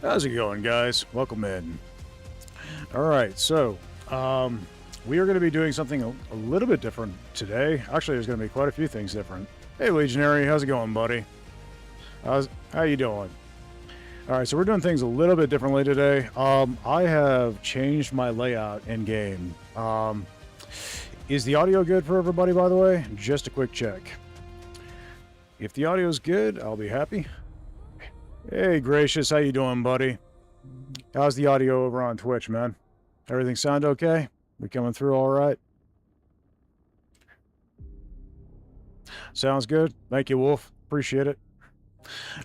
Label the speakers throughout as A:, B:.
A: How's it going, guys? Welcome in. All right, so we are going to be doing something a little bit different today. Actually, there's going to be quite a few things different. Hey, Legionary, how's it going, buddy? How you doing? All right, so we're doing things a little bit differently today. I have changed my layout in game. Is the audio good for everybody, by the way? Just a quick check. If the audio is good, I'll be happy. Hey, Gracious, how you doing, buddy? How's the audio over on Twitch, man? Everything sound okay? We coming through all right? Sounds good. Thank you, Wolf. Appreciate it.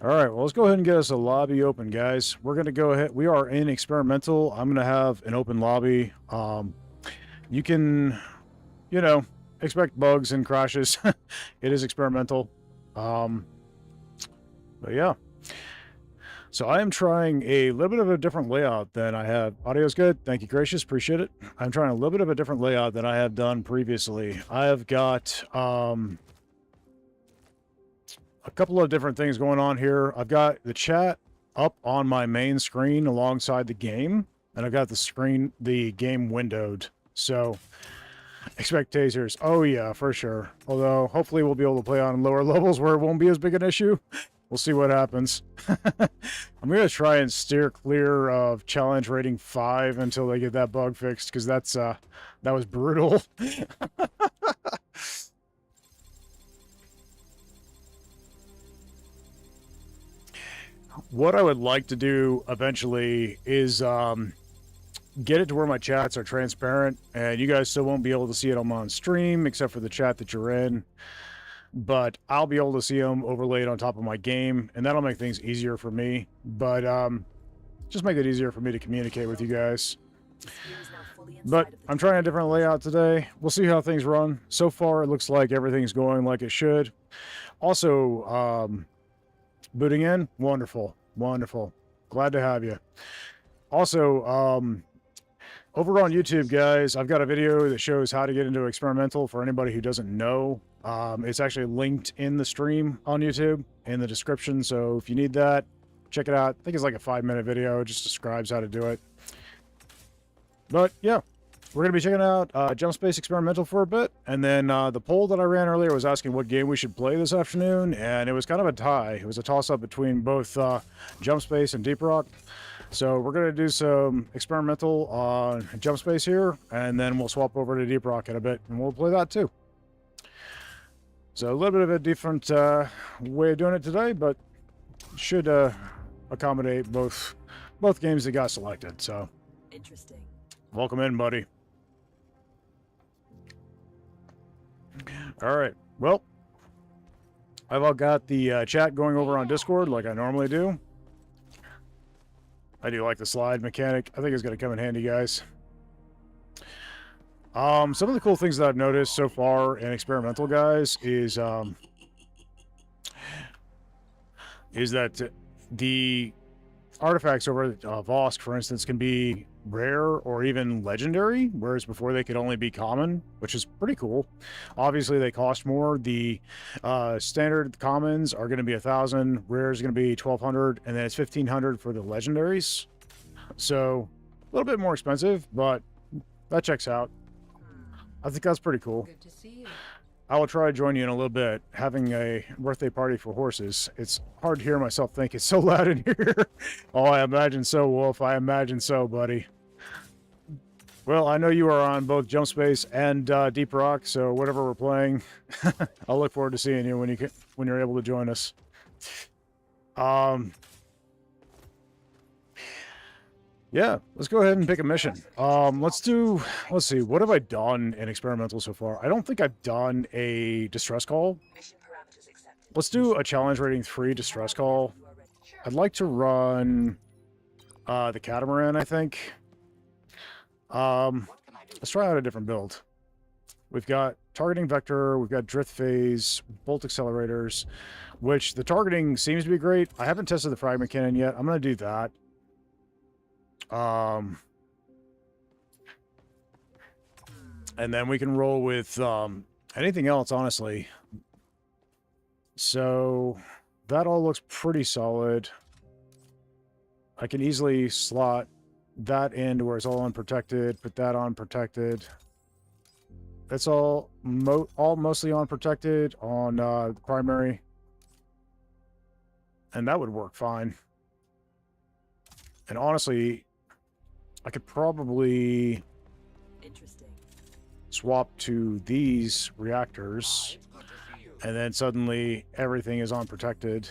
A: All right, well, let's go ahead and get us a lobby open, guys. We're going to go ahead. We are in experimental. I'm going to have an open lobby. You can, you know, expect bugs and crashes. It is experimental. But yeah. So I am trying a little bit of a different layout than I have. Audio's good. Thank you, Gracious. Appreciate it. I'm trying a little bit of a different layout than I have done previously. I have got a couple of different things going on here. I've got the chat up on my main screen alongside the game, and I've got the game windowed. So expect tasers. Oh yeah, for sure. Although hopefully we'll be able to play on lower levels where it won't be as big an issue. We'll see what happens. I'm going to try and steer clear of challenge rating 5 until they get that bug fixed, because that was brutal. What I would like to do eventually is get it to where my chats are transparent, and you guys still won't be able to see it on stream, except for the chat that you're in. But I'll be able to see them overlaid on top of my game, and that'll make things easier for me. But just make it easier for me to communicate with you guys. But I'm trying a different layout today. We'll see how things run. So far, it looks like everything's going like it should. Also, booting in, wonderful, wonderful. Glad to have you. Also, over on YouTube, guys, I've got a video that shows how to get into experimental for anybody who doesn't know. It's actually linked in the stream on YouTube in the description. So if you need that, check it out. I think it's like a 5-minute video. It just describes how to do it. But yeah, we're going to be checking out Jump Space Experimental for a bit. And then the poll that I ran earlier was asking what game we should play this afternoon. And it was kind of a tie. It was a toss-up between both Jump Space and Deep Rock. So we're going to do some experimental on Jump Space here. And then we'll swap over to Deep Rock in a bit. And we'll play that too. So a little bit of a different way of doing it today, but should accommodate both games that got selected. So
B: interesting.
A: Welcome in, buddy. All right. Well, I've all got the chat going over on Discord like I normally do. I do like the slide mechanic. I think it's going to come in handy, guys. Some of the cool things that I've noticed so far in experimental, guys, is that the artifacts over Vosk, for instance, can be rare or even legendary, whereas before they could only be common, which is pretty cool. Obviously, they cost more. The standard commons are going to be 1,000, rare is going to be 1,200, and then it's 1,500 for the legendaries. So a little bit more expensive, but that checks out. I think that's pretty cool.
B: Good to see you.
A: I will try to join you in a little bit. Having a birthday party for horses. It's hard to hear myself think. It's so loud in here. Oh, I imagine so, Wolf. I imagine so, buddy. Well, I know you are on both Jump Space and Deep Rock, so whatever we're playing, I'll look forward to seeing you when you're able to join us. Yeah, let's go ahead and pick a mission. Let's see, what have I done in experimental so far? I don't think I've done a distress call.
B: Mission parameters accepted.
A: Let's do a challenge rating 3 distress call. I'd like to run the catamaran, I think. Let's try out a different build. We've got targeting vector, we've got drift phase, bolt accelerators, which the targeting seems to be great. I haven't tested the fragment cannon yet. I'm going to do that. And then we can roll with anything else, honestly. So that all looks pretty solid. I can easily slot that in to where it's all unprotected, put that on protected. That's all mostly unprotected on the primary. And that would work fine. And honestly, I could probably swap to these reactors, and then suddenly everything is unprotected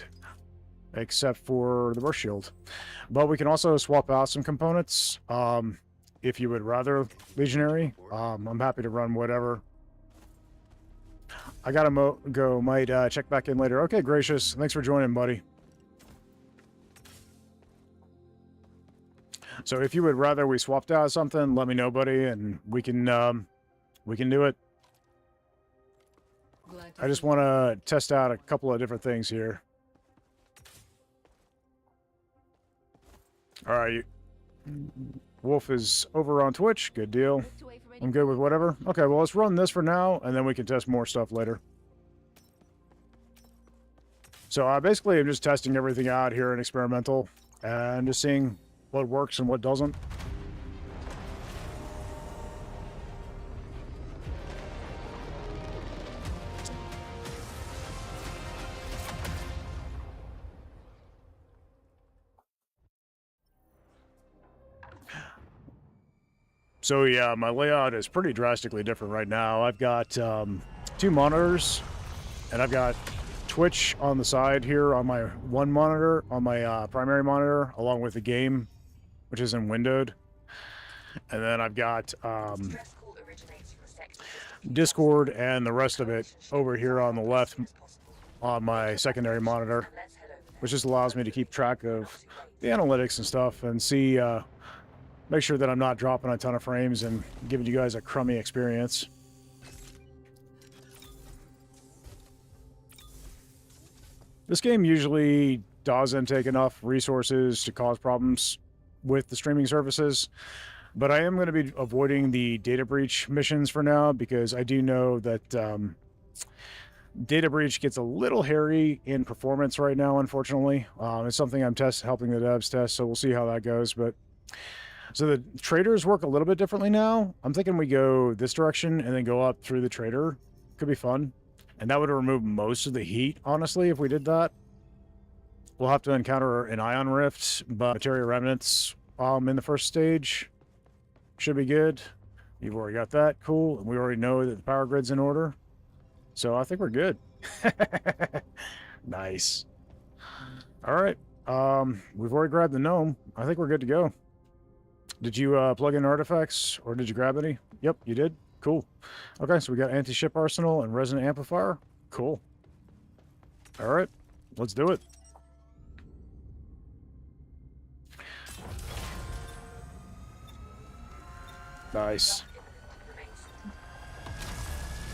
A: except for the burst shield. But we can also swap out some components if you would rather, Legionary. I'm happy to run whatever. I gotta go. Might check back in later. Okay, Gracious. Thanks for joining, buddy. So if you would rather we swapped out something, let me know, buddy, and we can do it. I just want to test out a couple of different things here. All right, Wolf is over on Twitch. Good deal. I'm good with whatever. Okay, well, let's run this for now, and then we can test more stuff later. So basically, I'm just testing everything out here in experimental, and just seeing what works and what doesn't. So yeah, my layout is pretty drastically different right now. I've got 2 monitors, and I've got Twitch on the side here on my one monitor, on my primary monitor, along with the game, which is in windowed. And then I've got Discord and the rest of it over here on the left on my secondary monitor, which just allows me to keep track of the analytics and stuff and see, make sure that I'm not dropping a ton of frames and giving you guys a crummy experience. This game usually doesn't take enough resources to cause problems with the streaming services, but I am going to be avoiding the data breach missions for now because I do know that data breach gets a little hairy in performance right now, unfortunately. It's something I'm helping the devs test, so we'll see how that goes. But so the traders work a little bit differently now. I'm thinking we go this direction and then go up through the trader. Could be fun. And that would remove most of the heat, honestly, if we did that. We'll have to encounter an ion rift, but materia remnants in the first stage should be good. You've already got that. Cool. And we already know that the power grid's in order. So I think we're good. Nice. All right. We've already grabbed the gnome. I think we're good to go. Did you plug in artifacts, or did you grab any? Yep, you did. Cool. Okay, so we got anti-ship arsenal and resonant amplifier. Cool. All right, let's do it. Nice.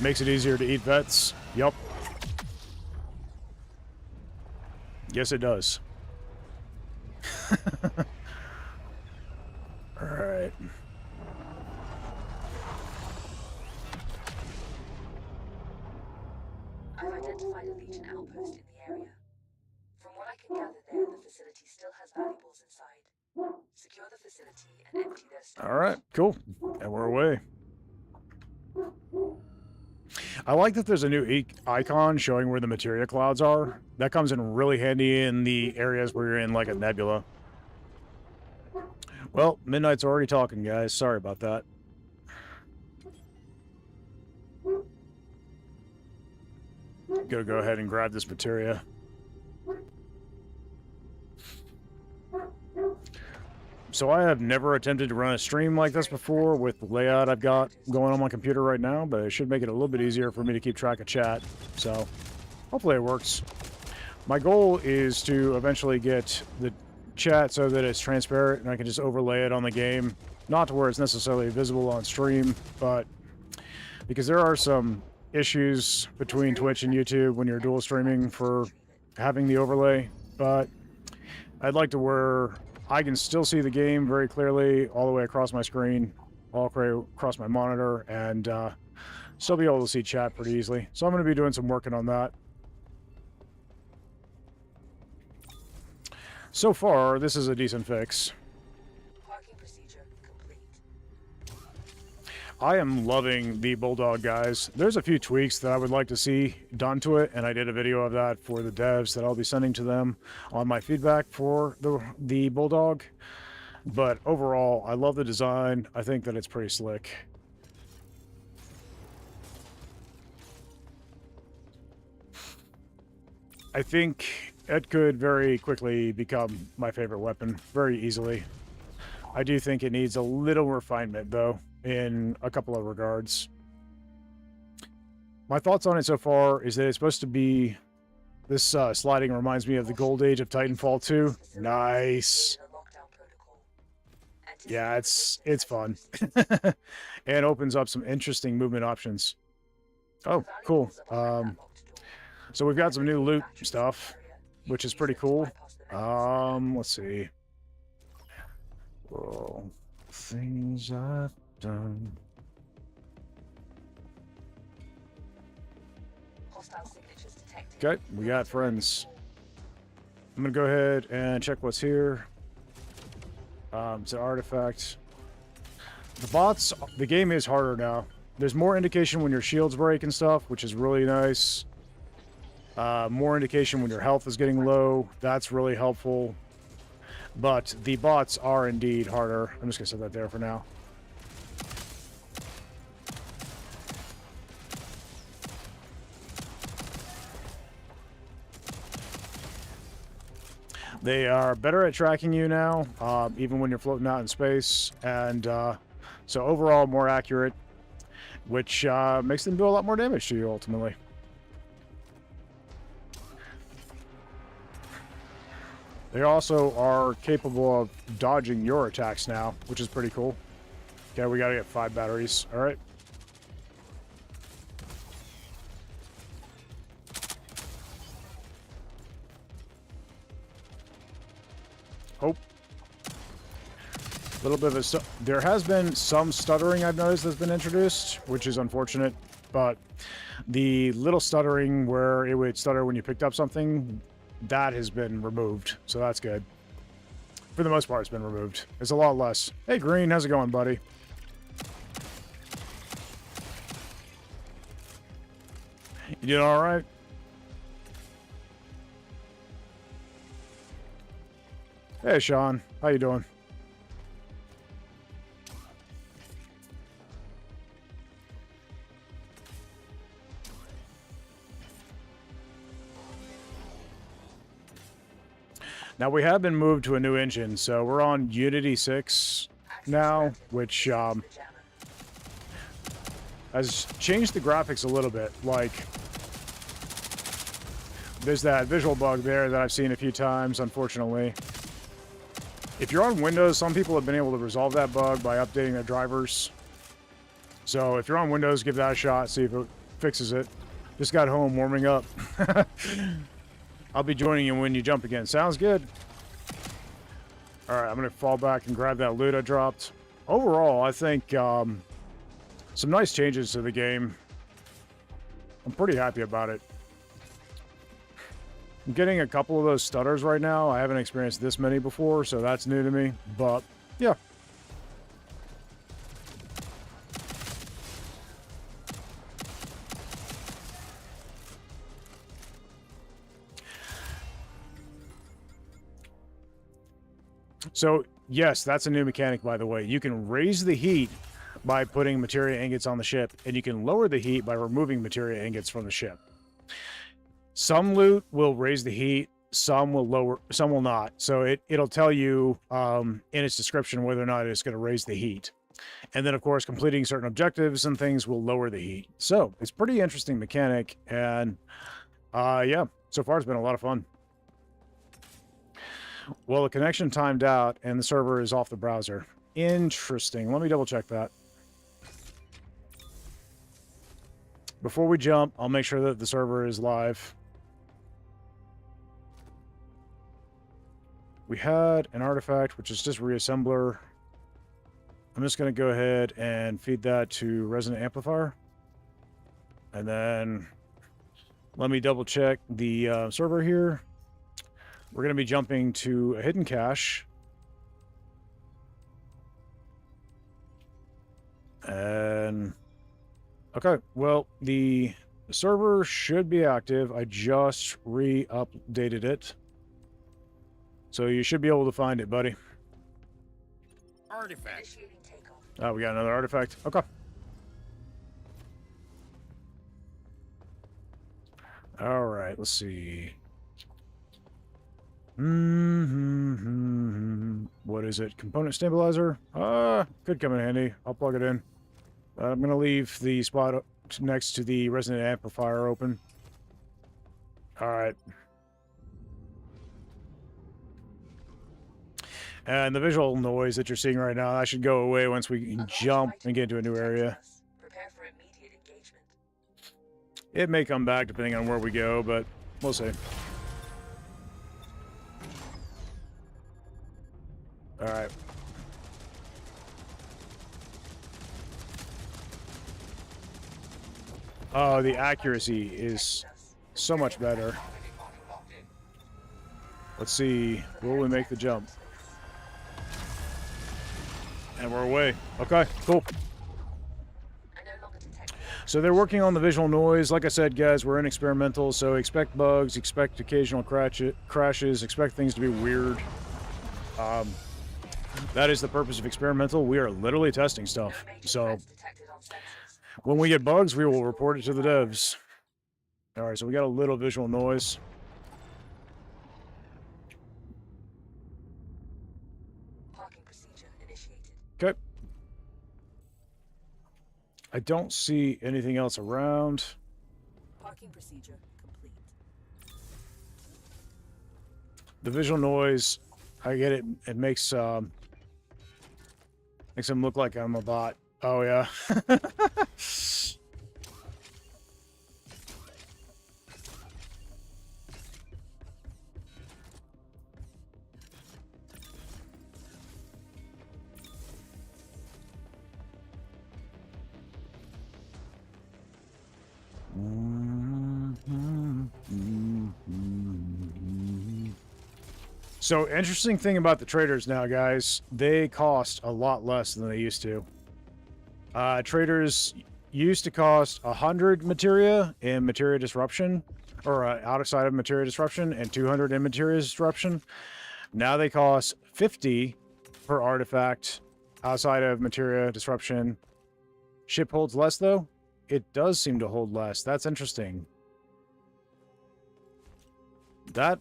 A: Makes it easier to eat vets. Yup. Yes, it does. All right.
B: I've identified a Legion outpost in the area. From what I can gather there, the facility still has valuables inside. Secure the facility and empty their storage.
A: All right, cool. And we're away. I like that there's a new icon showing where the materia clouds are. That comes in really handy in the areas where you're in like a nebula. Well, Midnight's already talking, guys. Sorry about that. Gotta go ahead and grab this materia. So I have never attempted to run a stream like this before with the layout I've got going on my computer right now, but it should make it a little bit easier for me to keep track of chat. So hopefully it works. My goal is to eventually get the chat so that it's transparent and I can just overlay it on the game. Not to where it's necessarily visible on stream, but because there are some issues between Twitch and YouTube when you're dual streaming for having the overlay, but I'd like to where I can still see the game very clearly all the way across my screen, all across my monitor, and still be able to see chat pretty easily. So I'm going to be doing some working on that. So far, this is a decent fix.
B: Parking procedure complete.
A: I am loving the Bulldog, guys. There's a few tweaks that I would like to see done to it, and I did a video of that for the devs that I'll be sending to them on my feedback for the Bulldog. But overall, I love the design. I think that it's pretty slick. I think it could very quickly become my favorite weapon, very easily. I do think it needs a little refinement, though, in a couple of regards. My thoughts on it so far is that it's supposed to be... This sliding reminds me of the Gold Age of Titanfall 2. Nice. Yeah, it's fun. And opens up some interesting movement options. Oh, cool. So we've got some new loot stuff, which is pretty cool. Let's see. Whoa. Things I've done. Okay, we got friends. I'm gonna go ahead and check what's here. It's an artifact. The bots, the game is harder now. There's more indication when your shields break and stuff, which is really nice. More indication when your health is getting low. That's really helpful. But the bots are indeed harder. I'm just gonna set that there for now. They are better at tracking you now, even when you're floating out in space, and so overall more accurate, which makes them do a lot more damage to you ultimately. They also are capable of dodging your attacks now, which is pretty cool. Okay, we gotta get 5 batteries. All right. Oh. A little bit of a... There has been some stuttering I've noticed that's been introduced, which is unfortunate, but the little stuttering where it would stutter when you picked up something, that has been removed, so that's good. For the most part, it's been removed. It's a lot less. Hey, Green, how's it going, buddy? You doing all right? Hey, Sean. How you doing? Now, we have been moved to a new engine, so we're on Unity 6 now, which has changed the graphics a little bit. Like, there's that visual bug there that I've seen a few times, unfortunately. If you're on Windows, some people have been able to resolve that bug by updating their drivers. So if you're on Windows, give that a shot, see if it fixes it. Just got home warming up. I'll be joining you when you jump again. Sounds good. All right, I'm going to fall back and grab that loot I dropped. Overall, I think some nice changes to the game. I'm pretty happy about it. I'm getting a couple of those stutters right now. I haven't experienced this many before, so that's new to me. But, yeah. So, yes, that's a new mechanic, by the way. You can raise the heat by putting materia ingots on the ship, and you can lower the heat by removing materia ingots from the ship. Some loot will raise the heat, some will lower, some will not. So it'll tell you in its description whether or not it's going to raise the heat. And then, of course, completing certain objectives and things will lower the heat. So it's pretty interesting mechanic, and yeah, so far it's been a lot of fun. Well, the connection timed out, and the server is off the browser. Interesting. Let me double check that. Before we jump, I'll make sure that the server is live. We had an artifact, which is just reassembler. I'm just going to go ahead and feed that to resonant amplifier. And then let me double check the server here. we're going to be jumping to a hidden cache. And okay, well, the server should be active. I just re-updated it. So you should be able to find it, buddy.
C: Artifact.
B: Initiating takeoff.
A: Oh, we got another artifact. Okay. All right, let's see. What is it? Component stabilizer? Could come in handy. I'll plug it in. I'm going to leave the spot next to the resonant amplifier open. All right. And the visual noise that you're seeing right now, that should go away once we jump and get into a new area.
B: Prepare for immediate engagement.
A: It may come back depending on where we go, but we'll see. All right. Oh, the accuracy is so much better. Let's see. Will we make the jump? And we're away. Okay, cool. So they're working on the visual noise. Like I said, guys, we're in experimental, so expect bugs, expect occasional crashes, expect things to be weird. That is the purpose of experimental. We are literally testing stuff. So when we get bugs, we will report it to the devs. All right, so we got a little visual noise.
B: Parking procedure initiated.
A: Okay. I don't see anything else around.
B: Parking procedure complete.
A: The visual noise, I get it. It makes him look like I'm a bot. Oh yeah. So, interesting thing about the traders now, guys, they cost a lot less than they used to. Traders used to cost 100 materia in materia disruption, or outside of materia disruption, and 200 in materia disruption. Now they cost 50 per artifact outside of materia disruption. Ship holds less, though? It does seem to hold less. That's interesting. That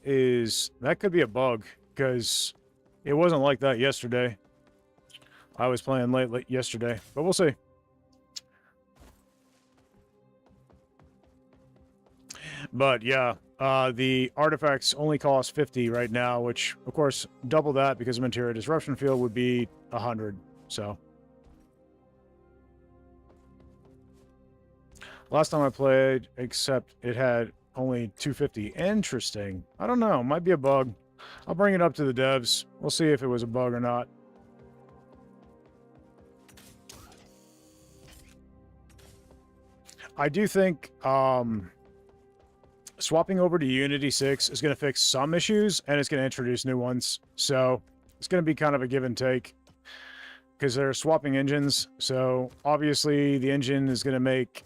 A: could be a bug, because it wasn't like that yesterday. I was playing late yesterday, but we'll see. But yeah, the artifacts only cost 50 right now, which of course double that because of materia disruption field would be 100. So last time I played, except it had only 250. Interesting. I don't know. Might be a bug. I'll bring it up to the devs. We'll see if it was a bug or not. I do think swapping over to Unity 6 is going to fix some issues, and it's going to introduce new ones. So it's going to be kind of a give and take, because they're swapping engines. So obviously the engine is going to make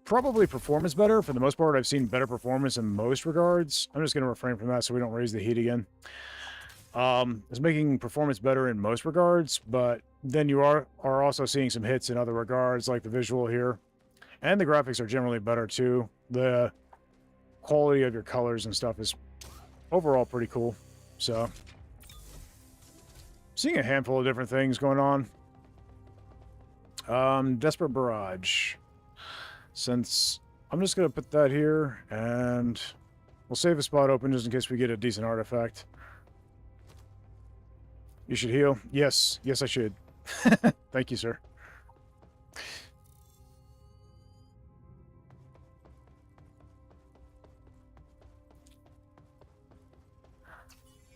A: probably performance better. For the most part, I've seen better performance in most regards. I'm just going to refrain from that so we don't raise the heat again. It's making performance better in most regards, but then you are also seeing some hits in other regards, like the visual here. And the graphics are generally better too. The quality of your colors and stuff is overall pretty cool. So, seeing a handful of different things going on. Desperate Barrage. Since I'm just going to put that here, and we'll save a spot open just in case we get a decent artifact. You should heal. Yes. Yes, I should. Thank you, sir.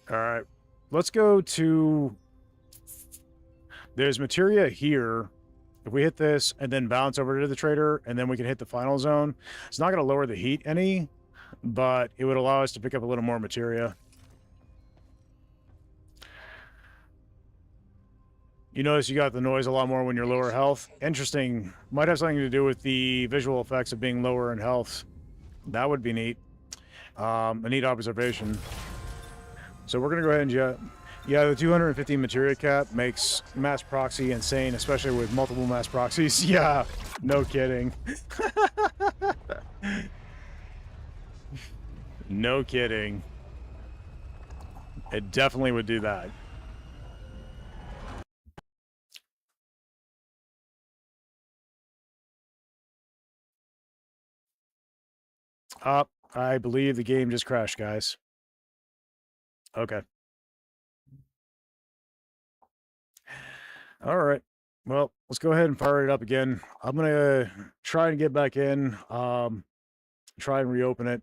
A: All right. Let's go to... There's materia here. If we hit this and then bounce over to the trader, and then we can hit the final zone, it's not going to lower the heat any, but it would allow us to pick up a little more materia. You notice you got the noise a lot more when you're lower health. Interesting. Might have something to do with the visual effects of being lower in health. That would be neat. A neat observation. So we're going to go ahead and... Yeah, the 250 materia cap makes mass proxy insane, especially with multiple mass proxies. Yeah, no kidding. No kidding. It definitely would do that. I believe the game just crashed, guys. Okay. All right. Well, let's go ahead and fire it up again. I'm gonna try and get back in. Try and reopen it.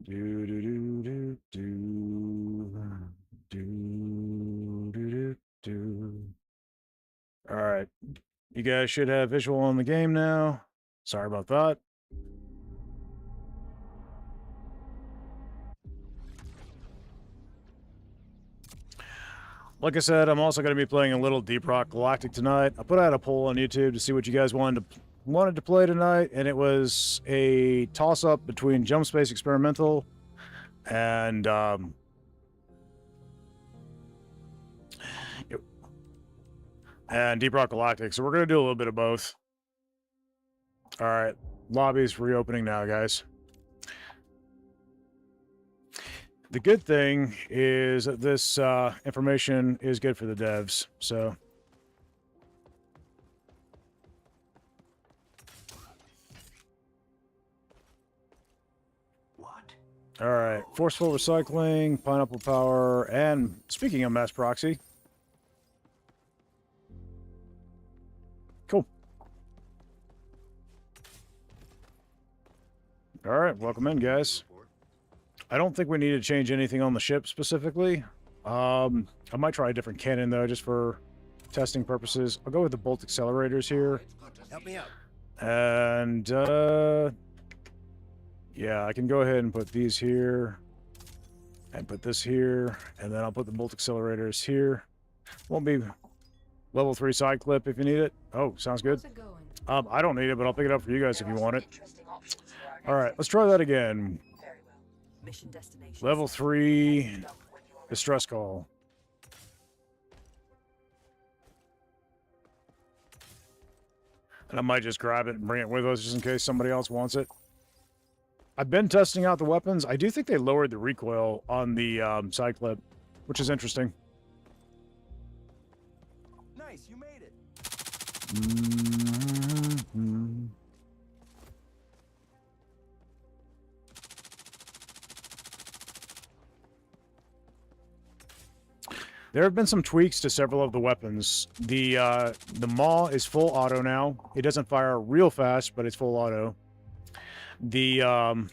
A: Do do do do do do do do. All right. You guys should have visual on the game now. Sorry about that. Like I said, I'm also going to be playing a little Deep Rock Galactic tonight. I put out a poll on YouTube to see what you guys wanted to play tonight, and it was a toss-up between Jump Space Experimental and Deep Rock Galactic. So we're going to do a little bit of both. All right, lobby's reopening now, guys. The good thing is that this information is good for the devs, so...
C: What?
A: All right, forceful recycling, pineapple power, and speaking of mass proxy... Cool. All right, welcome in, guys. I don't think we need to change anything on the ship specifically. I might try a different cannon, though, just for testing purposes. I'll go with the bolt accelerators here.
C: Help me out.
A: And, yeah, I can go ahead and put these here. And put this here. And then I'll put the bolt accelerators here. Won't be level 3 side clip if you need it. Oh, sounds good. I don't need it, but I'll pick it up for you guys if you want it. All right, let's try that again.
B: Mission destination.
A: Level 3 distress call. And I might just grab it and bring it with us just in case somebody else wants it. I've been testing out the weapons. I do think they lowered the recoil on the side clip, which is interesting.
C: Nice, you made it.
A: Mm-hmm. There have been some tweaks to several of the weapons. The maw is full auto now. It doesn't fire real fast, but it's full auto. The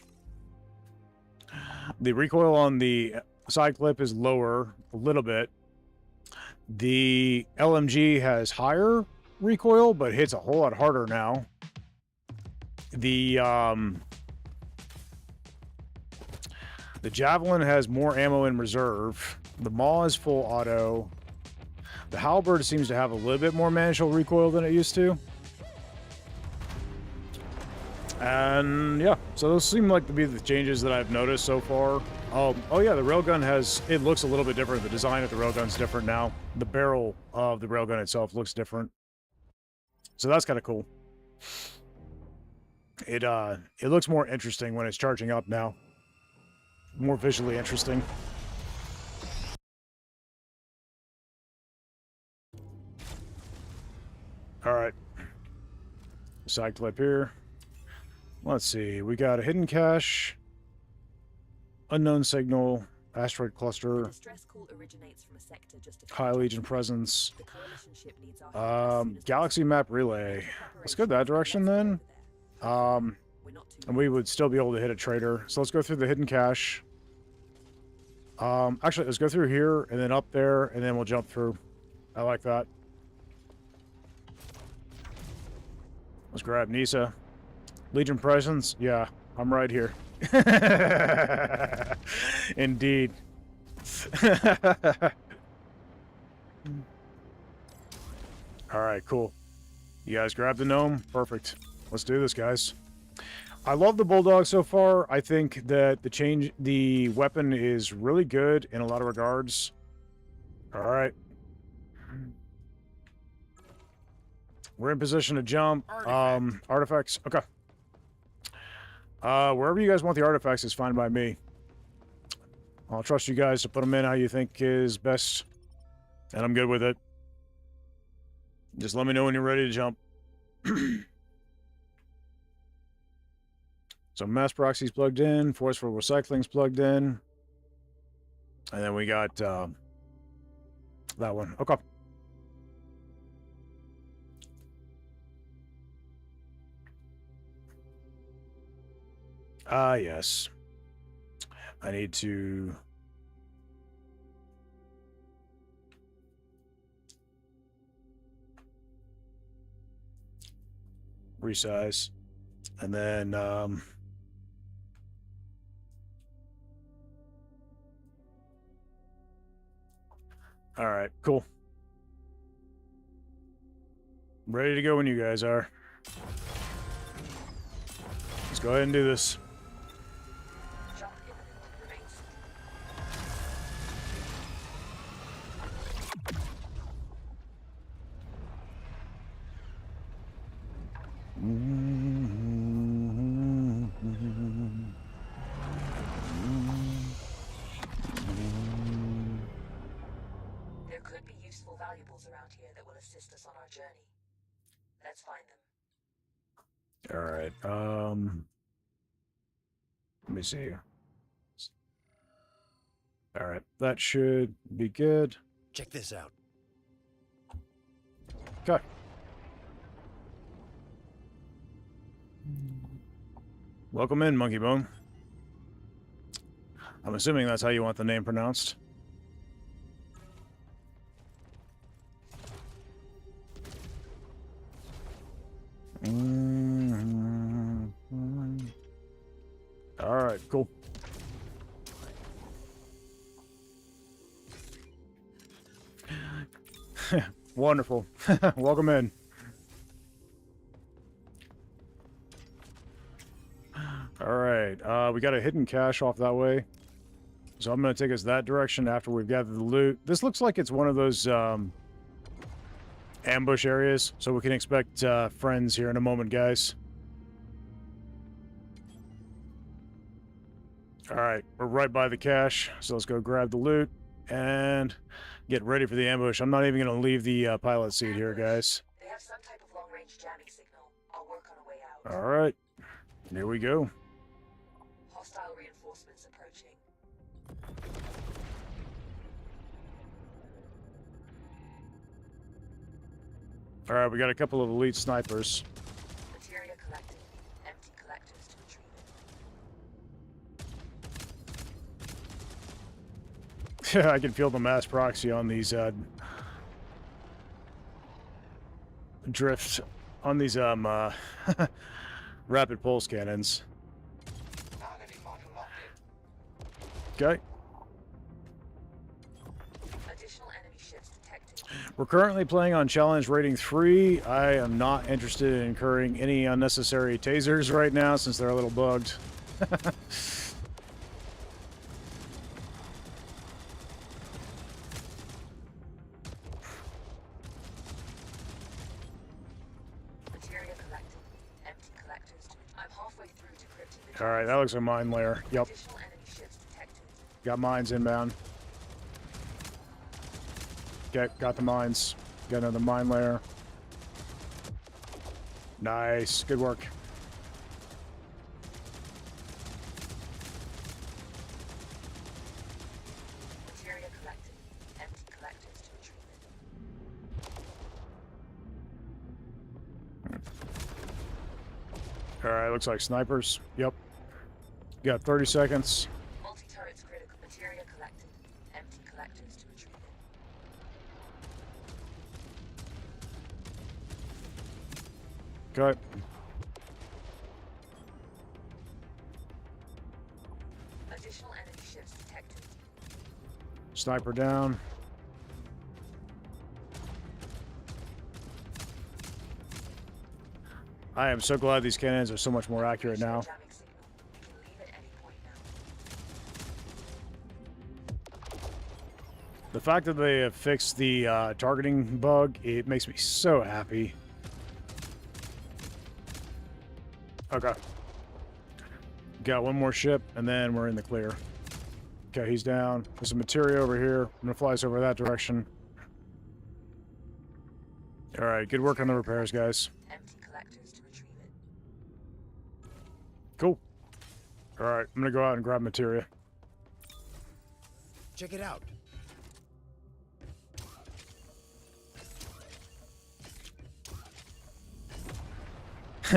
A: recoil on the side clip is lower a little bit. The LMG has higher recoil, but hits a whole lot harder now. The Javelin has more ammo in reserve. The maw is full auto. The halberd seems to have a little bit more manageable recoil than it used to. And yeah, so those seem like to be the changes that I've noticed so far. Oh yeah, the railgun it looks a little bit different. The design of the railgun's different now. The barrel of the railgun itself looks different. So that's kind of cool. It looks more interesting when it's charging up now. More visually interesting. All right. Side clip here. Let's see. We got a hidden cache, unknown signal, asteroid cluster, high Legion presence, galaxy map relay. Let's go that direction then. And we would still be able to hit a trader. So let's go through the hidden cache. Actually, let's go through here and then up there, and then we'll jump through. I like that. Let's grab Nisa. Legion presence? Yeah, I'm right here. Indeed. All right, cool. You guys grab the gnome? Perfect. Let's do this, guys. I love the bulldog so far. I think that the weapon is really good in a lot of regards. All right. We're in position to jump. Artifacts. Okay. Wherever you guys want the artifacts is fine by me. I'll trust you guys to put them in how you think is best. And I'm good with it. Just let me know when you're ready to jump. So mass proxy's plugged in. Forceful recycling's plugged in. And then we got that one. Okay. Yes. I need to... resize. And then, all right, cool. Ready to go when you guys are. Let's go ahead and do this.
B: Jump imminent. Remain There could be useful valuables around here that will assist us on our journey. Let's find them.
A: All right. Let me see. All right, that should be good.
C: Check this out.
A: Okay. Welcome in, Monkey Bone. I'm assuming that's how you want the name pronounced. All right, cool. Wonderful. Welcome in. All right, we got a hidden cache off that way. So I'm going to take us that direction after we've gathered the loot. This looks like it's one of those ambush areas, so we can expect friends here in a moment, guys. All right, we're right by the cache, so let's go grab the loot and get ready for the ambush. I'm not even going to leave the pilot seat here, guys.
B: They have some type of long-range jamming signal. I'll work on a way out.
A: All right, here we go.
B: Hostile reinforcements approaching.
A: All right, we got a couple of elite snipers.
B: Materia collected. Empty collectors to retrieve it.
A: I can feel the mass proxy on these drift on these rapid pulse cannons. Okay.
B: Additional enemy ships detected.
A: We're currently playing on challenge rating 3. I am not interested in incurring any unnecessary tasers right now since they're a little bugged.
B: Materia collected. Empty collectors to I'm halfway through decrypting the
A: All right, that looks like a mine layer. Yep,
B: additional enemy ships detected.
A: got mines inbound. Okay, got the mines. Got another mine layer. Nice, good work.
B: Materia collected. Empty collectors to retrieve it.
A: All right, looks like snipers. Yep. Got 30 seconds.
B: Multi-turrets critical. Materia collected. Empty collectors to retrieve it.
A: Okay. Sniper down. I am so glad these cannons are so much more accurate now.
B: Jamming signal. You can leave at any point now.
A: The fact that they have fixed the targeting bug, it makes me so happy. Okay. Got one more ship, and then we're in the clear. Okay, he's down. There's some materia over here. I'm gonna fly us over that direction. All right, good work on the repairs, guys.
B: Empty collectors to retrieve it.
A: Cool. All right, I'm gonna go out and grab materia.
C: Check it out.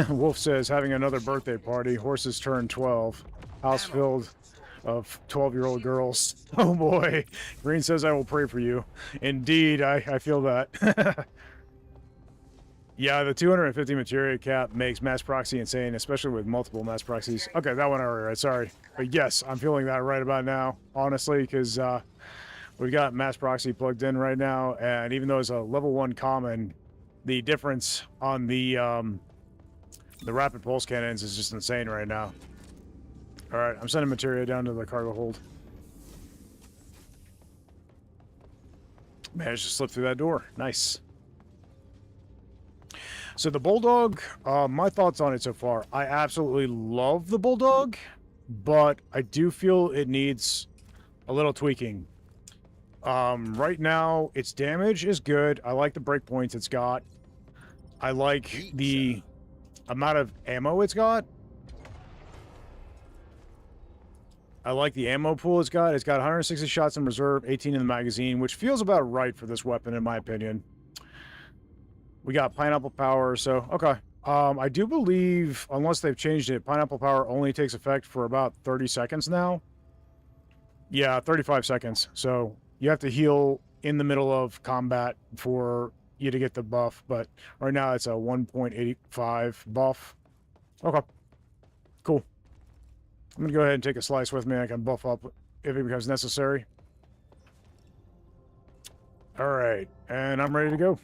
A: Wolf says, having another birthday party. Horses turned 12. House filled of 12-year-old girls. Oh boy. Green says, I will pray for you. Indeed, I feel that. Yeah, the 250 materia cap makes mass proxy insane, especially with multiple mass proxies. Okay, that one I already read, sorry. But yes, I'm feeling that right about now, honestly, because we've got mass proxy plugged in right now, and even though it's a level 1 common, the difference on the rapid pulse cannons is just insane right now. All right, I'm sending materia down to the cargo hold. Managed to slip through that door. Nice. So the Bulldog, my thoughts on it so far. I absolutely love the Bulldog, but I do feel it needs a little tweaking. Right now, its damage is good. I like the breakpoints it's got. I like the amount of ammo it's got. I like the ammo pool it's got. It's got 160 shots in reserve, 18 in the magazine, which feels about right for this weapon, in my opinion. We got pineapple power, so okay. I do believe, unless they've changed it, pineapple power only takes effect for about 30 seconds now. Yeah, 35 seconds. So you have to heal in the middle of combat for you to get the buff, but right now it's a 1.85 buff. Okay, cool. I'm gonna go ahead and take a slice with me. I can buff up if it becomes necessary. All right, and I'm ready to go.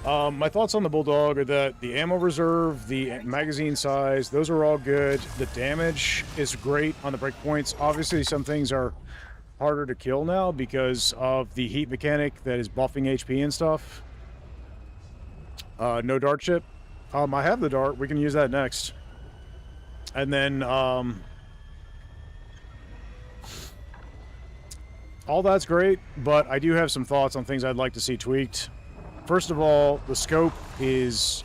A: My thoughts on the Bulldog are that the ammo reserve, the magazine size, those are all good. The damage is great on the breakpoints. Obviously, some things are harder to kill now because of the heat mechanic that is buffing HP and stuff. No dart chip. I have the dart. We can use that next. And then, all that's great, but I do have some thoughts on things I'd like to see tweaked. First of all, the scope is...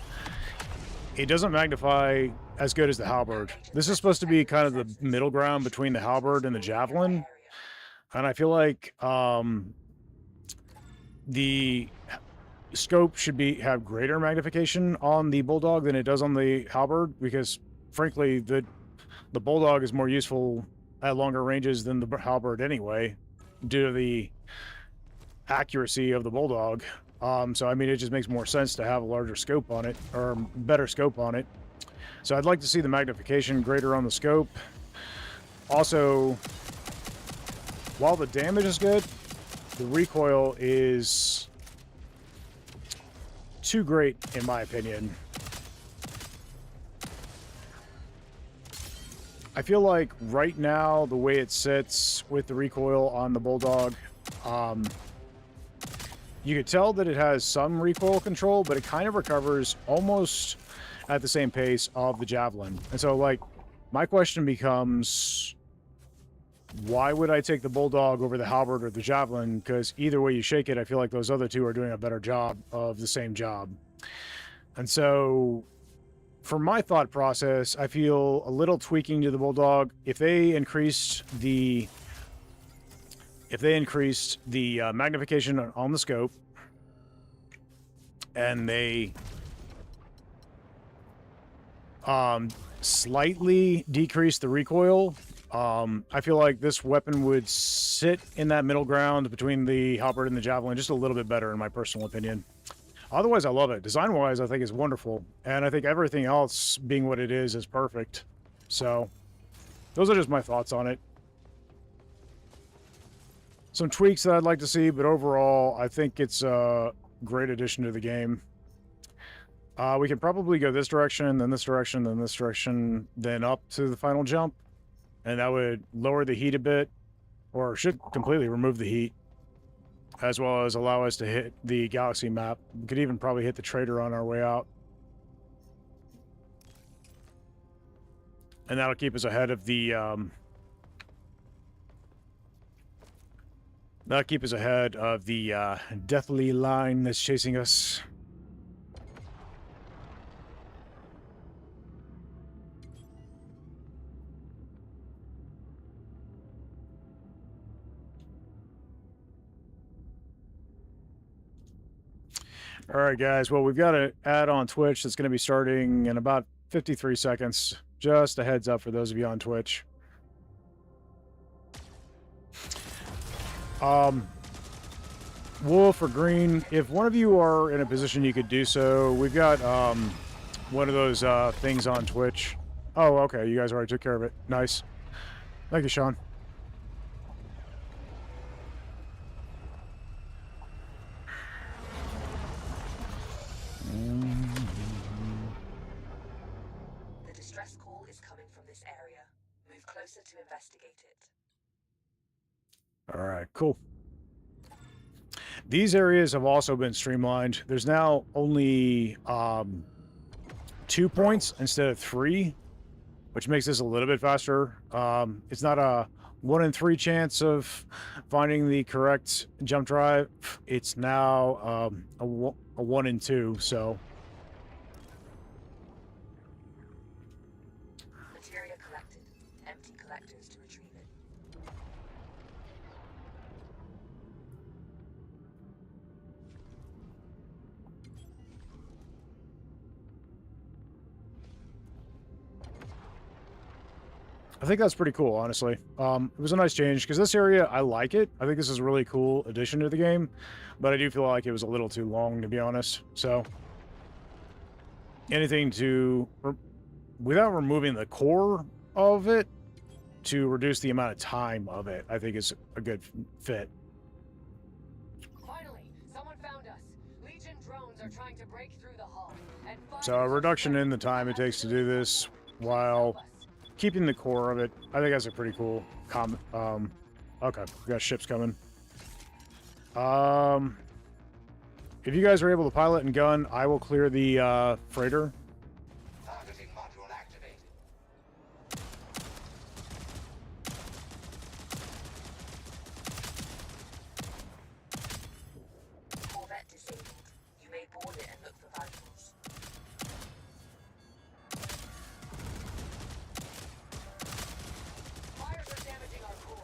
A: It doesn't magnify as good as the halberd. This is supposed to be kind of the middle ground between the halberd and the javelin. And I feel like the scope should have greater magnification on the Bulldog than it does on the halberd, because frankly, the Bulldog is more useful at longer ranges than the halberd anyway, due to the accuracy of the Bulldog. So I mean, it just makes more sense to have a larger scope on it, or better scope on it. So I'd like to see the magnification greater on the scope. Also, while the damage is good, the recoil is too great, in my opinion. I feel like right now, the way it sits with the recoil on the Bulldog, you could tell that it has some recoil control, but it kind of recovers almost at the same pace of the Javelin. And so, like, my question becomes, why would I take the Bulldog over the Halberd or the Javelin? Because either way you shake it, I feel like those other two are doing a better job of the same job. And so, for my thought process, I feel a little tweaking to the Bulldog. If they increased the magnification on the scope, and they slightly decreased the recoil, I feel like this weapon would sit in that middle ground between the halberd and the javelin just a little bit better, in my personal opinion. Otherwise, I love it. Design-wise, I think it's wonderful, and I think everything else, being what it is perfect. So, those are just my thoughts on it. some tweaks that I'd like to see, but overall, I think it's a great addition to the game. We can probably go this direction, then this direction, then this direction, then up to the final jump. And that would lower the heat a bit, or should completely remove the heat, as well as allow us to hit the galaxy map. We could even probably hit the trader on our way out. And that'll keep us ahead of the, deathly line that's chasing us. All right, guys. Well, we've got an ad on Twitch that's going to be starting in about 53 seconds. Just a heads up for those of you on Twitch. Wolf or Green, if one of you are in a position you could do so, we've got one of those things on Twitch. Oh, okay. You guys already took care of it. Nice. Thank you, Sean.
B: The distress call is coming from this area. Move closer to investigate it.
A: All right, cool. These areas have also been streamlined. There's now only 2 points instead of 3, which makes this a little bit faster. It's not a 1 in 3 chance of finding the correct jump drive. It's now a 1 in 2, so...
B: Materia collected. Empty collectors to retrieve it.
A: I think that's pretty cool, honestly. It was a nice change, because this area, I like it. I think this is a really cool addition to the game, but I do feel like it was a little too long, to be honest. So, anything to... without removing the core of it, to reduce the amount of time of it, I think is a good fit.
D: Finally, someone found us. Legion drones are trying to break through the hull. And
A: So a reduction in the time it takes to do this, while keeping the core of it, I think that's a pretty cool comment. Okay, we got ships coming. If you guys are able to pilot and gun, I will clear the freighter.
E: Targeting module activated.
B: Corvette disabled. You may board it and look for valuables.
D: fires are damaging our core.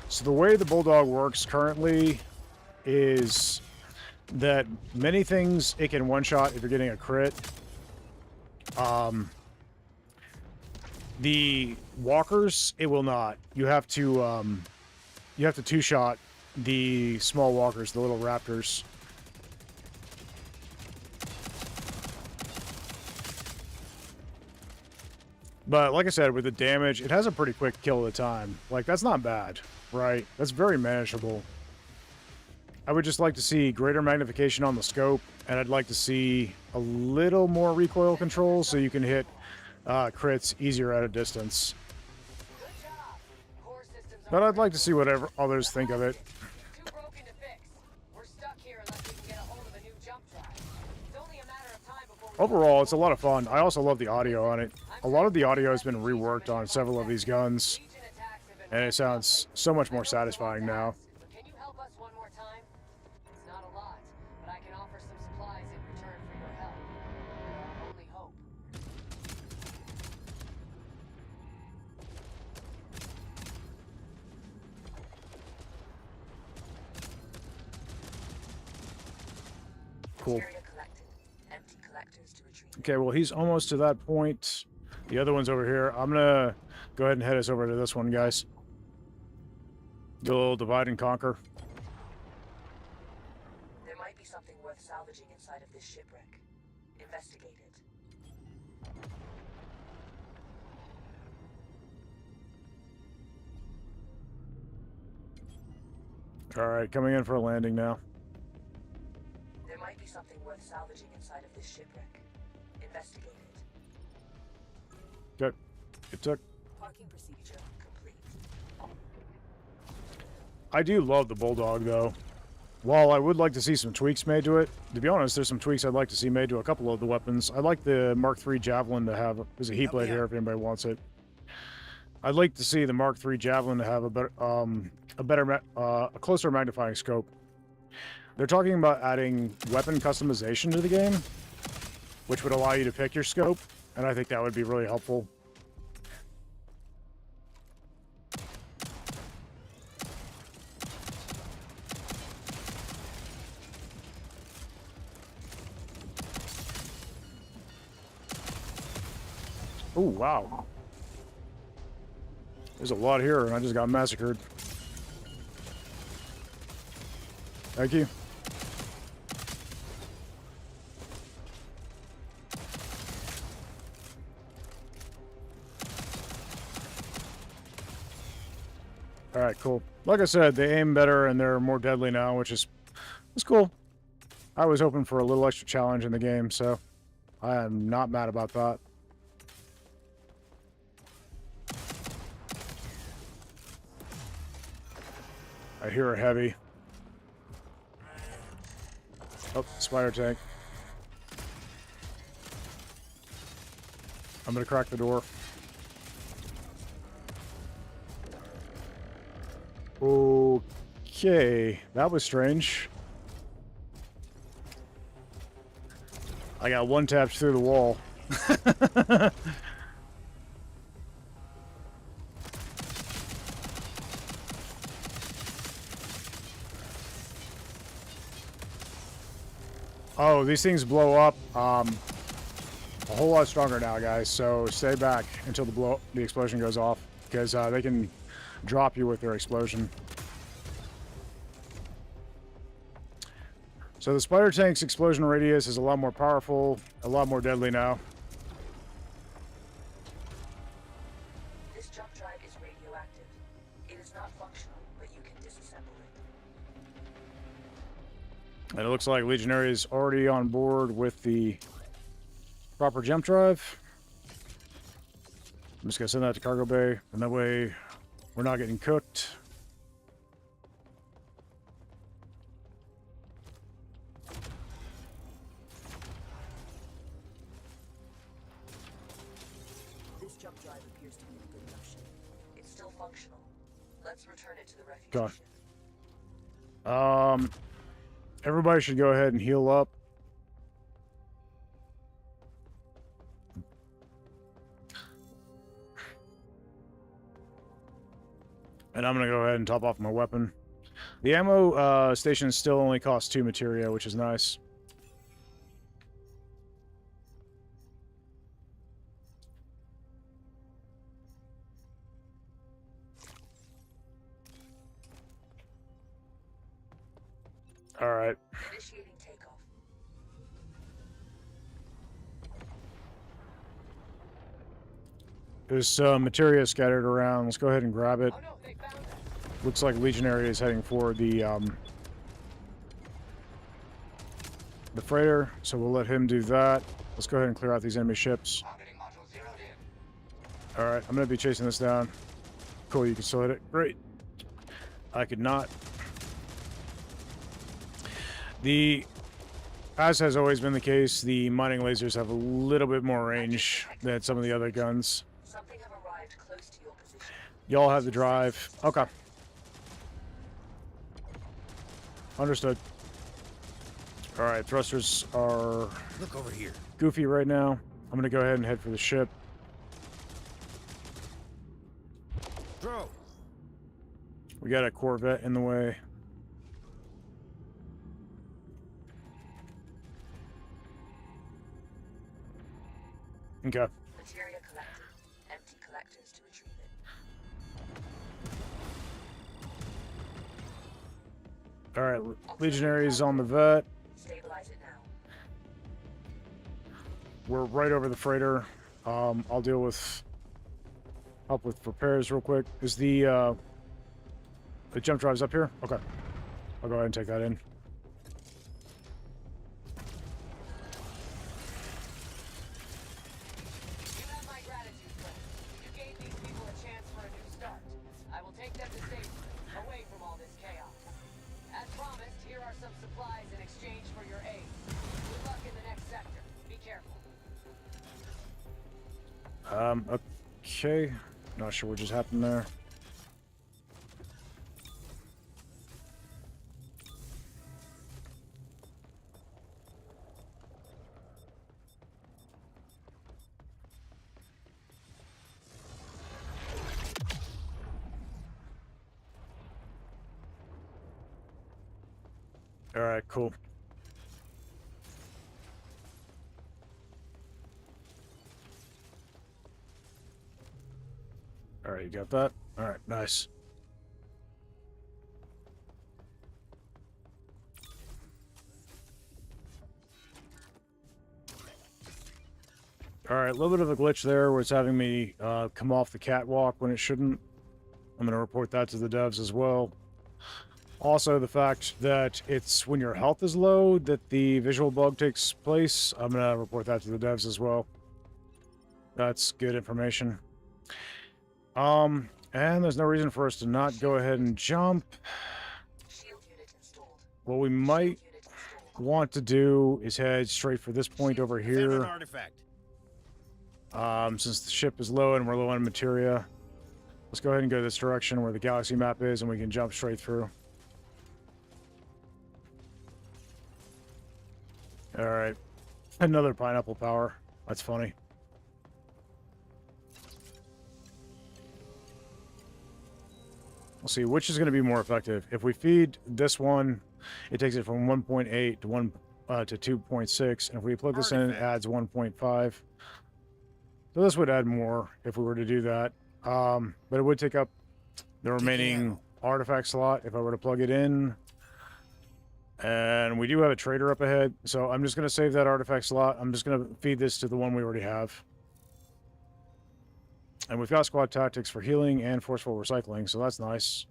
A: So the way the Bulldog works currently is that many things it can one-shot if you're getting a crit. The walkers, it will not. You have to two-shot the small walkers, the little raptors. But like I said, with the damage, it has a pretty quick kill at a time. Like, that's not bad, right? That's very manageable. I would just like to see greater magnification on the scope, and I'd like to see a little more recoil control so you can hit crits easier at a distance.
D: Good job. Core systems are
A: But I'd like to see whatever others think of it.
D: too broken to fix. We're stuck here unless we can get a hold of a new jump drive. It's only a matter of time before we
A: Overall, it's a lot of fun. I also love the audio on it. A lot of the audio has been reworked on several of these guns,
D: Legion attacks have been
A: and it sounds so much more satisfying now.
D: But can you help us one more time? It's not a lot, but I can offer some supplies in return for your help. Our only hope.
A: Cool.
B: Materia collected. Empty collectors to retrieve.
A: Okay, well, he's almost to that point. The other one's over here. I'm gonna go ahead and head us over to this one, guys. Do a little divide and conquer.
B: There might be something worth salvaging inside of this shipwreck. Investigate it.
A: All right, coming in for a landing now.
B: There might be something worth salvaging inside of this shipwreck. Investigate it.
A: Okay, it took.
B: Parking procedure complete.
A: I do love the Bulldog, though. While I would like to see some tweaks made to it, to be honest, there's some tweaks I'd like to see made to a couple of the weapons. I'd like the Mark III Javelin to have... There's a heat blade here if anybody wants it. I'd like to see the Mark III Javelin to have a closer magnifying scope. They're talking about adding weapon customization to the game, which would allow you to pick your scope, and I think that would be really helpful. Oh, wow. There's a lot here, and I just got massacred. Thank you. Alright, cool. Like I said, they aim better and they're more deadly now, which is cool. I was hoping for a little extra challenge in the game, so I am not mad about that. I hear a heavy. Oh, spider tank. I'm gonna crack the door. Okay, that was strange. I got one tapped through the wall. Oh, these things blow up a whole lot stronger now, guys. So stay back until the explosion goes off, because they can drop you with their explosion. So the spider tank's explosion radius is a lot more powerful, a lot more deadly now.
B: This jump drive is radioactive. It is not functional, but you can disassemble it.
A: And it looks like Legionary is already on board with the proper jump drive. I'm just gonna send that to cargo bay, and that way we're not getting cooked.
B: This jump drive appears to be in good enough shape. It's still functional. Let's return it to the refuge ship.
A: Everybody should go ahead and heal up. And I'm going to go ahead and top off my weapon. The ammo station still only costs 2 materia, which is nice. All right.
B: Initiating takeoff.
A: There's some materia scattered around. Let's go ahead and grab it.
D: Oh no, they found that.
A: Looks like Legionary is heading for the freighter, so we'll let him do that. Let's go ahead and clear out these enemy ships.
E: Targeting module zeroed in.
A: All right, I'm going to be chasing this down. Cool, you can still hit it. Great. I could not. As has always been the case, the mining lasers have a little bit more range than some of the other guns.
B: Something have arrived close to your position.
A: Y'all have the drive. Okay. Understood. All right, thrusters are
C: Look over here.
A: goofy right now. I'm going to go ahead and head for the ship.
C: Throw.
A: We got a Corvette in the way. Okay.
B: Materia collected. Empty collectors to retrieve it.
A: All right, Legionaries on the vet.
B: Stabilize it now.
A: We're right over the freighter. I'll help with repairs real quick. Is the jump drive's up here? Okay. I'll go ahead and take that in.
D: You have my gratitude, friend. You gave these people a chance for a new start. I will take them to safety, away from all this chaos. As promised, here are some supplies in exchange for your aid. Good luck in the next sector. Be careful.
A: Okay. Not sure what just happened there. All right, cool. All right, you got that? All right, nice. All right, a little bit of a glitch there where it's having me come off the catwalk when it shouldn't. I'm going to report that to the devs as well. Also, the fact that it's when your health is low that the visual bug takes place. I'm going to report that to the devs as well. That's good information. And there's no reason for us to not go ahead and jump.
B: Shield unit installed.
A: What we might
B: Shield unit installed.
A: want to do is head straight for this point over
C: Found an
A: here.
C: artifact.
A: Since the ship is low and we're low on materia, let's go ahead and go this direction where the galaxy map is and we can jump straight through. Alright. Another pineapple power. That's funny. We'll see which is going to be more effective. If we feed this one, it takes it from 1.8 to 1 to 2.6, and if we plug this in, it adds 1.5. So this would add more if we were to do that. But it would take up the remaining artifact slot if I were to plug it in. And we do have a trader up ahead, so I'm just going to save that artifact slot. I'm just going to feed this to the one we already have. And we've got squad tactics for healing and forceful recycling, so that's nice.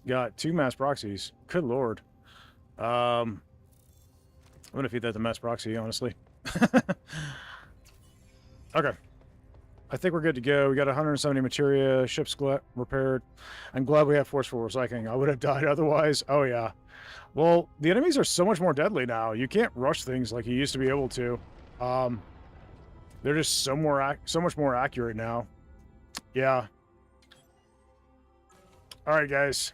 A: Got 2 mass proxies. Good lord. I'm going to feed that to mass proxy, honestly. Okay. I think we're good to go. We got 170 materia, ship's repaired. I'm glad we have forceful recycling. I would have died otherwise. Oh, yeah. Well, the enemies are so much more deadly now. You can't rush things like you used to be able to. They're just so much more accurate now. Yeah. All right, guys.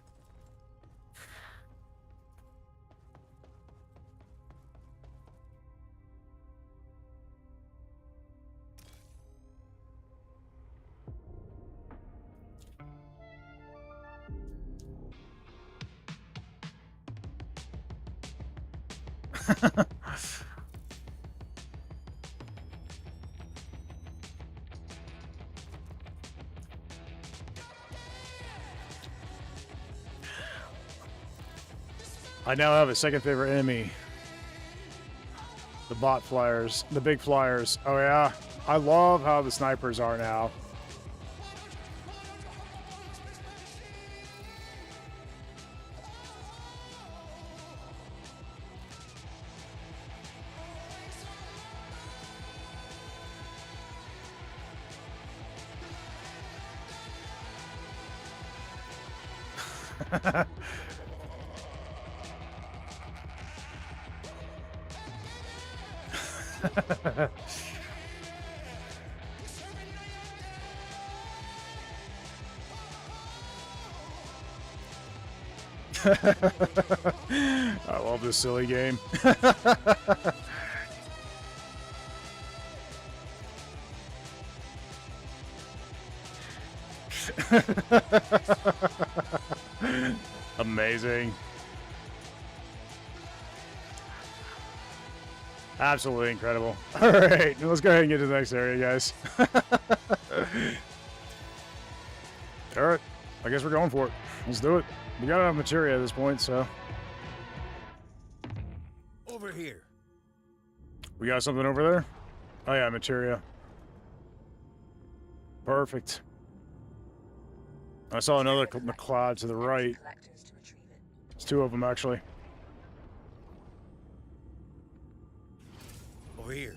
A: I now have a second favorite enemy. The bot flyers. The big flyers. Oh, yeah. I love how the snipers are now. I love this silly game. Amazing. Absolutely incredible. All right, let's go ahead and get to the next area, guys. All right, I guess we're going for it. Let's do it. We got enough materia at this point, so.
C: Over here.
A: We got something over there? Oh yeah, materia. Perfect. I saw another cloud to the right.
B: Collectors to retrieve it.
A: It's 2 of them, actually.
C: Over here.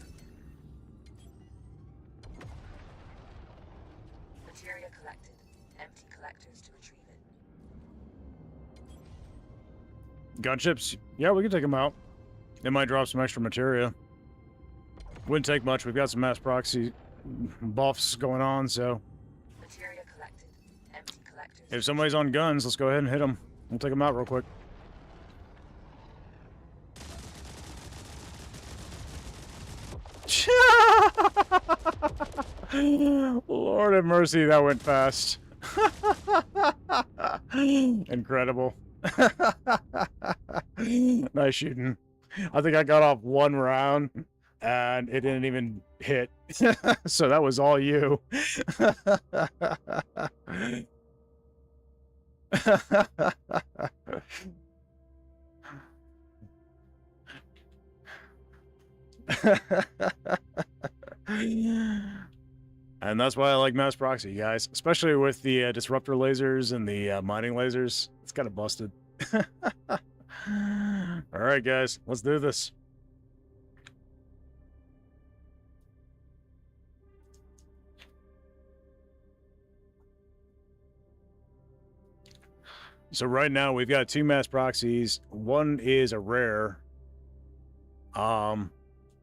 B: Materia collected. Empty collectors to retrieve it.
A: Gunships? Yeah, we can take them out. They might drop some extra materia. Wouldn't take much. We've got some mass proxy buffs going on, so...
B: Materia collected. Empty collectors.
A: If somebody's on guns, let's go ahead and hit them. We'll take them out real quick. Lord have mercy, that went fast. Incredible. Nice shooting. I think I got off one round and it didn't even hit. So that was all you. And that's why I like mass proxy, guys. Especially with the disruptor lasers and the mining lasers. It's kind of busted. Alright, guys. Let's do this. So right now we've got 2 mass proxies. One is a rare.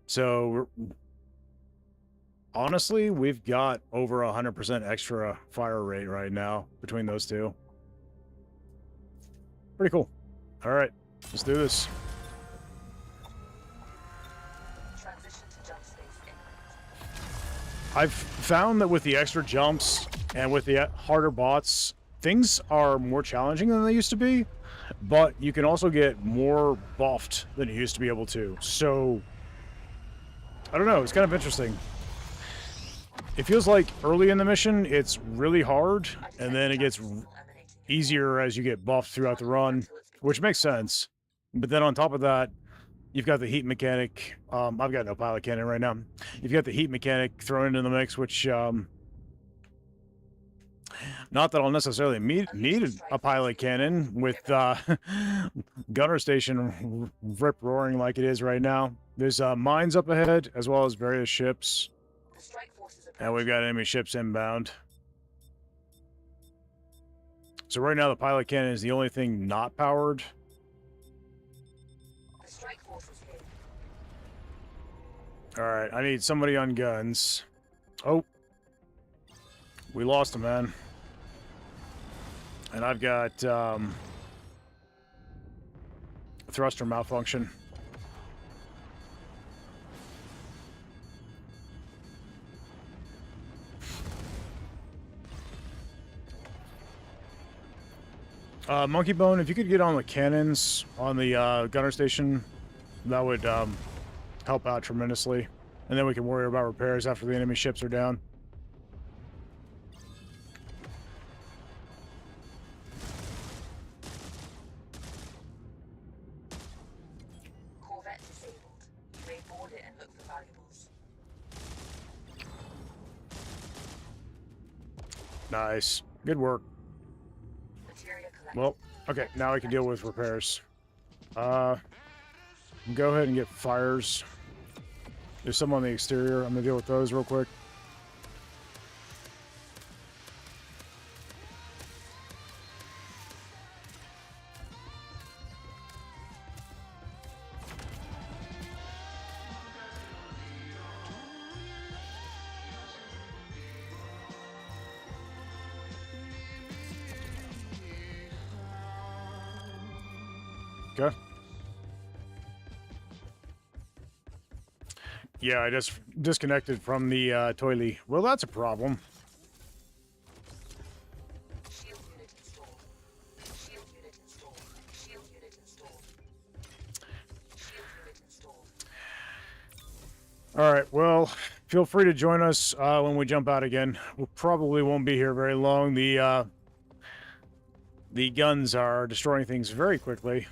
A: So honestly, we've got over 100% extra fire rate right now between those two. Pretty cool. All right, let's do this.
B: Transition to jump space imminent.
A: I've found that with the extra jumps and with the harder bots, things are more challenging than they used to be, but you can also get more buffed than you used to be able to. So, I don't know, it's kind of interesting. It feels like early in the mission, it's really hard, and then it gets easier as you get buffed throughout the run, which makes sense. But then on top of that, you've got the heat mechanic. I've got no pilot cannon right now. You've got the heat mechanic thrown into the mix, which, not that I'll necessarily need a pilot cannon with gunner station rip-roaring like it is right now. There's mines up ahead, as well as various ships.
B: The strike forces
A: And we've got enemy ships inbound. So right now the pilot cannon is the only thing not powered.
B: The strike forces here.
A: Alright, I need somebody on guns. Oh. We lost a man. And I've got thruster malfunction. Monkey Bone, if you could get on the cannons on the gunner station, that would help out tremendously. And then we can worry about repairs after the enemy ships are down.
B: Corvette disabled. You may board it and look for valuables.
A: Nice. Good work.
B: Materia collected.
A: Well, okay, now I can deal with repairs. Go ahead and get fires. There's some on the exterior. I'm gonna deal with those real quick. Okay. Yeah, I just disconnected from the toilet. Well, that's a problem.
B: Shield unit installed. Shield unit installed. Shield unit installed. Shield unit installed.
A: All right, well, feel free to join us when we jump out again. We probably won't be here very long. The guns are destroying things very quickly.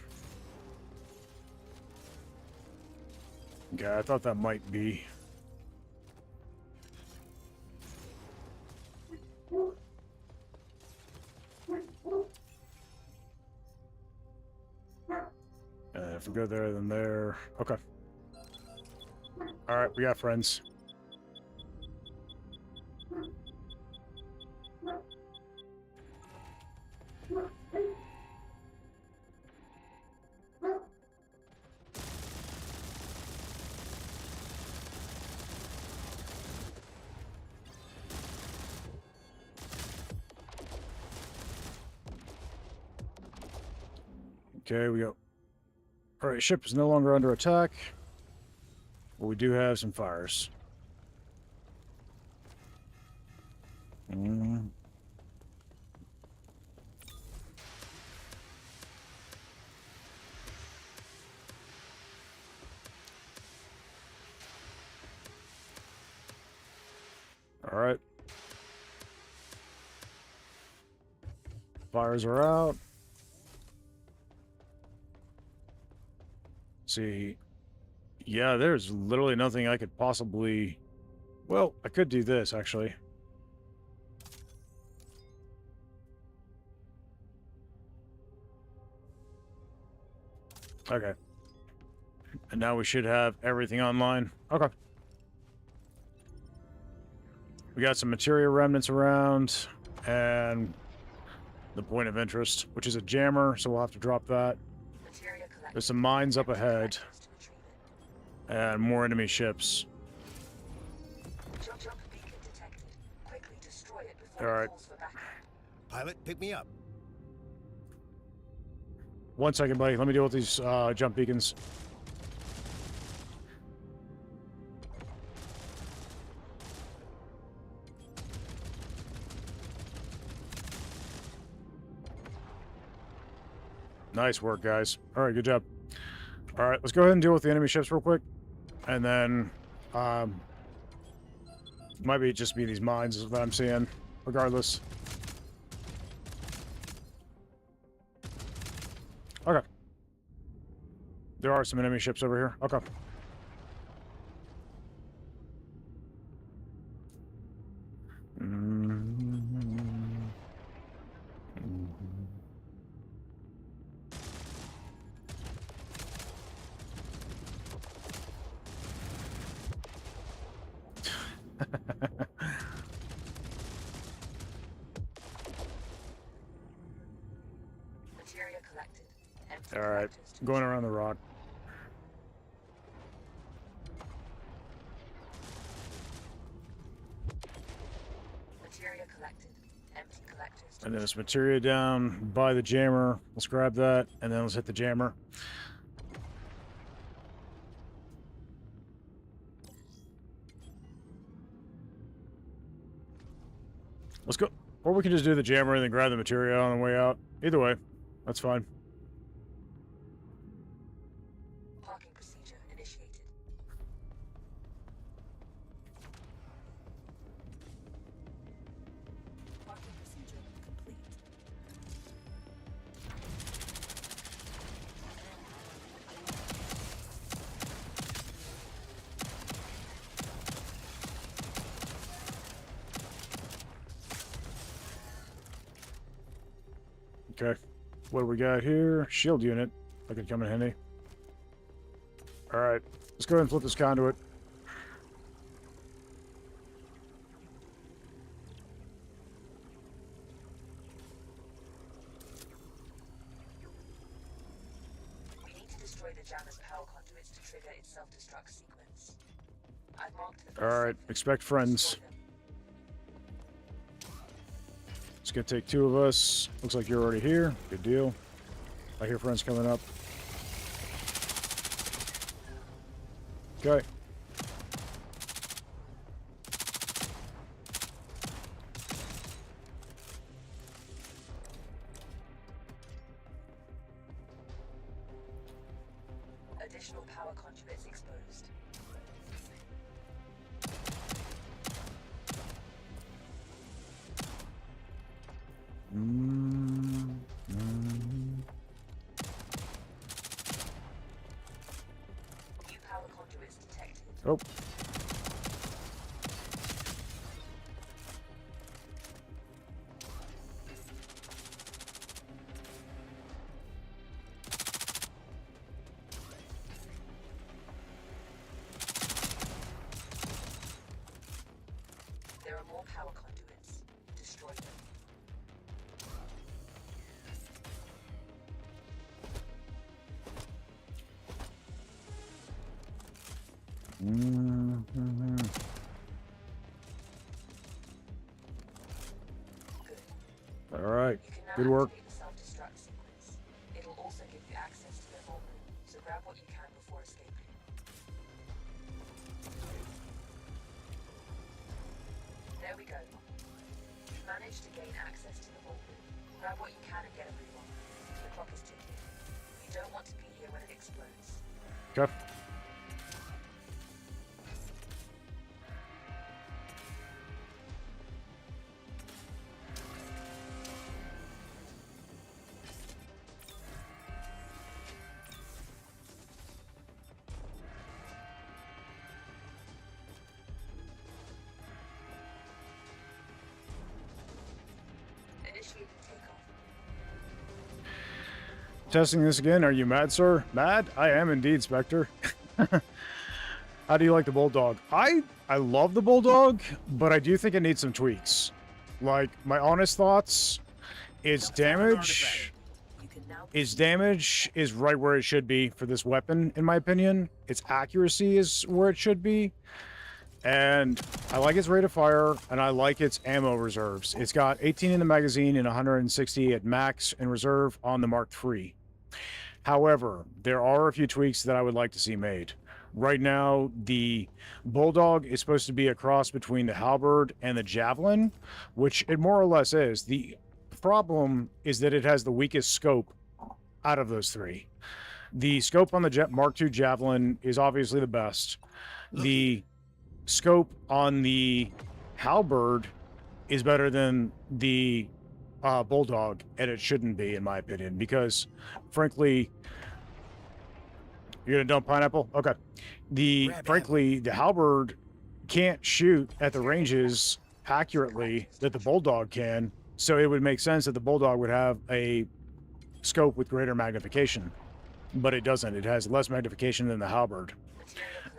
A: Okay, I thought that might be. If we go there, then there. Okay. All right, we got friends. Okay, we go. All right, ship is no longer under attack. But we do have some fires. All right. Fires are out. See. Yeah, there's literally nothing I could possibly... Well, I could do this, actually. Okay. And now we should have everything online. Okay. We got some materia remnants around, and the point of interest, which is a jammer, so we'll have to drop that.
B: Materia collected.
A: There's some mines up
B: Empty
A: ahead,
B: collectors to retrieve it.
A: and more enemy ships.
B: Jump beacon detected. Quickly destroy it before
A: All
B: it
A: right.
B: calls for backup.
C: Pilot, pick me up.
A: 1 second, buddy. Let me deal with these jump beacons. Nice work, guys. All right, good job. All right, let's go ahead and deal with the enemy ships real quick. And then, might be just be these mines that I'm seeing, regardless. Okay. There are some enemy ships over here. Okay.
B: Materia collected. Empty
A: All right,
B: collectors to
A: going around the rock.
B: Materia collected. Empty collectors to
A: And then there's materia down by the jammer. Let's grab that, and then let's hit the jammer. Let's go. Or we can just do the jammer and then grab the materia on the way out. Either way, that's fine.
B: Parking procedure initiated. Parking procedure complete.
A: Okay. What do we got here? Shield unit. That could come in handy. Alright. Let's go ahead and flip this conduit.
B: We need to destroy the jammer's power conduits to trigger its self-destruct sequence. I've marked the first
A: Alright.
B: sector.
A: Expect friends.
B: Destroy them.
A: It's gonna take 2 of us. Looks like you're already here. Good deal. I hear friends coming up. Okay.
B: Additional power conduits exposed. New power conduits detected.
A: Oh. Mm-hmm.
B: Good.
A: All right.
B: You can now
A: Good work.
B: activate the self-destruct sequence. It'll also give you access to their vault room, so grab what you can before escaping. There we go. You've managed to gain access to the vault room. Grab what you can and get a move on. The clock is ticking. You don't want to be here when it explodes.
A: Okay.
B: Initiating takeoff.
A: Testing this again. Are you mad, sir? Mad? I am indeed, Spectre. How do you like the Bulldog? I love the Bulldog, but I do think it needs some tweaks. Like, my honest thoughts, its damage
B: You can now
A: is right where it should be for this weapon, in my opinion. Its accuracy is where it should be. And I like its rate of fire, and I like its ammo reserves. It's got 18 in the magazine and 160 at max in reserve on the Mark III. However, there are a few tweaks that I would like to see made. Right now, the Bulldog is supposed to be a cross between the Halberd and the Javelin, which it more or less is. The problem is that it has the weakest scope out of those three. The scope on the Mark II Javelin is obviously the best. The scope on the Halberd is better than the Bulldog, and it shouldn't be, in my opinion, because, frankly, you're gonna dump pineapple? Okay. Frankly, the Halberd can't shoot at the ranges accurately that the Bulldog can, so it would make sense that the Bulldog would have a scope with greater magnification, but it doesn't. It has less magnification than the Halberd.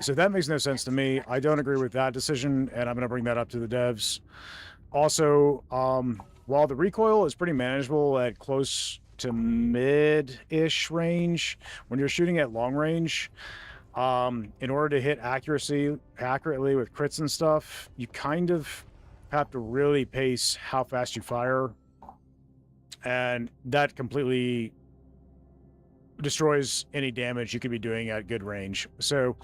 A: So that makes no sense to me. I don't agree with that decision, and I'm going to bring that up to the devs. Also, while the recoil is pretty manageable at close to mid-ish range, when you're shooting at long range, in order to hit accurately with crits and stuff, you kind of have to really pace how fast you fire, and that completely destroys any damage you could be doing at good range. So,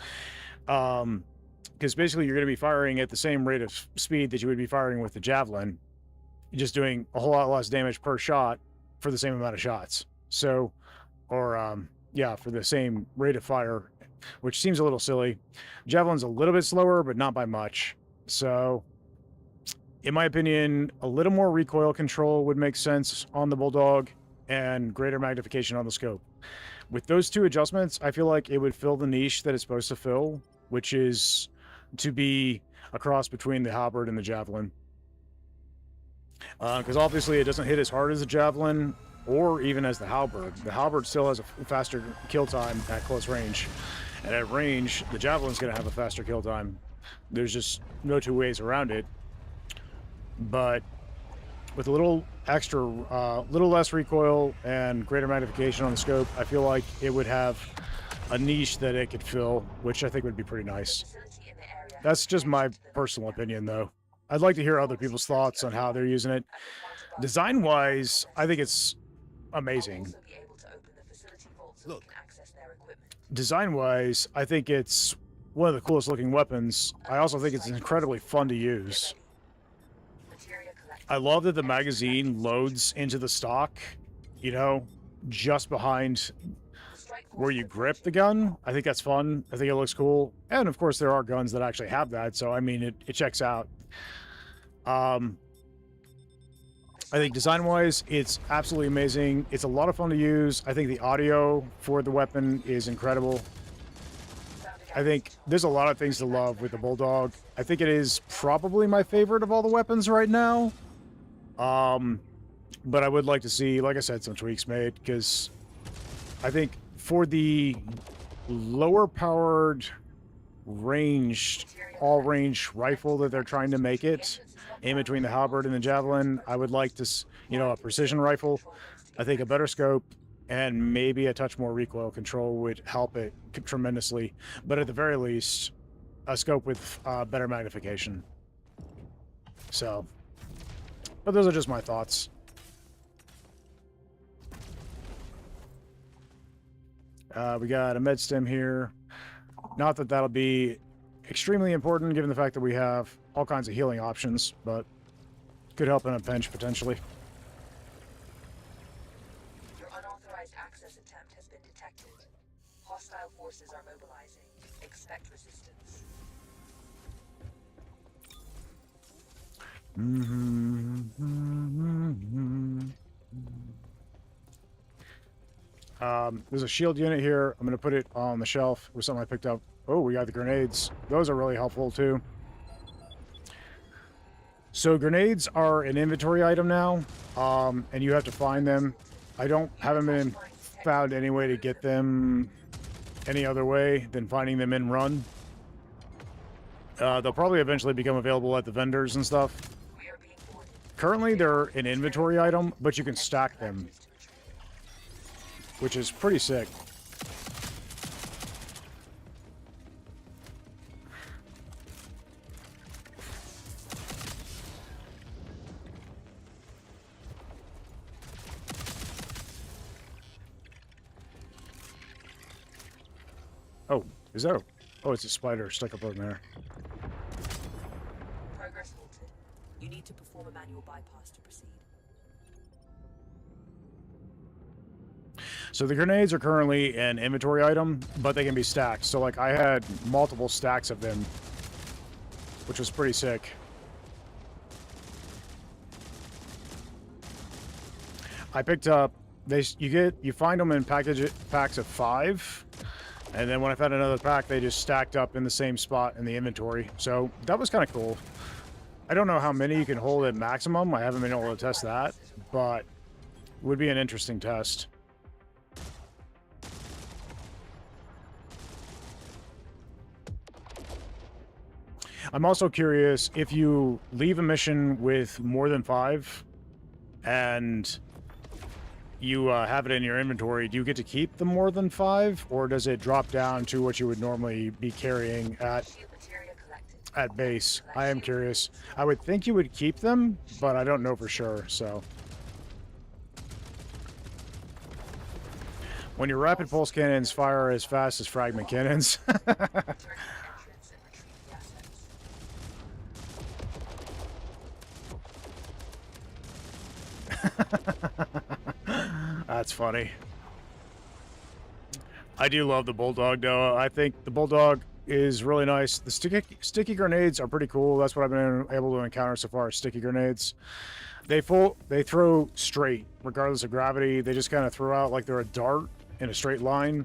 A: because basically you're going to be firing at the same rate of speed that you would be firing with the Javelin, just doing a whole lot less damage per shot for the same amount of shots. So, or, yeah, for the same rate of fire, which seems a little silly. Javelin's a little bit slower, but not by much. So, in my opinion, a little more recoil control would make sense on the Bulldog and greater magnification on the scope. With those two adjustments, I feel like it would fill the niche that it's supposed to fill, which is to be a cross between the Halberd and the Javelin. Because obviously it doesn't hit as hard as the Javelin or even as the Halberd. The Halberd still has a faster kill time at close range. And at range, the Javelin's going to have a faster kill time. There's just no two ways around it. But with a little extra, little less recoil and greater magnification on the scope, I feel like it would have a niche that it could fill, which I think would be pretty nice.
B: facility in the area.
A: That's just my personal opinion, though. I'd like to hear other people's thoughts on how they're using it. Design-wise, I think it's amazing.
B: Also be able to open the facility vault so we can access their equipment.
A: Design-wise, I think it's one of the coolest-looking weapons. I also think it's incredibly fun to use.
B: Materia collected.
A: I love that the magazine loads into the stock, you know, just behind
B: The strike force
A: where you grip the gun. I think that's fun. I think it looks cool. And of course, there are guns that actually have that. So, I mean, it checks out. I think design-wise, it's absolutely amazing. It's a lot of fun to use. I think the audio for the weapon is incredible. I think there's a lot of things to love with the Bulldog. I think it is probably my favorite of all the weapons right now. But I would like to see, like I said, some tweaks made, because I think for the lower-powered ranged, all-range rifle that they're trying to make it, in between the Halberd and the Javelin, I would like to, you know, a precision rifle. I think a better scope and maybe a touch more recoil control would help it tremendously. But at the very least, a scope with better magnification. So, but those are just my thoughts. We got a med stem here. Not that that'll be extremely important given the fact that we have all kinds of healing options, but could help in a pinch potentially.
B: Your unauthorized access attempt has been detected. Hostile forces are mobilizing. Expect resistance.
A: There's a shield unit here. I'm going to put it on the shelf with something I picked up. Oh, we got the grenades. Those are really helpful too. So grenades are an inventory item now, and you have to find them. I haven't been found any way to get them any other way than finding them in run. They'll probably eventually become available at the vendors and stuff. Currently, they're an inventory item, but you can stack them, which is pretty sick. Oh, is that oh, it's a spider stuck up on there.
B: Progress halted. You need to perform a manual bypass to proceed.
A: So the grenades are currently an inventory item, but they can be stacked. So like I had multiple stacks of them, which was pretty sick. I picked up you find them in packs of 5. And then when I found another pack, they just stacked up in the same spot in the inventory. So that was kind of cool. I don't know how many you can hold at maximum. I haven't been able to test that, but it would be an interesting test. I'm also curious if you leave a mission with more than 5 and you have it in your inventory, do you get to keep the more than 5, or does it drop down to what you would normally be carrying at base? I am curious. I would think you would keep them, but I don't know for sure, so. When your rapid pulse cannons fire as fast as fragment cannons. That's funny. I do love the Bulldog, though. I think the Bulldog is really nice. The sticky grenades are pretty cool. That's what I've been able to encounter so far, sticky grenades. They throw straight, regardless of gravity. They just kind of throw out like they're a dart in a straight line,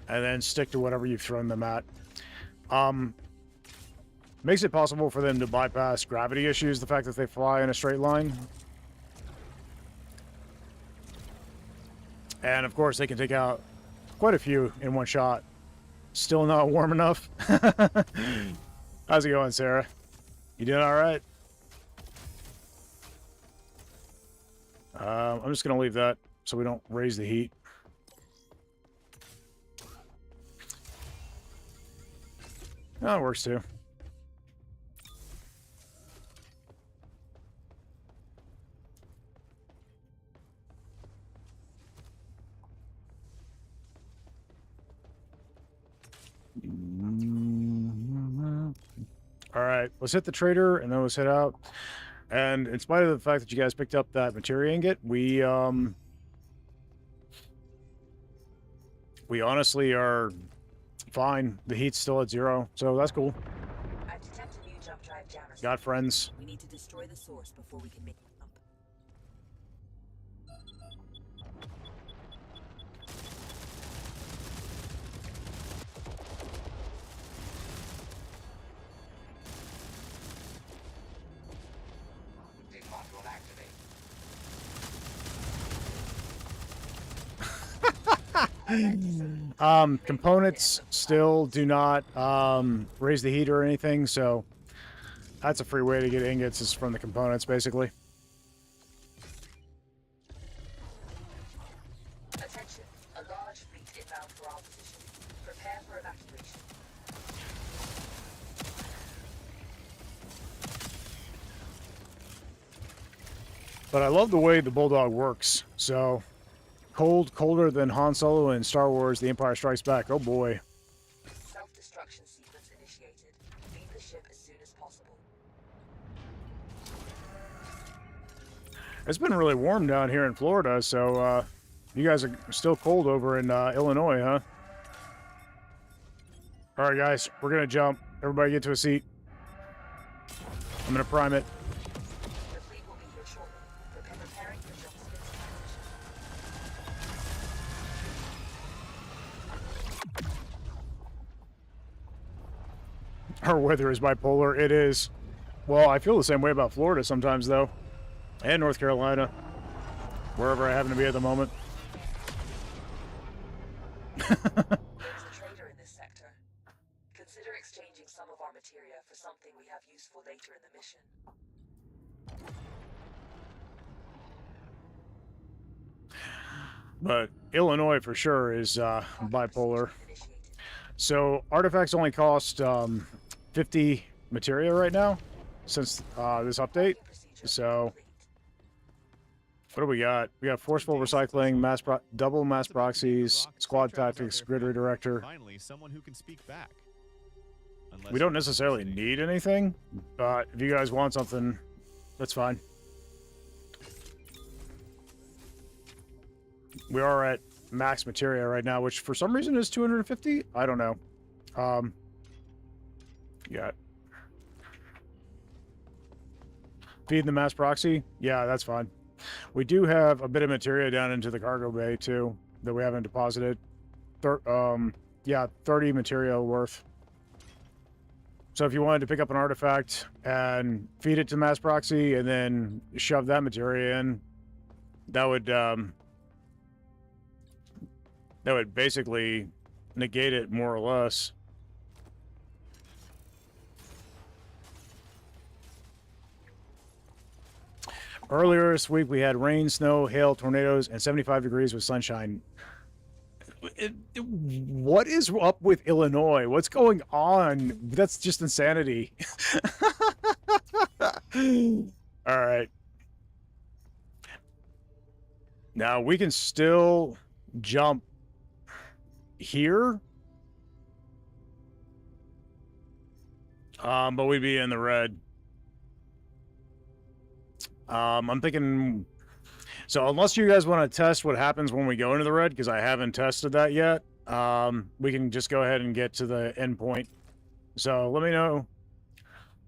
A: and then stick to whatever you've thrown them at. Makes it possible for them to bypass gravity issues, the fact that they fly in a straight line. And of course, they can take out quite a few in one shot. Still not warm enough. How's it going, Sarah? You doing all right? I'm just going to leave that so we don't raise the heat. Oh, it works too. All right, let's hit the trader and then let's head out. And in spite of the fact that you guys picked up that materia ingot, we honestly are fine. The heat's still at 0, so that's cool.
B: I've detected new jump drive jammers.
A: Got friends.
B: We need to destroy the source before we can make the jump.
E: Did module activate.
A: Components still do not raise the heat or anything, so that's a free way to get ingots is from the components, basically.
B: Attention, a large fleet inbound for our position. Prepare for evacuation.
A: But I love the way the Bulldog works. So, colder than Han Solo in Star Wars The Empire Strikes Back. Oh boy.
B: Self-destruction sequence initiated. Leave the ship as soon as possible.
A: It's been really warm down here in Florida, so you guys are still cold over in Illinois, huh? All right, guys, we're going to jump. Everybody get to a seat. I'm going to prime it.
B: The fleet will be here shortly. Preparing for jump space.
A: Our weather is bipolar. It is. Well, I feel the same way about Florida sometimes, though. And North Carolina. Wherever I happen to be at the moment.
B: There's a trader in this sector. Consider exchanging some of our materia for something we have use for later in the mission.
A: But Illinois for sure is bipolar. So artifacts only cost 50 materia right now since this update. So what do we got? We got forceful recycling, double mass proxies, squad tactics, grid redirector.
F: Finally, someone who can speak back.
A: We don't necessarily need anything, but if you guys want something, that's fine. We are at max materia right now, which for some reason is 250. I don't know. Yeah. Feed the mass proxy. Yeah, that's fine. We do have a bit of materia down into the cargo bay too that we haven't deposited. 30 materia worth. So if you wanted to pick up an artifact and feed it to mass proxy and then shove that materia in, that would basically negate it more or less. Earlier this week, we had rain, snow, hail, tornadoes, and 75 degrees with sunshine. What is up with Illinois? What's going on? That's just insanity. All right. Now, we can still jump here. But we'd be in the red. I'm thinking, so unless you guys want to test what happens when we go into the red, because I haven't tested that yet, we can just go ahead and get to the end point. So let me know.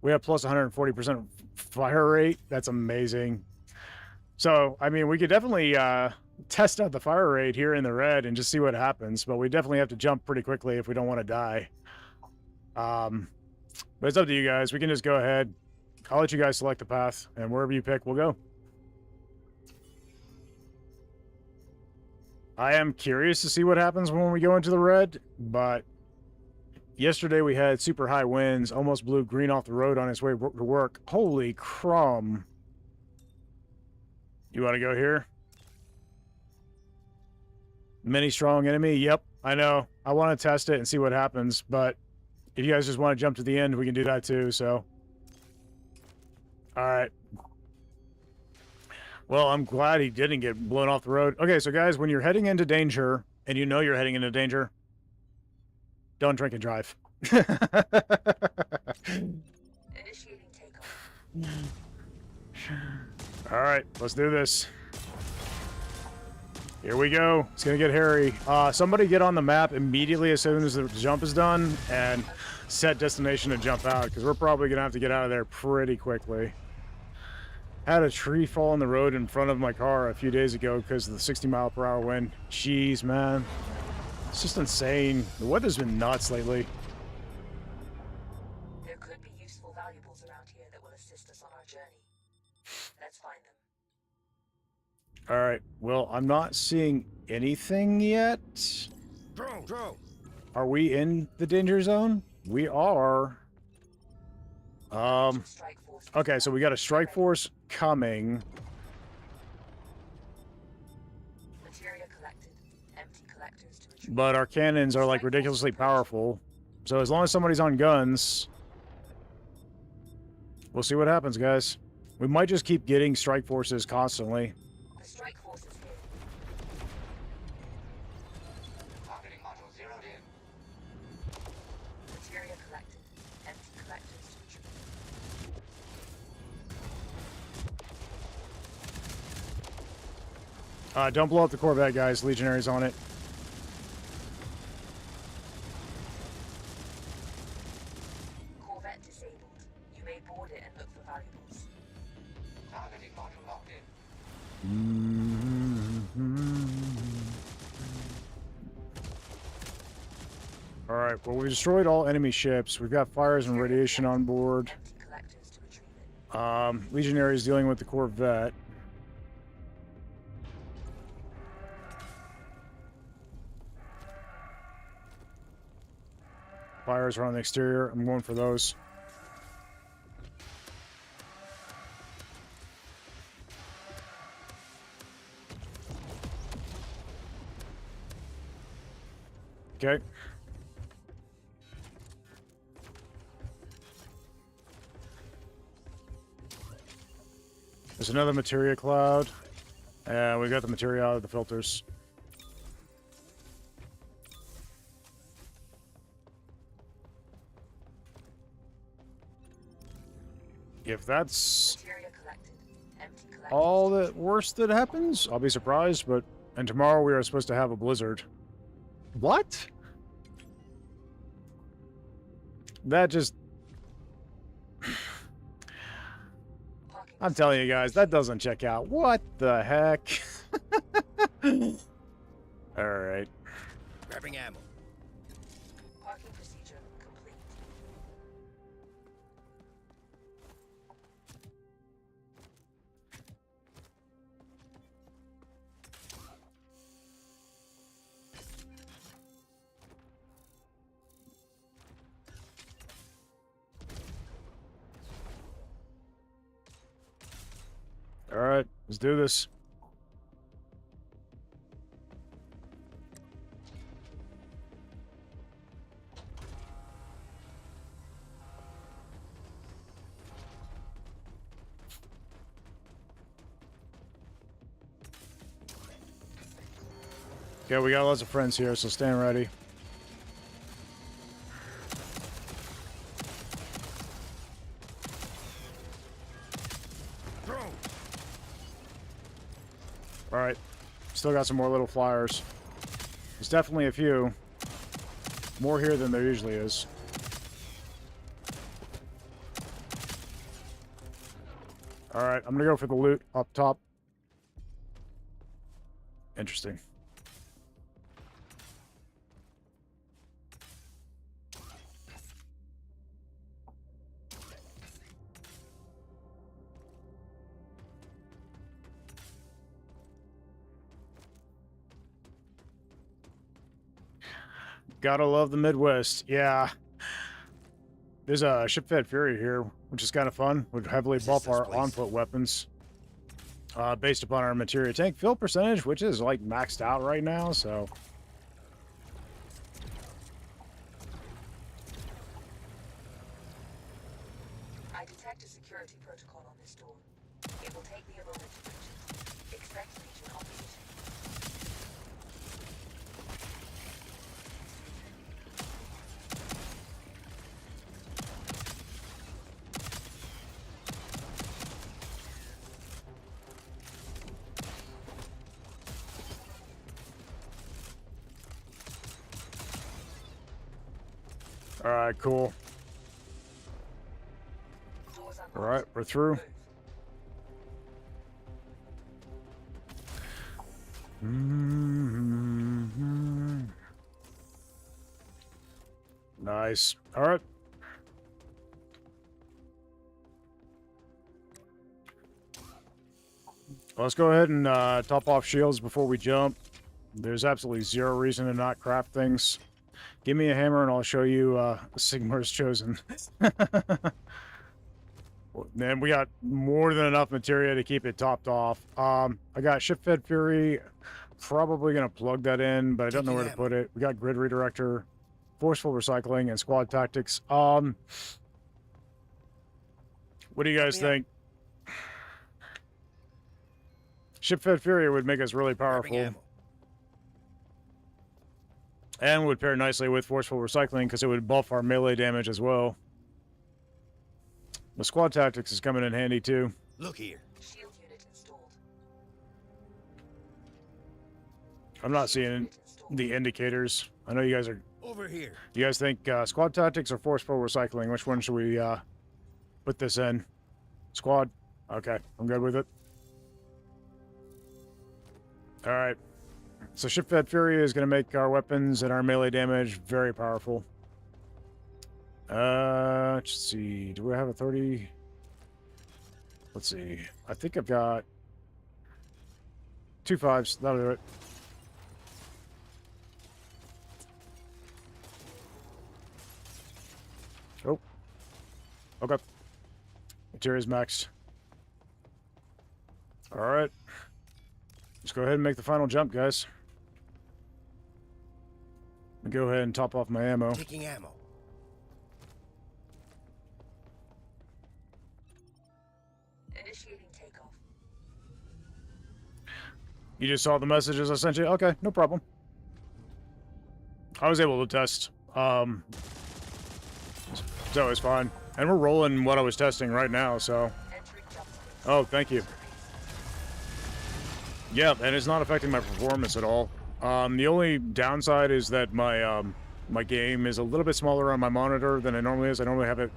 A: We have plus 140% fire rate. That's amazing. So, I mean, we could definitely test out the fire rate here in the red and just see what happens, but we definitely have to jump pretty quickly if we don't want to die. But it's up to you guys. We can just go ahead. I'll let you guys select the path, and wherever you pick, we'll go. I am curious to see what happens when we go into the red, but yesterday we had super high winds, almost blew Green off the road on his way to work. Holy crumb. You want to go here? Many strong enemy? Yep, I know. I want to test it and see what happens, but if you guys just want to jump to the end, we can do that too, so... All right. Well, I'm glad he didn't get blown off the road. Okay, so guys, when you're heading into danger, and you know you're heading into danger, don't drink and drive.
B: Initiating takeoff.
A: All right, let's do this. Here we go. It's going to get hairy. Somebody get on the map immediately as soon as the jump is done and set destination to jump out, because we're probably going to have to get out of there pretty quickly. Had a tree fall on the road in front of my car a few days ago because of the 60-mile-per-hour wind. Jeez, man. It's just insane. The weather's been nuts lately.
B: There could be useful valuables around here that will assist us on our journey. Let's find them.
A: All right. Well, I'm not seeing anything yet.
C: Drone.
A: Are we in the danger zone? We are. Okay, so we got a strike force coming.
B: Materia collected. Empty collectors to retrieve.
A: But our cannons are like ridiculously powerful. So as long as somebody's on guns, we'll see what happens, guys. We might just keep getting strike forces constantly.
B: The strike force is here.
E: Targeting module zeroed in.
B: Materia collected. Empty collectors to retrieve.
A: Don't blow up the Corvette, guys. Legionaries on it.
B: Corvette disabled. You may board it and look for valuables.
E: Targeting module locked in.
A: All right. Well, we destroyed all enemy ships. We've got fires and radiation on board.
B: Empty collectors to retrieve it.
A: Legionaries dealing with the Corvette. Fires are on the exterior. I'm going for those. Okay. There's another materia cloud. And we got the materia out of the filters. If that's
B: Materia collected. Empty collectors.
A: all the worst that happens, I'll be surprised, but... And tomorrow we are supposed to have a blizzard. What? That just...
B: Parking
A: I'm telling you guys, that doesn't check out. What the heck? Alright.
C: Grabbing ammo.
B: Parking procedure complete.
A: Alright, let's do this. Okay, we got lots of friends here, so stand ready.
C: Throw.
A: Alright, still got some more little flyers. There's definitely a few. More here than there usually is. Alright, I'm gonna go for the loot up top. Interesting. Gotta love the Midwest. Yeah. There's a ship-fed Fury here, which is kind of fun. Would heavily buff
C: this
A: our
C: place?
A: on-foot weapons. Based upon our materia tank fill percentage, which is like maxed out right now, so...
B: I detect a security protocol on this door. It will take me a moment to reach it. Expect Legion opposition.
A: Alright, cool.
B: Doors unlocked.
A: Alright, we're through. Nice. Alright. Let's go ahead and top off shields before we jump. There's absolutely zero reason to not craft things. Give me a hammer and I'll show you Sigmar's Chosen. Then we got more than enough materia to keep it topped off. I got Ship-Fed Fury. Probably going to plug that in, but I don't know where to put it. We got Grid Redirector, Forceful Recycling, and Squad Tactics. What do you guys think? Ship-fed Fury would make us really
C: Grabbing
A: powerful.
C: ammo.
A: And would pair nicely with Forceful Recycling because it would buff our melee damage as well. The Squad Tactics is coming in handy too.
C: Look here.
B: Shield unit installed.
A: I'm not seeing the indicators. I know you guys are...
C: Over here.
A: You guys think Squad Tactics or Forceful Recycling? Which one should we put this in? Squad? Okay, I'm good with it. Alright. So Ship-fed Fury is going to make our weapons and our melee damage very powerful. Let's see. Do we have a 30? Let's see. I think I've got 2 5s. That'll do it. Oh. Okay. Materials maxed. Alright. Let's go ahead and make the final jump, guys. Go ahead and top off my ammo.
C: Taking ammo.
B: Initiating takeoff.
A: You just saw the messages I sent you? Okay, no problem. I was able to test. So it's fine. And we're rolling what I was testing right now, so...
B: Entering jump space.
A: Oh, thank you. Yeah, and it's not affecting my performance at all. The only downside is that my my game is a little bit smaller on my monitor than it normally is. I normally have it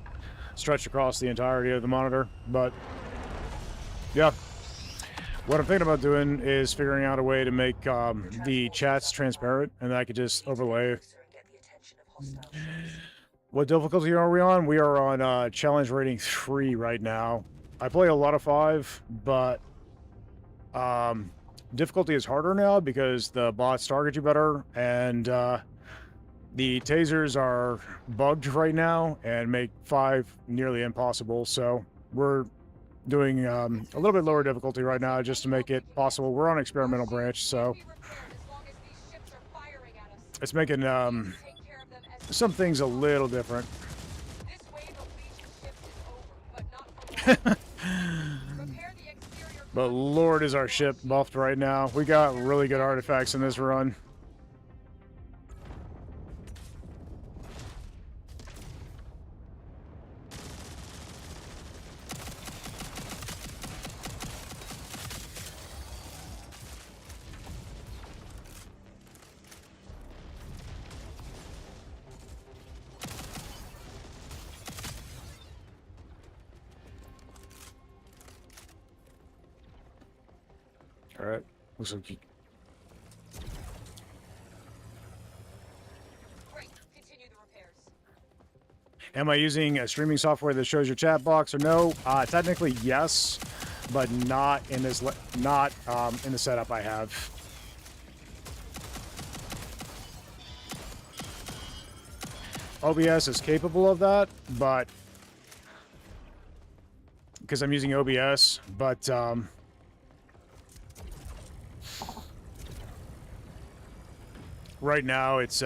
A: stretched across the entirety of the monitor, but yeah. What I'm thinking about doing is figuring out a way to make the chats transparent, and then I could just overlay.
B: Closer and get the attention of hostile ships.
A: What difficulty are we on? We are on challenge rating 3 right now. I play a lot of 5, but difficulty is harder now because the bots target you better, and the tasers are bugged right now and make 5 nearly impossible. So we're doing a little bit lower difficulty right now just to make it possible. We're on experimental branch, so it's making some things a little different. But Lord, is our ship buffed right now. We got really good artifacts in this run. All right, looks like you...
D: Great. Continue the repairs.
A: Am I using a streaming software that shows your chat box or no? Technically yes, but not in this in the setup I have. OBS is capable of that, but because I'm using OBS, but right now it's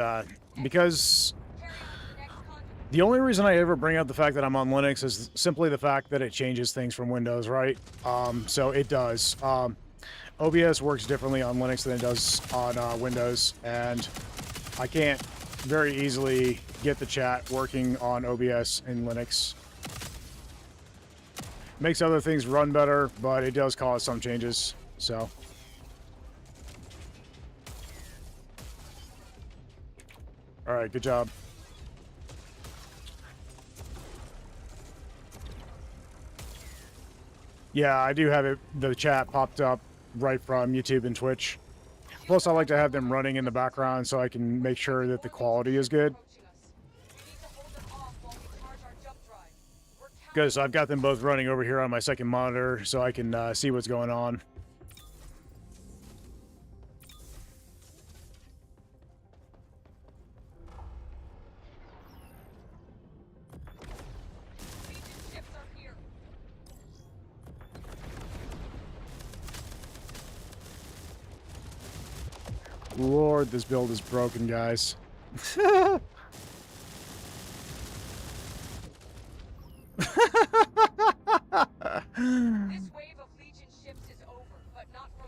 A: because the only reason I ever bring up the fact that I'm on Linux is simply the fact that it changes things from Windows, right? So it does. OBS works differently on Linux than it does on Windows, and I can't very easily get the chat working on OBS in Linux. Makes other things run better, but it does cause some changes, so... Alright, good job. Yeah, I do have the chat popped up right from YouTube and Twitch. Plus, I like to have them running in the background so I can make sure that the quality is good. Because I've got them both running over here on my second monitor so I can see what's going on. Lord, this build is broken, guys.
D: This wave of Legion ships is over, but not for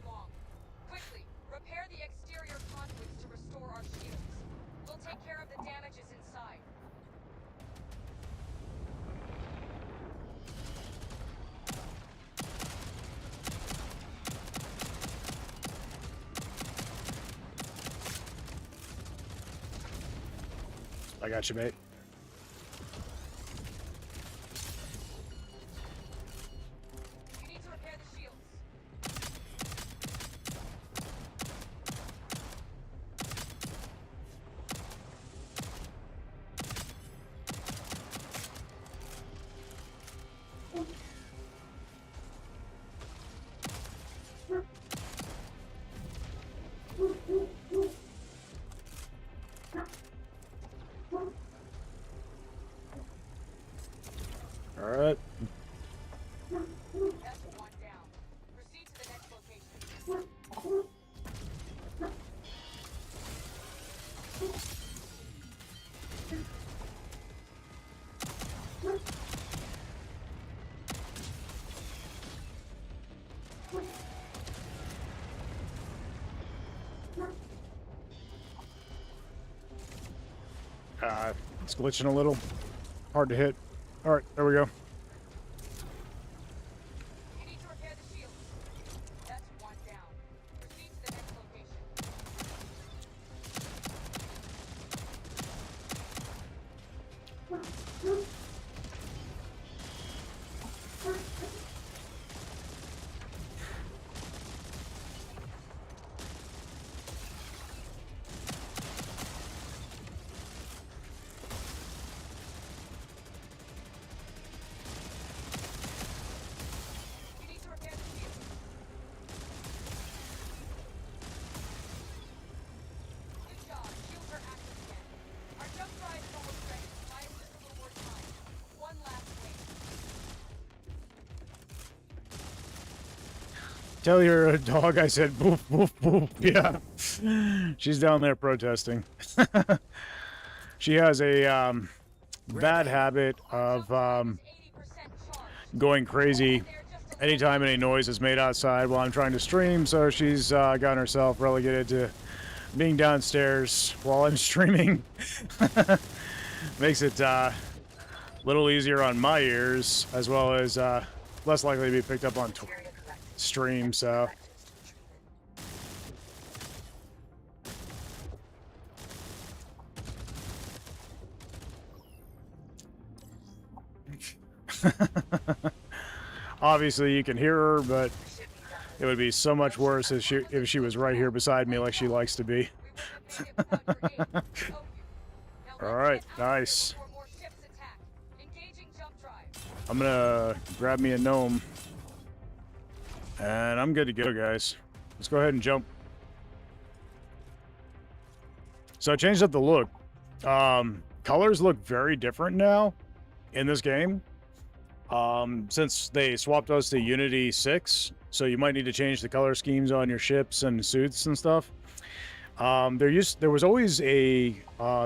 A: I got you, mate.
D: You need to repair the shields.
A: All right.
D: That's one down. Proceed to the next location.
A: It's glitching a little. Hard to hit. All right, there we go.
D: You need to repair the shields. That's one down. Proceed to the next location. You need to repair the shields. Good job. Shields are active again. Our jump drive is almost ready. Buy us just a little more time. One last wave.
A: Tell your dog I said boof, boof, boof. Yeah. She's down there protesting. She has a bad habit of
D: 80% charged.
A: going crazy
D: There just a
A: anytime any noise is made outside while I'm trying to stream, so she's gotten herself relegated to being downstairs while I'm streaming. Makes it a little easier on my ears, as well as less likely to be picked up on
B: Area collected.
A: stream, so...
B: Collectors to treatment.
A: Obviously you can hear her, but
B: Should be done.
A: it would be so much worse if she was right here beside me like she likes to be.
D: We wouldn't have made it without your aid. Oh, you. Now
A: All
D: let's
A: right,
D: get out of here
A: nice.
D: before more ships attack. Engaging jump drive.
A: I'm gonna grab me a gnome. And I'm good to go, guys. Let's go ahead and jump. So I changed up the look. Colors look very different now in this game. Since they swapped us to Unity 6, so you might need to change the color schemes on your ships and suits and stuff. There was always a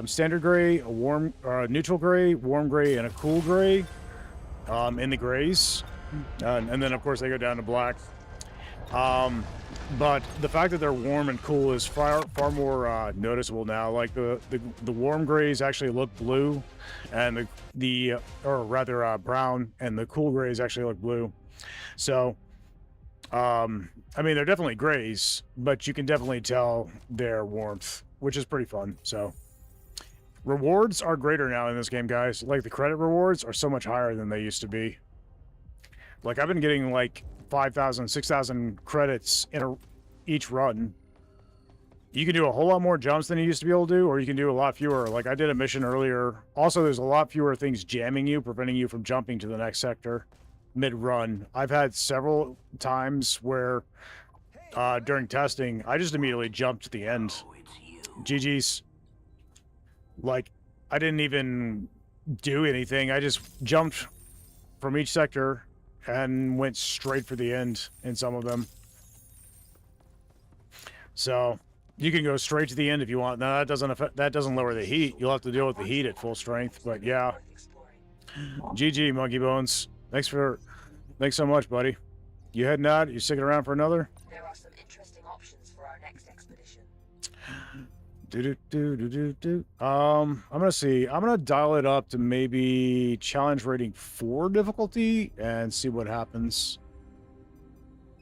A: standard gray, a warm, neutral gray, warm gray, and a cool gray in the grays, and then of course they go down to black. But the fact that they're warm and cool is far more noticeable now. Like the warm grays actually look blue, and or rather brown, and the cool grays actually look blue. So, I mean, they're definitely grays, but you can definitely tell their warmth, which is pretty fun. So, rewards are greater now in this game, guys. Like the credit rewards are so much higher than they used to be. Like I've been getting like 5,000, 6,000 credits in each run. You can do a whole lot more jumps than you used to be able to do, or you can do a lot fewer. Like I did a mission earlier. Also, there's a lot fewer things jamming you, preventing you from jumping to the next sector mid-run. I've had several times where during testing, I just immediately jumped to the end. GG's. Like, I didn't even do anything. I just jumped from each sector and went straight for the end in some of them. So you can go straight to the end if you want. Now that doesn't lower the heat. You'll have to deal with the heat at full strength. But yeah,
B: Worth exploring.
A: GG Monkey Bones. Thanks so much, buddy. You heading out? You sticking around for another?
B: There are some interesting options for our next expedition.
A: I'm gonna see. I'm gonna dial it up to maybe challenge rating 4 difficulty and see what happens.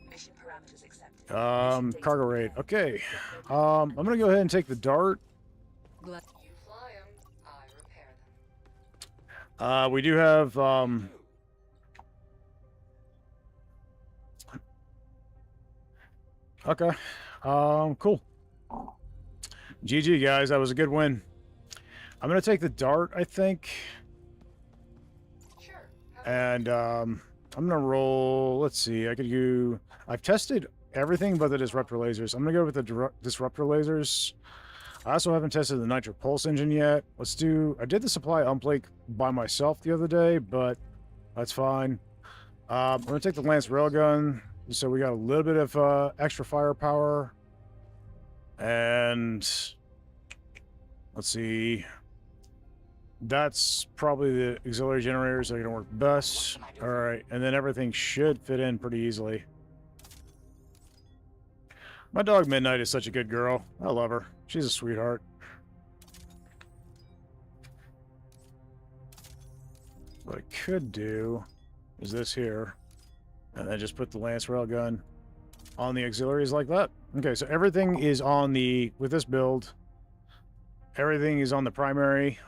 B: Mission parameters accepted. Mission data
A: Cargo rate.
B: confirmed.
A: Okay. I'm gonna go ahead and take the dart.
B: You fly 'em, I
A: We do have okay. Cool. GG guys, that was a good win. I'm gonna take the dart, I think.
B: Sure.
A: And I'm gonna roll. Let's see. I could do. I've tested everything but the disruptor lasers. I'm gonna go with the disruptor lasers. I also haven't tested the nitro pulse engine yet. Let's do. I did the supply umplate by myself the other day, but that's fine. I'm gonna take the lance railgun. So we got a little bit of extra firepower. And let's see. That's probably the auxiliary generators that are going to work best. All right, and then everything should fit in pretty easily. My dog Midnight is such a good girl. I love her. She's a sweetheart. What I could do is this here, and then just put the lance railgun on the auxiliaries like that. Okay, so everything is on the, with this build, everything is on the primary,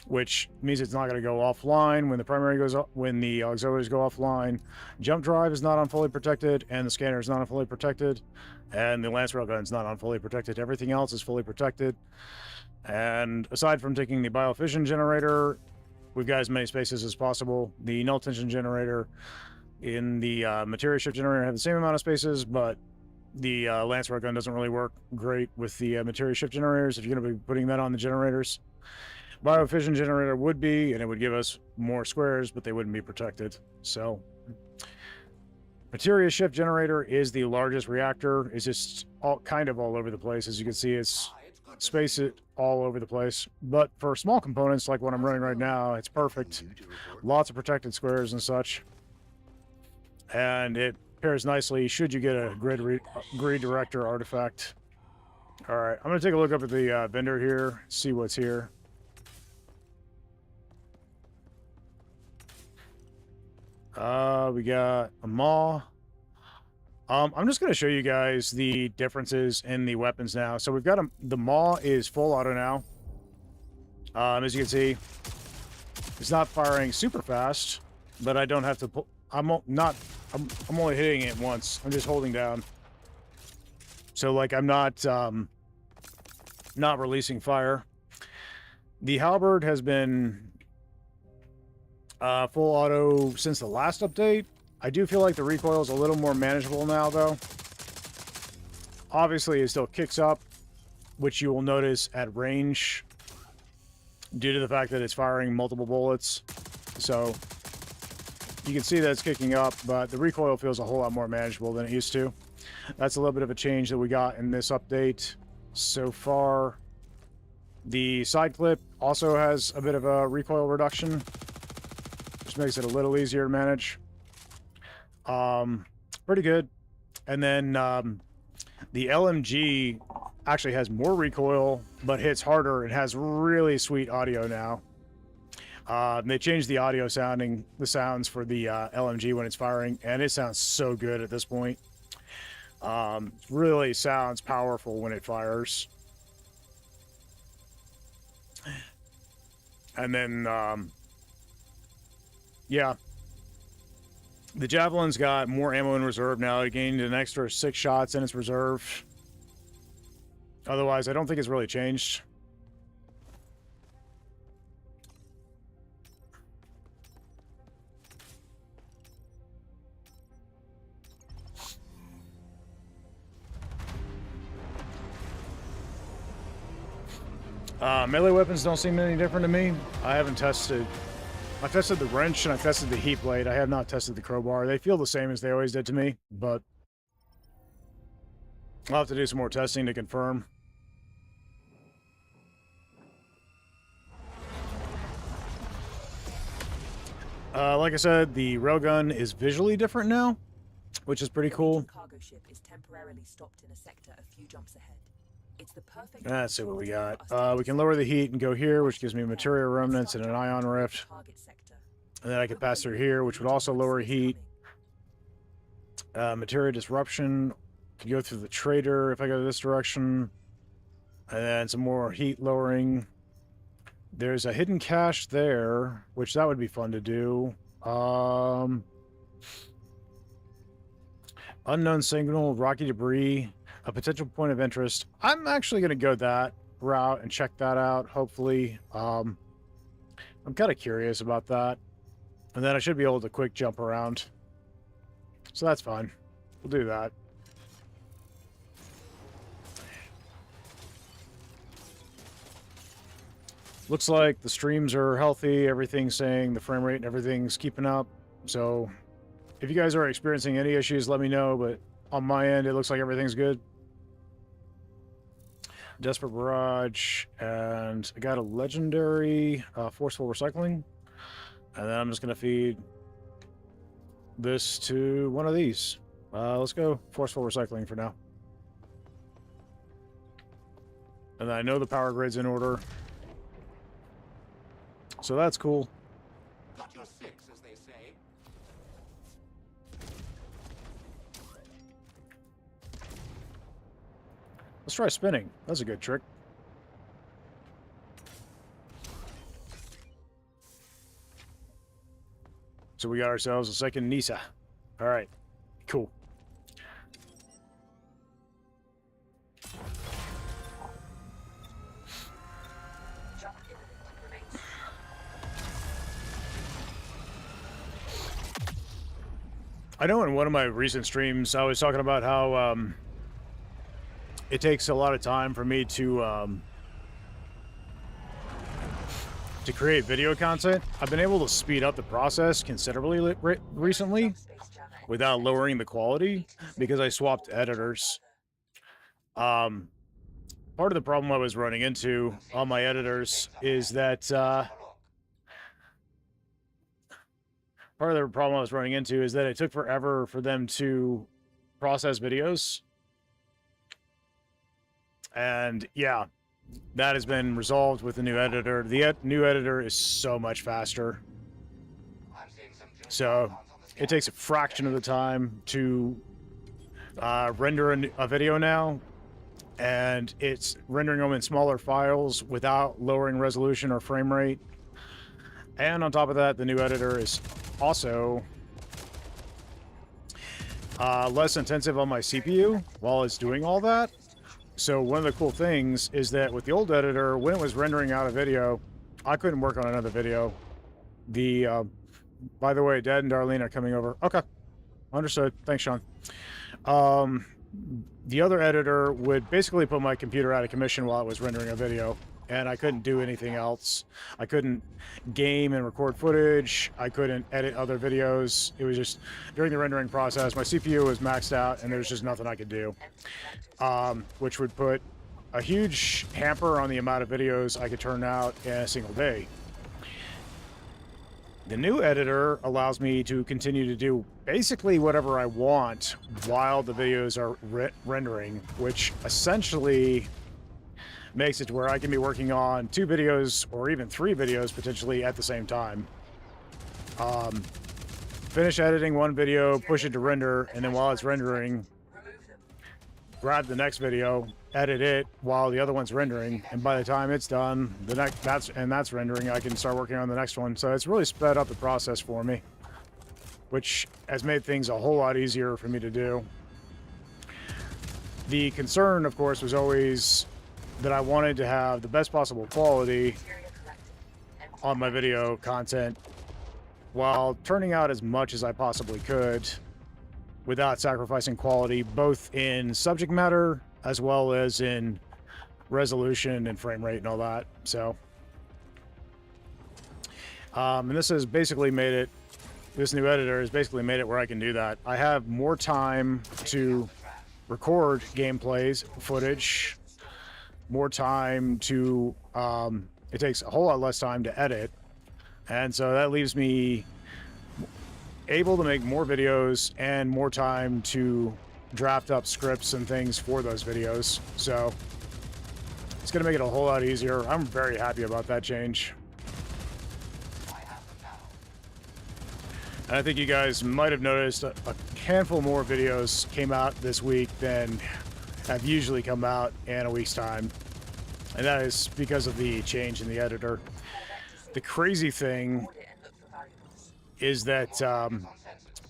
A: which means it's not going to go offline when the primary goes up, when the auxiliaries go offline. Jump drive is not on fully protected, and the scanner is not on fully protected, and the lance railgun is not on fully protected. Everything else is fully protected. And aside from taking the biofission generator, we've got as many spaces as possible. The null tension generator in the materia shift generator have the same amount of spaces, but the lance railgun doesn't really work great with the materia shift generators if you're going to be putting that on the generators. Biofission generator would be, and it would give us more squares, but they wouldn't be protected. So materia shift generator is the largest reactor. It's just kind of all over the place. As you can see, it's space it all over the place. But for small components like what I'm running right now, it's perfect. Lots of protected squares and such. And it pairs nicely should you get a grid director artifact. All right, I'm going to take a look up at the vendor here, see what's here. We got a maw. I'm just going to show you guys the differences in the weapons now. So we've got the maw is full auto now. As you can see, it's not firing super fast, but I don't have to pull. I'm only hitting it once. I'm just holding down. So like I'm not releasing fire. The halberd has been full auto since the last update. I do feel like the recoil is a little more manageable now, though. Obviously, it still kicks up, which you will notice at range due to the fact that it's firing multiple bullets. So you can see that it's kicking up, but the recoil feels a whole lot more manageable than it used to. That's a little bit of a change that we got in this update so far. The side clip also has a bit of a recoil reduction, which makes it a little easier to manage. Pretty good. And then the LMG actually has more recoil, but hits harder and has really sweet audio now. They changed the audio the sounds for the LMG when it's firing, and it sounds so good at this point. Really sounds powerful when it fires. And then, yeah. The Javelin's got more ammo in reserve now. It gained an extra 6 shots in its reserve. Otherwise, I don't think it's really changed. Melee weapons don't seem any different to me. I haven't tested. I tested the wrench and I tested the heat blade. I have not tested the crowbar. They feel the same as they always did to me, but I'll have to do some more testing to confirm. Like I said, the railgun is visually different now, which is pretty cool.
B: Cargo ship is temporarily stopped in a sector a few jumps ahead. It's the perfect.
A: Let's see what we got. We can lower the heat and go here, which gives me material remnants and an ion rift. And then I could pass through here, which would also lower heat. Materia disruption. Could go through the trader if I go this direction. And then some more heat lowering. There's a hidden cache there, which that would be fun to do. Unknown signal, rocky debris, a potential point of interest. I'm actually going to go that route and check that out, hopefully. I'm kind of curious about that. And then I should be able to quick jump around. So that's fine. We'll do that. Looks like the streams are healthy. Everything's saying the frame rate and everything's keeping up. So if you guys are experiencing any issues, let me know. But on my end, it looks like everything's good. Desperate Barrage. And I got a legendary forceful recycling. And then I'm just going to feed this to one of these. Let's go forceful recycling for now. And then I know the power grid's in order. So that's cool.
E: Got your fix, as they say.
A: Let's try spinning. That's a good trick. So we got ourselves a second Nisa. All right, cool.
B: Drop imminent. Remains.
A: I know in one of my recent streams, I was talking about how it takes a lot of time for me to create video content. I've been able to speed up the process considerably recently without lowering the quality because I swapped editors. Part of the problem I was running into on my editors is that it took forever for them to process videos. And yeah, that has been resolved with the new editor. The new editor is so much faster.
E: I'm seeing some
A: So it takes a fraction of the time to render a video now. And it's rendering them in smaller files without lowering resolution or frame rate. And on top of that, the new editor is also less intensive on my CPU while it's doing all that. So one of the cool things is that with the old editor, when it was rendering out a video, I couldn't work on another video. By the way, Dad and Darlene are coming over. Okay, understood. Thanks, Sean. The other editor would basically put my computer out of commission while it was rendering a video, and I couldn't do anything else. I couldn't game and record footage. I couldn't edit other videos. It was just during the rendering process, my CPU was maxed out, and there was just nothing I could do, which would put a huge hamper on the amount of videos I could turn out in a single day. The new editor allows me to continue to do basically whatever I want while the videos are rendering, which essentially makes it to where I can be working on 2 videos or even 3 videos potentially at the same time. Finish editing one video, push it to render, and then while it's rendering, grab the next video, edit it while the other one's rendering, and by the time it's done, that's rendering, I can start working on the next one. So it's really sped up the process for me, which has made things a whole lot easier for me to do. The concern, of course, was always that I wanted to have the best possible quality on my video content while turning out as much as I possibly could without sacrificing quality, both in subject matter as well as in resolution and frame rate and all that. So, and this has basically made it, this new editor has basically made it where I can do that. I have more time to record gameplays, footage, more time to, it takes a whole lot less time to edit. And so that leaves me able to make more videos and more time to draft up scripts and things for those videos. So it's going to make it a whole lot easier. I'm very happy about that change. And I think you guys might have noticed a handful more videos came out this week than have usually come out in a week's time. And that is because of the change in the editor. The crazy thing
B: Audit and look for valuables.
A: is that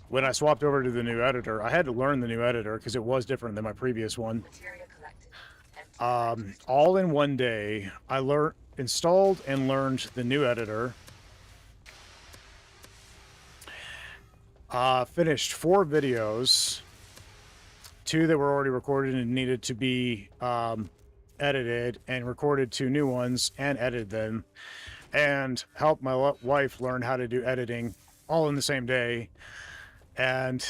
A: when I swapped over to the new editor, I had to learn the new editor because it was different than my previous one.
B: Material collected. Empty
A: All in one day, I installed and learned the new editor. Finished 4 videos, 2 that were already recorded and needed to be edited, and recorded 2 new ones and edited them, and helped my wife learn how to do editing all in the same day. And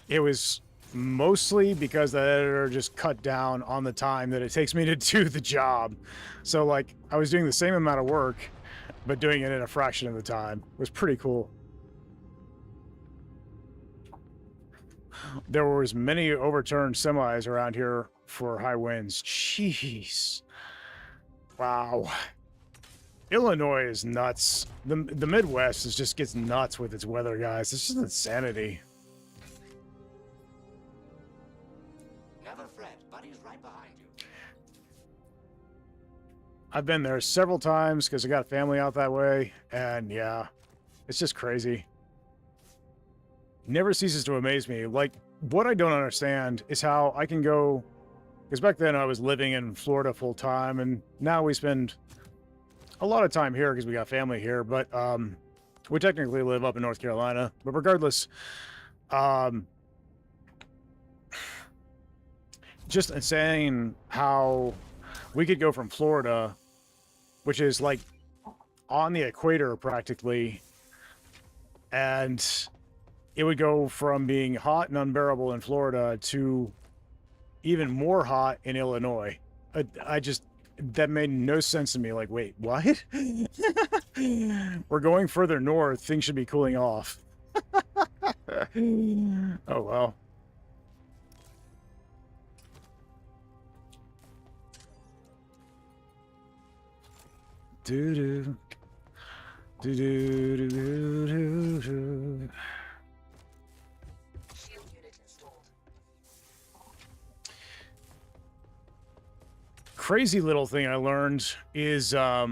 A: it was mostly because the editor just cut down on the time that it takes me to do the job. So like I was doing the same amount of work, but doing it in a fraction of the time. It was pretty cool. There was many overturned semis around here for high winds. Jeez. Wow. Illinois is nuts. The Midwest just gets nuts with its weather, guys. It's just insanity.
E: Never fret, Buddy's right behind you.
A: I've been there several times because I got a family out that way, and yeah, it's just crazy. Never ceases to amaze me. Like, what I don't understand is how I can go, because back then I was living in Florida full time, and now we spend a lot of time here because we got family here, but we technically live up in North Carolina. But regardless, just insane how we could go from Florida, which is like on the equator practically, and it would go from being hot and unbearable in Florida to even more hot in Illinois. That made no sense to me. Like, wait, what? We're going further north. Things should be cooling off. Oh, well. Do-do. Do-do-do-do-do-do.
B: Shield unit installed.
A: Crazy little thing I learned is I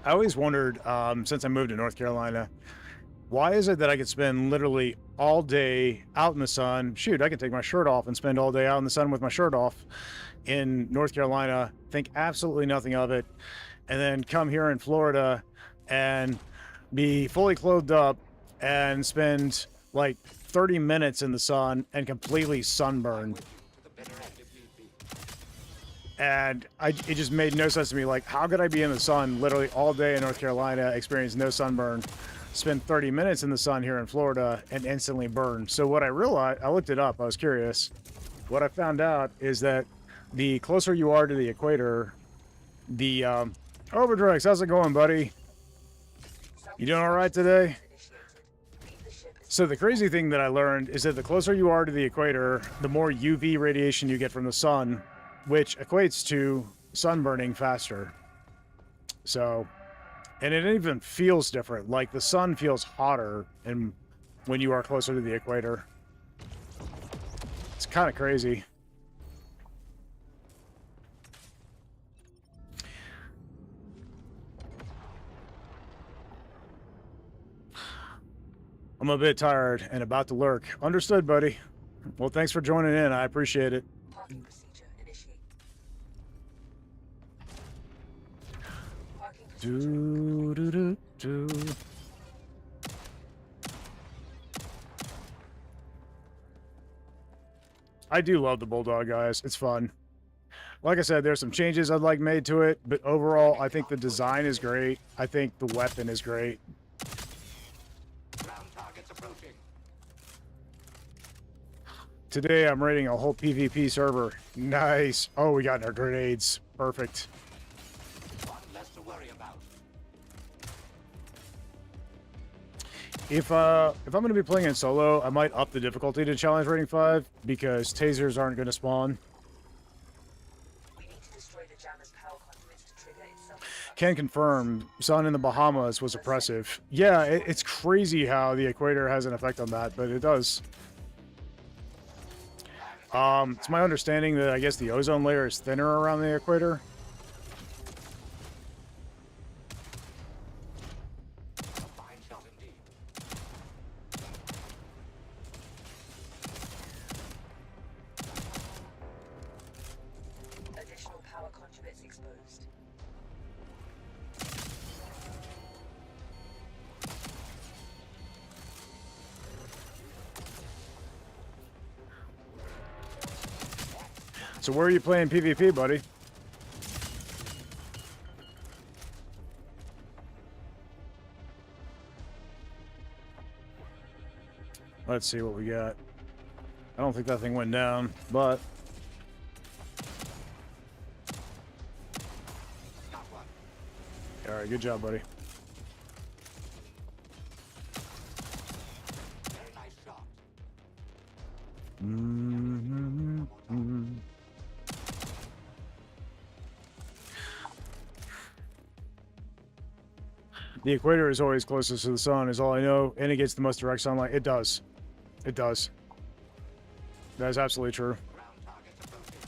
A: always wondered, since I moved to North Carolina, why is it that I could spend literally all day out in the sun? Shoot, I could take my shirt off and spend all day out in the sun with my shirt off in North Carolina, think absolutely nothing of it, and then come here in Florida and be fully clothed up and spend like 30 minutes in the sun and completely sunburned.
E: The bitter end if need be.
A: And it just made no sense to me. Like, how could I be in the sun literally all day in North Carolina, experience no sunburn, spend 30 minutes in the sun here in Florida, and instantly burn? So what I realized, I looked it up, I was curious. What I found out is that the closer you are to the equator, the, Overdrex, how's it going, buddy? You doing all right today? So the crazy thing that I learned is that the closer you are to the equator, the more UV radiation you get from the sun, which equates to sunburning faster. So, and it even feels different. Like the sun feels hotter when you are closer to the equator. It's kind of crazy. I'm a bit tired and about to lurk. Understood, buddy. Well, thanks for joining in. I appreciate it.
B: Parking procedure initiate. Parking procedure.
A: Do, do, do, do. I do love the Bulldog, guys. It's fun. Like I said, there's some changes I'd like made to it, but overall, I think the design is great. I think the weapon is great.
E: Ground targets approaching.
A: Today, I'm raiding a whole PvP server. Nice. Oh, we got our grenades. Perfect.
E: One less to worry about.
A: If I'm going to be playing in solo, I might up the difficulty to challenge rating 5 because tasers aren't going to spawn.
B: We need to destroy the jammer's power conduits to trigger its self-destruct.
A: Can confirm, sun in the Bahamas was oppressive. Yeah, it's crazy how the equator has an effect on that, but it does. It's my understanding that I guess the ozone layer is thinner around the equator.
E: Fine shot indeed.
B: Additional power conduits exposed.
A: So where are you playing PvP, buddy? Let's see what we got. I don't think that thing went down, but
E: Got one.
A: all right, good job, buddy.
E: Very nice shot.
A: The equator is always closest to the sun, is all I know, and it gets the most direct sunlight. It does. It does. That is absolutely true.
E: Ground targets approaching.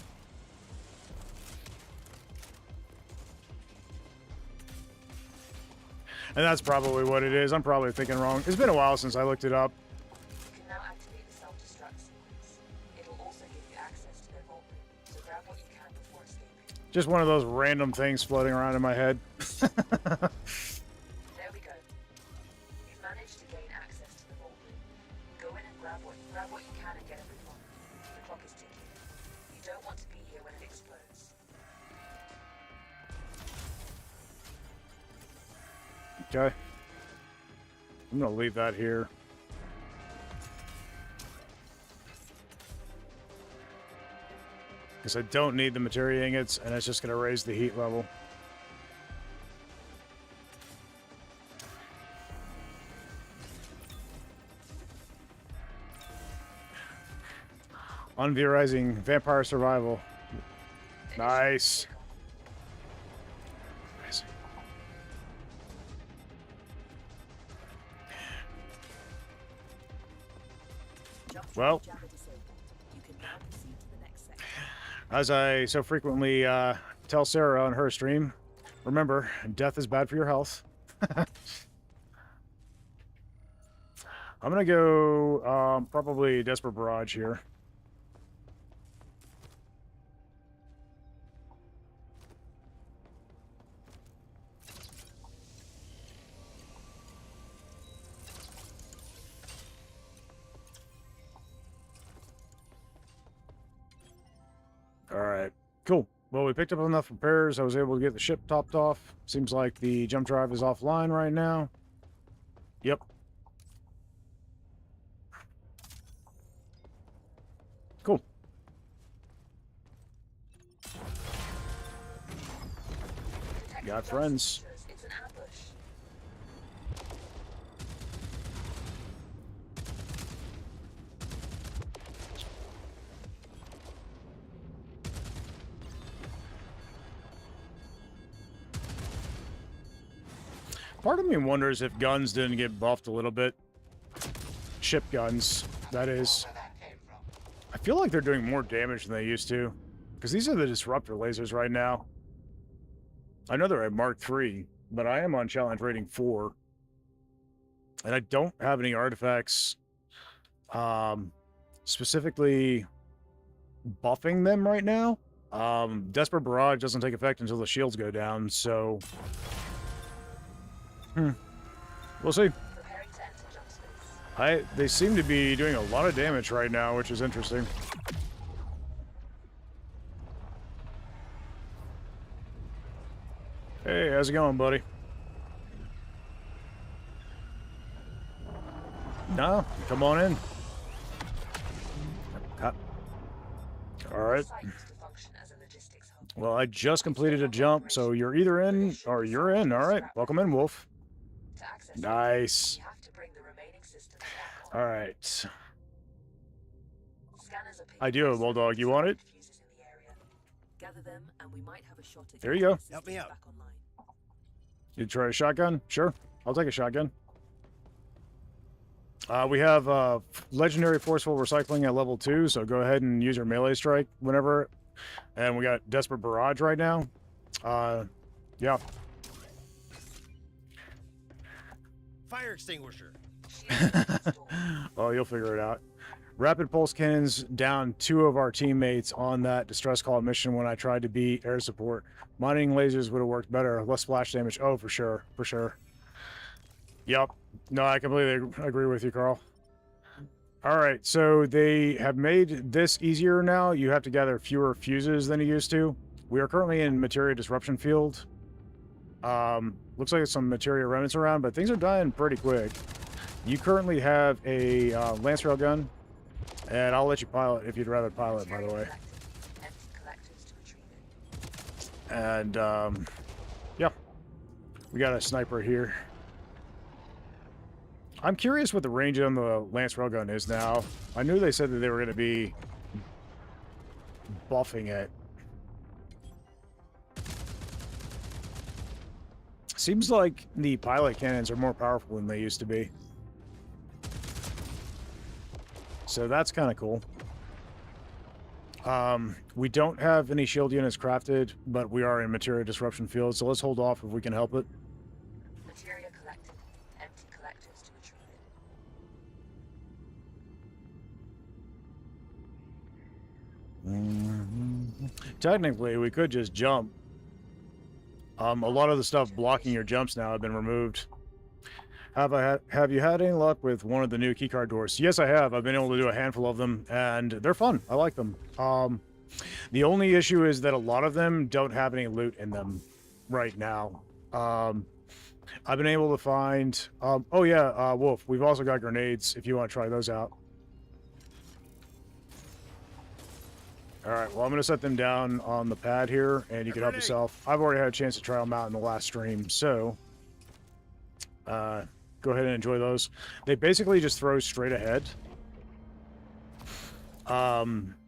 A: And that's probably what it is. I'm probably thinking wrong. It's been a while since I looked it up.
B: You can now activate the self-destruct sequence. It'll also give you access to their vault room, so grab what you can before escaping.
A: Just one of those random things floating around in my head.
B: There we go. You've managed to gain access to the vault room. Go in and grab what you can and get everyone. The clock is ticking. You don't want to be here when it explodes.
A: Okay. I'm gonna leave that here. Because I don't need the materia ingots, and it's just gonna raise the heat level. Unverizing vampire survival. Nice. Nice. Well, as I so frequently tell Sarah on her stream, remember, death is bad for your health. I'm gonna go probably Desperate Barrage here. All right, cool. Well, we picked up enough repairs. I was able to get the ship topped off. Seems like the jump drive is offline right now. Yep. Cool. Got friends.
B: It's an ambush.
A: Part of me wonders if guns didn't get buffed a little bit. Ship guns, that is.
E: Where that came from.
A: I feel like they're doing more damage than they used to. Because these are the disruptor lasers right now. I know they're at Mark III, but I am on challenge rating 4. And I don't have any artifacts specifically buffing them right now. Desperate Barrage doesn't take effect until the shields go down, so... We'll see.
B: Preparing to enter jump space.
A: They seem to be doing a lot of damage right now, which is interesting. Hey, how's it going, buddy? No, come on in. All right.
B: Site used to function as a logistics hub.
A: Well, I just completed a jump, so you're either in or you're in. All right, welcome in, Wolf.
B: To access it,
A: Nice.
B: you have to bring the remaining systems back on.
A: All right.
B: Scanners are picking
A: I do have a
B: up
A: bulldog. You want it?
B: fuses in the area. Gather them, and we might have a shot at
A: There you
B: getting
A: go.
B: the
C: Help me
B: systems
C: out.
B: back online.
A: You try a shotgun? Sure. I'll take a shotgun. We have legendary forceful recycling at level 2, so go ahead and use your melee strike whenever. And we got desperate barrage right now. Yeah.
C: Fire extinguisher.
A: Oh, you'll figure it out. Rapid pulse cannons down 2 of our teammates on that distress call mission when I tried to beat air support. Mining lasers would have worked better. Less splash damage. Oh, for sure. For sure. Yep. No, I completely agree with you, Carl. All right, so they have made this easier now. You have to gather fewer fuses than you used to. We are currently in materia disruption field. Looks like there's some materia remnants around, but things are dying pretty quick. You currently have a lance railgun, and I'll let you pilot if you'd rather pilot, by the way. And yeah, we got a sniper here. I'm curious what the range on the lance railgun is now. I knew they said that they were going to be buffing it. Seems like the pilot cannons are more powerful than they used to be. So that's kind of cool. We don't have any shield units crafted, but we are in materia disruption field, so let's hold off if we can help it.
B: Materia collected. Empty collectors to retrieve it.
A: Technically, we could just jump. A lot of the stuff blocking your jumps now have been removed. Have you had any luck with one of the new keycard doors? Yes, I have. I've been able to do a handful of them, and they're fun. I like them. The only issue is that a lot of them don't have any loot in them right now. I've been able to find... oh, yeah, Wolf, we've also got grenades if you want to try those out. All right, well, I'm going to set them down on the pad here, and you can help yourself. I've already had a chance to try them out in the last stream, so... go ahead and enjoy those. They basically just throw straight ahead.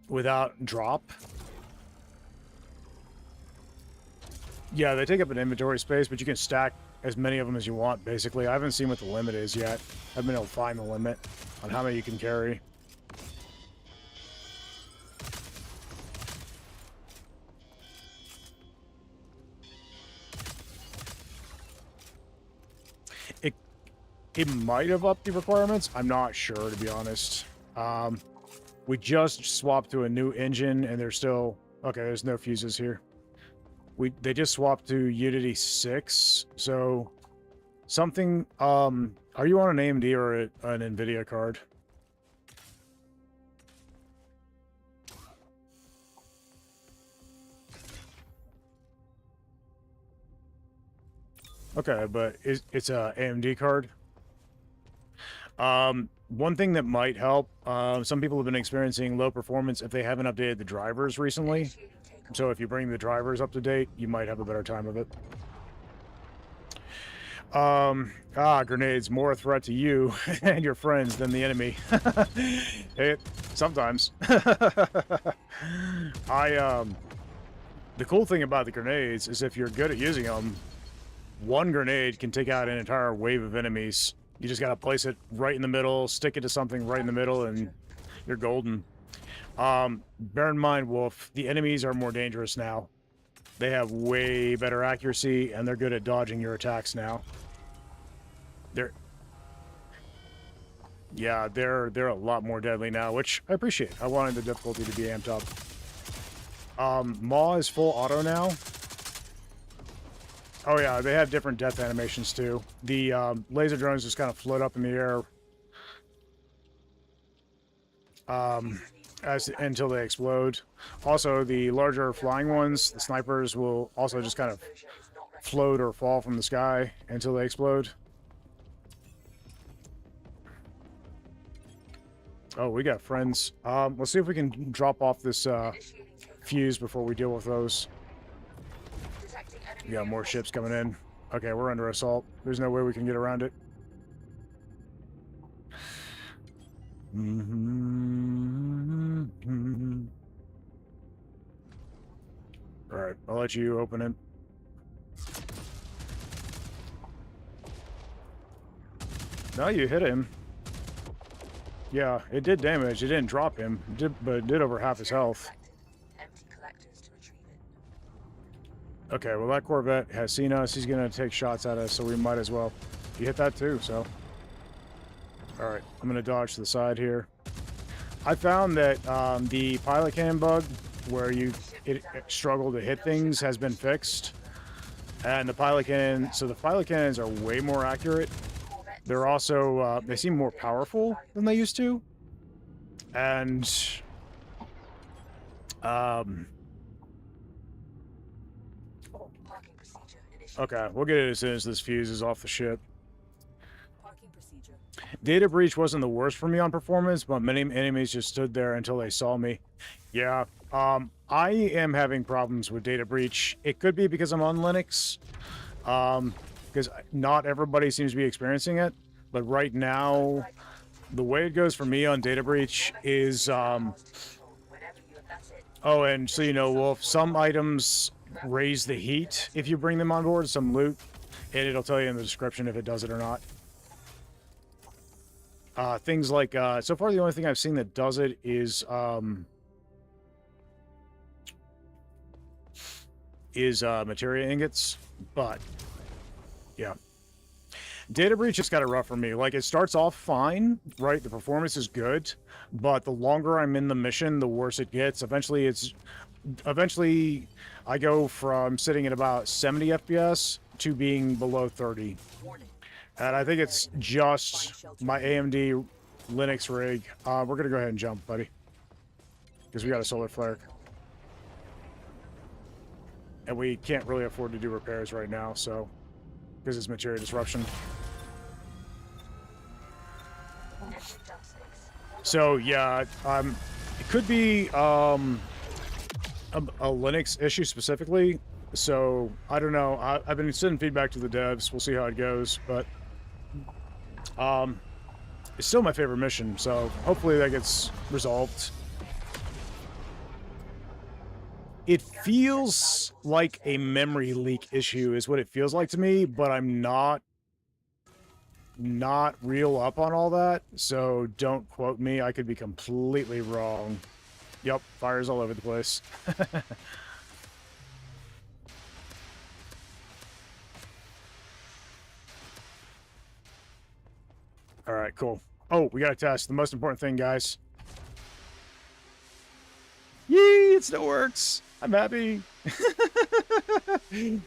A: Without drop. Yeah, they take up an inventory space, but you can stack as many of them as you want, basically. I haven't seen what the limit is yet. I haven't been able to find the limit on how many you can carry. It might have upped the requirements. I'm not sure, to be honest. We just swapped to a new engine, and there's still... Okay, there's no fuses here. They just swapped to Unity 6, so... Something... are you on an AMD or an NVIDIA card? Okay, but it's a AMD card? One thing that might help, some people have been experiencing low performance if they haven't updated the drivers recently. So if you bring the drivers up to date, you might have a better time of it. Grenades, more a threat to you and your friends than the enemy. Sometimes. The cool thing about the grenades is if you're good at using them, one grenade can take out an entire wave of enemies. You just got to place it right in the middle, stick it to something right in the middle, and you're golden. Bear in mind, Wolf, the enemies are more dangerous now. They have way better accuracy, and they're good at dodging your attacks now. They're a lot more deadly now, which I appreciate. I wanted the difficulty to be amped up. Maw is full auto now. Oh yeah, they have different death animations too. The laser drones just kind of float up in the air until they explode. Also, the larger flying ones, the snipers, will also just kind of float or fall from the sky until they explode. Oh, we got friends. Let's see if we can drop off this fuse before we deal with those. We got more ships coming in. Okay, we're under assault. There's no way we can get around it. Alright, I'll let you open it. No, you hit him. Yeah, it did damage. It didn't drop him, but it did over half his health.
B: Empty collectors to retrieve it.
A: Okay, well, that Corvette has seen us. He's going to take shots at us, so we might as well. He hit that too, so. All right, I'm going to dodge to the side here. I found that the pilot cannon bug, where it struggle to hit things, has been fixed. And the pilot cannon, so the pilot cannons are way more accurate. They're also, they seem more powerful than they used to. And,
B: Parking procedure initiated.
A: okay, we'll get it as soon as this fuse is off the ship.
B: Parking procedure.
A: Data breach wasn't the worst for me on performance, but many enemies just stood there until they saw me. Yeah, I am having problems with data breach. It could be because I'm on Linux, because not everybody seems to be experiencing it. But right now, the way it goes for me on data breach is,
B: Whenever you that's it.
A: oh, and so you know, Wolf, some items raise the heat if you bring them on board, some loot, and it'll tell you in the description if it does it or not. Things like, so far the only thing I've seen that does it is materia ingots, but yeah. Data breach just got it rough for me. Like, it starts off fine, right? The performance is good, but the longer I'm in the mission, the worse it gets. Eventually I go from sitting at about 70 FPS to being below 30. And I think it's just my AMD Linux rig. We're going to go ahead and jump, buddy, because we got a solar flare. And we can't really afford to do repairs right now, so, because it's material disruption. So, yeah, it could be a Linux issue specifically. So, I don't know. I've been sending feedback to the devs. We'll see how it goes, but it's still my favorite mission, so hopefully that gets resolved. It feels like a memory leak issue is what it feels like to me, but I'm not real up on all that, so don't quote me. I could be completely wrong. Yep, fires all over the place. All right, cool. Oh, we got a test. The most important thing, guys. Yee, it still works. I'm happy. The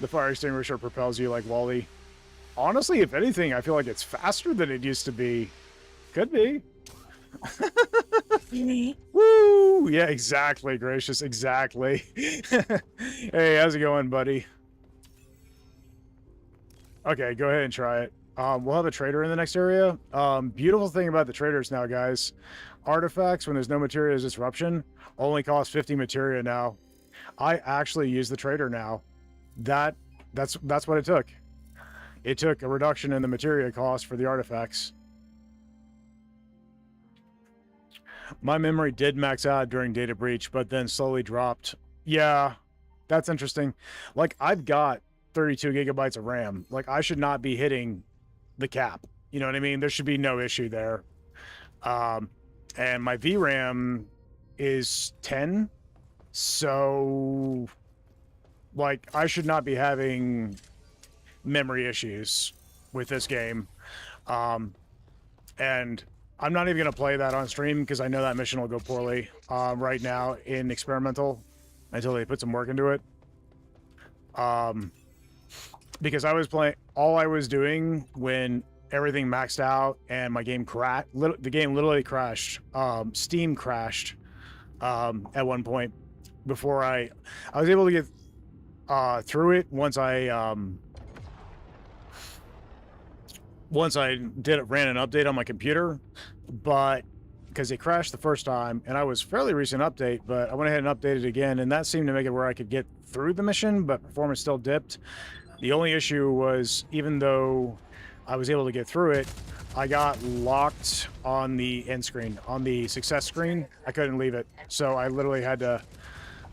A: fire extinguisher propels you like Wall-E. Honestly, if anything, I feel like it's faster than it used to be. Could be. Woo! Yeah, exactly, Gracious. Exactly. Hey, how's it going, buddy? Okay, go ahead and try it. We'll have a trader in the next area. Beautiful thing about the traders now, guys. Artifacts, when there's no materia disruption, only cost 50 materia now. I actually use the trader now. That's what it took. It took a reduction in the materia cost for the artifacts. My memory did max out during data breach, but then slowly dropped. Yeah, that's interesting. Like, I've got 32 gigabytes of RAM. Like, I should not be hitting the cap. You know what I mean? There should be no issue there. And my VRAM is 10. So, like, I should not be having memory issues with this game. And I'm not even going to play that on stream because I know that mission will go poorly right now in experimental until they put some work into it. Because I was playing, all I was doing when everything maxed out and my game crashed, the game literally crashed. Steam crashed at one point before I was able to get through it once I ran an update on my computer, but because it crashed the first time and I was fairly recent update, but I went ahead and updated again, and that seemed to make it where I could get through the mission, but performance still dipped. The only issue was, even though I was able to get through it, I got locked on the end screen, on the success screen. I couldn't leave it, so I literally had to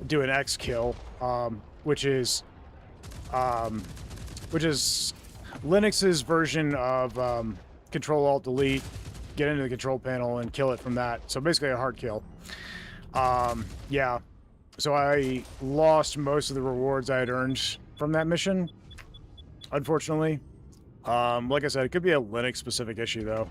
A: do an X kill, which is Linux's version of Control Alt Delete get into the control panel and kill it from that. So basically a hard kill. Yeah. So I lost most of the rewards I had earned from that mission, unfortunately. Like I said, it could be a Linux-specific issue, though.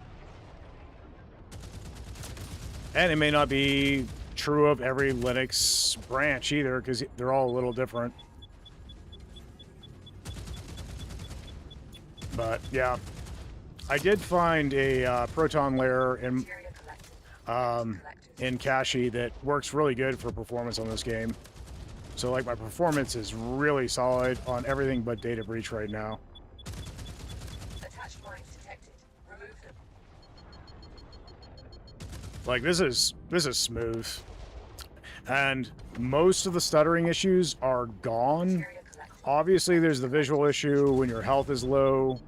A: And it may not be true of every Linux branch, either, because they're all a little different. But, yeah. I did find a proton layer in Kashi that works really good for performance on this game. So, like, my performance is really solid on everything but data breach right now.
B: Attached mines detected. Remove them.
A: Like, this is smooth. And most of the stuttering issues are gone. Obviously, there's the visual issue when your health is low.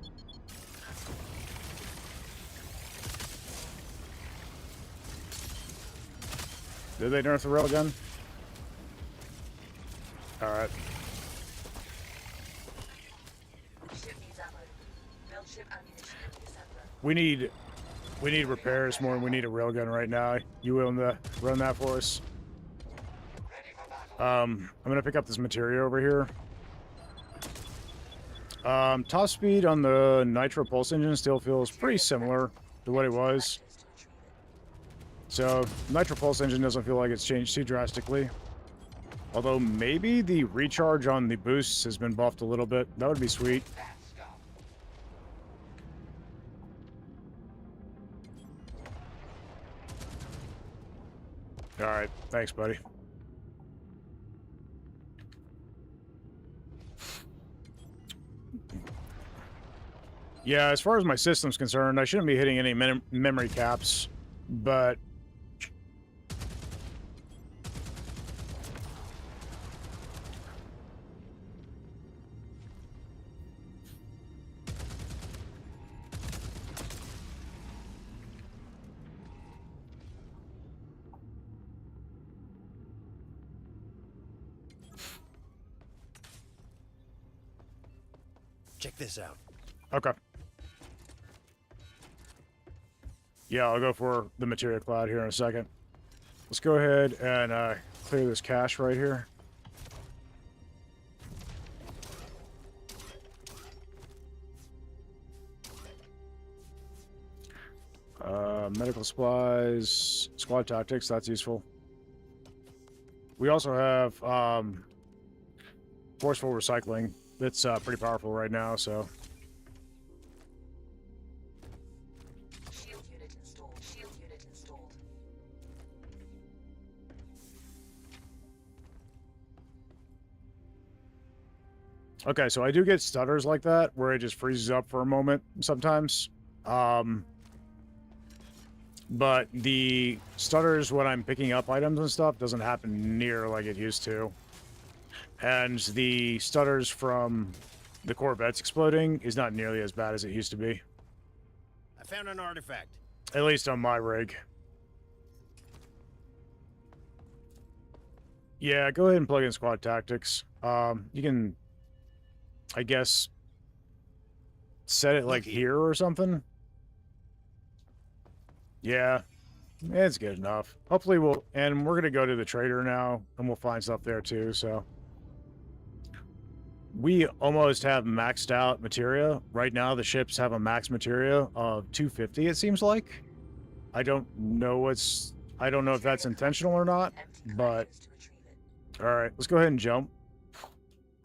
A: Did they nerf the railgun? Alright.
B: Ship needs ammo. Build ship ammunition in December.
A: We need repairs more than we need a railgun right now. You willing to run that for us? I'm gonna pick up this materia over here. Top speed on the nitro pulse engine still feels pretty similar to what it was. So nitro pulse engine doesn't feel like it's changed too drastically. Although maybe the recharge on the boosts has been buffed a little bit. That would be sweet. Alright, thanks, buddy. Yeah, as far as my system's concerned, I shouldn't be hitting any memory caps, but...
C: Check this out.
A: Okay. Yeah, I'll go for the materia cloud here in a second. Let's go ahead and clear this cache right here. Medical supplies, squad tactics, that's useful. We also have forceful recycling. That's pretty powerful right now, so...
B: Shield unit installed. Shield unit installed.
A: Okay, so I do get stutters like that, where it just freezes up for a moment sometimes. But the stutters when I'm picking up items and stuff doesn't happen near like it used to. And the stutters from the Corvettes exploding is not nearly as bad as it used to be.
C: I found an artifact.
A: At least on my rig. Yeah, go ahead and plug in squad tactics. You can, I guess, set it like here or something. Yeah, it's good enough. Hopefully and we're gonna go to the trader now, and we'll find stuff there too, so. We almost have maxed out materia. Right now, the ships have a max materia of 250, it seems like. I don't know if that's intentional or not, but... Alright, let's go ahead and jump.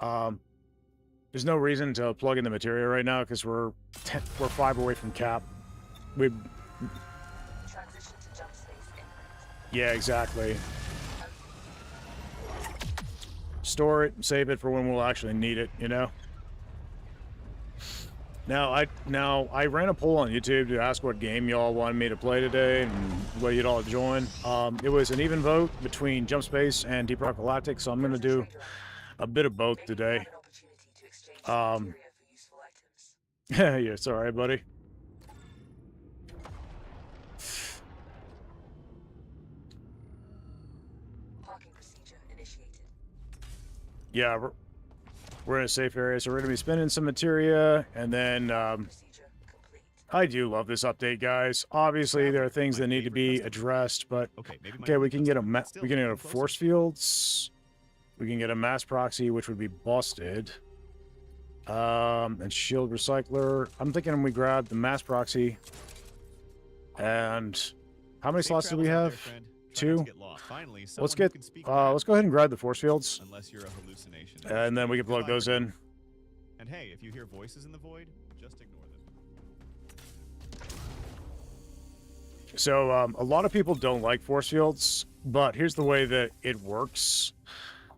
A: There's no reason to plug in the materia right now, because we're 5 away from cap.
B: Transition to jump space imminent.
A: Yeah, exactly. Store it, save it for when we'll actually need it, you know? Now I ran a poll on YouTube to ask what game y'all wanted me to play today and what you'd all join. It was an even vote between Jump Space and Deep Rock Galactic, so I'm gonna do a bit of both today. Yeah, it's alright, buddy.
B: Parking procedure initiated.
A: Yeah, we're in a safe area, so we're gonna be spending some materia, and then
B: Procedure complete.
A: I do love this update, guys. Obviously, there are things that need to be addressed, but
F: Okay, maybe my
A: okay, we
F: only
A: can get a
F: customer, but still,
A: we can get a
F: come closer.
A: force fields. We can get a mass proxy, which would be busted. And shield recycler. I'm thinking we grab the mass proxy. And how many
F: Safe
A: slots do we
F: travels out there,
A: have?
F: friend. Try not to
A: Two.
F: get lost. Finally,
A: Let's
F: someone who
A: get
F: can speak
A: let's go ahead and grab the force fields,
F: unless you're a hallucination.
A: and then we can plug
F: Goodbye,
A: those
F: for now.
A: in.
F: And hey, if you hear voices in the void, just ignore them.
A: So a lot of people don't like force fields, but here's the way that it works.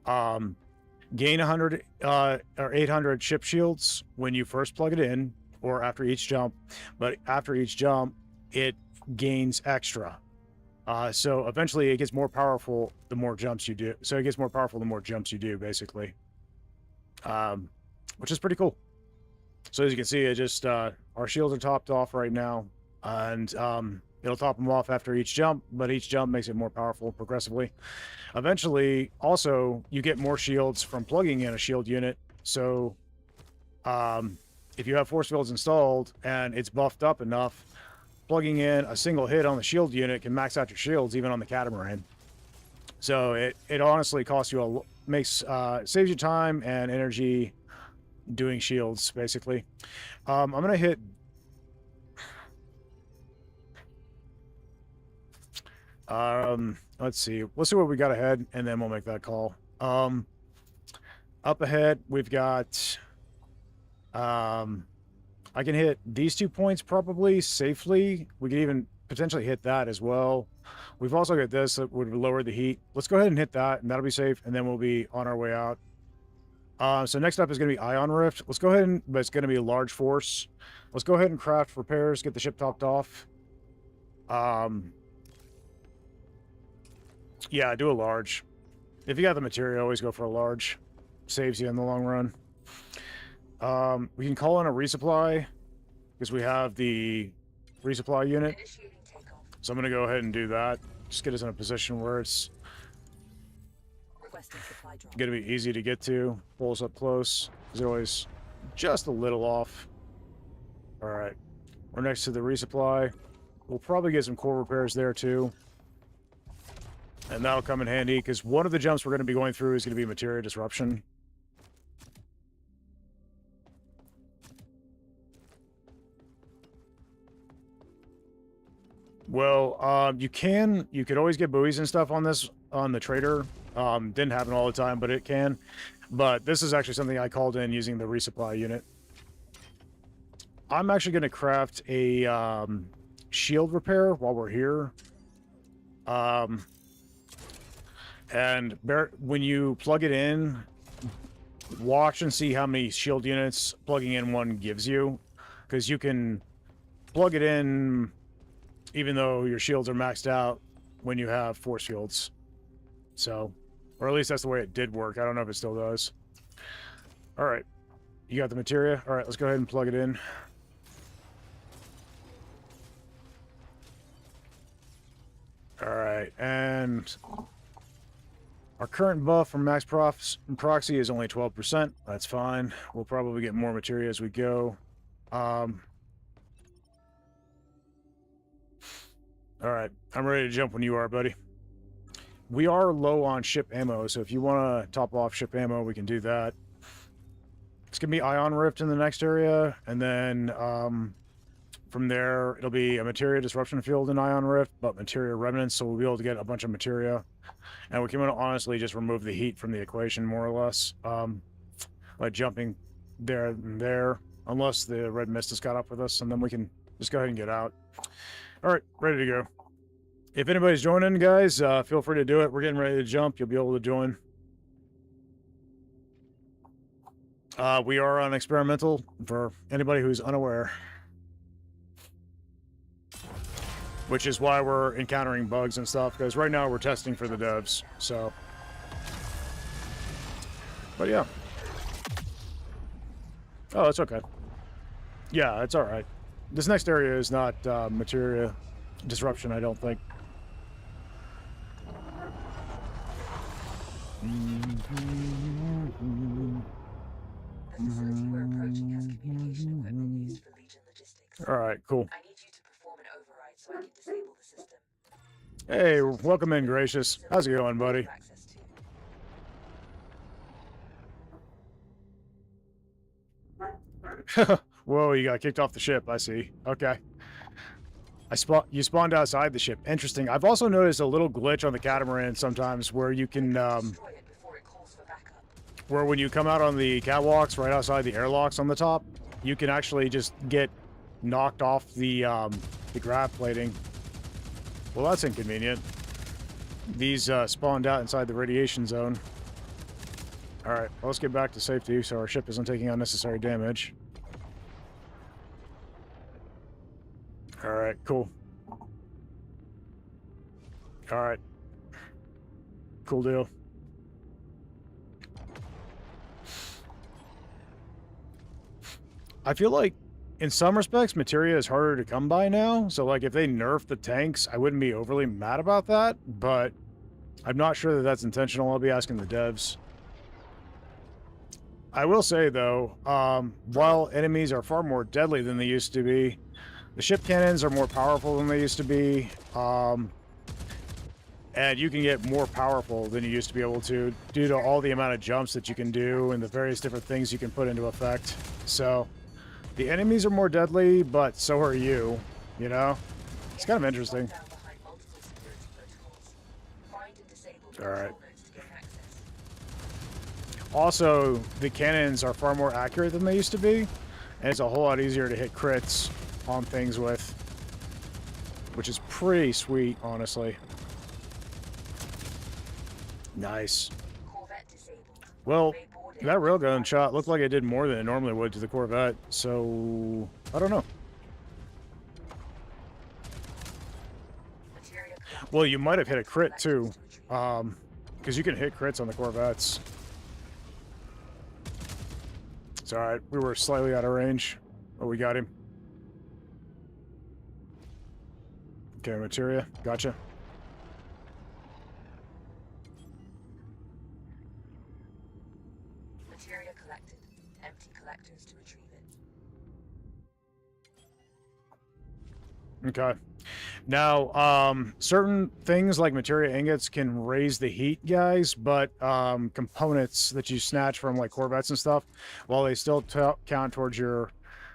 A: Gain 100 or 800 ship shields when you first plug it in, or after each jump. But after each jump, it gains extra. So eventually, it gets more powerful the more jumps you do. So it gets more powerful the more jumps you do, basically. Which is pretty cool. So as you can see, it just our shields are topped off right now, and it'll top them off after each jump, but each jump makes it more powerful progressively. Eventually, also, you get more shields from plugging in a shield unit. So if you have force fields installed and it's buffed up enough, plugging in a single hit on the shield unit can max out your shields even on the catamaran. So it honestly costs you saves you time and energy doing shields, basically. I'm gonna hit let's see what we got ahead, and then we'll make that call. Up ahead we've got I can hit these 2 points probably safely. We could even potentially hit that as well. We've also got this that would lower the heat. Let's go ahead and hit that, and that'll be safe, and then we'll be on our way out. So next up is going to be Ion Rift. Let's go ahead but it's going to be a large force. Let's go ahead and craft repairs, get the ship topped off. Yeah, do a large. If you got the material, always go for a large. Saves you in the long run. We can call in a resupply because we have the resupply unit.
B: Initiating takeoff.
A: So I'm going to go ahead and do that. Just get us in a position where it's
B: Requesting supply drop.
A: going to be easy to get to. Pull us up close. Because they're always just a little off. All right. We're next to the resupply. We'll probably get some core repairs there too. And that'll come in handy because one of the jumps we're going to be going through is going to be materia disruption. Well, you could always get buoys and stuff on the trader. Didn't happen all the time, but it can. But this is actually something I called in using the resupply unit. I'm actually going to craft a shield repair while we're here. And when you plug it in, watch and see how many shield units plugging in one gives you, because you can plug it in even though your shields are maxed out when you have force fields. So, or at least that's the way it did work. I don't know if it still does. All right, you got the materia. All right, let's go ahead and plug it in. All right, and our current buff from max proxy is only 12%. That's fine. We'll probably get more materia as we go. All right, I'm ready to jump when you are, buddy. We are low on ship ammo, so if you want to top off ship ammo, we can do that. It's going to be Ion Rift in the next area, and then from there, it'll be a materia disruption field in Ion Rift, but materia remnants, so we'll be able to get a bunch of materia. And we can honestly just remove the heat from the equation, more or less, like jumping there and there, unless the red mist has got up with us, and then we can just go ahead and get out. All right, ready to go. If anybody's joining, guys, feel free to do it. We're getting ready to jump. You'll be able to join. We are on experimental for anybody who's unaware. Which is why we're encountering bugs and stuff, because right now we're testing for the devs, so. But yeah. Oh, it's okay. Yeah, it's all right. This next area is not materia disruption, I don't think.
B: The facility we're approaching has communication equipment used for Legion logistics.
A: All right, cool.
B: I need you to perform an override so I can disable the system.
A: Hey, welcome in, Gracious. How's it going, buddy?
B: Access to.
A: Whoa, you got kicked off the ship. I see. Okay. You spawned outside the ship. Interesting. I've also noticed a little glitch on the catamaran sometimes where you can,
B: Destroy it before it calls for backup.
A: where when you come out on the catwalks right outside the airlocks on the top, you can actually just get knocked off the grav plating. Well, that's inconvenient. These spawned out inside the radiation zone. All right, well, let's get back to safety so our ship isn't taking unnecessary damage. All right, cool. All right. Cool deal. I feel like, in some respects, materia is harder to come by now. So, like, if they nerf the tanks, I wouldn't be overly mad about that. But I'm not sure that that's intentional. I'll be asking the devs. I will say, though, while enemies are far more deadly than they used to be, the ship cannons are more powerful than they used to be, and you can get more powerful than you used to be able to due to all the amount of jumps that you can do and the various different things you can put into effect. So, the enemies are more deadly, but so are you, you know? It's kind of interesting.
B: Down behind multiple security protocols. Find and disable the
A: All right.
B: control nodes to gain access.
A: Also, the cannons are far more accurate than they used to be, and it's a whole lot easier to hit crits on things with, which is pretty sweet, honestly. Nice.
B: Corvette disabled.
A: Well,
B: May board
A: that
B: in.
A: railgun shot looked like it did more than it normally would to the Corvette, so I don't know.
B: Materia collected.
A: Well, you might have hit a crit
B: Access
A: too,
B: to retrieve.
A: because you can hit crits on the Corvettes. It's all right. We were slightly out of range, but we got him. Okay, materia. Gotcha.
B: Materia collected. Empty collectors to retrieve it.
A: Okay. Now, certain things like materia ingots can raise the heat, guys, but components that you snatch from like Corvettes and stuff, while they still count towards your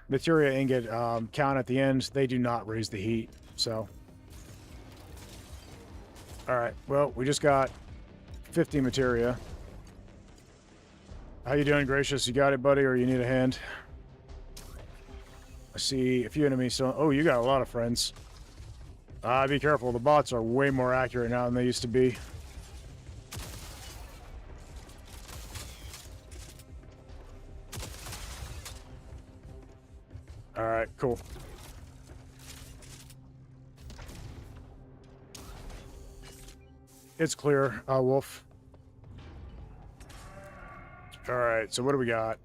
A: materia ingot count at the end, they do not raise the heat. So, all right. Well, we just got 50 materia. How you doing, Gracious? You got it, buddy, or you need a hand? I see a few enemies. So, oh, you got a lot of friends. Be careful. The bots are way more accurate now than they used to be. All right, cool. It's clear, Wolf. All right, so what do we got?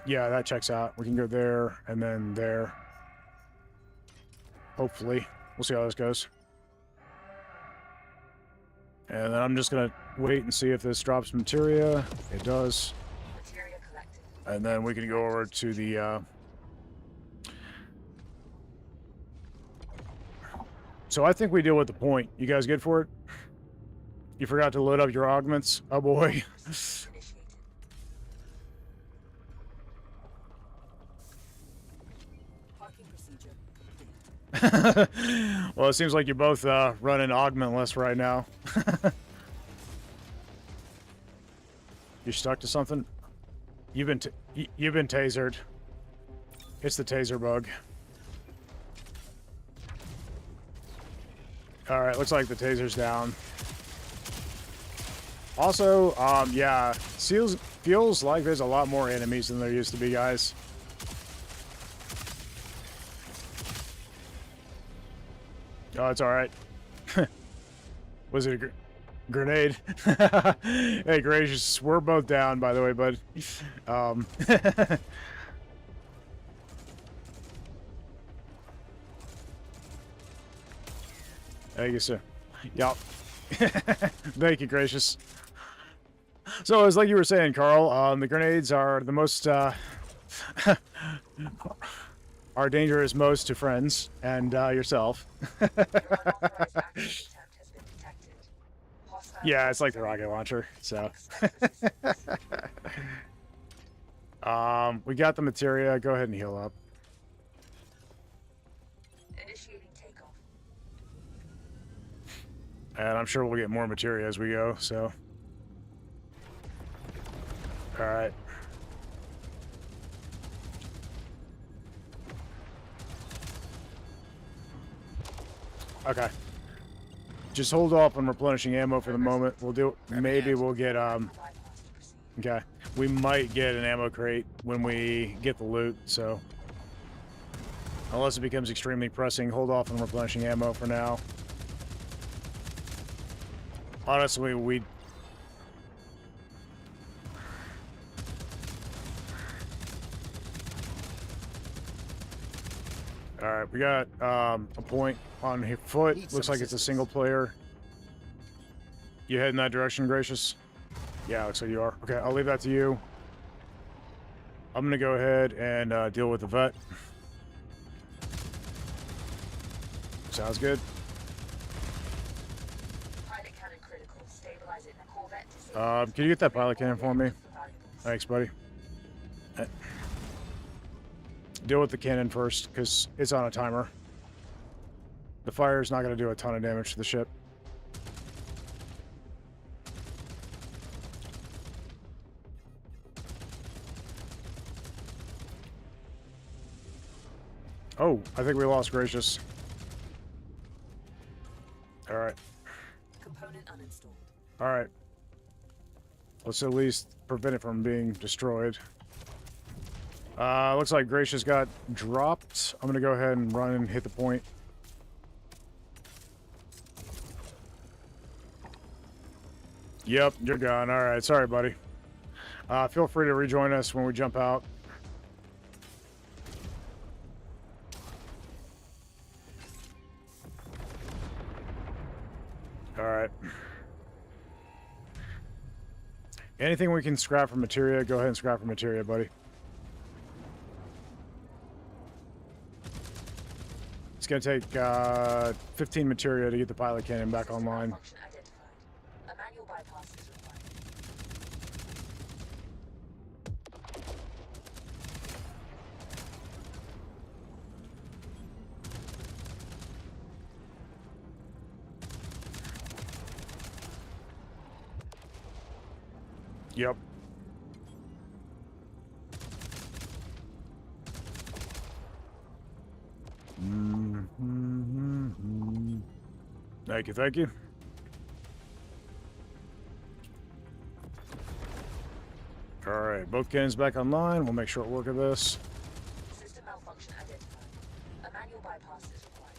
A: Yeah, that checks out. We can go there and then there. Hopefully. We'll see how this goes. And then I'm just going to wait and see if this drops materia. It does.
B: Materia collected.
A: And then we can go over to the... So I think we deal with the point. You guys good for it? You forgot to load up your augments? Oh boy.
B: Initiated. Parking procedure.
A: Well, it seems like you're both running augmentless right now. You stuck to something? You've been tasered. It's the taser bug. All right, looks like the taser's down. Also, yeah, feels like there's a lot more enemies than there used to be, guys. Oh, it's all right. Was it a grenade? Hey, Gracious, we're both down, by the way, bud. Thank you, sir. Yup. Thank you, Gracious. So, it's like you were saying, Carl, the grenades are the most, are our danger is most to friends and yourself.
B: Your unauthorized access attempt has been detected. Hostile
A: Yeah, it's like the
B: forces
A: rocket launcher. So,
B: expect resistance.
A: we got the materia. Go ahead and heal up.
B: Initiating takeoff.
A: And I'm sure we'll get more materia as we go. So, all right. Okay. Just hold off on replenishing ammo for the moment. We'll do. Maybe we'll get
B: Bypass to proceed.
A: Okay. We might get an ammo crate when we get the loot, so unless it becomes extremely pressing, hold off on replenishing ammo for now. Honestly, we Alright, we got a point on his foot.
C: Need
A: Looks
C: some
A: like it's a
C: assistance.
A: single player. You head in that direction, Gracious? Yeah, looks like you are. Okay, I'll leave that to you. I'm gonna go ahead and deal with the vet. Sounds good.
B: Pilot cannon critical. Stabilize it in a Corvette to safety.
A: Can you get that pilot cannon for me?
B: Valuables.
A: Thanks, buddy. Deal with the cannon first, because it's on a timer. The fire is not going to do a ton of damage to the ship. Oh, I think we lost Gracious. Alright.
B: Component uninstalled.
A: Alright. Let's at least prevent it from being destroyed. Looks like Gracious got dropped. I'm gonna go ahead and run and hit the point. Yep, you're gone. Alright, sorry, buddy. Feel free to rejoin us when we jump out. Alright. Anything we can scrap for materia, go ahead and scrap for materia, buddy. It's gonna take 15 materia to get the pilot cannon back
B: System
A: online.
B: malfunction identified. A manual bypass is required.
A: Yep. Thank you, thank you. Alright, both cannons back online. We'll make short work of this.
B: System malfunction identified. A manual bypass is required.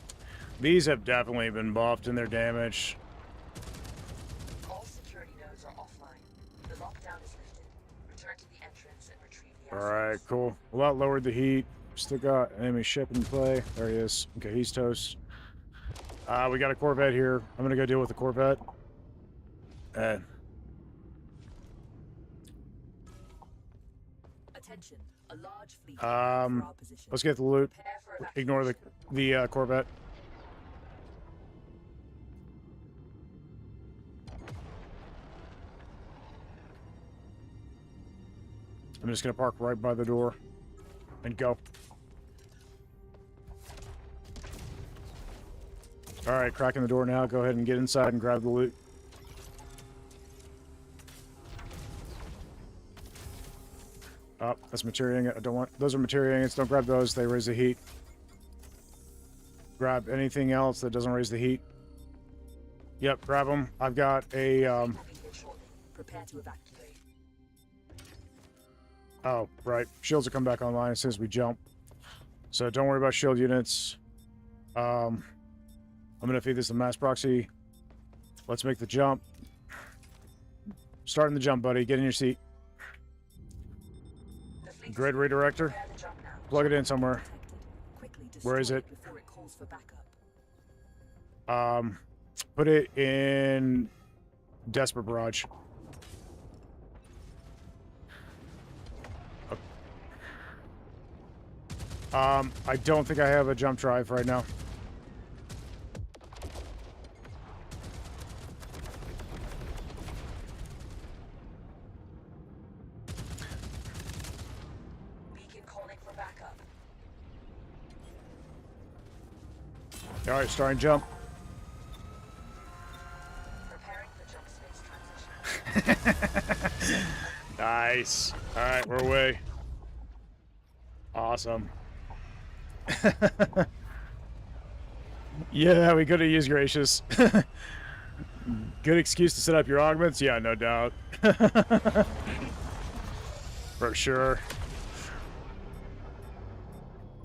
A: These have definitely been buffed in their damage.
B: All security nodes are offline. The lockdown is lifted. Return to the entrance and retrieve the assets.
A: Alright, cool. Well, that lowered the heat. Still got an enemy ship in play. There he is. Okay, he's toast. We got a Corvette here. I'm gonna go deal with the Corvette.
B: Attention. A large fleet for our position.
A: Let's get the loot.
B: Prepare for
A: Ignore the Corvette. I'm just gonna park right by the door and go. All right, cracking the door now. Go ahead and get inside and grab the loot. Oh, that's materia ingot. I don't want those. Are materia ingots. Don't grab those. They raise the heat. Grab anything else that doesn't raise the heat. Yep, grab them. I've got a
B: Will be here shortly. Prepare to evacuate.
A: Oh, right. Shields will come back online as soon as we jump. So don't worry about shield units. I'm going to feed this to mass proxy. Let's make the jump. Starting the jump, buddy. Get in your seat.
B: The fleet
A: Grid redirector.
B: prepare the jump now.
A: Plug it in somewhere.
B: Quickly
A: Where is
B: destroy
A: it?
B: Before it calls for backup.
A: Put it in Desperate Barrage. I don't think I have a jump drive right now.
B: Beacon calling for backup.
A: All right, starting jump.
B: Preparing for jump space transition.
A: Nice. All right, we're away. Awesome. Yeah, we could have used Gracious. Good excuse to set up your augments? Yeah, no doubt. For sure.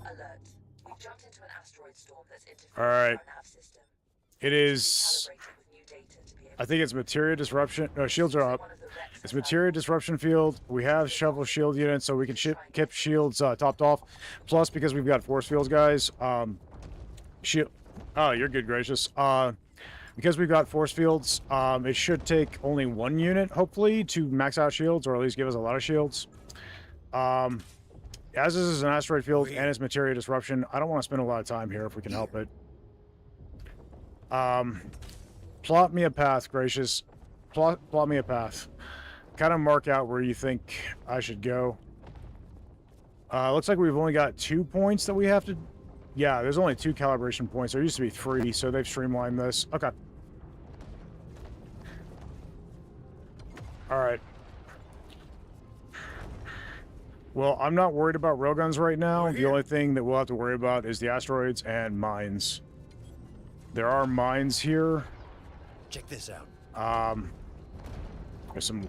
B: Alert. We've jumped into an asteroid storm that's interfering
A: All right.
B: with our nav system.
A: It is...
B: Calibrated with new data to be able
A: I think it's materia disruption. No, shields are up.
B: one of the wrecks
A: It's
B: of
A: materia disruption field. We have shovel shield units, so we can keep shields topped off. Plus, because we've got force fields, guys. Shield. Oh, you're good, Gracious. Because we've got force fields, it should take only one unit, hopefully, to max out shields, or at least give us a lot of shields. As this is an asteroid field and it's materia disruption, I don't want to spend a lot of time here if we can help it. Plot me a path, Gracious. Plot me a path. Kind of mark out where you think I should go. Looks like we've only got 2 points that we have to... Yeah, there's only 2 calibration points. There used to be 3, so they've streamlined this. Okay. Alright. Well, I'm not worried about railguns right now. The only thing that we'll have to worry about is the asteroids and mines. There are mines here.
C: Check this out.
A: There's some...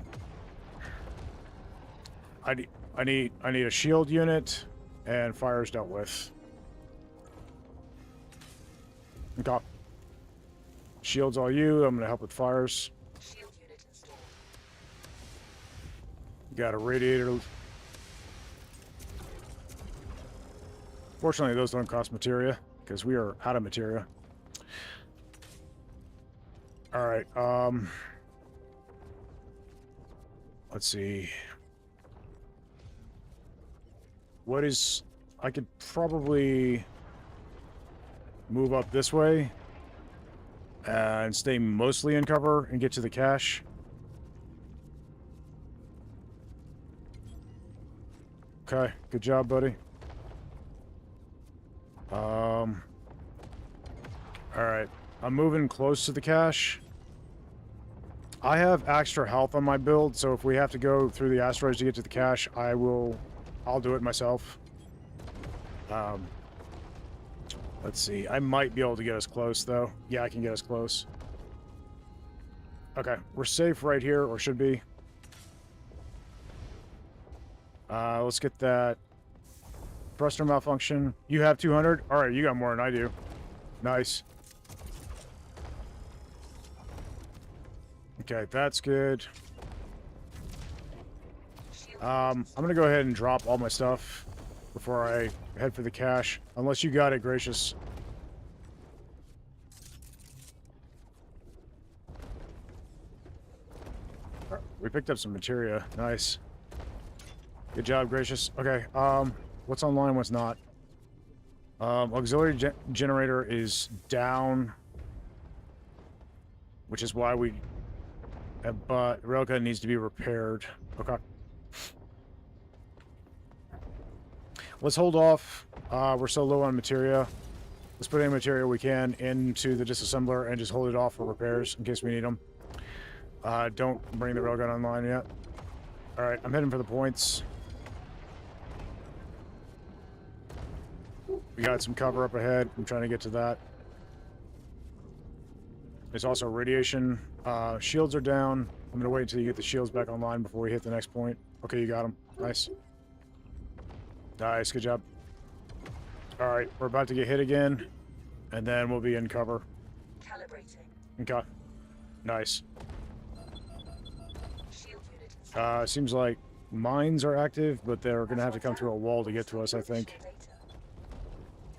A: I need a shield unit, and fire's dealt with. Okay. Shields all you. I'm gonna help with fires.
B: shield unit installed.
A: Got a radiator. Fortunately, those don't cost materia, because we are out of materia. Alright, let's see. What is... I could probably move up this way and stay mostly in cover and get to the cache. Okay, good job, buddy. Alright, I'm moving close to the cache. I have extra health on my build, so if we have to go through the asteroids to get to the cache, I'll do it myself. Let's see, I might be able to get us close, though. Yeah, I can get us close. Okay, we're safe right here, or should be. Let's get that thruster malfunction. You have 200? Alright, you got more than I do. Nice. Okay, that's good. I'm gonna go ahead and drop all my stuff before I head for the cache. Unless you got it, Gracious. We picked up some materia. Nice. Good job, Gracious. Okay, what's online, what's not? Auxiliary generator is down, which is why we... but railgun needs to be repaired. Okay. Let's hold off. We're so low on materia. Let's put any materia we can into the disassembler and just hold it off for repairs in case we need them. Don't bring the railgun online yet. Alright, I'm heading for the points. We got some cover up ahead. I'm trying to get to that. There's also radiation. Shields are down. I'm gonna wait until you get the shields back online before we hit the next point. Okay, you got them. Nice. Nice, good job. Alright, we're about to get hit again, and then we'll be in cover.
B: Calibrating.
A: Okay. Nice.
B: Shield unit installed.
A: Seems like mines are active, but they're gonna have to come through a wall to get to us, I think.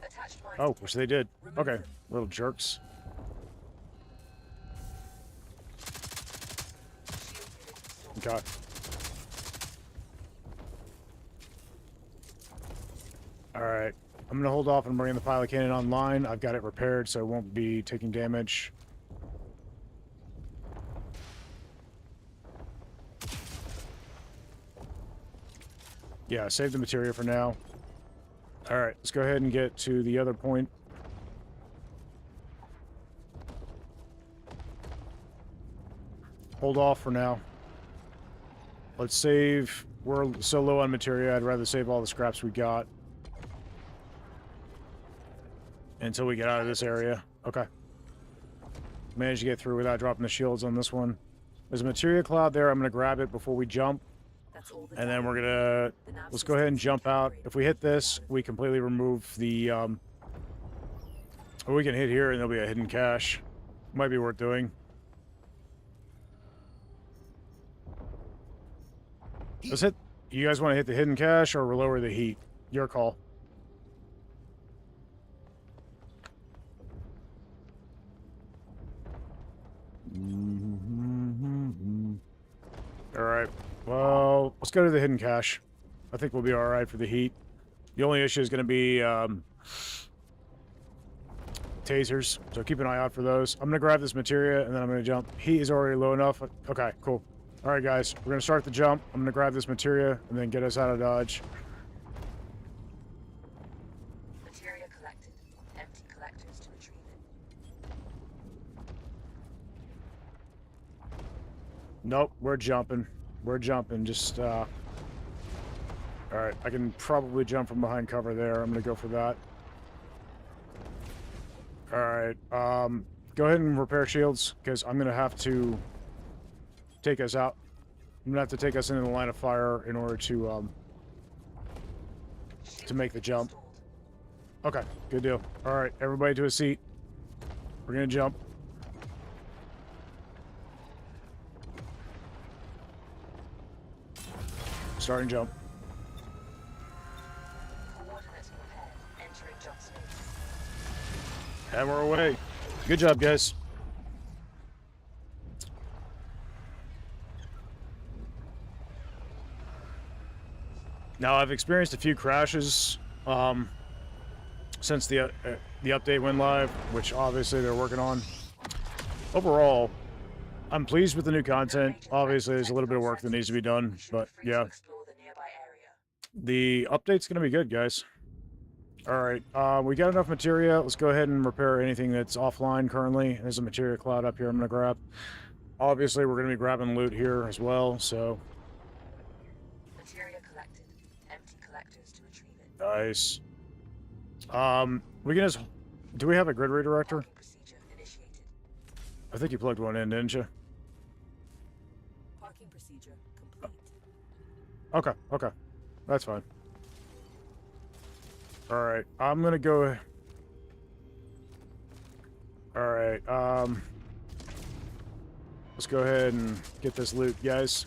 B: Attached mine.
A: Oh, which they did. Okay, little jerks. Okay. Alright. I'm gonna hold off on bringing the pilot cannon online. I've got it repaired, so it won't be taking damage. Yeah, save the materia for now. Alright, let's go ahead and get to the other point. Hold off for now. Let's save. We're so low on materia, I'd rather save all the scraps we got until we get out of this area. Okay. Managed to get through without dropping the shields on this one. There's a materia cloud there. I'm going to grab it before we jump.
B: That's all the
A: And then
B: data.
A: we're going to...
B: The nav
A: Let's go ahead and
B: systems
A: jump out.
B: integrated.
A: If we hit this, we completely remove the... Or we can hit here and there'll be a hidden cache. Might be worth doing. Let's hit... You guys want to hit the hidden cache or lower the heat? Your call. Alright. Well, let's go to the hidden cache. I think we'll be alright for the heat. The only issue is going to be tasers, so keep an eye out for those. I'm going to grab this materia, and then I'm going to jump. Heat is already low enough. Okay, cool. Alright, guys. We're going to start the jump. I'm going to grab this materia, and then get us out of Dodge.
B: Materia collected. Empty collectors to retrieve it.
A: Nope, we're jumping. We're jumping. Just, Alright, I can probably jump from behind cover there. I'm going to go for that. Alright, go ahead and repair shields, because I'm going to have to take us out. I'm going to have to take us into the line of fire in order to make the jump. Okay, good deal. Alright, everybody to a seat. We're going to jump. Starting jump.
B: Coordinates prepared. Entering jump space.
A: And we're away. Good job, guys. Now, I've experienced a few crashes since the update went live, which obviously they're working on. Overall, I'm pleased with the new content. Obviously, there's a little bit of work that needs to be done, but yeah.
B: Explore the nearby area.
A: The update's going to be good, guys. Alright, we got enough materia. Let's go ahead and repair anything that's offline currently. There's a materia cloud up here I'm going to grab. Obviously, we're going to be grabbing loot here as well, so...
B: Materia collected. Empty collectors to retrieve it.
A: Nice. We can just... Do we have a grid redirector?
B: Parking procedure initiated.
A: I think you plugged one in, didn't you?
B: Parking procedure complete.
A: Okay, okay. That's fine. Alright, I'm gonna go... Alright, let's go ahead and get this loot, guys.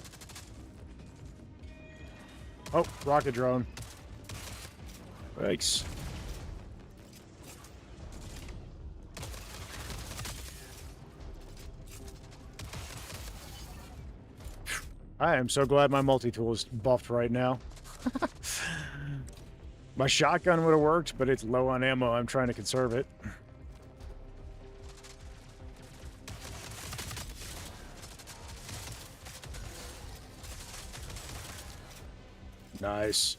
A: Oh, rocket drone. Thanks. I am so glad my multi-tool is buffed right now. My shotgun would have worked, but it's low on ammo. I'm trying to conserve it. Nice.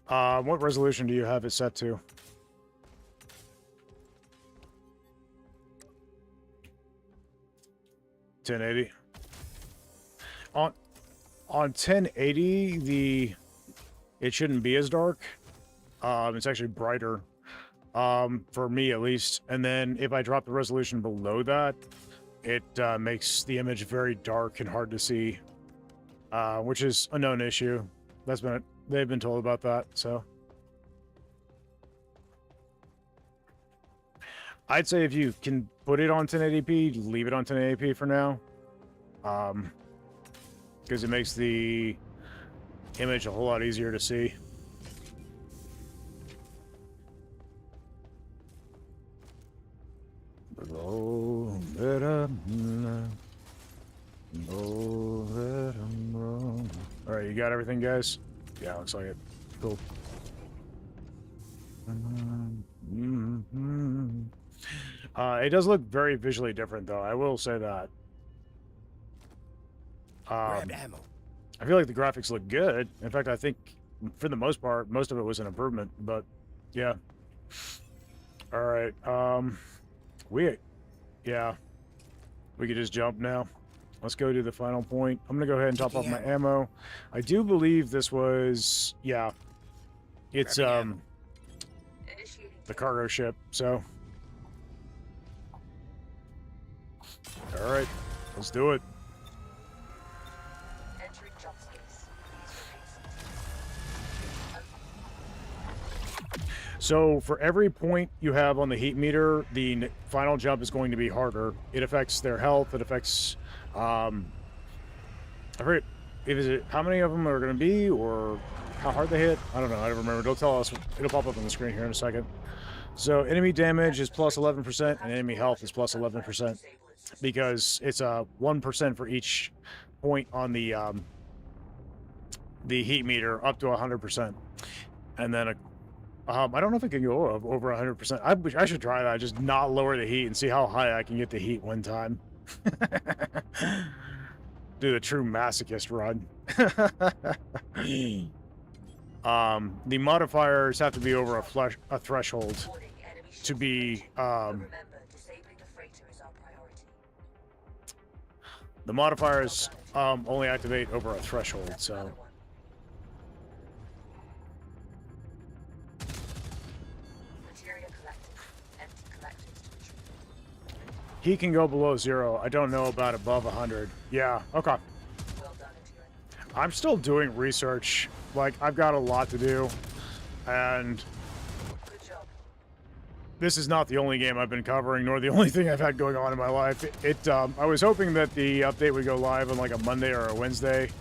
A: What resolution do you have it set to? 1080. On 1080, it shouldn't be as dark. It's actually brighter, for me at least. And then if I drop the resolution below that, it makes the image very dark and hard to see, which is a known issue. They've been told about that, so. I'd say if you can put it on 1080p, leave it on 1080p for now. Because it makes the image a whole lot easier to see. You got everything, guys? Yeah, looks like it. Cool. It does look very visually different, though. I will say that.
C: Grab ammo.
A: I feel like the graphics look good. In fact, I think, for the most part, most of it was an improvement. But, yeah. All right. Yeah. We could just jump now. Let's go to the final point. I'm going to go ahead and top off my ammo. I do believe this was... Yeah. It's,
B: Initiating
A: the cargo ship, so... Alright. Let's do it.
B: entering jump space.
A: So, for every point you have on the heat meter, the final jump is going to be harder. It affects their health, it affects... I forget, is it how many of them are going to be, or how hard they hit? I don't know, I don't remember. It'll tell us, it'll pop up on the screen here in a second. So, enemy damage is plus 11%, and enemy health is plus 11. Because it's 1% for each point on the heat meter, up to 100%. And then, I don't know if it can go over 100%. I should try that, just not lower the heat and see how high I can get the heat one time. Do the true masochist run. The modifiers have to be over a threshold to be
B: Remember, disabling the freighter is our priority.
A: the modifiers only activate over a threshold, so
B: Material collected. Empty collectors to retrieve.
A: he can go below 0. I don't know about above 100. Yeah, okay.
B: Well done, Tyrion.
A: I'm still doing research. Like, I've got a lot to do, and
B: Good job.
A: this is not the only game I've been covering, nor the only thing I've had going on in my life. I was hoping that the update would go live on like a Monday or a Wednesday,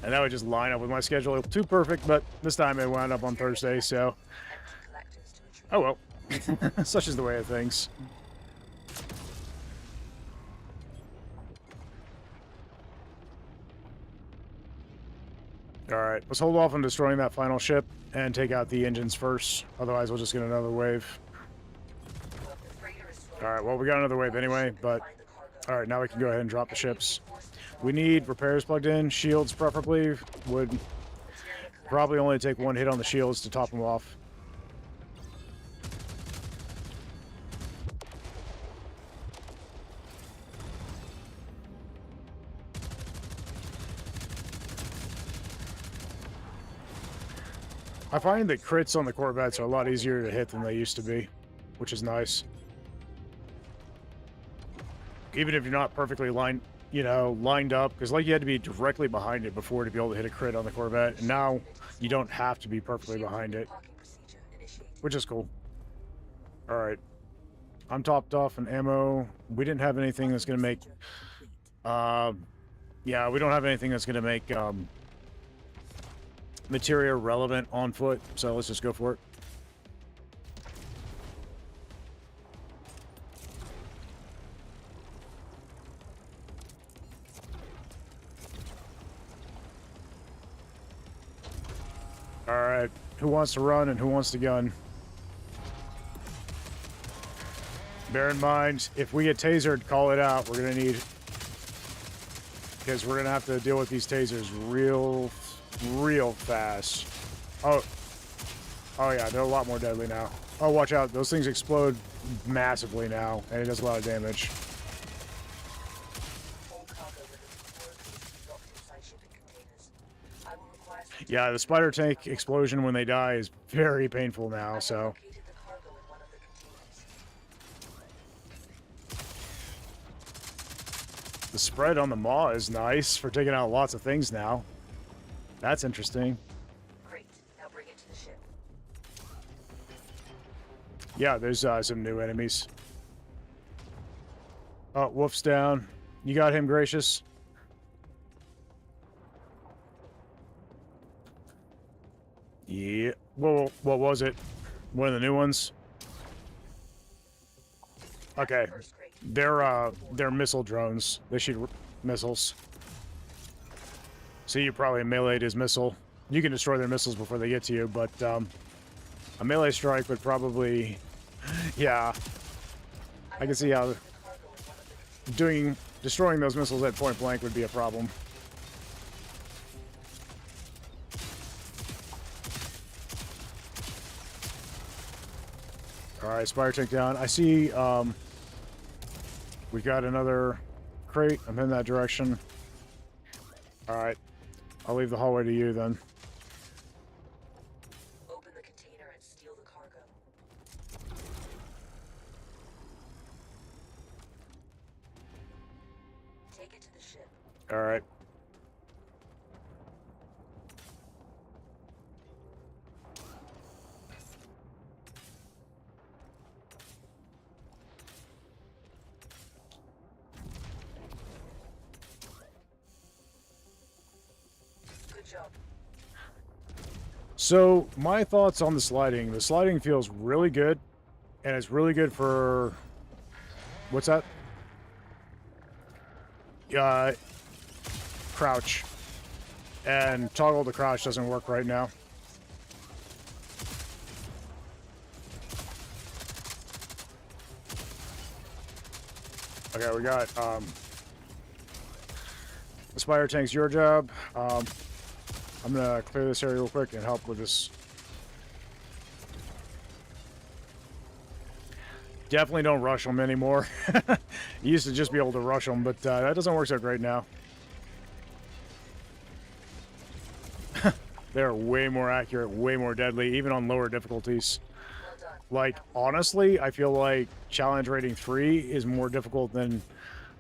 A: and that would just line up with my schedule. Too perfect, but this time it wound up on Thursday, so
B: Empty collectors to retrieve.
A: oh well. Such is the way of things. Alright, let's hold off on destroying that final ship and take out the engines first. Otherwise, we'll just get another wave.
B: Well, the freighter is slowly
A: Alright, well, we got another wave anyway, but...
B: find the cargo.
A: Alright, now we can go ahead and drop the ships. We need repairs plugged in. Shields, preferably, would
B: Material collected.
A: probably only take one hit on the shields to top them off. I find that crits on the Corvettes are a lot easier to hit than they used to be, which is nice. Even if you're not perfectly lined up, because like you had to be directly behind it before to be able to hit a crit on the Corvette, and now you don't have to be perfectly behind it,
B: Parking procedure initiated.
A: which is cool. All right, I'm topped off in ammo. We didn't have anything that's gonna make, yeah, we don't have anything that's gonna make materia relevant on foot, so let's just go for it. Alright, who wants to run and who wants to gun? Bear in mind, if we get tasered, call it out. We're gonna need... because we're gonna have to deal with these tasers real fast. Oh yeah, they're a lot more deadly now. Oh, watch out. Those things explode massively now, and it does a lot of damage.
B: All cargo within the world is locked inside shipping containers. I will require some
A: Yeah, the spider tank explosion when they die is very painful now, so...
B: located the cargo in one of the containers.
A: The spread on the maw is nice for taking out lots of things now. That's interesting.
B: Great. Now bring it to the ship.
A: Yeah, there's some new enemies. Oh, Wolf's down. You got him, Gracious? Yeah. Whoa, what was it? One of the new ones? Okay.
B: First grade.
A: They're missile drones. They shoot missiles. So you probably meleeed his missile. You can destroy their missiles before they get to you, but a melee strike would probably... Yeah. I can see how destroying those missiles at point blank would be a problem. Alright, Spire tank down. I see we got another crate. I'm in that direction. Alright. I'll leave the hallway to you then.
B: Open the container and steal the cargo. Take it to the ship.
A: Alright.
B: Good job.
A: So, my thoughts on the sliding. The sliding feels really good, and it's really good for... What's that? Crouch. And toggle the crouch doesn't work right now. Okay, we got, the Spire tank's your job. I'm gonna clear this area real quick and help with this. Definitely don't rush them anymore. You used to just be able to rush them, but that doesn't work so great now. They're way more accurate, way more deadly, even on lower difficulties.
B: Well done.
A: Like, honestly, I feel like challenge rating 3 is more difficult than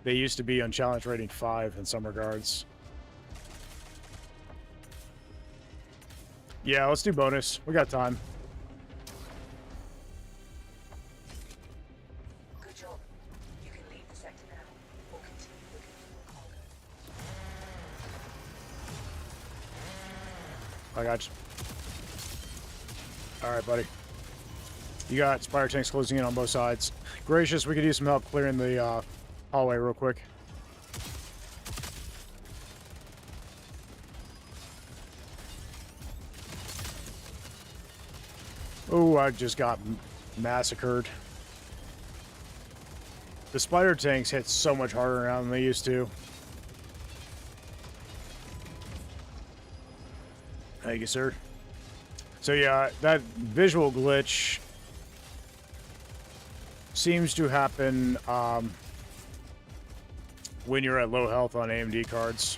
A: they used to be on challenge rating 5 in some regards. Yeah, let's do bonus. We got time.
B: Good job. You can leave the sector now, or continue looking for more cargo.
A: I got you. Alright, buddy. You got Spire tanks closing in on both sides. Gracious, we could use some help clearing the hallway real quick. Oh, I just got massacred. The Spider tanks hit so much harder now than they used to. Thank you, sir. So yeah, that visual glitch seems to happen when you're at low health on AMD cards.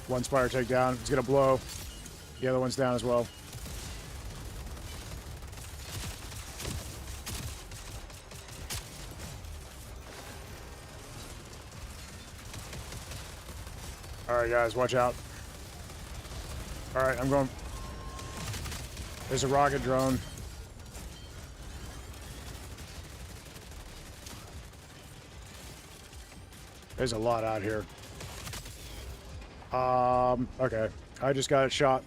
A: One Spire take down. It's gonna blow. The other one's down as well. Alright guys, watch out. Alright, I'm going. There's a rocket drone. There's a lot out here. Okay. I just got shot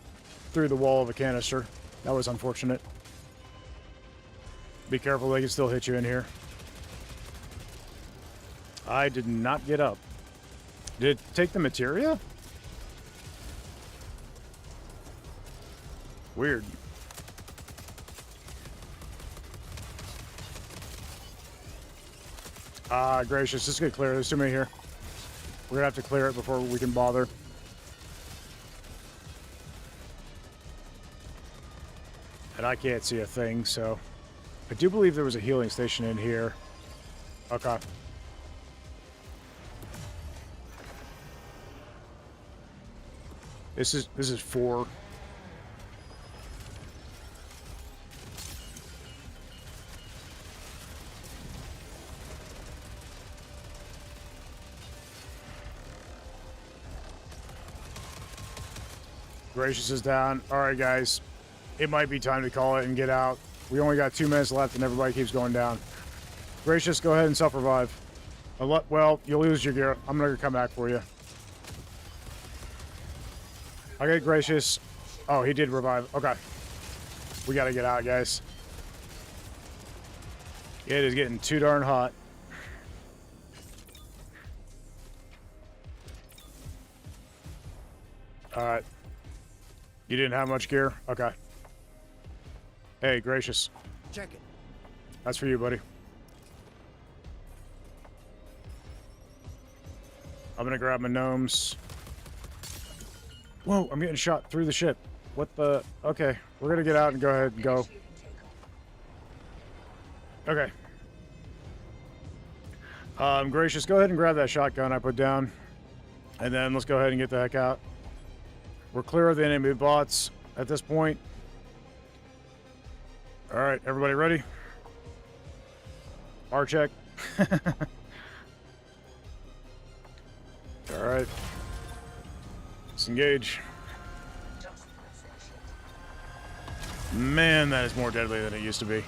A: through the wall of a canister. That was unfortunate. Be careful, they can still hit you in here. I did not get up. Did it take the materia? Weird. Gracious, just get clear. There's too many here. We're gonna have to clear it before we can bother. And I can't see a thing, so... I do believe there was a healing station in here. Okay. This is 4. Gracious is down. Alright guys. It might be time to call it and get out. We only got 2 minutes left and everybody keeps going down. Gracious, go ahead and self-revive. Well, you'll lose your gear. I'm gonna come back for you. Okay, Gracious. Oh, he did revive. Okay. We gotta get out, guys. It is getting too darn hot. Alright. You didn't have much gear? Okay. Hey, gracious.
C: Check it.
A: That's for you, buddy. I'm gonna grab my gnomes. Whoa, I'm getting shot through the ship. What the? Okay, we're gonna get out and go ahead and go. Okay. Gracious, go ahead and grab that shotgun I put down. And then let's go ahead and get the heck out. We're clear of the enemy bots at this point. Alright, everybody ready? R check. Alright. Let's engage. Man, that is more deadly than it used to be.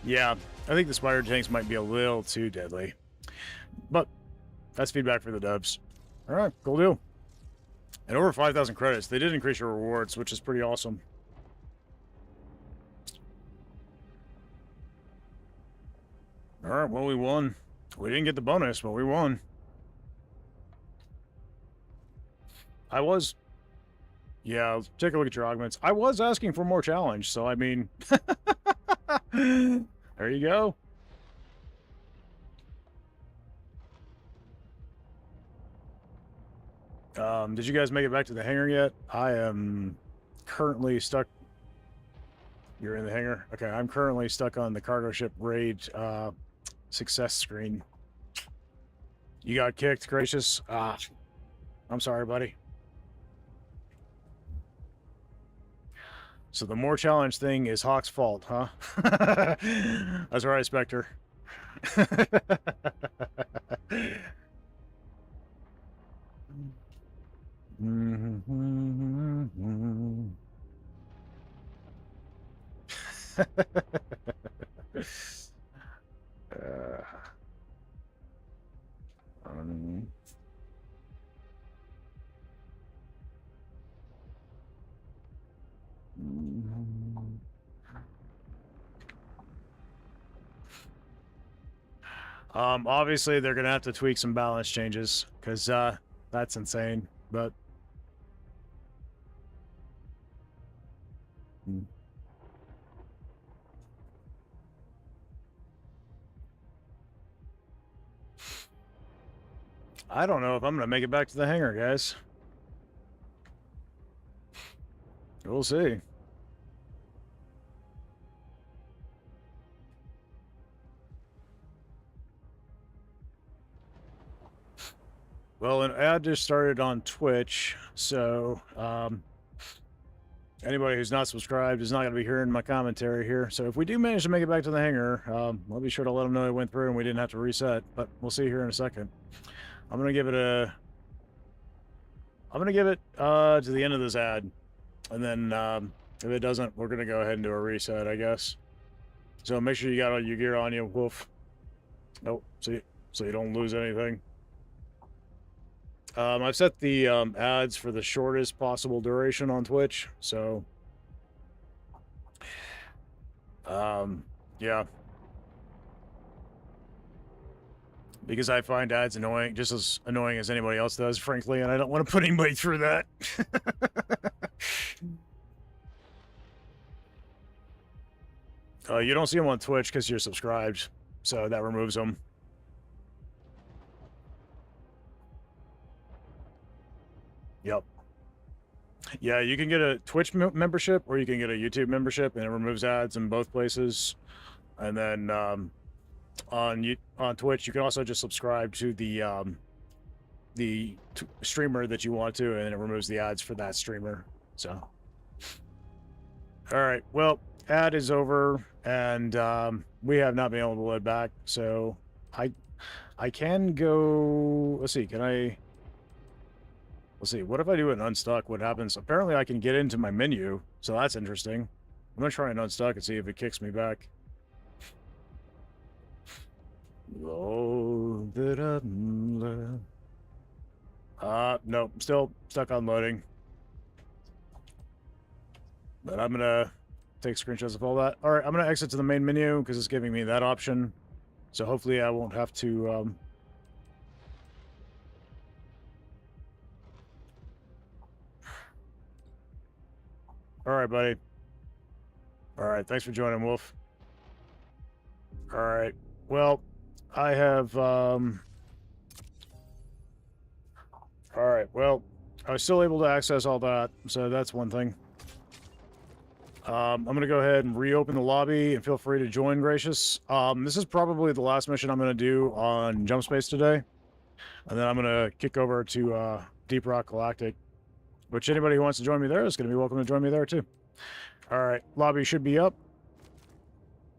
A: Yeah, I think the spider tanks might be a little too deadly. But that's feedback for the dubs. Alright, cool deal. And over 5,000 credits. They did increase your rewards, which is pretty awesome. Alright, well, we won. We didn't get the bonus, but we won. Yeah, let's take a look at your augments. I was asking for more challenge, so I mean... There you go. Did you guys make it back to the hangar yet? I am currently stuck... You're in the hangar? Okay, I'm currently stuck on the cargo ship raid success screen. You got kicked, gracious? I'm sorry, buddy. So the more challenge thing is Hauk's fault, huh? That's right, Spectre. Obviously they're gonna have to tweak some balance changes because that's insane, but I don't know if I'm gonna make it back to the hangar, guys. We'll see. Well, an ad just started on Twitch, so anybody who's not subscribed is not going to be hearing my commentary here. So if we do manage to make it back to the hangar, I'll be sure to let them know it went through and we didn't have to reset. But we'll see here in a second. I'm going to give it to the end of this ad, and then if it doesn't, we're going to go ahead and do a reset, I guess. So make sure you got all your gear on you, Wolf. Nope. See, so you don't lose anything. I've set the ads for the shortest possible duration on Twitch, so yeah, because I find ads annoying, just as annoying as anybody else does, frankly, and I don't want to put anybody through that. You don't see them on Twitch because you're subscribed, so that removes them. Yep. Yeah, you can get a Twitch membership or you can get a YouTube membership, and it removes ads in both places. And then on Twitch, you can also just subscribe to the streamer that you want to, and it removes the ads for that streamer. So, all right. Well, ad is over, and we have not been able to load back. So I can go. Let's see. Can I? Let's see, what if I do an unstuck? What happens? Apparently I can get into my menu, so that's interesting. I'm gonna try an unstuck and see if it kicks me back. Nope, still stuck on loading. But I'm gonna take screenshots of all that. All right, I'm gonna exit to the main menu because it's giving me that option. So hopefully I won't have to. All right, buddy. All right, thanks for joining, Wolf. All right. Well, I have. All right. Well, I was still able to access all that, so that's one thing. I'm going to go ahead and reopen the lobby, and feel free to join, Gracious. This is probably the last mission I'm going to do on Jump Space today. And then I'm going to kick over to Deep Rock Galactic, which anybody who wants to join me there is going to be welcome to join me there, too. All right, lobby should be up.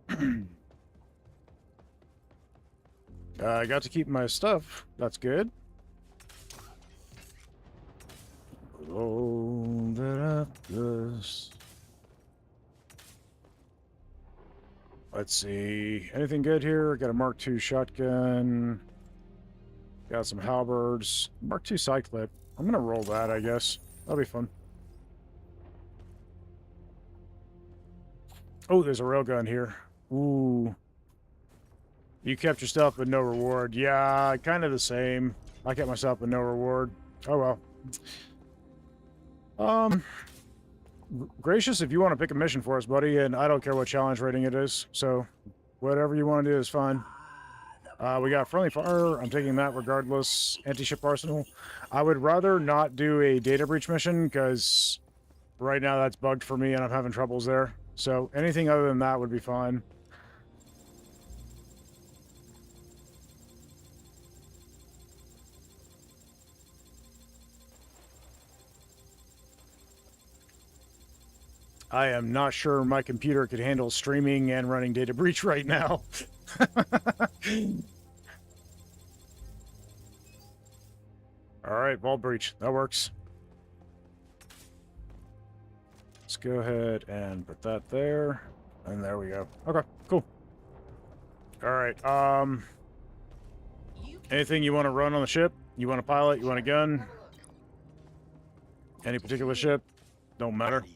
A: I got to keep my stuff. That's good. Oh, that this. Let's see. Anything good here? Got a Mark II shotgun. Got some halberds. Mark II cyclip. I'm gonna roll that, I guess. That'll be fun. Oh, there's a railgun here. Ooh. You kept your stuff with no reward. Yeah, kind of the same. I kept myself with no reward. Oh well. Gracious, if you want to pick a mission for us, buddy, and I don't care what challenge rating it is, so whatever you want to do is fine. We got friendly fire. I'm taking that regardless. Anti-ship arsenal. I would rather not do a data breach mission because right now that's bugged for me and I'm having troubles there. So anything other than that would be fine. I am not sure my computer could handle streaming and running data breach right now. All right, vault breach. That works. Let's go ahead and put that there. And there we go. Okay, cool. All right. Anything you want to run on the ship? You want a pilot? You want a gun? Any particular ship? Don't matter.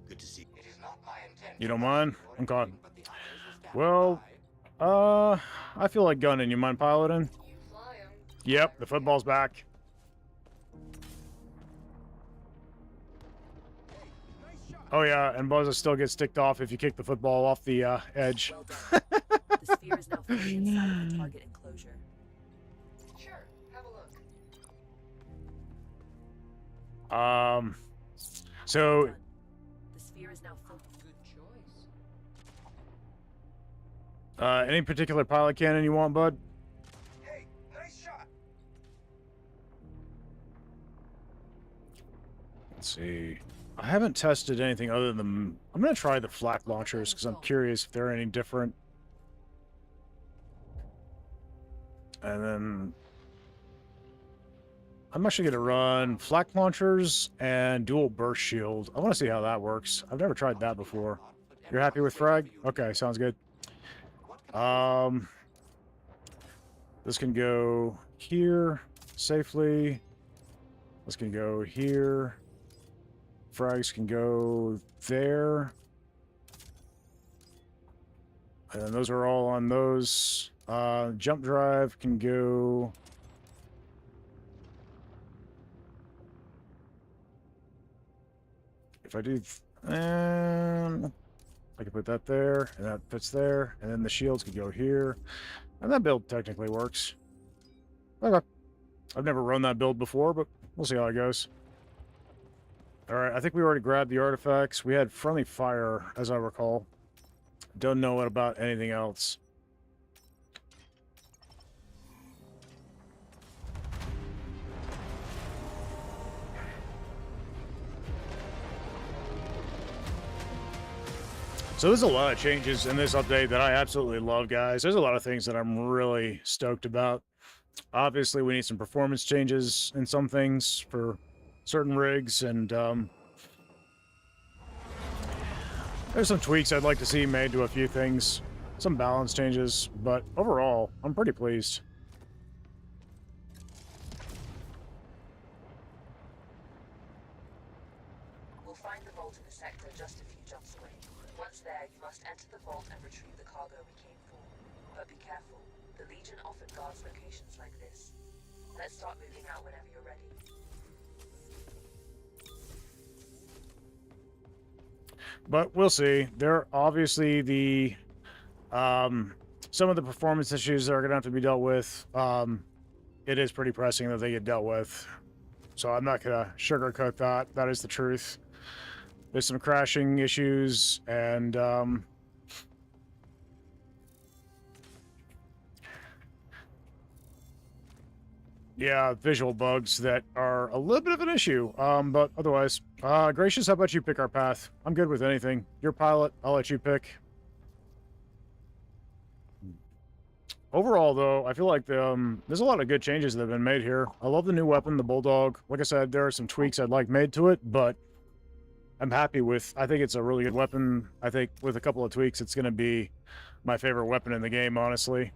E: Good to see. It is not my intention.
A: You don't mind? Okay. Well, I feel like gunning. You mind piloting?
D: You fly 'em.
A: Yep, the football's back. Oh yeah, and Buzza still gets ticked off if you kick the football off the edge.
B: Well done. The sphere is now fully inside of the target enclosure.
D: Sure, have a look.
A: So
B: Done. The sphere is now full.
D: Good choice.
A: any particular pilot cannon you want, bud?
E: Hey, nice shot.
A: Let's see. I haven't tested anything other than... I'm going to try the flak launchers because I'm curious if they're any different. And then... I'm actually going to run flak launchers and dual burst shield. I want to see how that works. I've never tried that before. You're happy with frag? Okay, sounds good. This can go here safely. This can go here. Frags can go there. And those are all on those. Jump drive can go... If I do... I can put that there, and that fits there, and then the shields could go here. And that build technically works. Okay. I've never run that build before, but we'll see how it goes. Alright, I think we already grabbed the artifacts. We had friendly fire, as I recall. Don't know what about anything else. So there's a lot of changes in this update that I absolutely love, guys. There's a lot of things that I'm really stoked about. Obviously, we need some performance changes in some things for certain rigs, and there's some tweaks I'd like to see made to a few things. Some balance changes, but overall, I'm pretty pleased.
B: sector just a few jumps away. Once there, you must enter the vault and retrieve the cargo we came for. But be careful. The Legion often guards locations like this. Let's start moving out whenever you're ready.
A: But we'll see. There obviously the some of the performance issues that are going to have to be dealt with. It is pretty pressing that they get dealt with. So I'm not going to sugarcoat that. That is the truth. There's some crashing issues and yeah, visual bugs that are a little bit of an issue. But otherwise, Gracious, how about you pick our path? I'm good with anything. You're pilot. I'll let you pick. Overall, though, I feel like there's a lot of good changes that have been made here. I love the new weapon, the Bulldog. Like I said, there are some tweaks I'd like made to it, but I'm happy with... I think it's a really good weapon. I think with a couple of tweaks, it's going to be my favorite weapon in the game, honestly.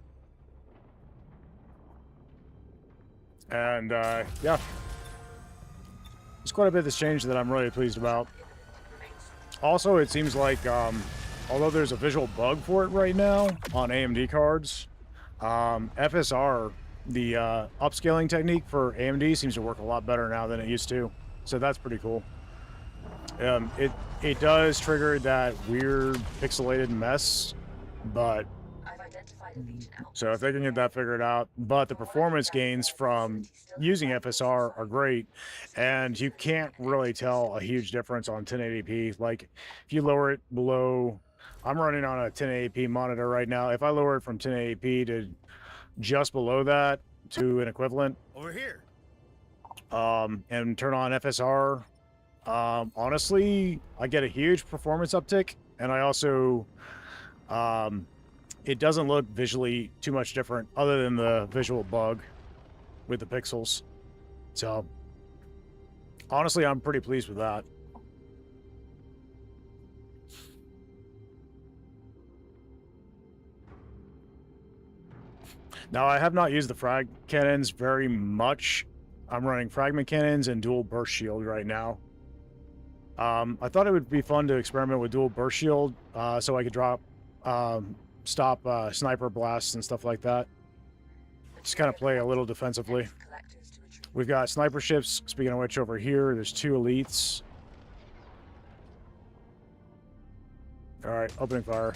A: And, yeah. There's quite a bit that's changed that I'm really pleased about. Also, it seems like, although there's a visual bug for it right now on AMD cards, FSR, the upscaling technique for AMD seems to work a lot better now than it used to. So that's pretty cool. It does trigger that weird pixelated mess, but
B: I've identified a Legion outpost.
A: so if they can get that figured out, but the performance gains from using FSR are great, and you can't really tell a huge difference on 1080p. Like if you lower it below, I'm running on a 1080p monitor right now. If I lower it from 1080p to just below that to an equivalent,
C: Over here.
A: and turn on FSR, honestly, I get a huge performance uptick, and I also, it doesn't look visually too much different other than the visual bug with the pixels. So, honestly, I'm pretty pleased with that. Now, I have not used the frag cannons very much. I'm running fragment cannons and dual burst shield right now. I thought it would be fun to experiment with dual burst shield, so I could stop sniper blasts and stuff like that. Just kind of play a little defensively. We've got sniper ships, speaking of which, over here. There's 2 elites. Alright, opening fire.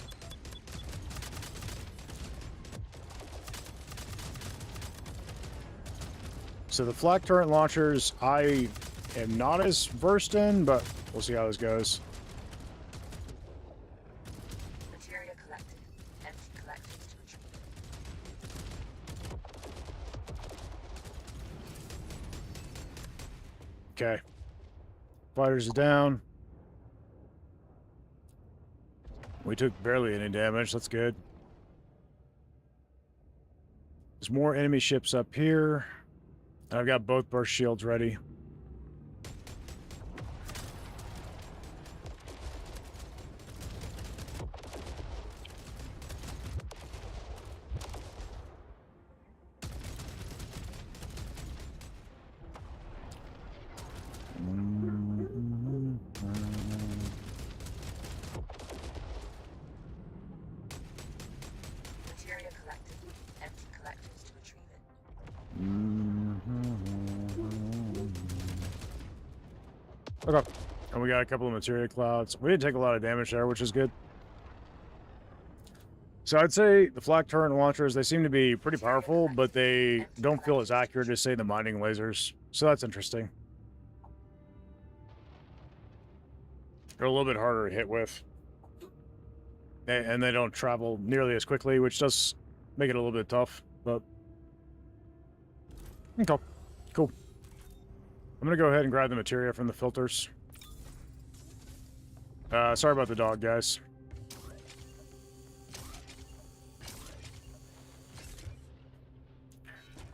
A: So the flak turret launchers, I am not as versed in, but we'll see how this goes.
B: Material collected. Empty collectors to retrieve.
A: Okay. Fighters are down. We took barely any damage. That's good. There's more enemy ships up here. I've got both burst shields ready.
B: Material collected. Empty collectors to retrieve it.
A: Okay. And we got a couple of materia clouds. We didn't take a lot of damage there, which is good. So I'd say the flak turret launchers, they seem to be pretty powerful, but they don't feel as accurate as, say, the mining lasers. So that's interesting. They're a little bit harder to hit with. And they don't travel nearly as quickly, which does make it a little bit tough, but... Okay, cool. I'm gonna go ahead and grab the materia from the filters. Sorry about the dog, guys.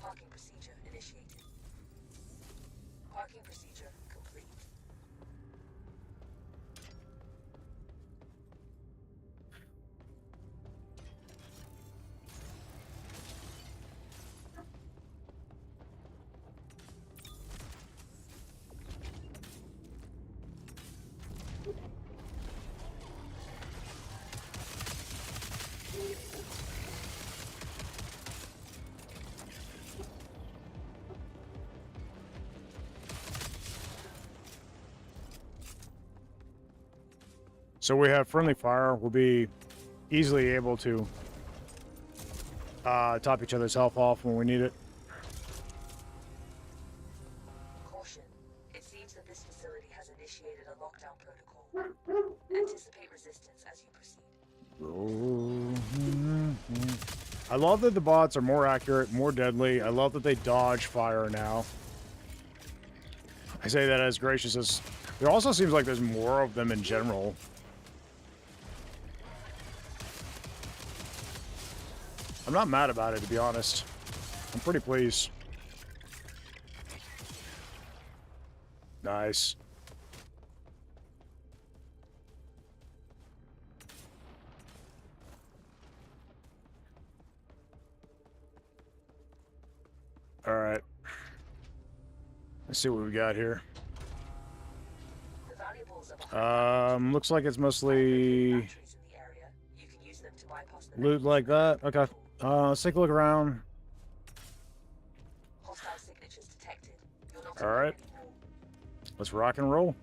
B: Parking procedure initiated. Parking procedure complete.
A: So we have friendly fire. We'll be easily able to top each other's health off when we need it.
B: Caution. It seems that this facility has initiated a lockdown protocol. Anticipate resistance as you proceed.
A: I love that the bots are more accurate, more deadly. I love that they dodge fire now. I say that as gracious as... There also seems like there's more of them in general. I'm not mad about it, to be honest. I'm pretty pleased. Nice. All right. Let's see what we got here.
B: The valuables are behind
A: Looks like it's mostly
B: batteries in the area. You can use them to bypass the
A: loot like that. Okay. Let's take a look around.
B: hostile signatures detected. You're not
A: All
B: alone
A: right.
B: anymore.
A: Let's rock and roll.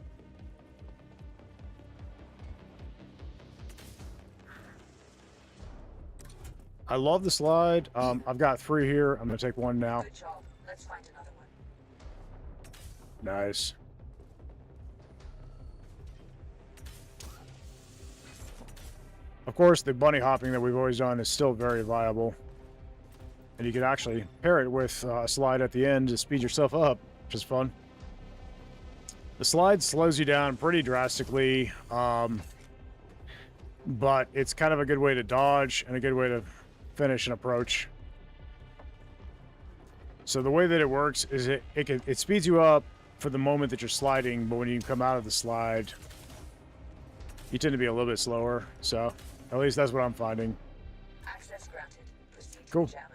A: I love the slide. I've got 3 here. I'm gonna take 1 now.
B: Good job. Let's find another one.
A: Nice. Of course, the bunny hopping that we've always done is still very viable. And you can actually pair it with a slide at the end to speed yourself up, which is fun. The slide slows you down pretty drastically, but it's kind of a good way to dodge and a good way to finish an approach. So the way that it works is it speeds you up for the moment that you're sliding, but when you come out of the slide, you tend to be a little bit slower. So at least that's what I'm finding.
B: Access granted. Proceed to
A: Cool.
B: the jammer.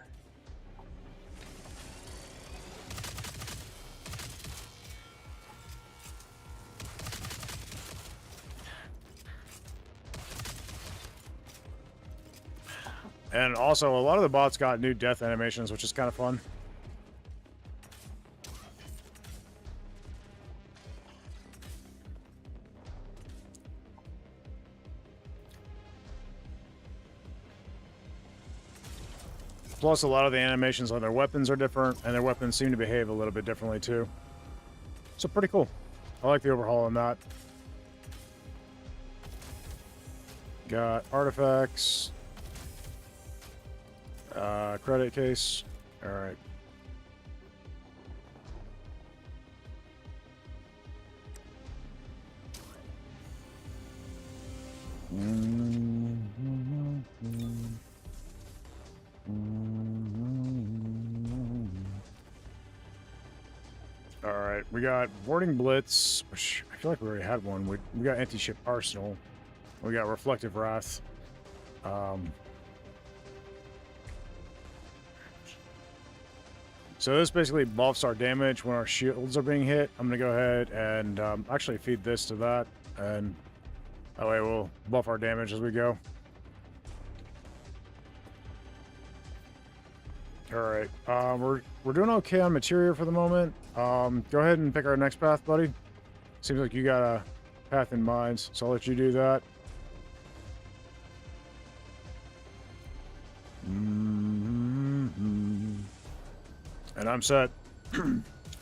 A: And also, a lot of the bots got new death animations, which is kind of fun. Plus, a lot of the animations on their weapons are different, and their weapons seem to behave a little bit differently, too. So, pretty cool. I like the overhaul on that. Got artifacts. Credit case. All right. All right, we got boarding blitz, which I feel like we already had one. We got anti-ship arsenal. We got reflective wrath. So this basically buffs our damage when our shields are being hit. I'm gonna go ahead and actually feed this to that, and that way we'll buff our damage as we go. All right, we're doing okay on materia for the moment. Go ahead and pick our next path, buddy. Seems like you got a path in mind, so I'll let you do that. And I'm set.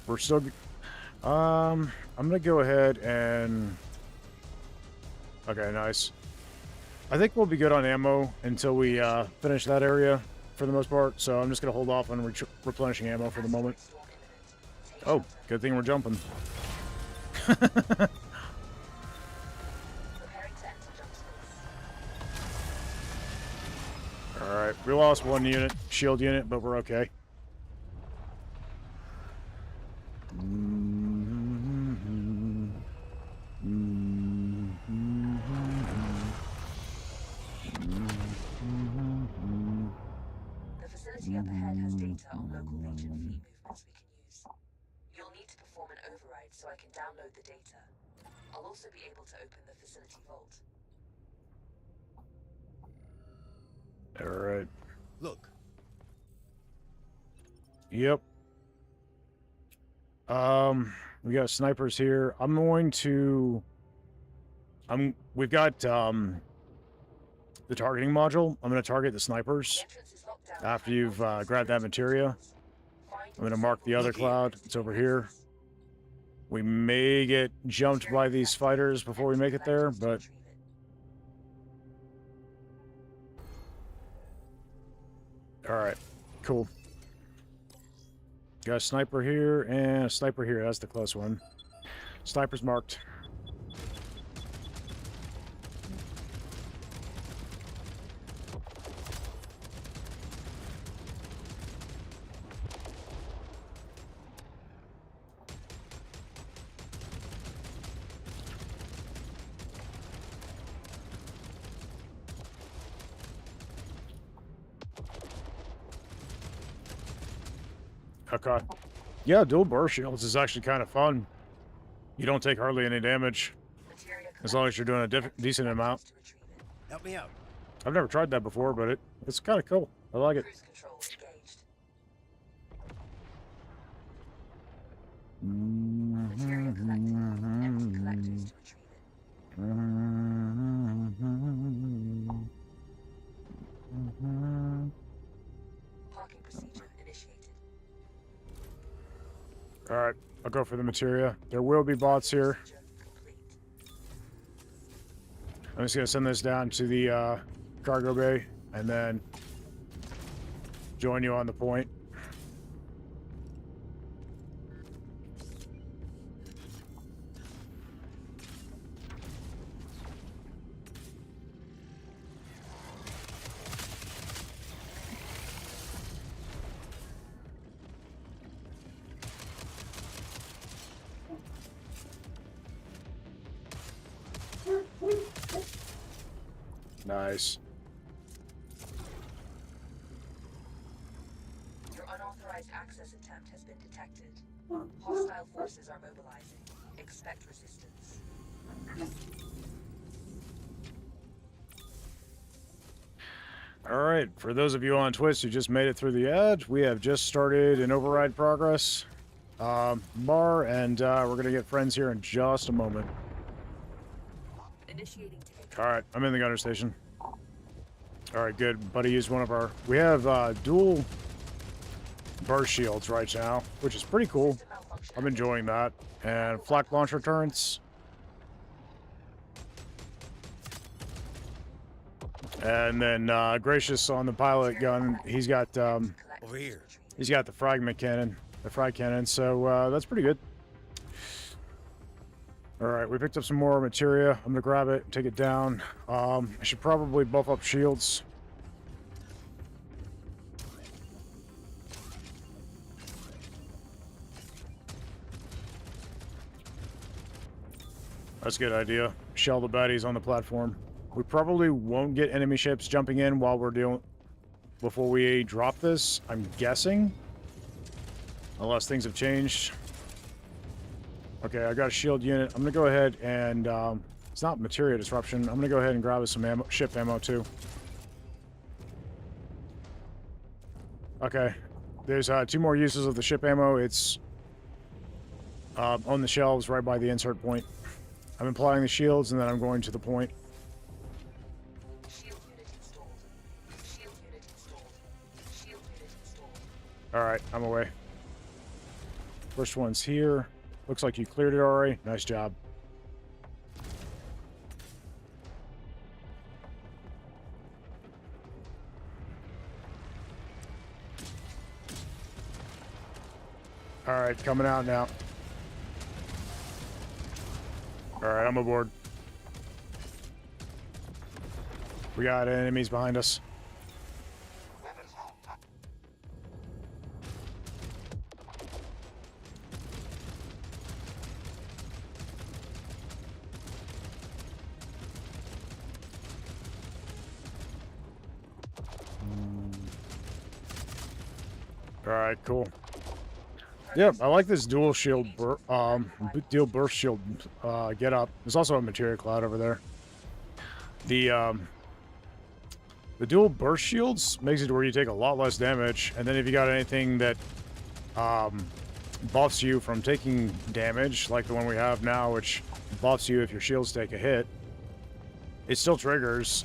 A: We're still. I'm gonna go ahead and. Okay, nice. I think we'll be good on ammo until we finish that area for the most part. So I'm just gonna hold off on replenishing ammo for the moment. Oh, good thing we're jumping.
B: Preparing to enter jump space.
A: All right, we lost 1 unit, shield unit, but we're okay.
B: The facility up ahead has data on local region fleet movements we can use. You'll need to perform an override so I can download the data. I'll also be able to open the facility vault.
A: All right.
C: Look,
A: Yep. We got snipers here. I'm going to We've got the targeting module. I'm going to target the
B: The
A: snipers
B: entrance is locked down.
A: after you've grabbed that materia. I'm going to mark the other cloud. It's over here. We may get jumped by these fighters before we make it there, but all right, cool. Got a sniper here and a sniper here. That's the close one. Sniper's marked. Okay. Yeah, dual burst shields is actually kind of fun. You don't take hardly any damage, as long as you're doing a decent amount.
C: Help me out.
A: I've never tried that before, but it's kind of cool. I like it.
B: Cruise control engaged. Material collected. Empty collectors to retrieve it. Parking procedure initiated.
A: All right, I'll go for the materia. There will be bots here.
B: Procedure complete.
A: I'm just gonna send this down to the cargo bay and then join you on the point. Nice.
B: Your unauthorized access attempt has been detected. Hostile forces are mobilizing. Expect resistance.
A: All right, for those of you on Twitch who just made it through the edge, we have just started an override progress bar, and we're gonna get friends here in just a moment.
B: Initiating take.
A: All right, I'm in the gunner station. All right, good. Buddy used one of our... We have dual burst shields right now, which is pretty cool. I'm enjoying that. And flak launcher turrets. And then Gracious on the pilot gun, he's got
C: Over here.
A: he's got the fragment cannon, the frag cannon. So that's pretty good. All right, we picked up some more materia. I'm gonna grab it, take it down. I should probably buff up shields. That's a good idea. Shell the baddies on the platform. We probably won't get enemy ships jumping in while we're doing... before we drop this, I'm guessing. Unless things have changed. Okay, I got a shield unit. I'm gonna go ahead and... it's not materia disruption. I'm gonna go ahead and grab us some ammo, ship ammo too. Okay. There's 2 more uses of the ship ammo. It's on the shelves right by the insert point. I'm applying the shields and then I'm going to the point.
B: Shield unit installed. Shield unit installed. Shield unit installed.
A: Alright, I'm away. First one's here. Looks like you cleared it already. Nice job. Alright, coming out now. Alright, I'm aboard. We got enemies behind us. Alright, cool. Yeah, I like this dual shield, dual burst shield get up. There's also a materia cloud over there. The dual burst shields makes it where you take a lot less damage, and then if you got anything that buffs you from taking damage, like the one we have now, which buffs you if your shields take a hit, it still triggers.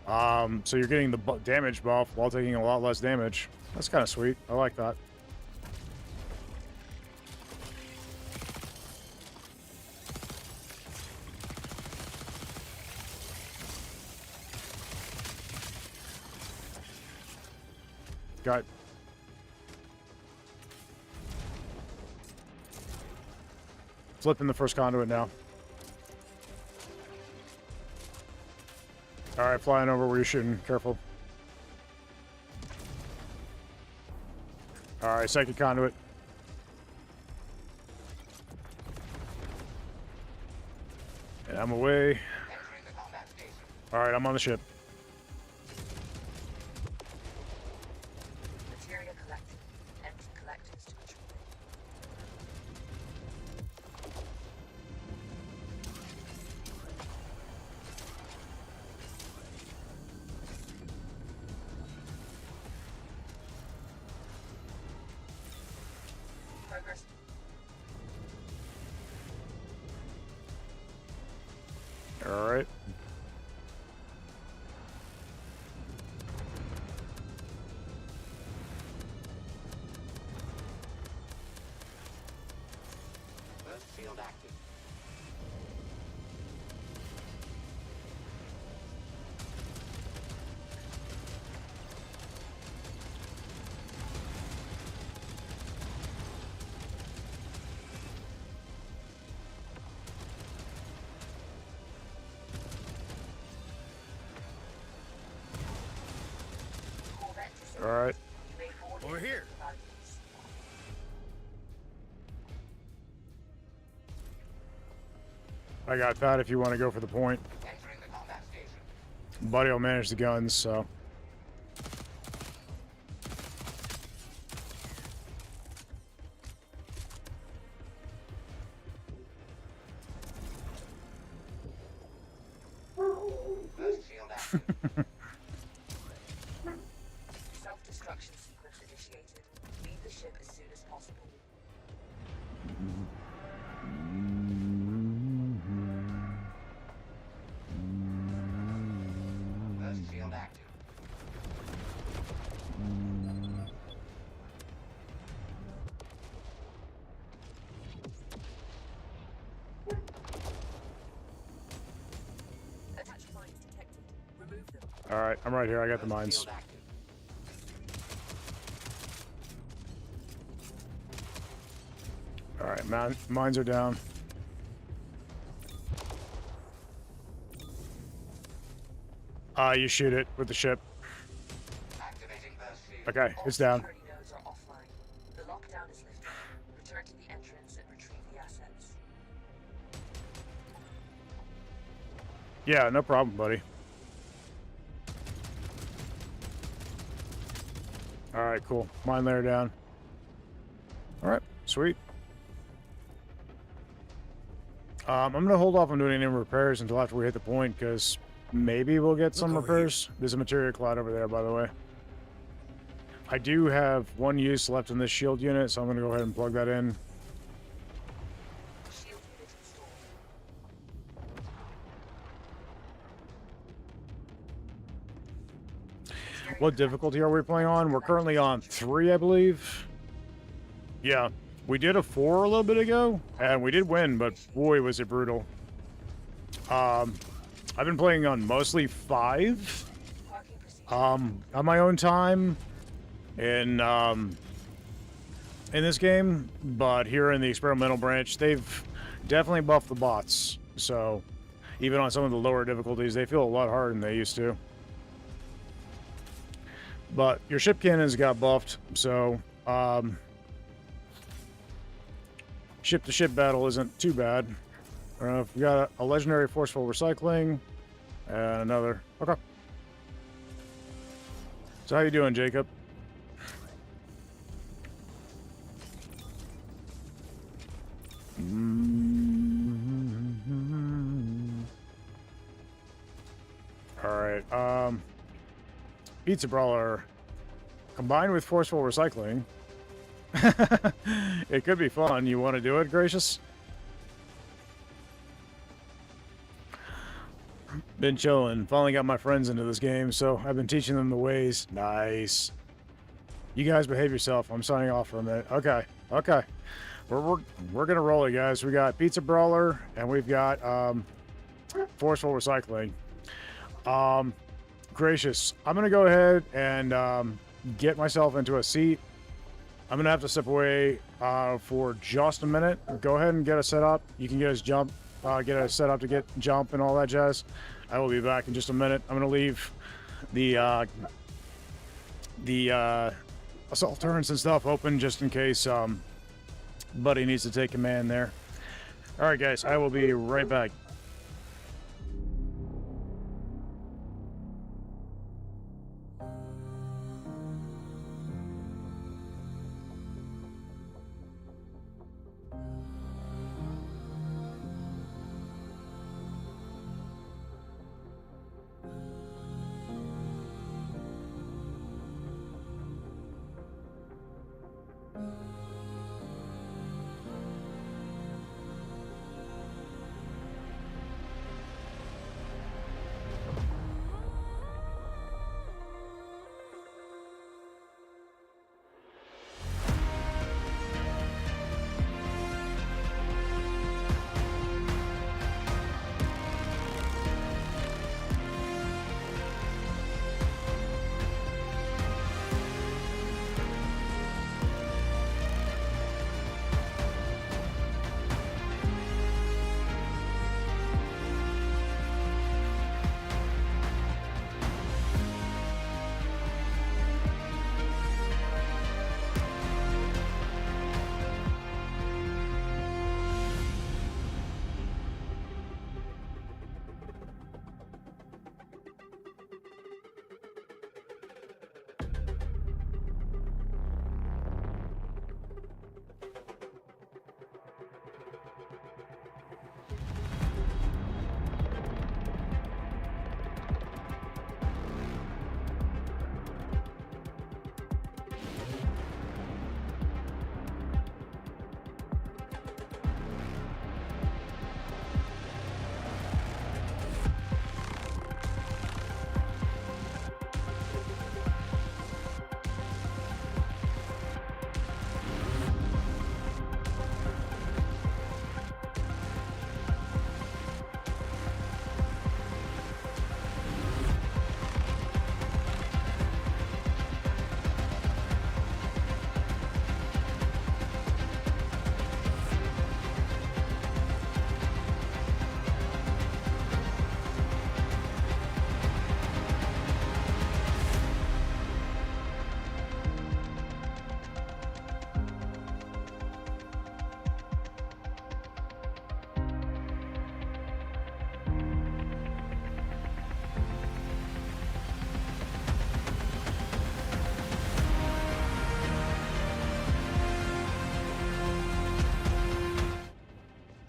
A: So you're getting the damage buff while taking a lot less damage. That's kind of sweet. I like that. Got flipping the first conduit now. All right, flying over where you're shooting. Careful. All right, second conduit. And I'm away. All right, I'm on the ship.
B: Materia collected. Empty collectors to control. Progress.
A: All right.
E: First field active.
B: Corvette to
A: All right.
B: you may board
C: Over
B: it
C: here.
B: with values.
A: I got that if you want to go for the point.
E: Entering the combat station.
A: Buddy will manage the guns, so.
E: First field active.
B: Self-destruction sequence initiated. Leave the ship as soon as possible.
E: First field active.
B: Attached mines detected. Remove them.
A: All right, I'm right here. I got the mines.
E: Field active.
A: All right, mines are down. You shoot it with the ship.
E: Activating burst field.
A: Okay,
B: All
A: it's down.
B: security nodes are offline. The lockdown is lifted. Return to the entrance and retrieve the assets.
A: Yeah, no problem, buddy. All right, cool. Mine layer down. All right, sweet. I'm gonna hold off on doing any repairs until after we hit the point, because maybe we'll get some
C: Look over
A: repairs. There's a materia cloud over there, by the way. I do have one use left in this shield unit, so I'm gonna go ahead and plug that in.
B: Shield unit installed.
A: What difficulty are we playing on? We're currently on 3, I believe. Yeah, we did a 4 a little bit ago, and we did win, but boy, was it brutal. I've been playing on mostly 5,
B: Parking procedure.
A: on my own time in this game, but here in the experimental branch, they've definitely buffed the bots. So even on some of the lower difficulties, they feel a lot harder than they used to. But your ship cannons got buffed, so ship-to-ship battle isn't too bad. We got a legendary forceful recycling and another. Okay. So how you doing, Jacob? All right. Pizza brawler combined with forceful recycling. It could be fun. You want to do it, Gracious? Been chilling. Finally got my friends into this game, so I've been teaching them the ways. Nice. You guys behave yourself. I'm signing off for a minute. Okay. Okay. We're gonna roll it, guys. We got Pizza Brawler and we've got Forceful Recycling. Gracious. I'm gonna go ahead and get myself into a seat. I'm gonna have to step away for just a minute. Go ahead and get us set up. You can get us get us set up to get jump and all that jazz. I will be back in just a minute. I'm gonna leave the assault turrets and stuff open just in case Buddy needs to take command there. All right, guys. I will be right back.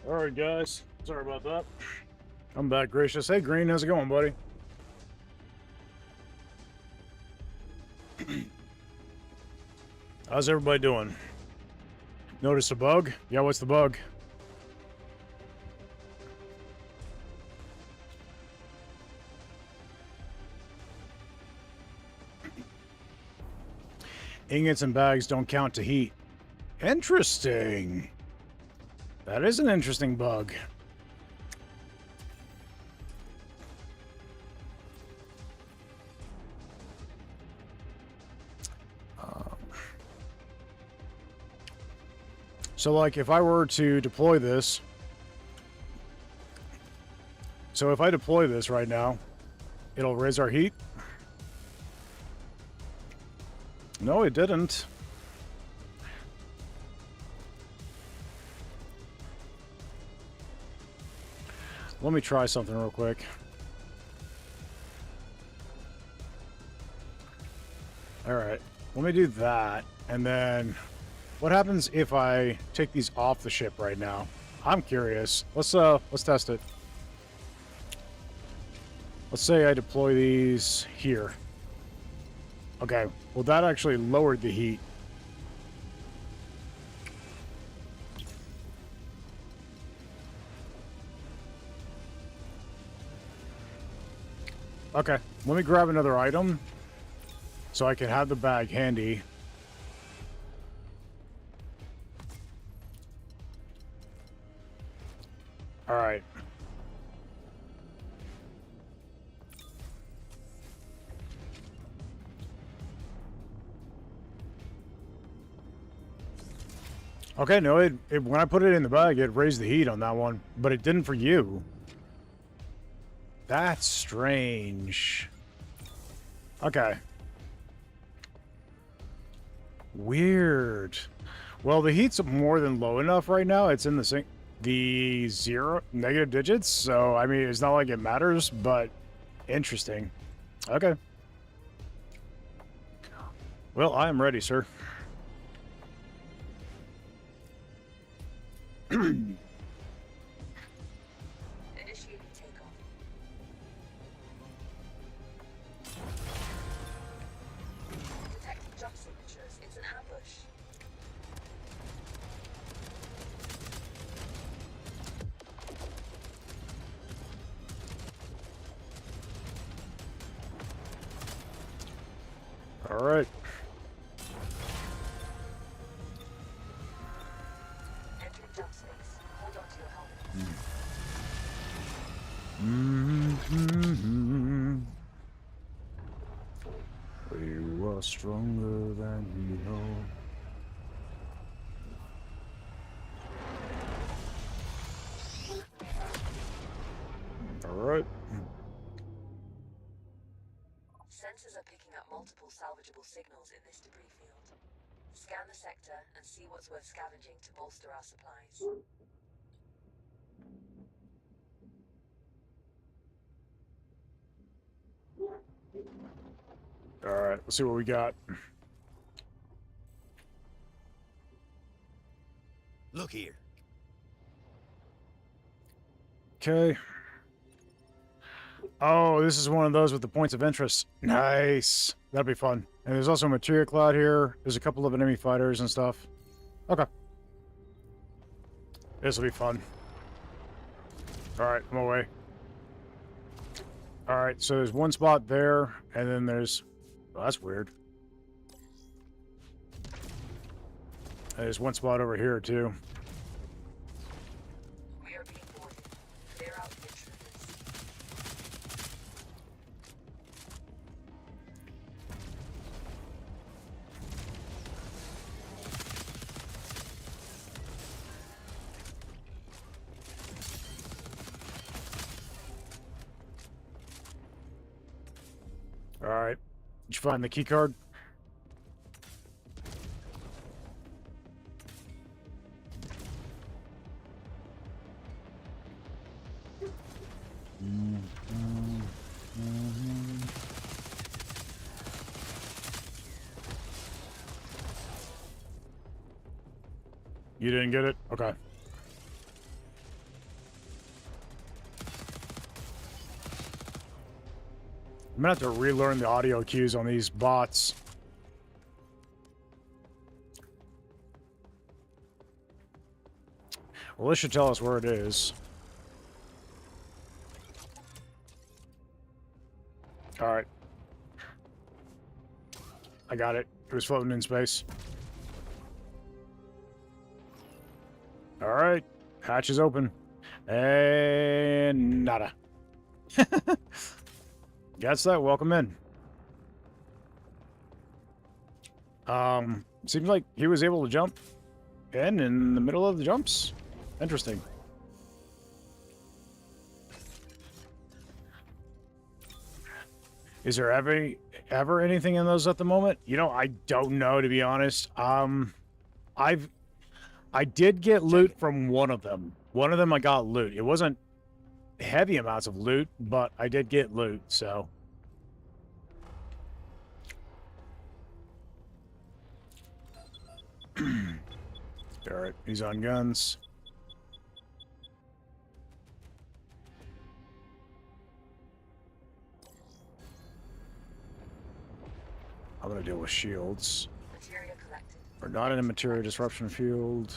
A: All right, guys. Sorry about that. I'm back, Gracious. Hey, Green. How's it going, buddy? How's everybody doing? Notice a bug? Yeah, what's the bug? Ingots and bags don't count to heat. Interesting. That is an interesting bug. So, like, if I were to deploy this... So, if I deploy this right now, it'll raise our heat? No, it didn't. Let me try something real quick. Alright, let me do that, and then what happens if I take these off the ship right now? I'm curious. Let's test it. Let's say I deploy these here. Okay, well that actually lowered the heat. Okay, let me grab another item so I can have the bag handy. All right. Okay, no, when I put it in the bag, it raised the heat on that one, but it didn't for you. That's strange. Okay. Weird. Well, the heat's more than low enough right now. It's in the negative digits, so I mean, it's not like it matters, but interesting. Okay. Well, I am ready, sir.
B: Initiating takeoff. Detecting jump signatures. It's an ambush.
A: All right.
B: Entering jump space. Hold on to your helmet.
A: You are stronger than you know. All right.
B: Sensors are picking up multiple salvageable signals in this debris field. Scan the sector and see what's worth scavenging to bolster our supplies.
A: All right. Let's see what we got.
C: Look here.
A: Okay. Oh, this is one of those with the points of interest. Nice. That'll be fun. And there's also a materia cloud here. There's a couple of enemy fighters and stuff. Okay. This will be fun. All right, I'm away. All right, so there's one spot there, and then there's... Oh, that's weird. There's one spot over here, too.
B: We are being boarded. Clear out the intruders.
A: All right. Did you find the key card? You didn't get it? Okay. I'm gonna have to relearn the audio cues on these bots. Well, this should tell us where it is. All right. I got it. It was floating in space. All right. Hatch is open. And nada. Guess that. Welcome in. Seems like he was able to jump in the middle of the jumps. Interesting. Is there ever anything in those at the moment? You know, I don't know, to be honest. I did get loot from one of them. One of them I got loot. It wasn't heavy amounts of loot, but I did get loot, so. Alright, he's on guns. I'm gonna deal with shields.
B: Materia collected.
A: We're not in a materia disruption field.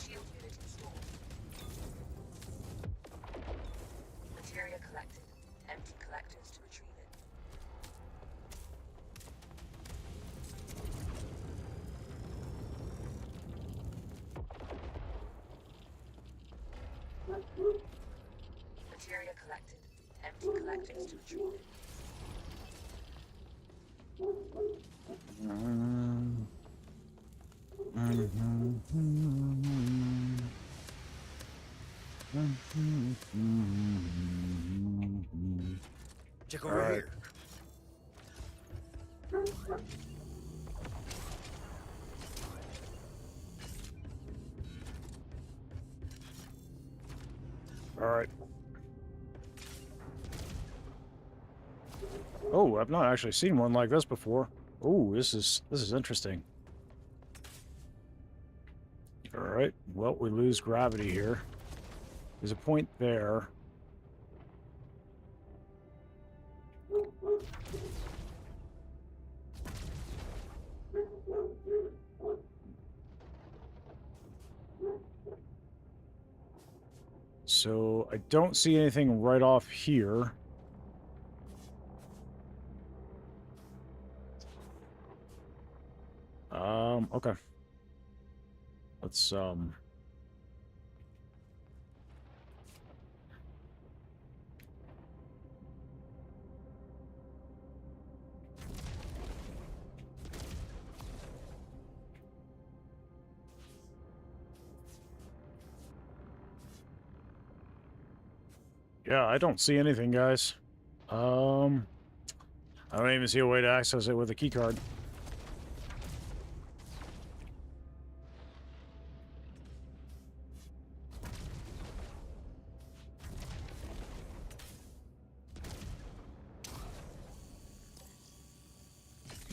B: Shield unit installed. Materia collected. Empty collectors to retrieve it. Materia collected. Empty collectors to retrieve it.
C: Check over
A: Alright.
C: here.
A: All right. Oh, I've not actually seen one like this before. Oh, this is interesting. All right. Well, we lose gravity here. There's a point there. So I don't see anything right off here. Okay. Let's yeah, I don't see anything, guys. I don't even see a way to access it with a key card.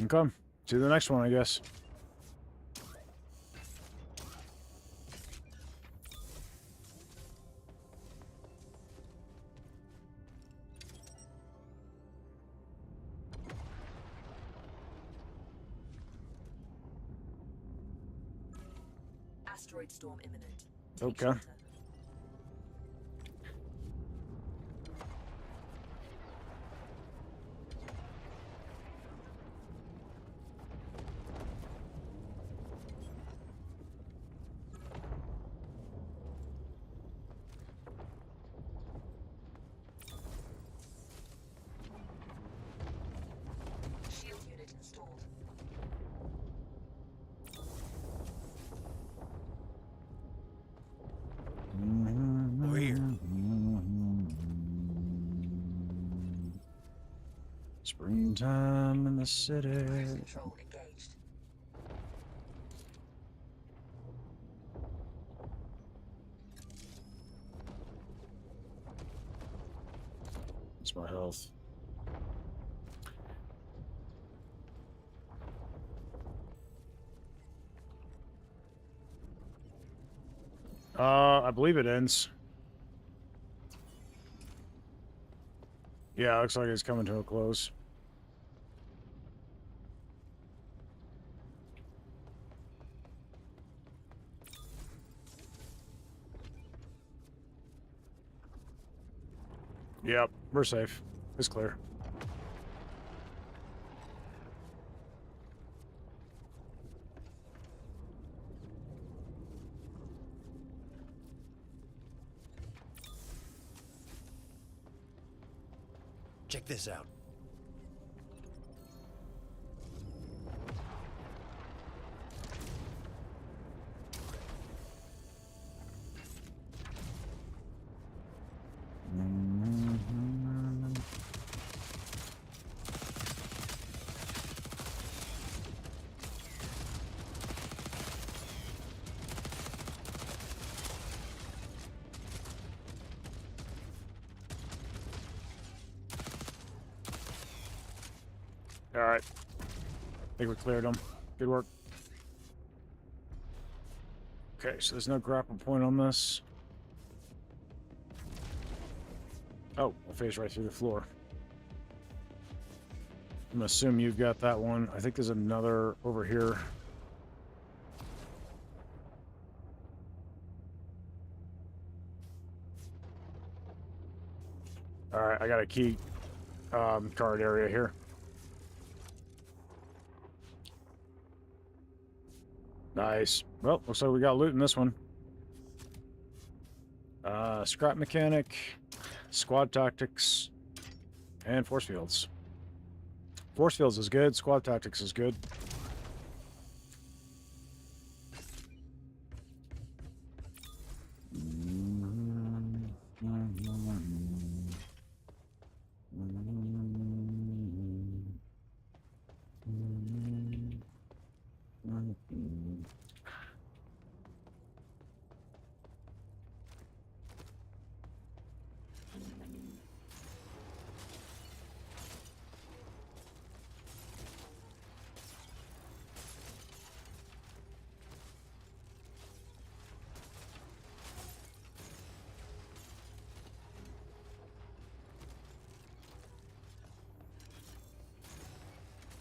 A: Okay, to the next one, I guess.
B: Asteroid storm imminent.
A: Okay.
B: Shelter. Shield unit installed.
C: Over here.
A: Springtime in the city.
B: Cruise control engaged.
A: It's my health. I believe it ends. Yeah, looks like it's coming to a close. Yep, we're safe. It's clear.
C: Check this out.
A: All right. I think we cleared them. Good work. Okay, so there's no grapple point on this. Oh, I phased right through the floor. I'm gonna assume you've got that one. I think there's another over here. All right, I got a key card area here. Nice. Well, looks like we got loot in this one. Scrap mechanic, squad tactics, and force fields. Force fields is good. Squad tactics is good.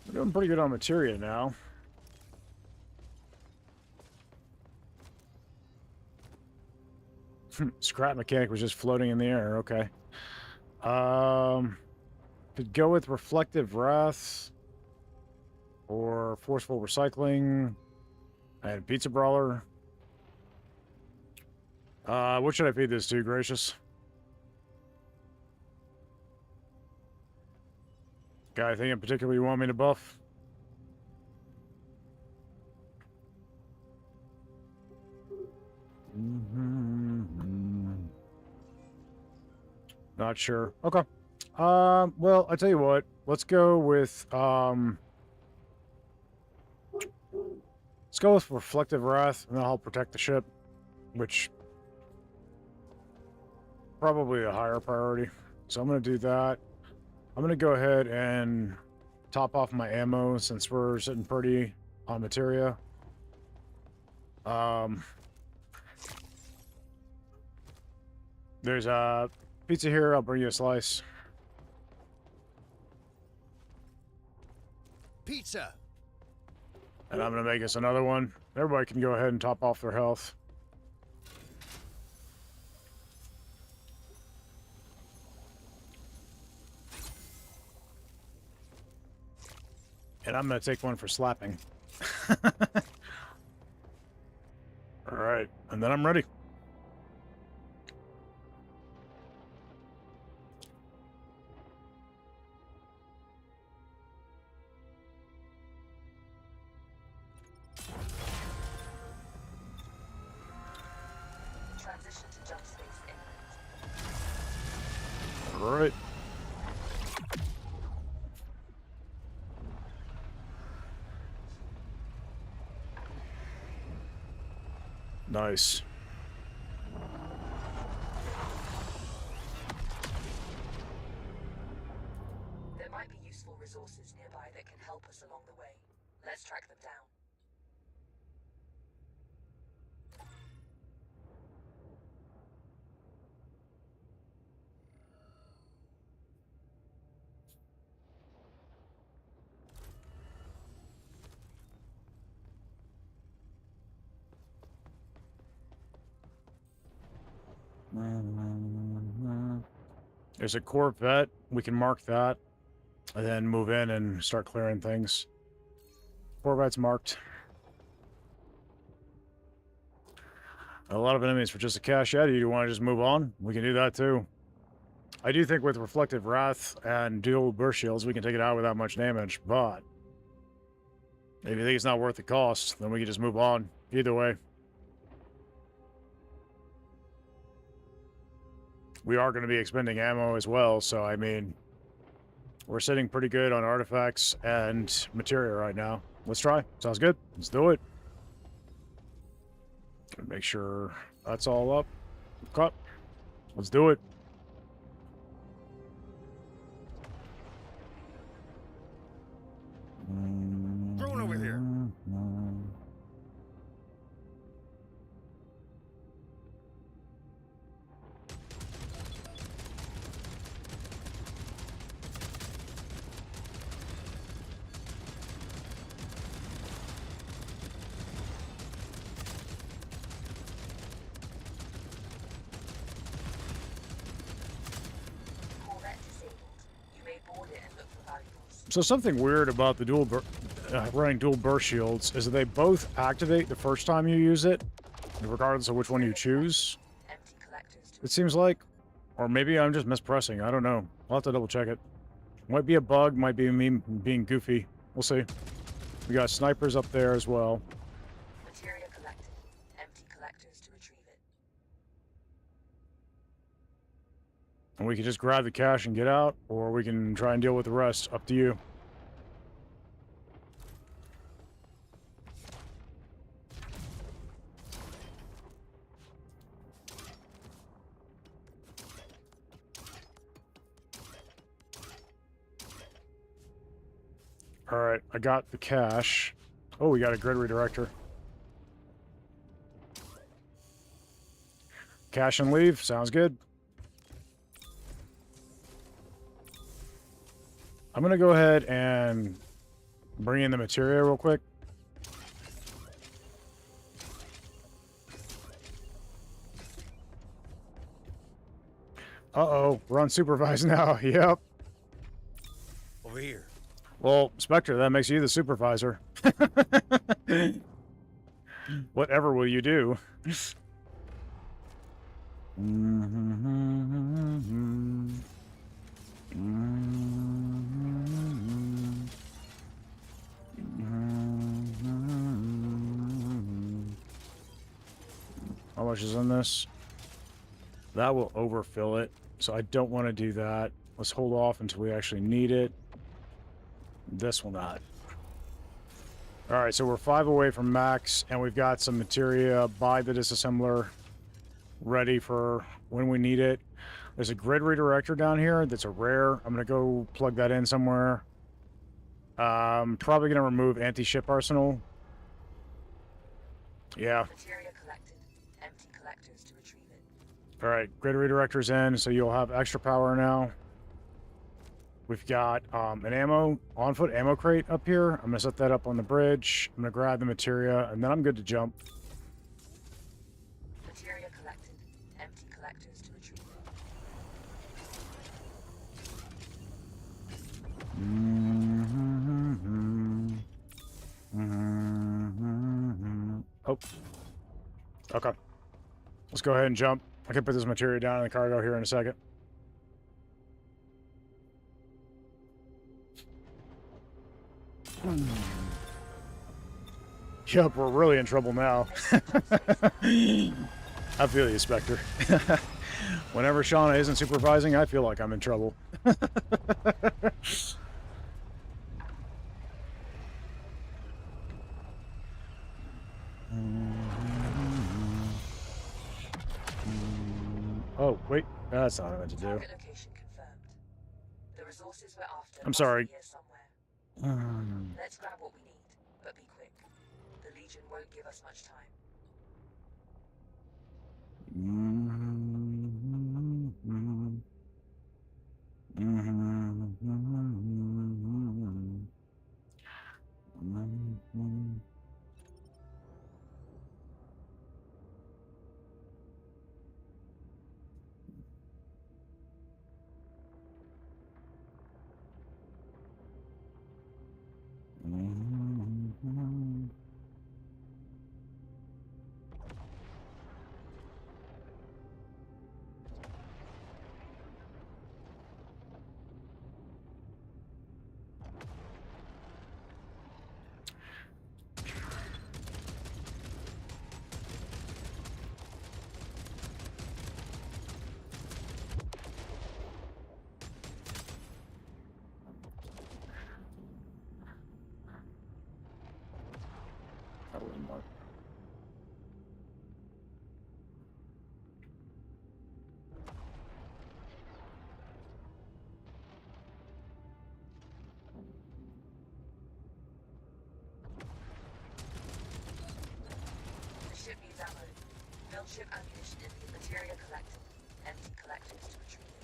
A: We're doing pretty good on materia now. Scrap mechanic was just floating in the air. Okay. Could go with reflective wrath or forceful recycling and pizza brawler. What should I feed this to, Gracious? Got anything in particular you want me to buff? Not sure. Okay. Well, I tell you what. Let's go with let's go with reflective wrath, and that'll help protect the ship, which probably a higher priority. So I'm gonna do that. I'm gonna go ahead and top off my ammo since we're sitting pretty on materia. There's a pizza here. I'll bring you a slice.
C: Pizza.
A: And I'm gonna make us another one. Everybody can go ahead and top off their health. And I'm gonna take one for slapping. All right, and then I'm ready.
B: Transition to jump space imminent.
A: All right. Nice.
B: There might be useful resources nearby that can help us along the way. Let's track them down.
A: There's a Corvette. We can mark that and then move in and start clearing things. Corvette's marked. A lot of enemies for just a cash out. Do you want to just move on? We can do that too. I do think with Reflective Wrath and dual burst shields, we can take it out without much damage, but if you think it's not worth the cost, then we can just move on. Either way. We are going to be expending ammo as well, so I mean, we're sitting pretty good on artifacts and materia right now. Let's try. Sounds good. Let's do it. Gonna make sure that's all up. Cut. Let's do it.
C: Drone over here.
A: So something weird about the running dual burst shields is that they both activate the first time you use it, regardless of which one you choose.
B: Empty collectors to
A: It seems like, or maybe I'm just mispressing. I don't know. I'll have to double check it. Might be a bug, might be me being goofy. We'll see. We got snipers up there as well.
B: materia collected. Empty collectors to retrieve it.
A: And we can just grab the cash and get out, or we can try and deal with the rest. Up to you. Alright, I got the cash. Oh, we got a grid redirector. Cash and leave. Sounds good. I'm going to go ahead and bring in the materia real quick. Uh-oh, we're unsupervised now. Yep.
C: Over here.
A: Well, Spectre, that makes you the supervisor. Whatever will you do? How much is in this? That will overfill it, so I don't want to do that. Let's hold off until we actually need it. This will not. Alright, so we're 5 away from max, and we've got some materia by the disassembler ready for when we need it. There's a grid redirector down here that's a rare. I'm going to go plug that in somewhere. Probably going to remove anti-ship arsenal. Yeah.
B: Materia collected. Empty collectors to retrieve it.
A: Alright, grid redirector's in, so you'll have extra power now. We've got an on-foot ammo crate up here. I'm going to set that up on the bridge. I'm going to grab the materia, and then I'm good to jump.
B: Materia collected. Empty collectors to retrieve it.
A: Oh. Okay. Let's go ahead and jump. I can put this materia down in the cargo here in a second. Yep, we're really in trouble now. I feel you, Spectre. Whenever Shauna isn't supervising, I feel like I'm in trouble. Oh, wait. That's not what I meant to do.
B: Target location confirmed. The resources we're after
A: I'm
B: must
A: sorry.
B: be here somewhere. Let's grab what we need, but be quick. The Legion won't give us much time. The ship needs ammo. Build ship ammunition in the materia collected. Empty collectors to retrieve it.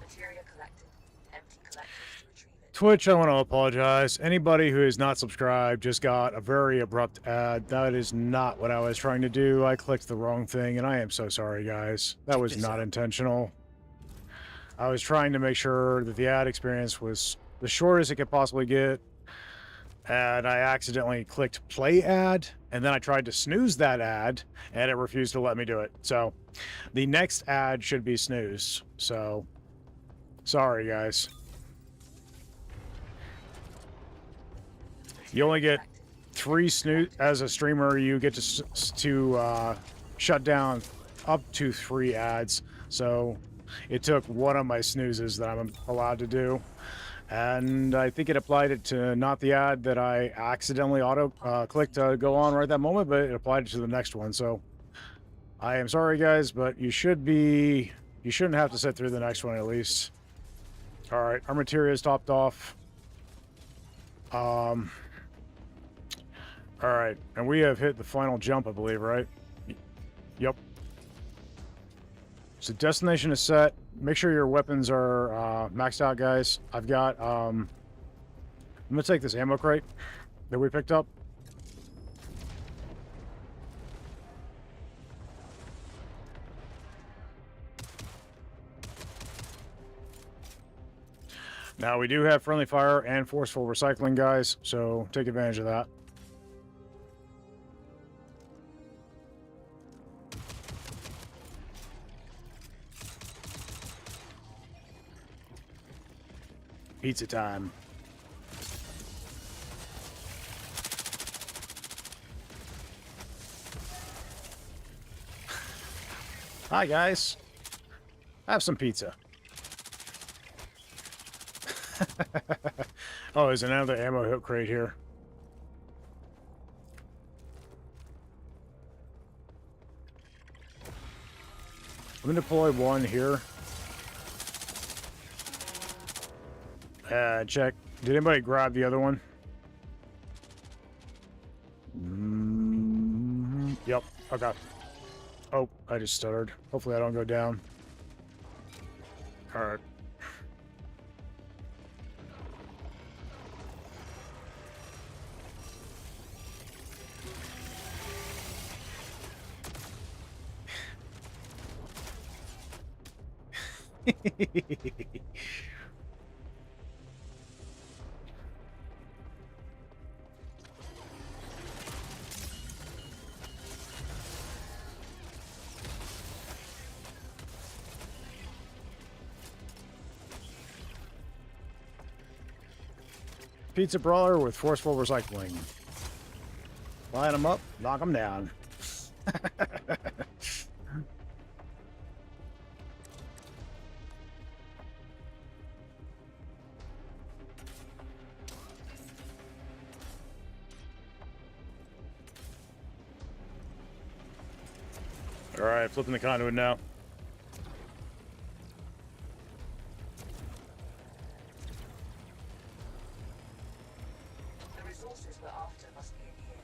B: Materia collected. Empty collectors to retrieve it.
A: Twitch, I want to apologize. Anybody who is not subscribed just got a very abrupt ad. That is not what I was trying to do. I clicked the wrong thing, and I am so sorry, guys. That was not intentional. I was trying to make sure that the ad experience was the shortest it could possibly get, and I accidentally clicked play ad, and then I tried to snooze that ad, and it refused to let me do it. So the next ad should be snooze. So sorry, guys. You only get 3 snooze as a streamer. You get to shut down up to 3 ads. So it took one of my snoozes that I'm allowed to do, and I think it applied it to not the ad that I accidentally auto clicked to go on right that moment, but it applied it to the next one. So I am sorry, guys, but you shouldn't have to sit through the next one at least. All right, our materia is topped off. All right, and we have hit the final jump, I believe, right? Yep. So destination is set. Make sure your weapons are maxed out, guys. I've got, I'm gonna take this ammo crate that we picked up. Now, we do have friendly fire and forceful recycling, guys, so take advantage of that. Pizza time. Hi, guys. Have some pizza. Oh, there's another ammo hook crate here. I'm going to deploy one here. Check. Did anybody grab the other one? Yep. Okay. Oh, I just stuttered. Hopefully I don't go down. All right. Pizza brawler with forceful recycling. Line them up, knock them down. All right, flipping the conduit now.
B: The resources we're after must be in here.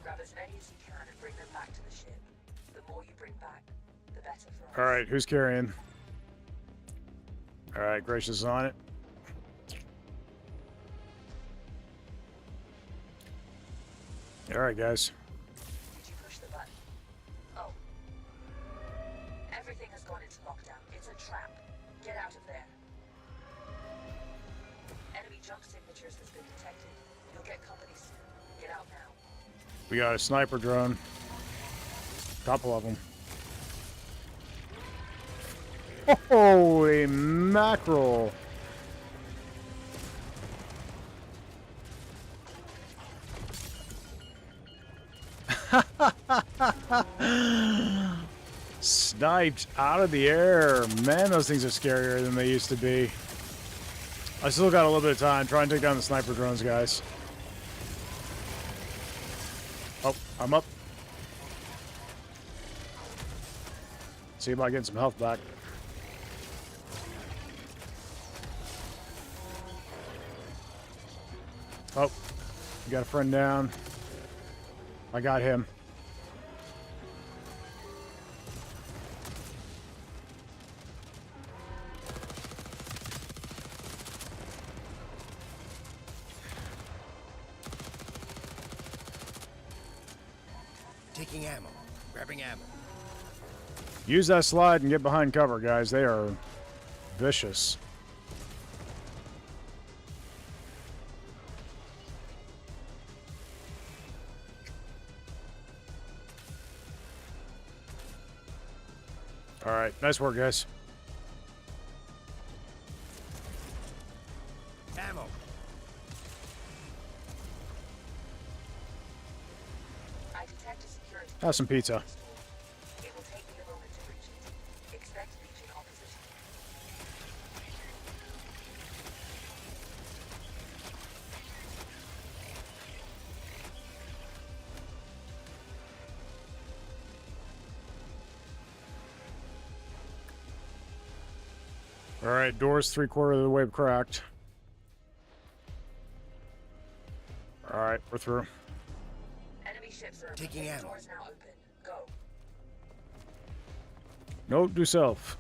B: Grab as many as you can and bring them back to the ship. The more you bring back, the better for us.
A: All right, who's carrying? All right, Gracious is on it. All right, guys.
B: Did you push the button? Oh. Everything has gone into lockdown. It's a trap. Get out of there. Enemy jump signatures has been detected. You'll get company soon. Get out now.
A: We got a sniper drone. Couple of them. Holy mackerel. Sniped out of the air. Man, those things are scarier than they used to be. I still got a little bit of time. Try and take down the sniper drones, guys. Oh, I'm up. See about getting some health back. Oh, you got a friend down. I got him.
C: Taking ammo. Grabbing ammo.
A: Use that slide and get behind cover, guys. They are vicious. All right, nice work, guys.
C: Ammo.
B: I detect a security.
A: Have some pizza.
B: It will take me a moment to reach it. Expect reaching opposition.
A: All right, doors 3/4 of the way cracked. All right, we're through.
B: Enemy ships are open.
C: Taking ammo.
B: Doors now open. Go.
A: Note to self.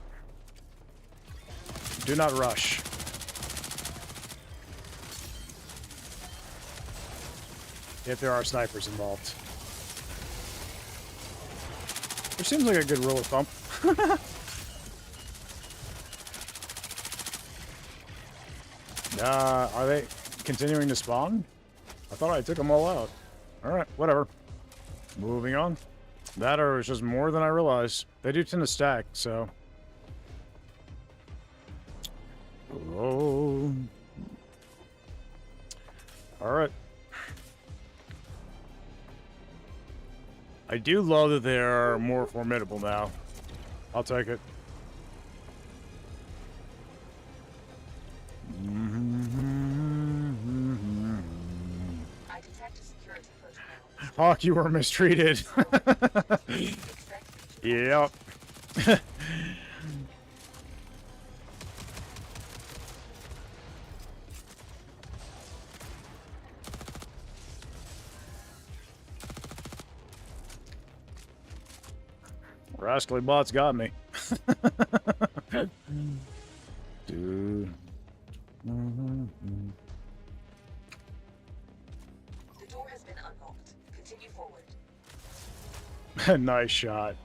A: Do not rush. If there are snipers involved. Which seems like a good rule of thumb. Are they continuing to spawn? I thought I took them all out. Alright, whatever. Moving on. That or it's just more than I realized. They do tend to stack, so. Oh. Alright. I do love that they are more formidable now. I'll take it.
B: I detect a security protocol.
A: Hauk, you were mistreated.
B: Expect reaching.
A: Yep. Rascally bots got me. Dude.
B: The door has been unlocked. Continue forward.
A: Nice shot.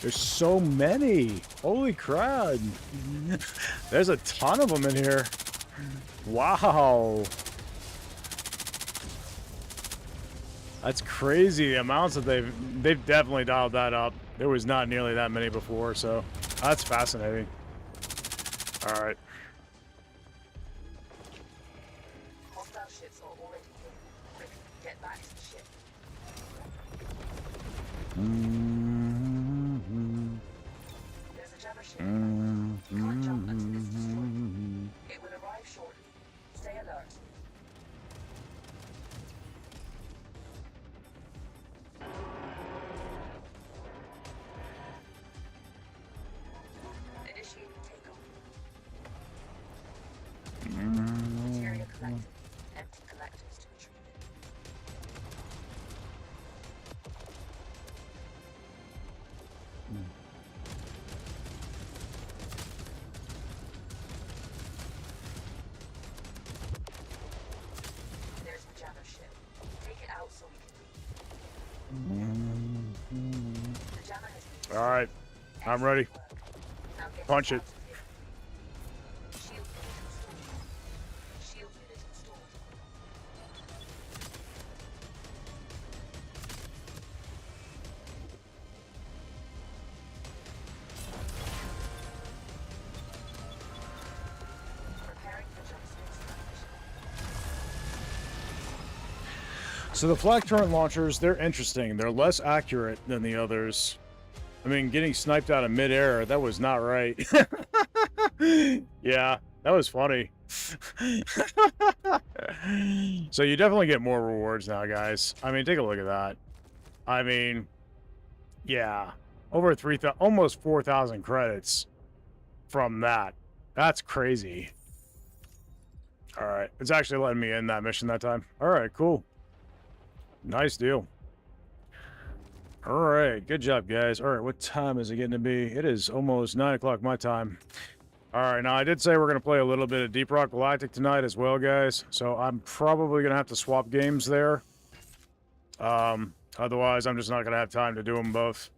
A: There's so many. Holy crud. There's a ton of them in here. Wow. That's crazy the amounts that they've definitely dialed that up. There was not nearly that many before, so that's fascinating. All right.
B: Hostile ships are already here. Quick, get back to the ship. There's a jammer ship. You can't jump until it's destroyed. It will arrive shortly. Stay alert. Initiating takeoff. Material collected. Empty collectors to retrieve it. There's the jammer ship. Take it out so we can leave. The jammer has been
A: All right. I'm ready.
B: Now get
A: Punch it.
B: out of here. Shield unit installed. Shield unit installed. Preparing for jumpsuit transmission.
A: So the flak turret launchers, they're interesting. They're less accurate than the others. I mean, getting sniped out of midair, that was not right. Yeah, that was funny. So you definitely get more rewards now, guys. I mean, take a look at that. I mean, yeah, over 3,000, almost 4,000 credits from that. That's crazy. All right, it's actually letting me in that mission that time. All right, cool. Nice deal. All right, good job, guys. All right, what time is it getting to be? It is almost 9 o'clock my time. All right, now I did say we're going to play a little bit of Deep Rock Galactic tonight as well, guys. So I'm probably going to have to swap games there. Otherwise, I'm just not going to have time to do them both.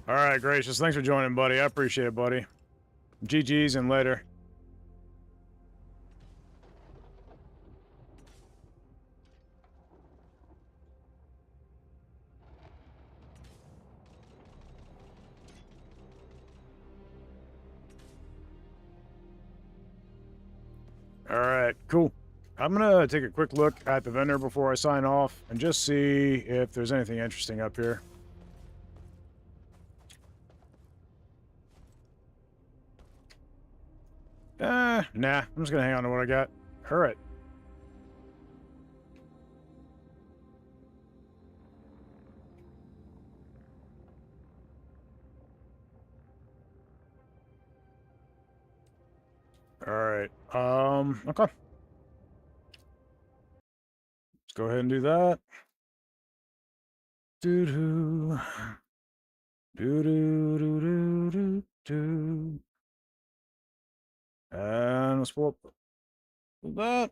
A: All right, Gracious. Thanks for joining, buddy. I appreciate it, buddy. GG's and later. All right, cool. I'm gonna take a quick look at the vendor before I sign off and just see if there's anything interesting up here. Nah, I'm just gonna hang on to what I got. All right. All right. Okay. Let's go ahead and do that. Doo-doo. Doo-doo-doo-doo-doo-doo. And let's pull up that.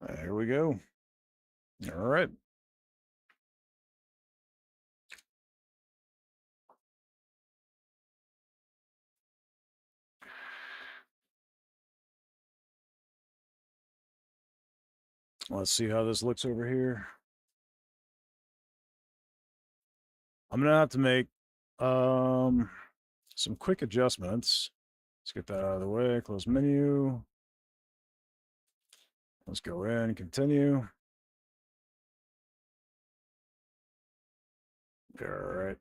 A: There we go. All right. Let's see how this looks over here. I'm gonna have to make some quick adjustments. Let's get that out of the way. Close menu. Let's go in, continue. All right.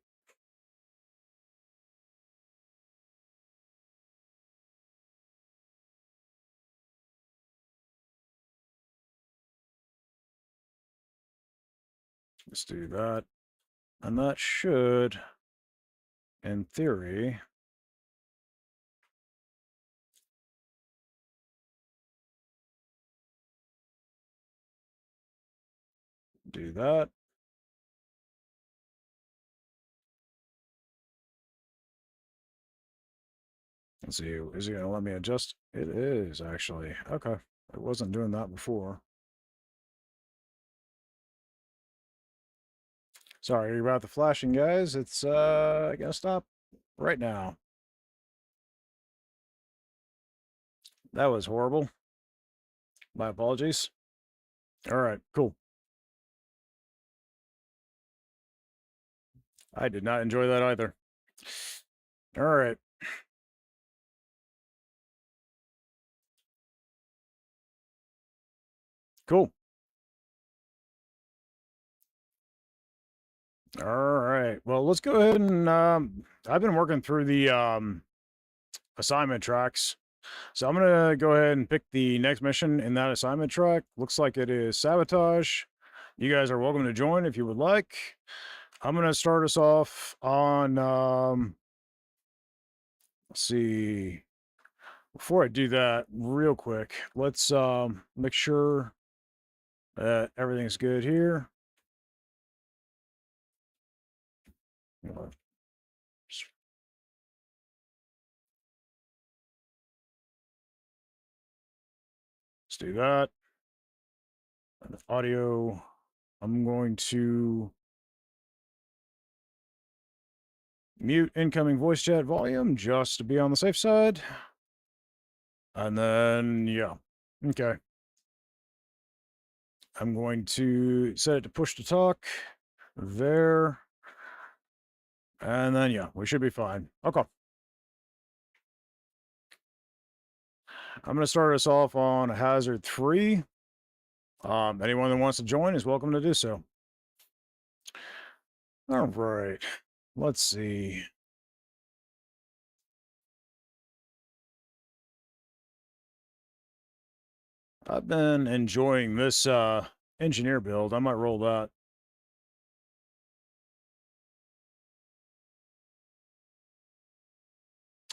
A: Let's do that. And that should, in theory, do that. Let's see, is he going to let me adjust? It is, actually. Okay. It wasn't doing that before. Sorry about the flashing, guys. It's, gonna stop right now. That was horrible. My apologies. All right, cool. I did not enjoy that either. All right. Cool. All right. Well, let's go ahead and I've been working through the assignment tracks. So I'm gonna go ahead and pick the next mission in that assignment track. Looks like it is sabotage. You guys are welcome to join if you would like. I'm gonna start us off on let's see. Before I do that, real quick, let's make sure that everything's good here. Let's do that. And the audio, I'm going to mute incoming voice chat volume just to be on the safe side. And then, yeah. Okay. I'm going to set it to push to talk there. And then, yeah, we should be fine. Okay. I'm going to start us off on hazard 3. Anyone that wants to join is welcome to do so. All right. Let's see. I've been enjoying this engineer build. I might roll that.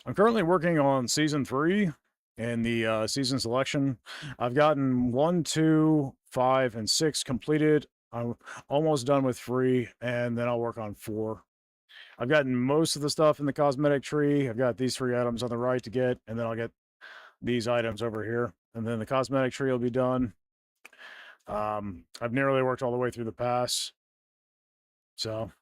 A: I'm currently working on season 3 and the season selection. I've gotten 1, 2, 5, and 6 completed. I'm almost done with 3, and then I'll work on 4. I've gotten most of the stuff in the cosmetic tree. I've got these 3 items on the right to get, and then I'll get these items over here, and then the cosmetic tree will be done. I've nearly worked all the way through the pass, so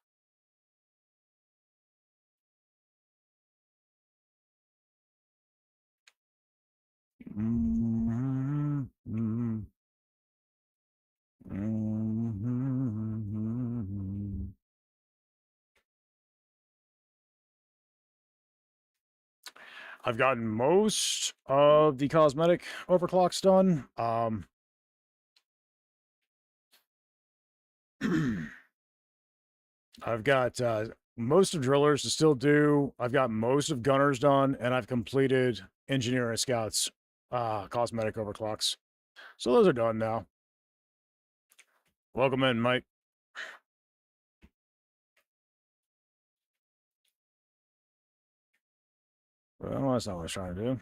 A: I've gotten most of the cosmetic overclocks done. I've got most of drillers to still do. I've got most of gunners done, and I've completed engineer and scouts cosmetic overclocks. So those are done now. Welcome in, Mike. Well, that's not what I was trying to do.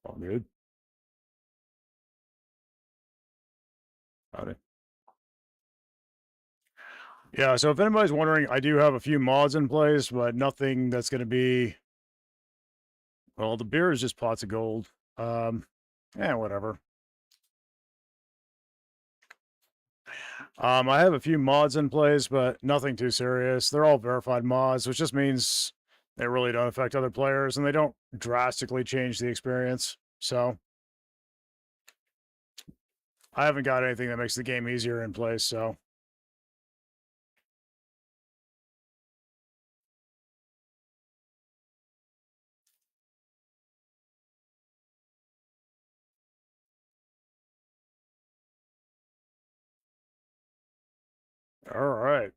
A: All good. Howdy. Yeah, so if anybody's wondering, I do have a few mods in place, but nothing that's going to be... Well, the beer is just pots of gold. Whatever. I have a few mods in place, but nothing too serious. They're all verified mods, which just means they really don't affect other players, and they don't drastically change the experience. So I haven't got anything that makes the game easier in place, so... All right.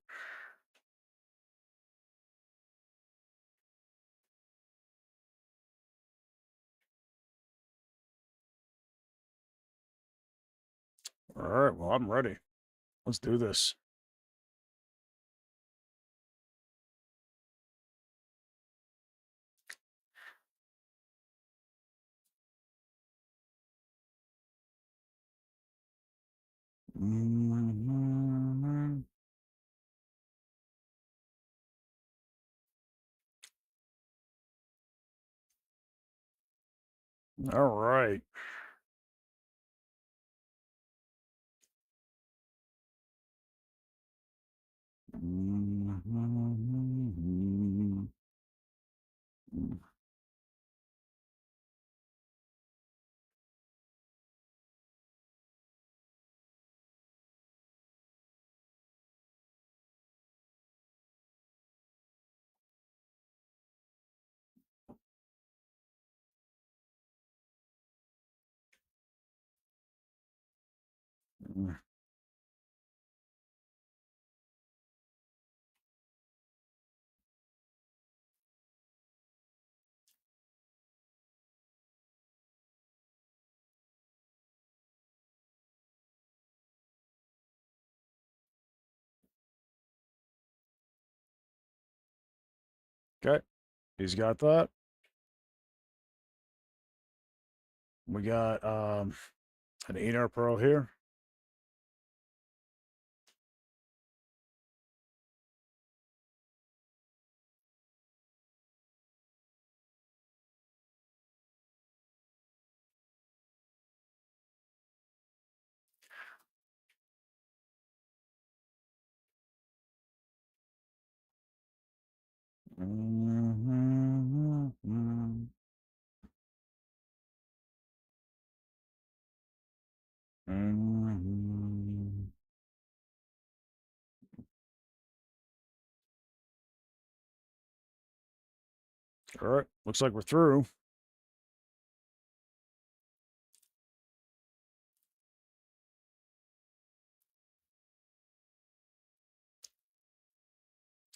A: All right, well, I'm ready. Let's do this. All right. Okay, he's got that. We got an inner pearl here. All right, looks like we're through.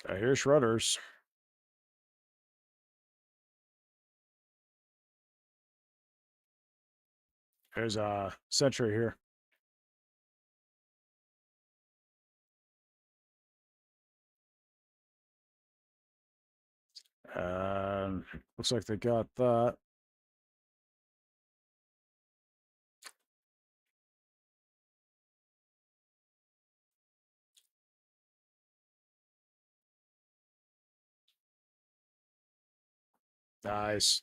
A: I hear shredders. There's a sentry here. Looks like they got that. Nice.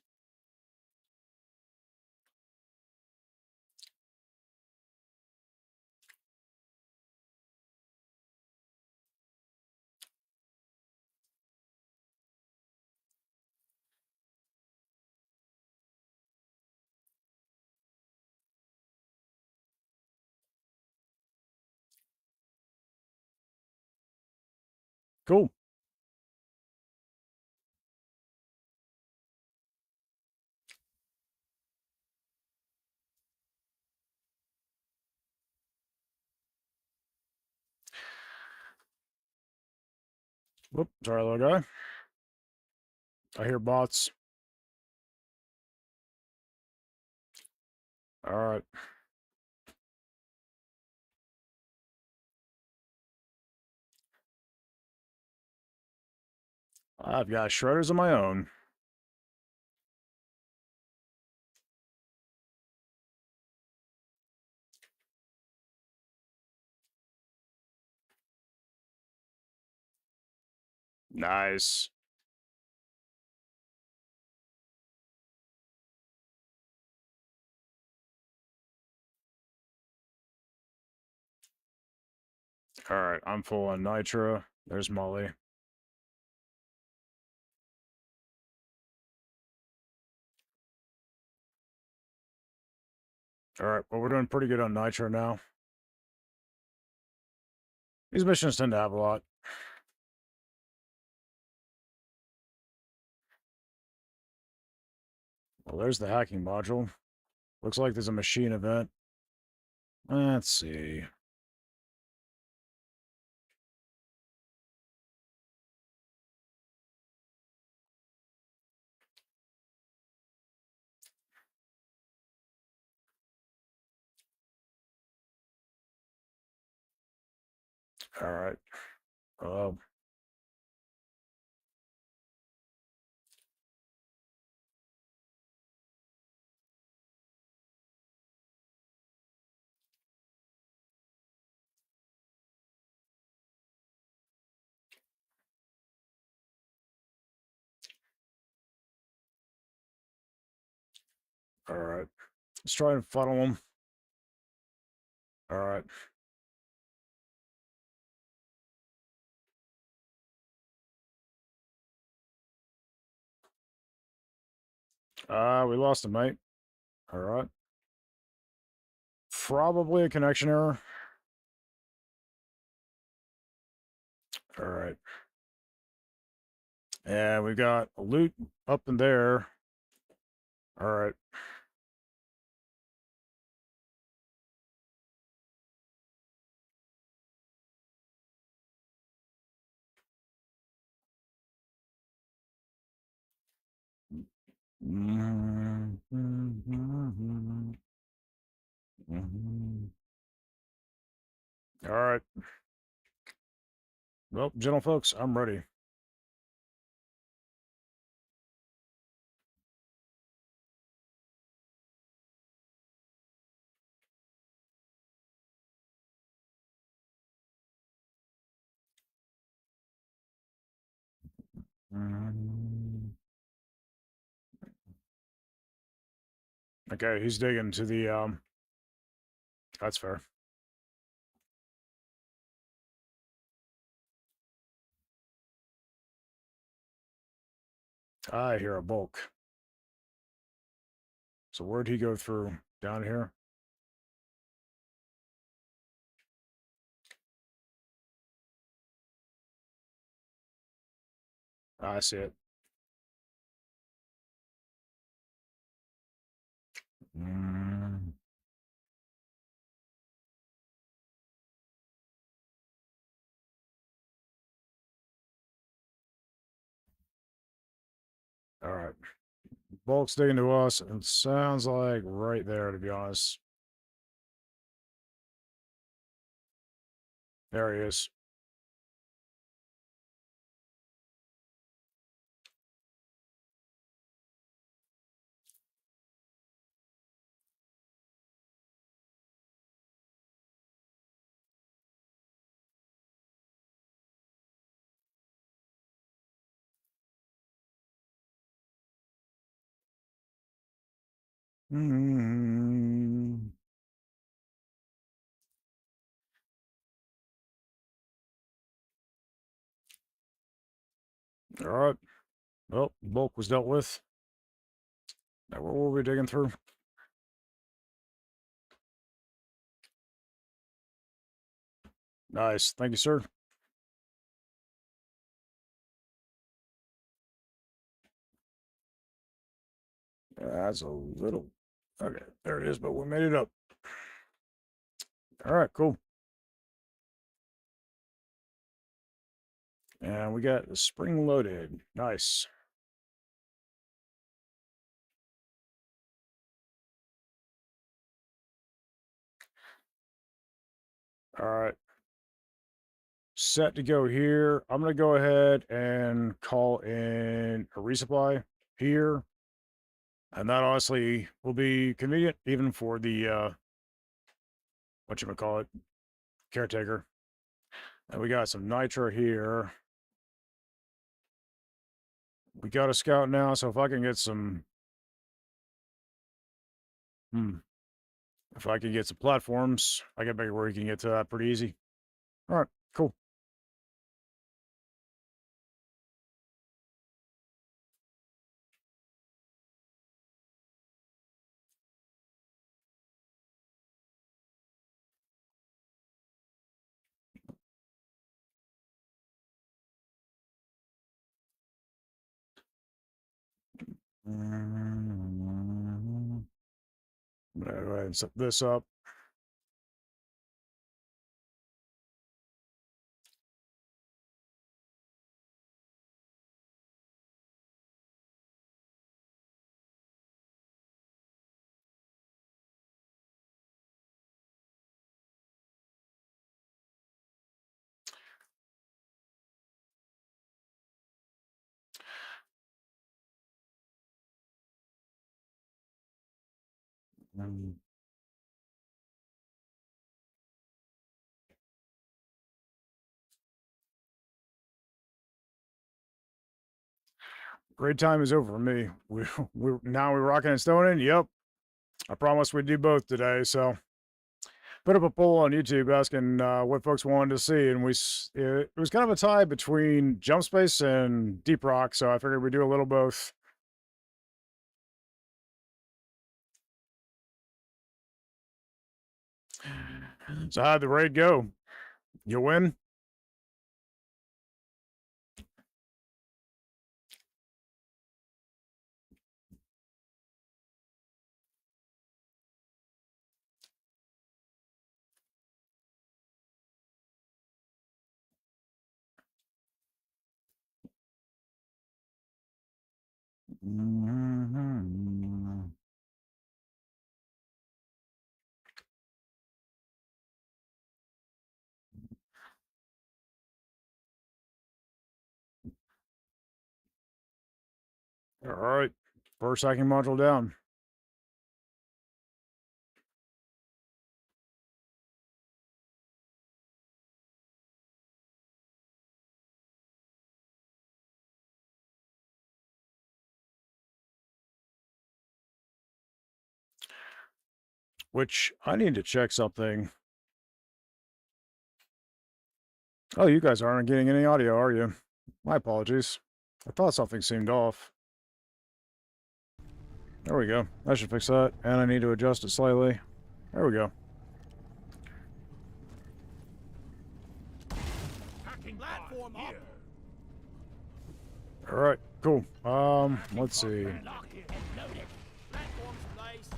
A: Cool. Whoop, sorry, little guy. I hear bots. All right. I've got shredders of my own. Nice. All right, I'm full on nitro. There's Molly. All right, well, we're doing pretty good on nitro now. These missions tend to have a lot. Well, there's the hacking module. Looks like there's a machine event. Let's see. All right. Oh, all right. Let's try and funnel them. All right. We lost a mate. All right. Probably a connection error. All right. And we got a loot up in there. All right. All right. Well, gentle folks, I'm ready. Okay, he's digging to the that's fair. I hear a bulk. So where'd he go through? Down here? I see it. Mm. All right. Bulk sticking to us. It sounds like right there, to be honest. There he is. Mm. All right. Well, bulk was dealt with. Now, what were we digging through? Nice. Thank you, sir. That's a little... Okay, there it is, but we made it up. All right, cool. And we got the spring loaded. Nice. All right. Set to go here. I'm going to go ahead and call in a resupply here. And that honestly will be convenient even for the, whatchamacallit, caretaker. And we got some nitro here. We got a scout now, so if I can get some... If I can get some platforms, I can make it where you can get to that pretty easy. All right, cool. I'm gonna go ahead and set this up. Great time is over for me. Now we're rocking and stoning. Yep, I promised we'd do both today. So put up a poll on YouTube asking what folks wanted to see, and it was kind of a tie between Jump Space and Deep Rock. So I figured we'd do a little both. So how'd the raid go? You win? All right, first hacking module down. Which I need to check something. Oh, you guys aren't getting any audio, are you? My apologies. I thought something seemed off. There we go. I should fix that. And I need to adjust it slightly. There we go.
C: Platform up.
A: All right, cool. Let's see.
C: Locked and loaded. Platform's placed.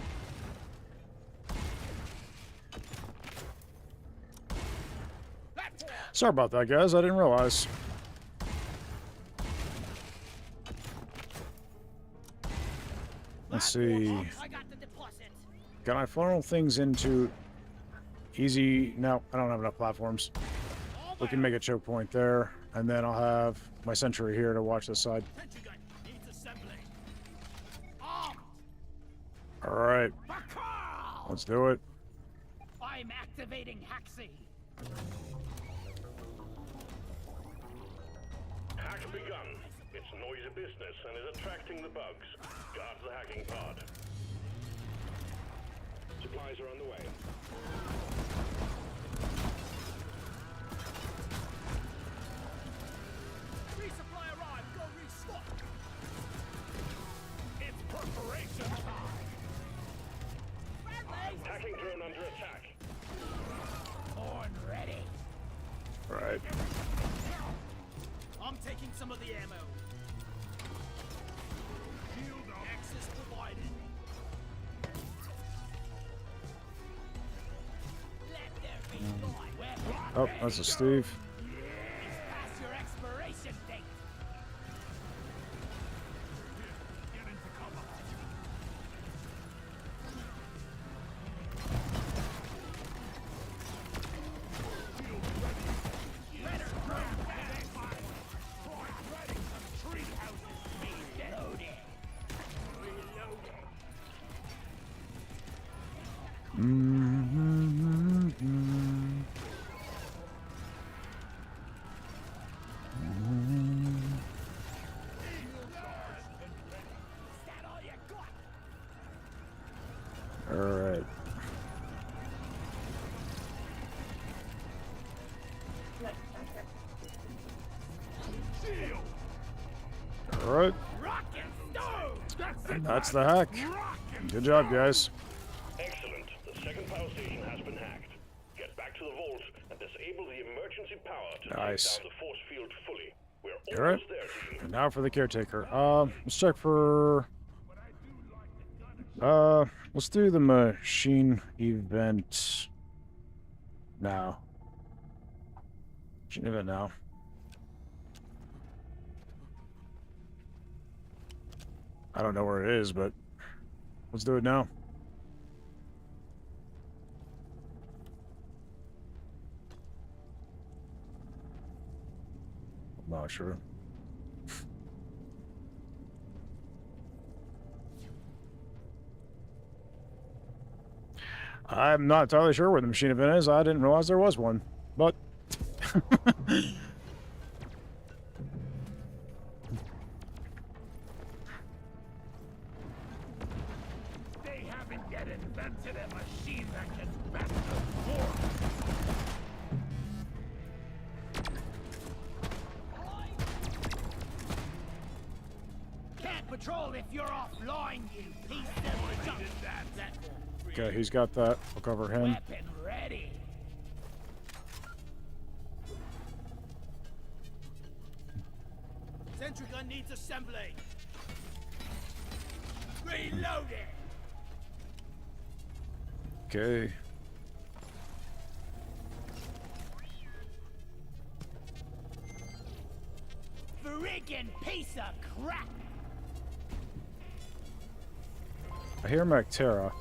A: Sorry about that, guys. I didn't realize. Let's see.
C: I got the deposit.
A: Can I funnel things into easy? No, I don't have enough platforms. We can make a choke point there, and then I'll have my sentry here to watch this side.
C: Sentry gun needs assembly. Armed.
A: All right,
C: Bakal!
A: let's do it.
C: I'm activating Haxi.
G: Hack begun. It's noisy business and is attracting the bugs. Guard the hacking pod. Supplies are on the way.
C: Resupply arrived. Go restock. It's perforation time.
G: Hacking drone under attack.
C: Horn ready.
A: All right.
C: I'm taking some of the ammo. Shield access provided. Let there be light.
A: Oh, that's a Steve.
C: It's past your expiration date. Get into cover. Better grab that fire. Ready. Tree houses being loaded. Reloaded. Is that all you got?
A: All right. All right.
C: Rock and stone.
A: That's the hack. Good job, guys.
G: Excellent. The second power station has been hacked. Get back to the vault and disable the emergency power to
A: Nice.
G: take down the force field fully. We're
A: All right.
G: almost there, team.
A: And now for the caretaker. Let's check for. Let's do the machine event now. Machine event now. I don't know where it is, but let's do it now. I'm not sure. I'm not entirely sure where the machine event is. I didn't realize there was one, but
C: They haven't yet invented a machine that can best absorb. Can't patrol if you're offline, you piece of junk. Platform free.
A: okay, he's got that. I'll cover him.
C: Weapon ready. Sentry gun needs assembly. Reloading.
A: Okay.
C: Friggin' piece of crap.
A: I hear Mactera.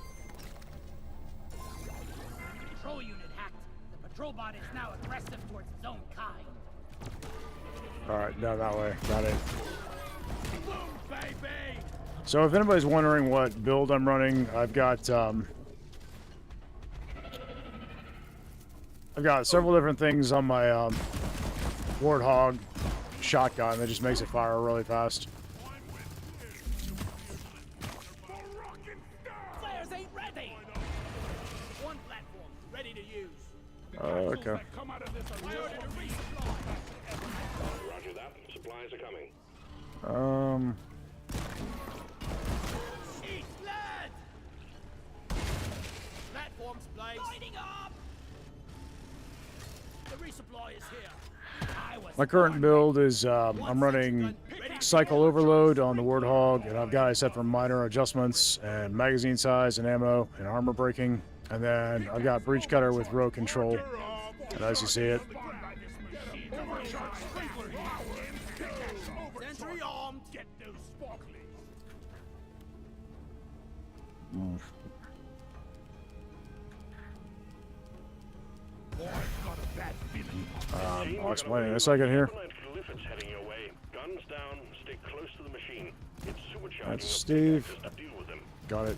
C: Patrol unit hacked. The patrol bot is now aggressive towards its own kind.
A: Alright, no, that way. Got it.
C: Boom, baby!
A: So if anybody's wondering what build I'm running, I've got several different things on my Warthog shotgun that just makes it fire really fast.
C: Flares ain't ready! One platform, ready to use.
A: Okay.
C: Priority to resupply.
G: Roger that. Supplies are coming.
C: East land! Platforms blaze. Lighting up! The resupply is here. I was
A: My current build is I'm running cycle overload on the Warthog, and I've got it set for minor adjustments and magazine size and ammo and armor breaking. And then I've got breach cutter with row control. And as you see it,
C: Rearmed! Get those sparklies! Oh, I've got a bad feeling.
A: I'll explain in a second here.
G: Glyphids heading your way. Guns down, stay close to the machine. It's supercharging
A: That's
G: up
A: Steve.
G: just to deal with them.
A: Got it.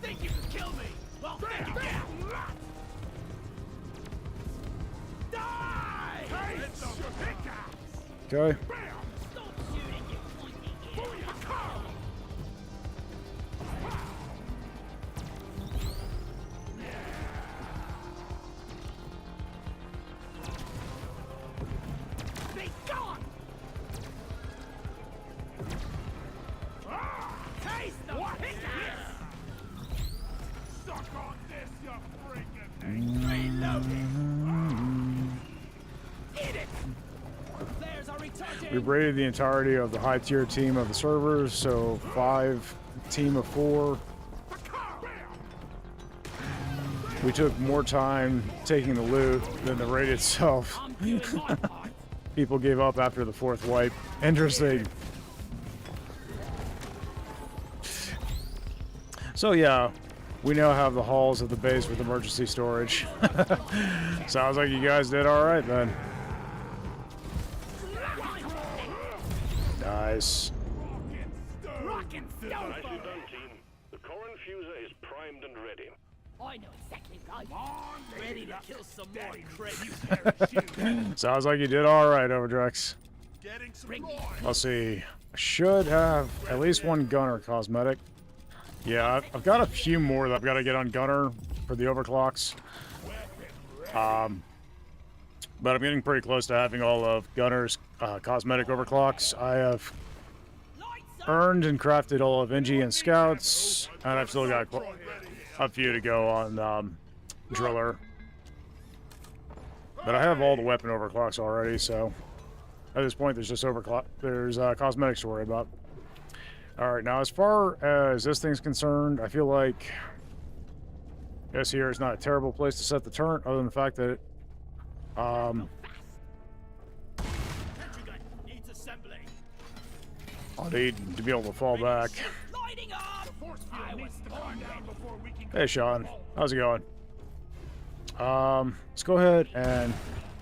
C: Think you can kill me? Well, think again! Die! It's a pickaxe!
A: Okay.
C: Stop shooting, you pointy idiot! Be gone! Taste the pickaxe! Suck on this, you freaking reloading! Eat it! Flares are recharging!
A: We rated the entirety of the high tier team of the servers, so 5, team of 4. We took more time taking the loot than the raid itself.
C: I'm doing my part.
A: People gave up after the 4th wipe. Interesting. So yeah, we now have the halls of the base with emergency storage. Sounds like you guys did alright then. Nice.
C: Rockin' stone!
G: Nicely done, team. The core infuser is primed and ready.
D: I know exactly right.
C: On,
D: Ready to kill some more
C: parachute.
A: Sounds like you did alright, Overdrex.
C: Getting
D: Bring me.
C: supplies.
A: Let's see. I should have at least one gunner cosmetic. Yeah, I've got a few more that I've got to get on gunner for the overclocks. But I'm getting pretty close to having all of gunner's cosmetic overclocks. I have earned and crafted all of NG and scouts, and I've still got a few to go on driller. But I have all the weapon overclocks already, so at this point there's just cosmetics to worry about. All right, now as far as this thing's concerned, I feel like this here is not a terrible place to set the turret, other than the fact that
C: Needs assembly.
A: I'll need to be able to fall back.
C: Lighting up! Force field needs to calm down before we can.
A: Hey, Sean, how's it going? Let's go ahead and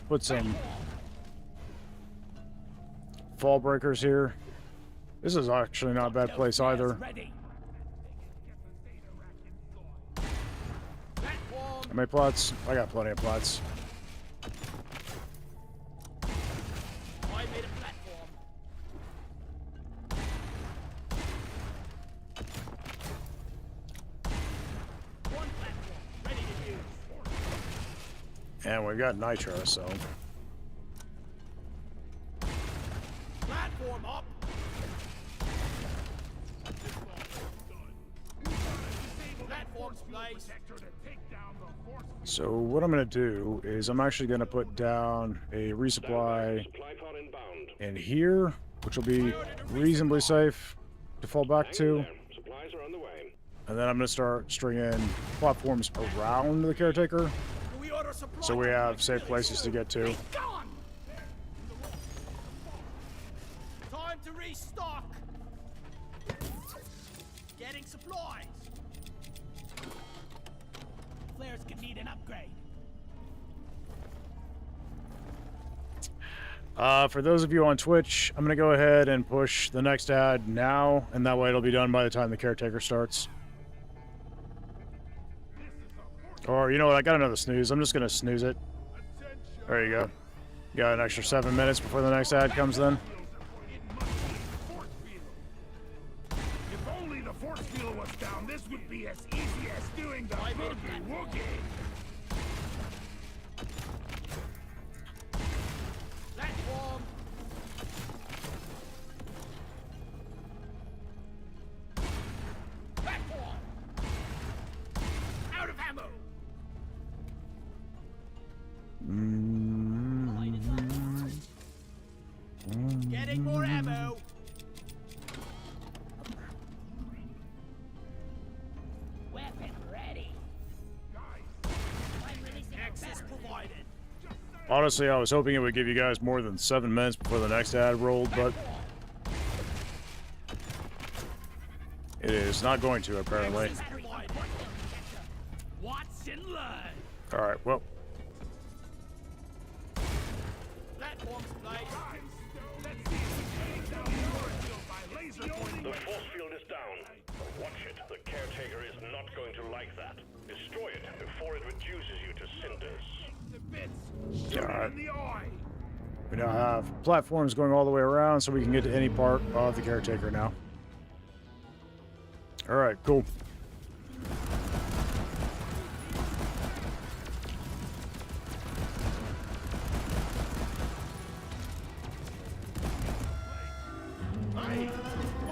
A: put some fall breakers here. This is actually not a bad place either.
C: Ready.
A: How many plots? I got plenty of plots.
C: I made a platform. One platform ready to use.
A: And we've got nitro, so
C: Platform up. Platform's placed.
A: so what I'm gonna do is I'm actually gonna put down a resupply
G: Supply pod inbound.
A: in here, which will be reasonably safe to fall back to.
G: There. Supplies are on the way.
A: And then I'm gonna start stringing platforms around the caretaker,
C: We order supply.
A: so we have safe places to get to.
C: Gone. Time to restock. Getting supplies. Flares could need an upgrade.
A: For those of you on Twitch, I'm gonna go ahead and push the next ad now, and that way it'll be done by the time the caretaker starts. Or, you know what, I got another snooze. I'm just gonna snooze it. There you go. You got an extra 7 minutes before the next ad comes then.
C: If only the force field was down, this would be as easy as doing the boogie woogie. Platform. Platform. Out of ammo. Getting more ammo. Weapon ready. Guys,
A: Honestly, I was hoping it would give you guys more than 7 minutes before the next ad rolled, but it is not going to, apparently.
C: What's in line?
A: Alright, well.
G: The force field is down. Watch it. The caretaker is not going to like that. Destroy it before it reduces you to cinders.
A: Alright. We now have platforms going all the way around so we can get to any part of the caretaker now. Alright, cool.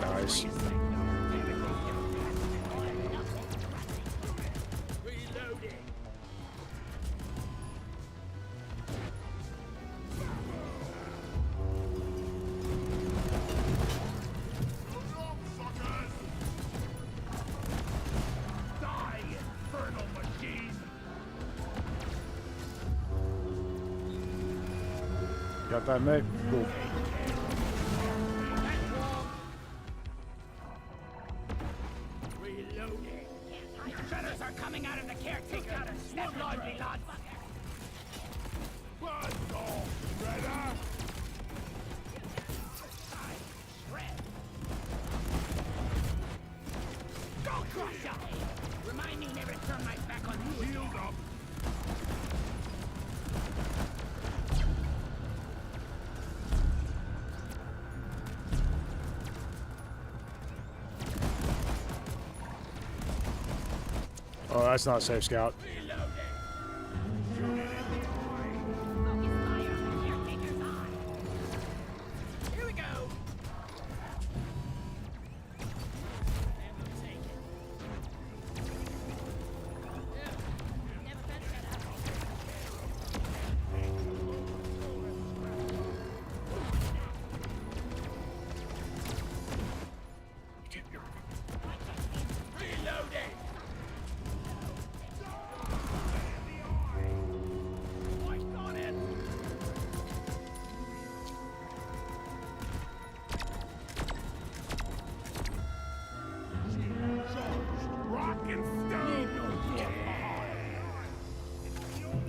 A: Nice. Got that, mate? Cool.
C: Shutters are coming out of the caretaker. Step lively, lads. Go crusher! Remind me never to turn my back on you. Shield up.
A: Oh, that's not safe, Scout.
C: Here we go.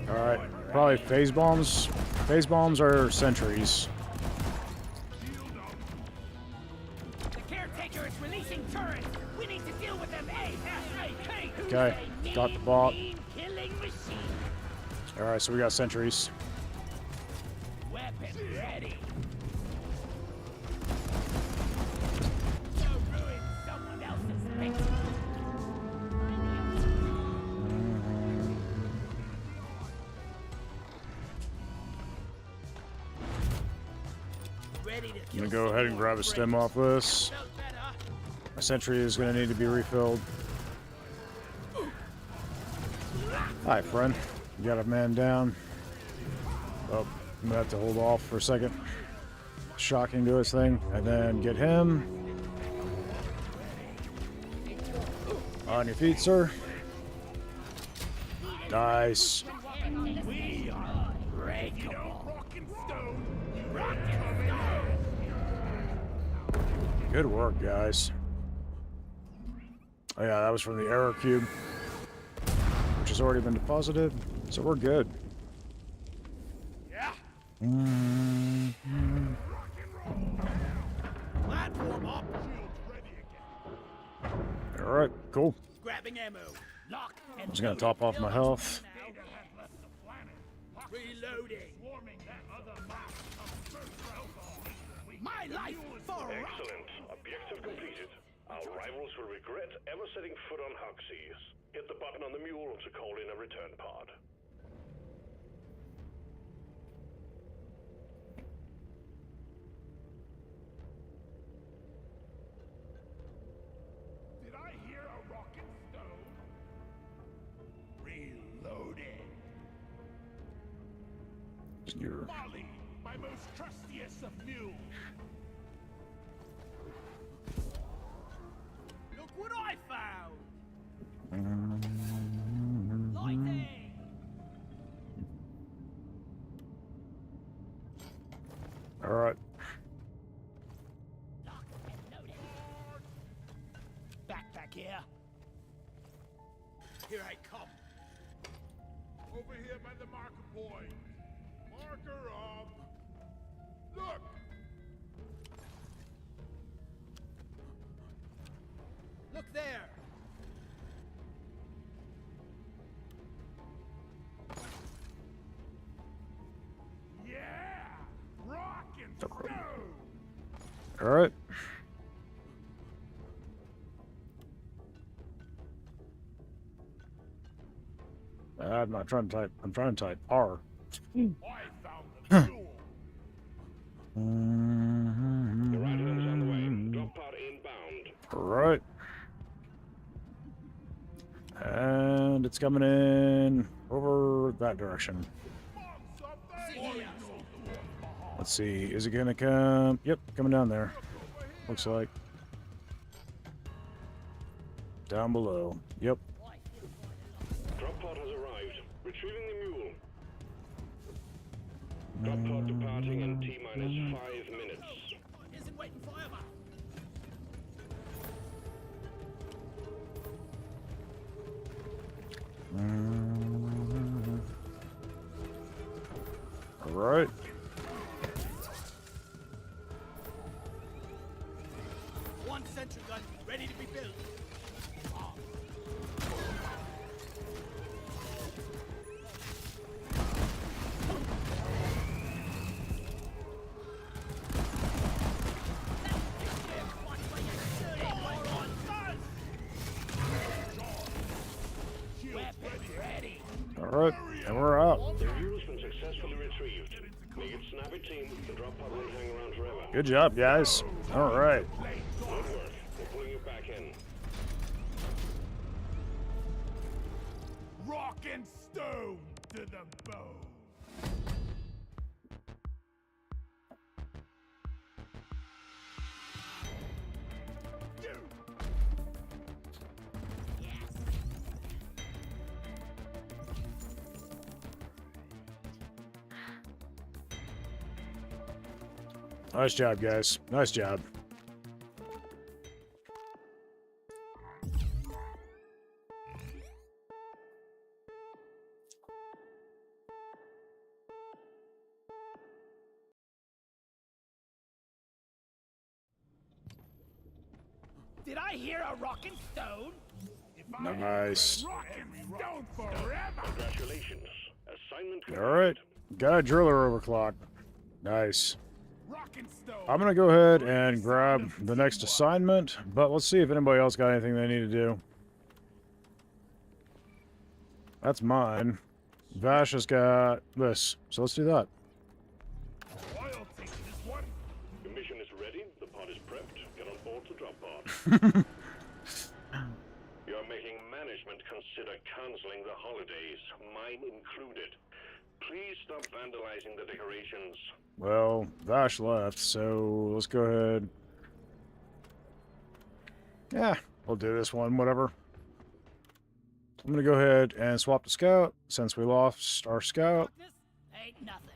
A: Alright, probably phase bombs. Phase bombs are sentries.
C: The caretaker is releasing turrets. We need to deal with them ASAP.
A: Okay, got the bot.
C: Killing machine.
A: Alright, so we got sentries.
C: Weapon ready. So ruin someone else's picture.
A: I'm gonna go ahead and grab a stem off this. My sentry is gonna need to be refilled. Hi, friend. You got a man down. Oh, I'm gonna have to hold off for a second. Shocking to his thing, and then get him. On your feet, sir. Nice.
C: We are unbreakable.
A: Good work, guys. Oh yeah, that was from the error cube, which has already been deposited, so we're good.
C: Yeah.
D: Platform up.
A: All right, cool.
C: Grabbing ammo. Lock and
A: I'm just gonna top off my health.
C: Reloading. My life for
G: Excellent. Objective completed. Our rivals will regret ever setting foot on Hauk seas. Hit the button on the mule to call in a return pod.
C: Did I hear a rocket stone? Reloading.
A: You're
C: Molly, my most trustiest of mules. Look what I found. Lighting.
A: All right.
C: Backpack here. Here I come. Over here by the marker point. Marker up. Look. Look there. Yeah. Rock and stone.
A: All right. I'm not trying to type. I'm trying to type R.
C: I found the fuel.
G: The right hand's on the way. Drop pod inbound.
A: All right. And it's coming in over that direction. Let's see. Is it going to come? Yep, coming down there. Looks like. Down below. Yep.
G: Drop pod has arrived. Retrieving the mule. Drop pod departing in T-minus 5 minutes.
C: Isn't waiting forever.
A: All right.
C: One sentry gun ready to be built.
A: All right. And we're out.
G: The mule's been successfully retrieved. Make it snappy, team. The drop pod won't hang around forever.
A: Good job, guys. All right.
G: Good work. We're pulling you back in.
C: Rock and stone to the bone.
A: Nice job, guys. Nice job.
C: Did I hear a rock and stone?
A: Nice.
C: Rock and stone forever.
G: Congratulations. Assignment complete.
A: All right. Got a driller overclock. Nice.
C: Rock and stone.
A: I'm going to go ahead and grab the next assignment, but let's see if anybody else got anything they need to do. That's mine. Vash has got this, so let's do that.
C: Royalty, this one.
G: Your mission is ready. The pod is prepped. Get on board the drop pod. You're making management consider canceling the holidays, mine included. Please stop vandalizing the decorations.
A: Well, Vash left, so let's go ahead. Yeah, we'll do this one, whatever. I'm going to go ahead and swap the scout, since we lost our scout.
D: Ain't nothing.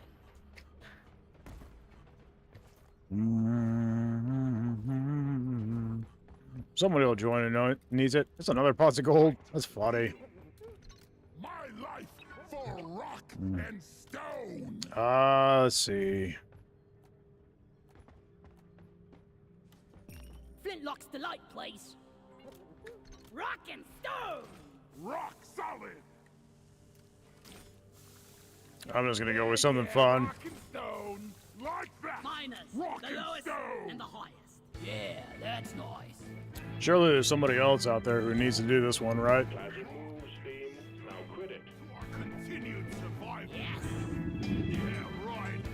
A: Somebody will join and needs it. It's another pots of gold. That's funny.
C: My life for rock and stone.
A: Let's see.
D: Flintlock's delight, please. Rock and stone.
C: Rock solid.
A: I'm just going to go with something fun.
C: Rock and stone. Like that.
D: Minus
C: Rock
D: the
C: and
D: lowest
C: stone.
D: and the highest. Yeah, that's nice.
A: Surely there's somebody else out there who needs to do this one, right?
G: Classic moves, team. Now quit it.
C: Continued survival.
D: Yes.
C: Yeah, right.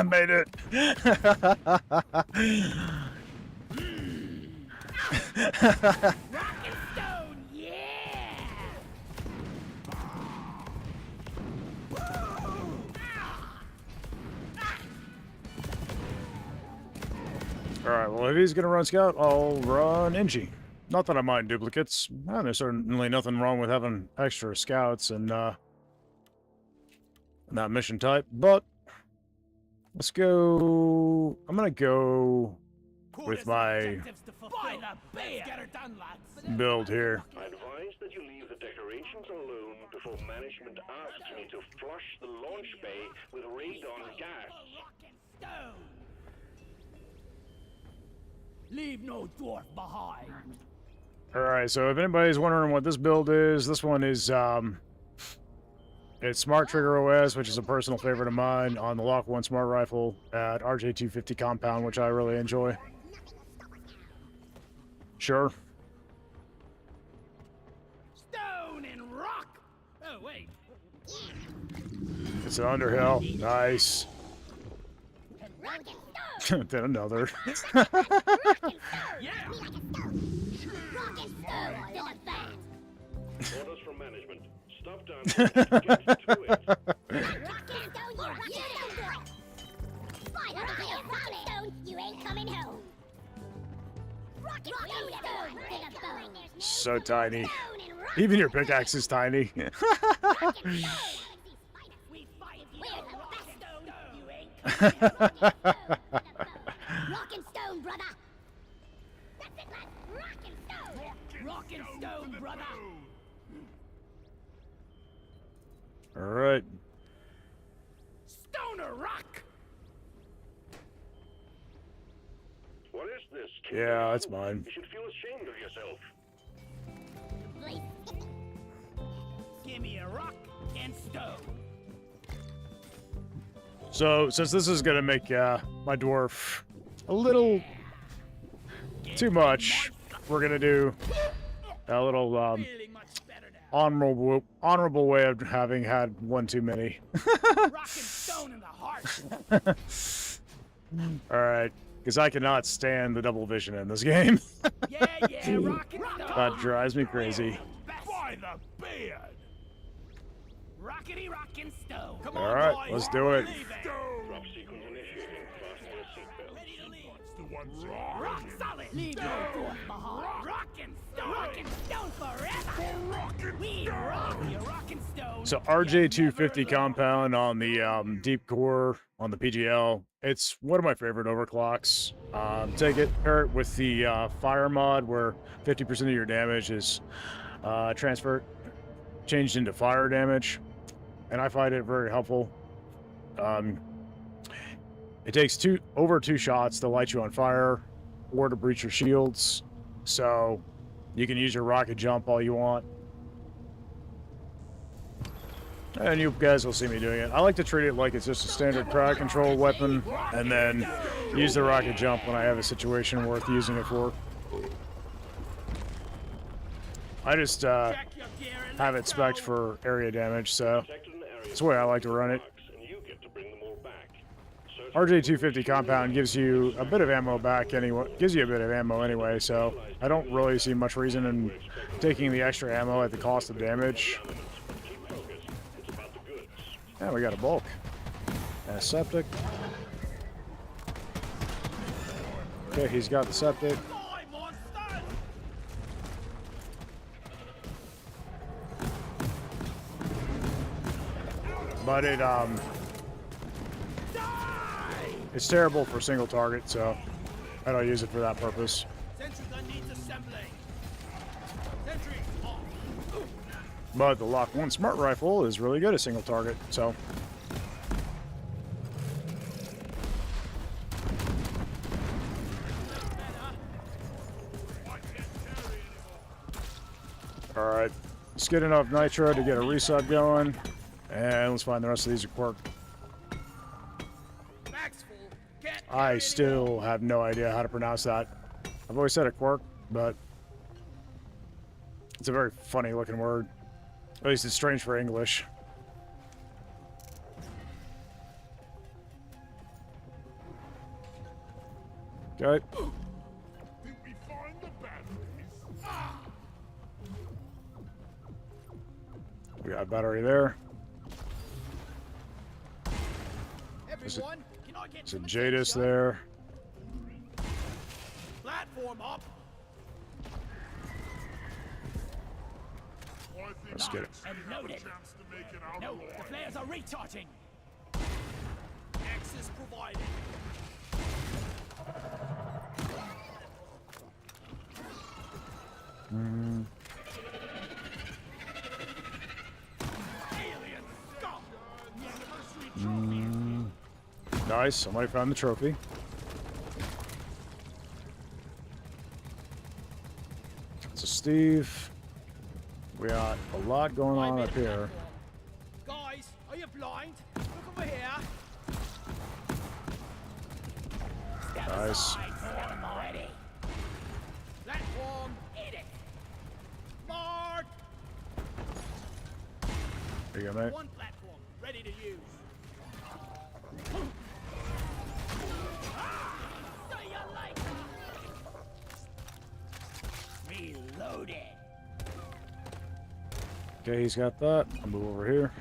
A: Made it.
D: Rock and stone, yeah!
A: All right, well, if he's going to run scout, I'll run Inchi. Not that I mind duplicates. There's certainly nothing wrong with having extra scouts and that mission type, but let's go. I'm gonna go with my build here.
G: I advise that you leave the decorations alone before management asks me to flush the launch bay with radon gas.
H: Leave no dwarf behind.
A: Alright, so if anybody's wondering what this build is, this one is, it's Smart Trigger OS, which is a personal favorite of mine, on the Lock 1 Smart Rifle at RJ250 compound, which I really enjoy. Sure.
H: Stone and rock. Oh wait.
A: It's an Underhill. Nice. Then another.
H: Yeah.
G: Orders from management. Stop down and get to it.
I: You ain't coming home.
A: So tiny. Even your pickaxe is tiny.
I: Rock and stone, brother. That's it, lad. Rock and stone.
H: Rock and stone, brother.
A: Alright.
H: Stone or rock.
G: What is this, kid?
A: Yeah, that's mine.
G: You should feel ashamed of yourself.
H: Give me a rock and stone.
A: So, since this is gonna make my dwarf a little too much, we're gonna do a little
H: Feeling much better now.
A: honorable way of having had one too many.
H: Rock and stone in the heart.
A: All right, because I cannot stand the double vision in this game.
H: Yeah, rock and stone.
A: That drives me crazy.
C: By the beard!
H: Rockety rock and stone. Come
A: All right, let's do it.
G: Drop sequence initiating. Fasten your seatbelt.
H: Ready to leave.
C: That's the one.
H: Rock solid. Leave no dwarf behind. Rock and stone. Rock and stone forever. We rock you, rock and stone.
A: So RJ250 compound on the deep core on the PGL. It's one of my favorite overclocks. Take it, pair it with the fire mod where 50% of your damage is changed into fire damage, and I find it very helpful. It takes over two shots to light you on fire or to breach your shields, so you can use your rocket jump all you want. And you guys will see me doing it. I like to treat it like it's just a standard crowd control weapon, and then use the rocket jump when I have a situation worth using it for. I just have it spec'd for area damage, so that's the way I like to run it. RJ250 compound gives you a bit of ammo back anyway. Gives you a bit of ammo anyway, so I don't really see much reason in taking the extra ammo at the cost of damage. Yeah, we got a bulk. And a septic. Okay, he's got the septic. But it's terrible for single target, so I don't use it for that purpose.
H: Sentry gun needs assembling. Sentry off.
A: But the Lock 1 Smart Rifle is really good at single target, so. Alright, let's get enough nitro to get a reset going, and let's find the rest of these at Quirk. I still have no idea how to pronounce that. I've always said a Quirk, but it's a very funny looking word. At least it's strange for English. Okay.
C: Did we find the batteries?
A: We got a battery there.
H: Everyone, can I get
A: There's a
H: some
A: Jadis
H: attention?
A: there.
H: Platform up.
C: I think
A: Let's get it.
C: we actually have a
H: Loaded.
C: chance to make it out
H: No,
C: alive.
H: the flares are recharging. Access provided. Alien scum. The anniversary trophy.
A: Nice. Somebody found the trophy. So Steve, we got a lot going
H: I
A: on
H: made
A: up
H: a
A: here.
H: platform. Guys, are you blind? Look over here. Step
A: Nice.
H: aside, form already. Platform, eat it. Mark.
A: There you go, mate.
H: One platform, ready to use. Do you like it? Reloaded.
A: Okay, he's got that. I'll move over here.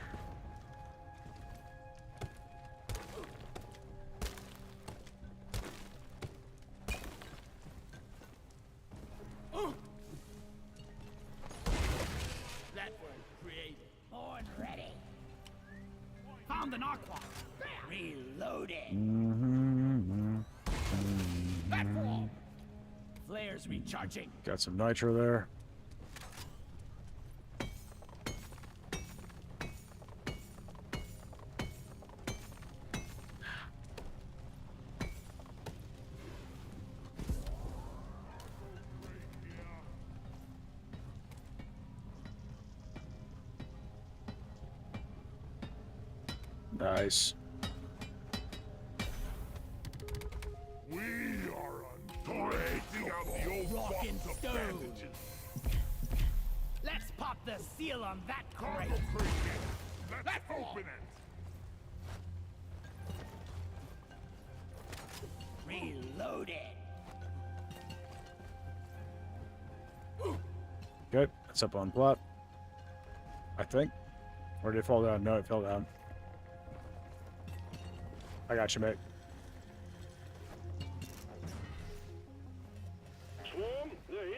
H: Platform created. Born ready. Found an aqua. Reloaded. Platform. Flares recharging.
A: Got some nitro there. Nice.
C: We are untorating out the old
H: Rock
C: box
H: and
C: of
H: stone.
C: bandages.
H: Let's pop the seal on that crate.
C: Cargo crate. Let's open it.
H: Reloaded.
A: Okay, it's up on plot. I think. Or did it fall down? No, it fell down. I got you, mate.
G: Swarm, they're here.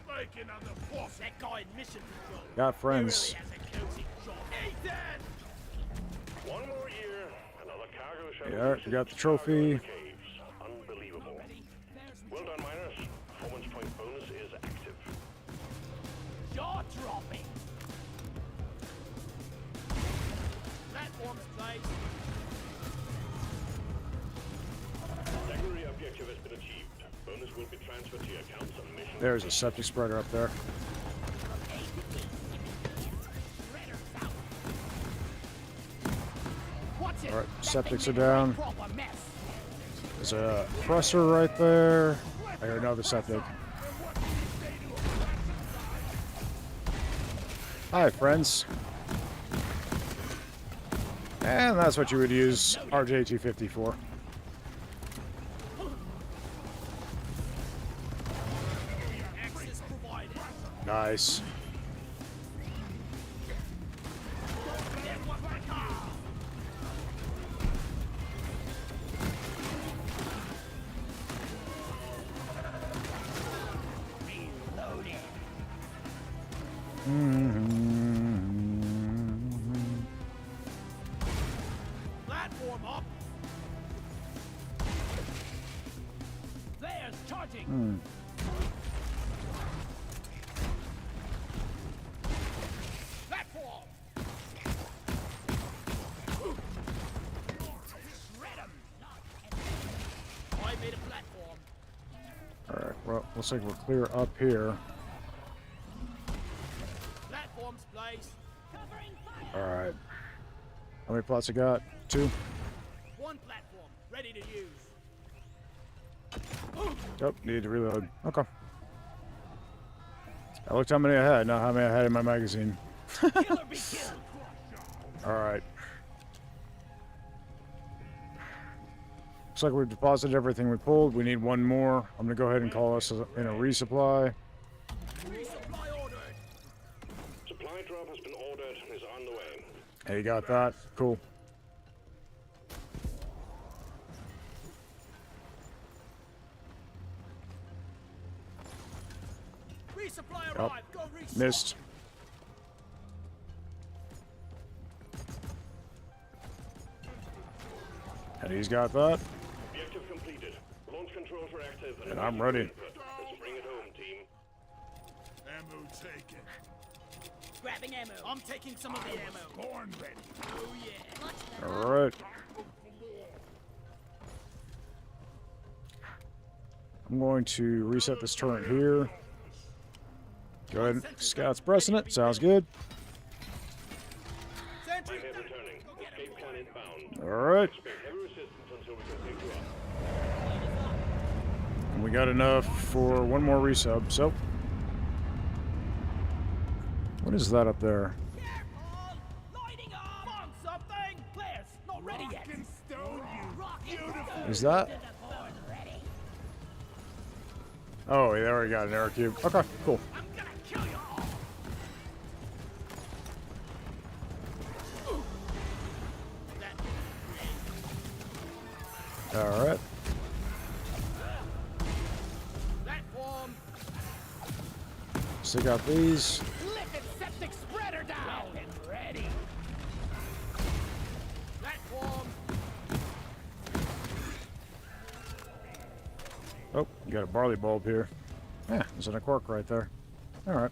C: Making on the boss.
H: That guy in mission control.
A: Got friends.
H: He really has a cozy job. Nathan!
G: One more year, another cargo shuttle.
A: Yeah, we got the trophy.
G: Caves. Unbelievable. Well done, miners. Performance point bonus is active.
H: Jaw dropping. Platforms placed.
G: Secondary objective has been achieved. Bonus will be transferred to your accounts on mission.
A: There's a septic spreader up there.
H: What's it?
A: Alright,
H: That
A: septics
H: thing
A: are
H: made a right
A: down.
H: proper mess.
A: There's a presser right there. I hear another septic. Hi, friends. And that's what you would use RJ250 for.
H: Access provided.
A: Nice.
H: Then what my car? Reloaded. Platform up. Flares charging. Platform. Shred 'em. I made a platform.
A: Alright, well, looks like we're clear up here.
H: Platforms placed.
I: Covering fire.
A: Alright. How many plots I got? 2?
H: One platform ready to use.
A: Oh, need to reload. Okay. I looked how many I had, not how many I had in my magazine.
H: Killer be killed.
A: Alright. Looks like we've deposited everything we pulled. We need one more. I'm gonna go ahead and call us in a resupply.
H: Resupply ordered.
G: Supply drop has been ordered and is on the way.
A: Hey, you got that? Cool.
H: Resupply
A: Oh,
H: arrived. Go restock.
A: missed. And he's got that.
G: Objective completed. Launch controls are active.
A: And I'm ready.
G: Let's bring it home, team.
C: Ammo taken.
H: Grabbing ammo. I'm taking some of the ammo.
C: Born ready.
H: Oh yeah.
A: Alright. I'm going to reset this turret here. Go ahead. Scout's pressing it. Sounds good.
H: Sentry.
G: Pioneer returning. Escape plan inbound.
A: Alright.
G: Expect heavy resistance until we can pick you up.
A: And we got enough for one more resub, so. What is that up there?
H: Careful! Lighting up! On something! Players, not ready yet!
C: Rock and stone, you beautiful.
A: Is that? Oh, there we got an air cube. Okay, cool.
H: I'm gonna kill you all!
A: Alright.
H: Platform!
A: Stick out these.
H: Liquid septic spreader down! And ready! Platform!
A: Oh, you got a barley bulb here. Yeah, there's a cork right there. Alright.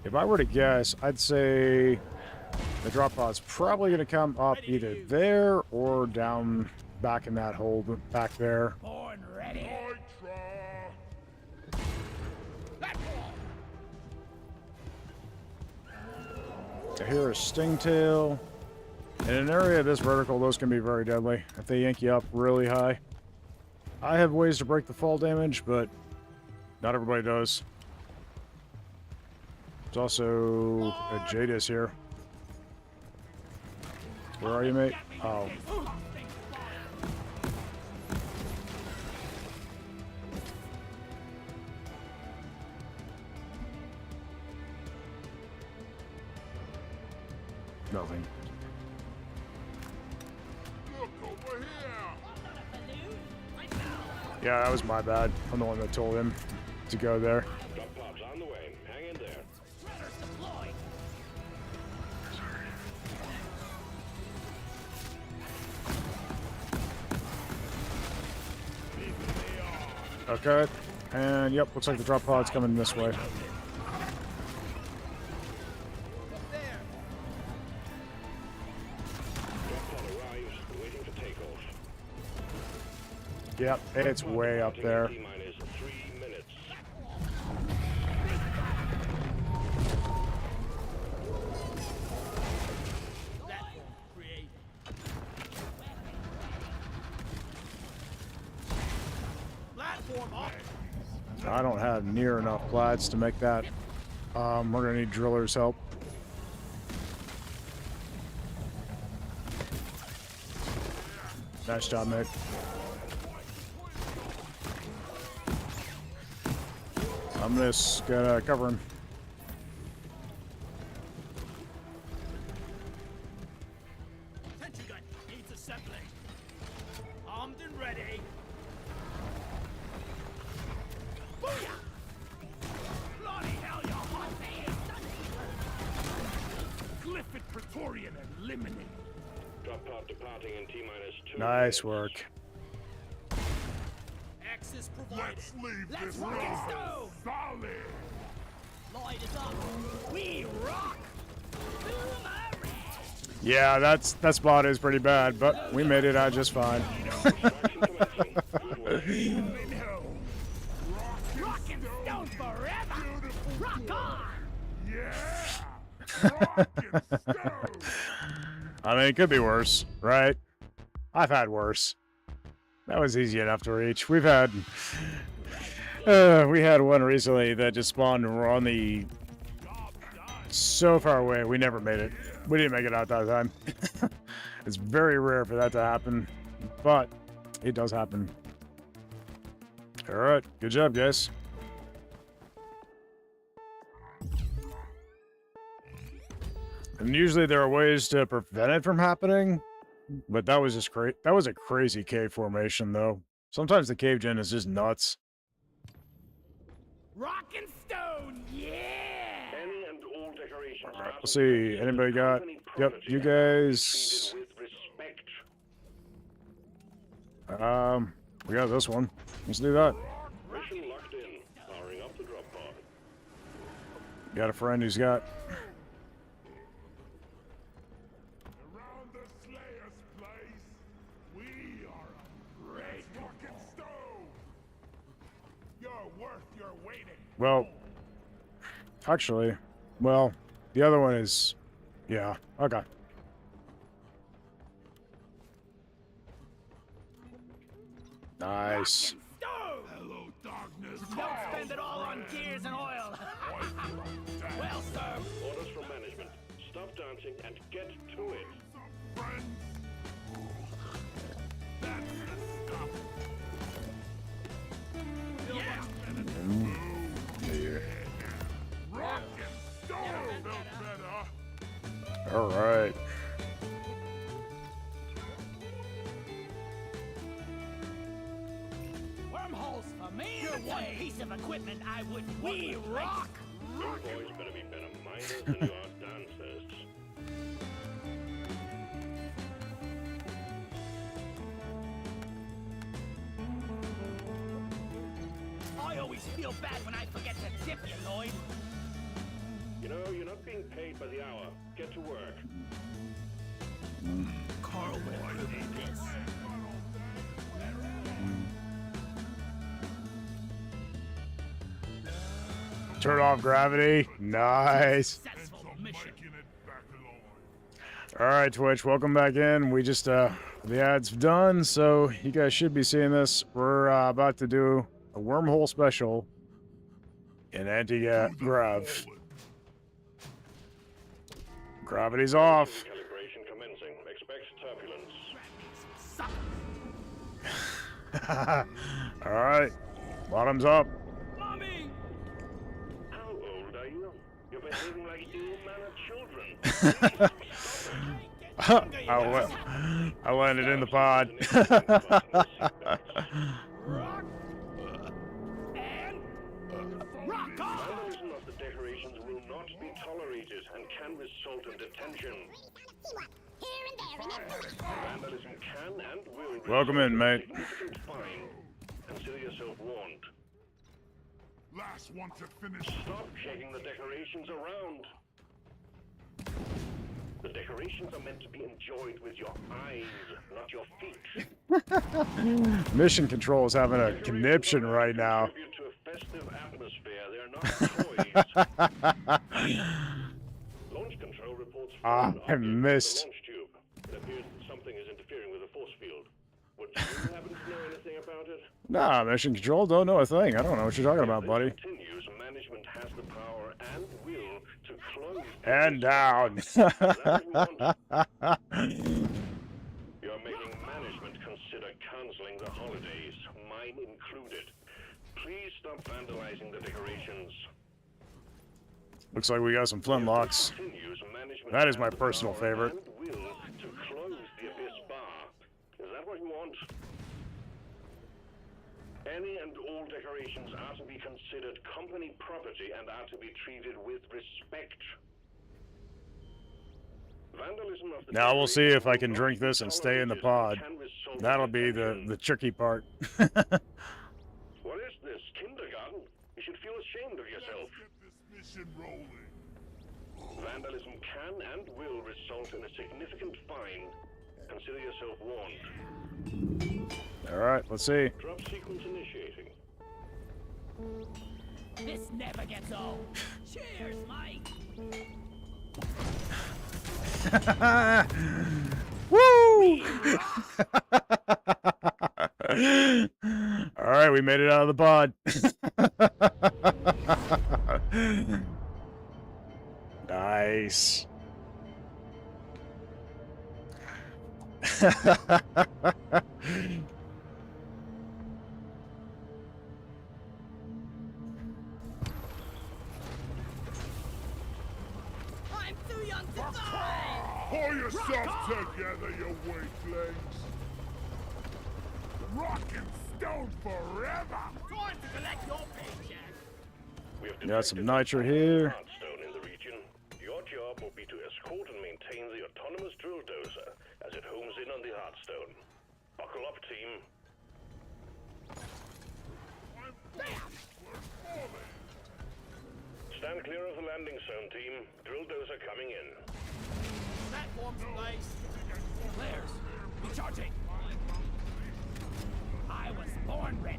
A: If I were to guess, I'd say the drop pod's probably going to come up either there or down back in that hole back there.
H: Born ready!
C: Nitra.
H: Platform!
A: I hear a stingtail. In an area this vertical, those can be very deadly if they yank you up really high. I have ways to break the fall damage, but not everybody does. There's also a Jadis here. Where are you, mate? Oh. Nothing.
C: Look over here.
A: Yeah, that was my bad. I'm the one that told him to go there.
G: Drop pods on the way. Hang in there.
A: Okay. And yep, looks like the drop pod's coming this way.
G: Drop pod arrives. Waiting for takeoff.
A: Yep, it's way up there.
G: T-minus 3 minutes.
H: Create. Platform up!
A: I don't have near enough plats to make that. We're gonna need drillers' help. Nice job, mate. I'm just gonna cover him.
H: Sentry gun needs assembling. Armed and ready. Booyah! Bloody hell, you're hot!
C: Clifford Praetorian eliminated.
G: Drop pod departing in T-minus 2
A: Nice
G: minutes.
A: work.
H: Access provided.
C: Let's leave
H: Let's
C: this
H: rock and
C: rock
H: stone!
C: solid.
H: Light is up. We rock! Boomerang!
A: Yeah, that spot is pretty bad, but we made it out just fine.
G: Extraction commencing. Good work.
C: Coming home.
H: Rock and stone forever!
C: Beautiful.
H: Rock on!
C: Yeah. Rock and stone.
A: I mean, it could be worse, right? I've had worse. That was easy enough to reach. We had one recently that just spawned and we're on the so far away. We never made it. We didn't make it out that time. It's very rare for that to happen, but it does happen. All right, good job, guys. And usually there are ways to prevent it from happening, but that was just great. That was a crazy cave formation, though. Sometimes the cave gen is just nuts.
H: Rock and stone, yeah!
G: Any and all decorations.
A: Let's see. Anybody got Yep,
G: property
A: you
G: and are to be
A: guys.
G: treated with respect.
A: We got this one. Let's do that.
G: Mission locked in. Powering up the drop pod.
A: Got a friend who's got.
C: Around the Slayer's place, we are a great rocket stone. You're worth your waiting.
A: Well, actually, well, the other one is. Yeah, okay. Nice.
C: Hello, darkness.
H: Don't spend it all on gears and oil. Well, sir.
G: Orders from management. Stop dancing and get to it.
C: Some friends. That's the stuff.
H: Yeah.
C: Rock and stone built better.
A: All right.
H: Wormholes for me. You're one piece of equipment I wouldn't. We rock.
G: You boys better be better minders than you are dancers.
H: I always feel bad when I forget to tip you, Lloyd.
G: You know, you're not being paid by the hour. Get to work.
H: Carl would approve this.
A: Turn off gravity. Nice.
H: Successful mission.
C: Making it back along.
A: All right, Twitch, welcome back in. We just, the ad's done, so you guys should be seeing this. We're about to do a wormhole special in anti-grav. Gravity's off.
G: Calibration commencing. Expect turbulence.
A: All right, bottoms up.
H: Mommy!
G: How old are you? You're behaving like ill-mannered children.
A: I landed in the pod.
H: Rock! And... rock on!
G: Vandalism of the decorations will not be tolerated and can result in detention.
I: Here and there and everywhere.
G: Vandalism can and will
A: Welcome
G: result
A: in, mate.
G: a significant fine. Consider yourself warned.
C: Last one to finish.
G: Stop shaking the decorations around. The decorations are meant to be enjoyed with your eyes, not your feet.
A: Mission control is having a conniption right now.
G: Contribute to a festive atmosphere. They're not toys. Launch control reports
A: Ah,
G: foreign
A: I
G: objects in the
A: missed.
G: launch tube. It appears that something is interfering with the force field. Would you happen to know anything about it?
A: Nah, mission control don't know a thing. I don't know what you're talking about,
G: If
A: buddy.
G: this continues, management has the power and will to close the
A: And down.
G: You're making management consider canceling the holidays, mine included. Please stop vandalizing the decorations.
A: Looks like we got some flintlocks.
G: Continues, management
A: That is
G: has
A: my
G: the
A: personal
G: power
A: favorite.
G: and will to close the Abyss Bar. Is that what you want? Any and all decorations are to be considered company property and are to be treated with respect. Vandalism of the
A: Now we'll see if I can
G: decorations
A: drink
G: will not
A: this
G: be
A: and stay in the
G: tolerated
A: pod.
G: and can result in
A: That'll be
G: detention.
A: the tricky part.
G: What is this, kindergarten? You should feel ashamed of yourself.
C: Get this mission rolling.
G: Vandalism can and will result in a significant fine. Consider yourself warned.
A: All right, let's see.
G: Drop sequence initiating.
H: This never gets old. Cheers, Mike!
A: Woo! All right, we made it out of the pod. Nice.
H: I'm too young to die!
C: Pull yourself together, you weaklings. Rock and stone forever.
H: Time to collect your paycheck!
G: We have
A: Got some
G: detected
A: nitro
G: a
A: here.
G: hardstone in the region. Your job will be to escort and maintain contain the autonomous drill dozer as it homes in on the Heartstone. Buckle up, team. Stand clear of the landing zone, team. Drill dozer coming in.
H: Platform's placed. Flares, recharging. I was born ready.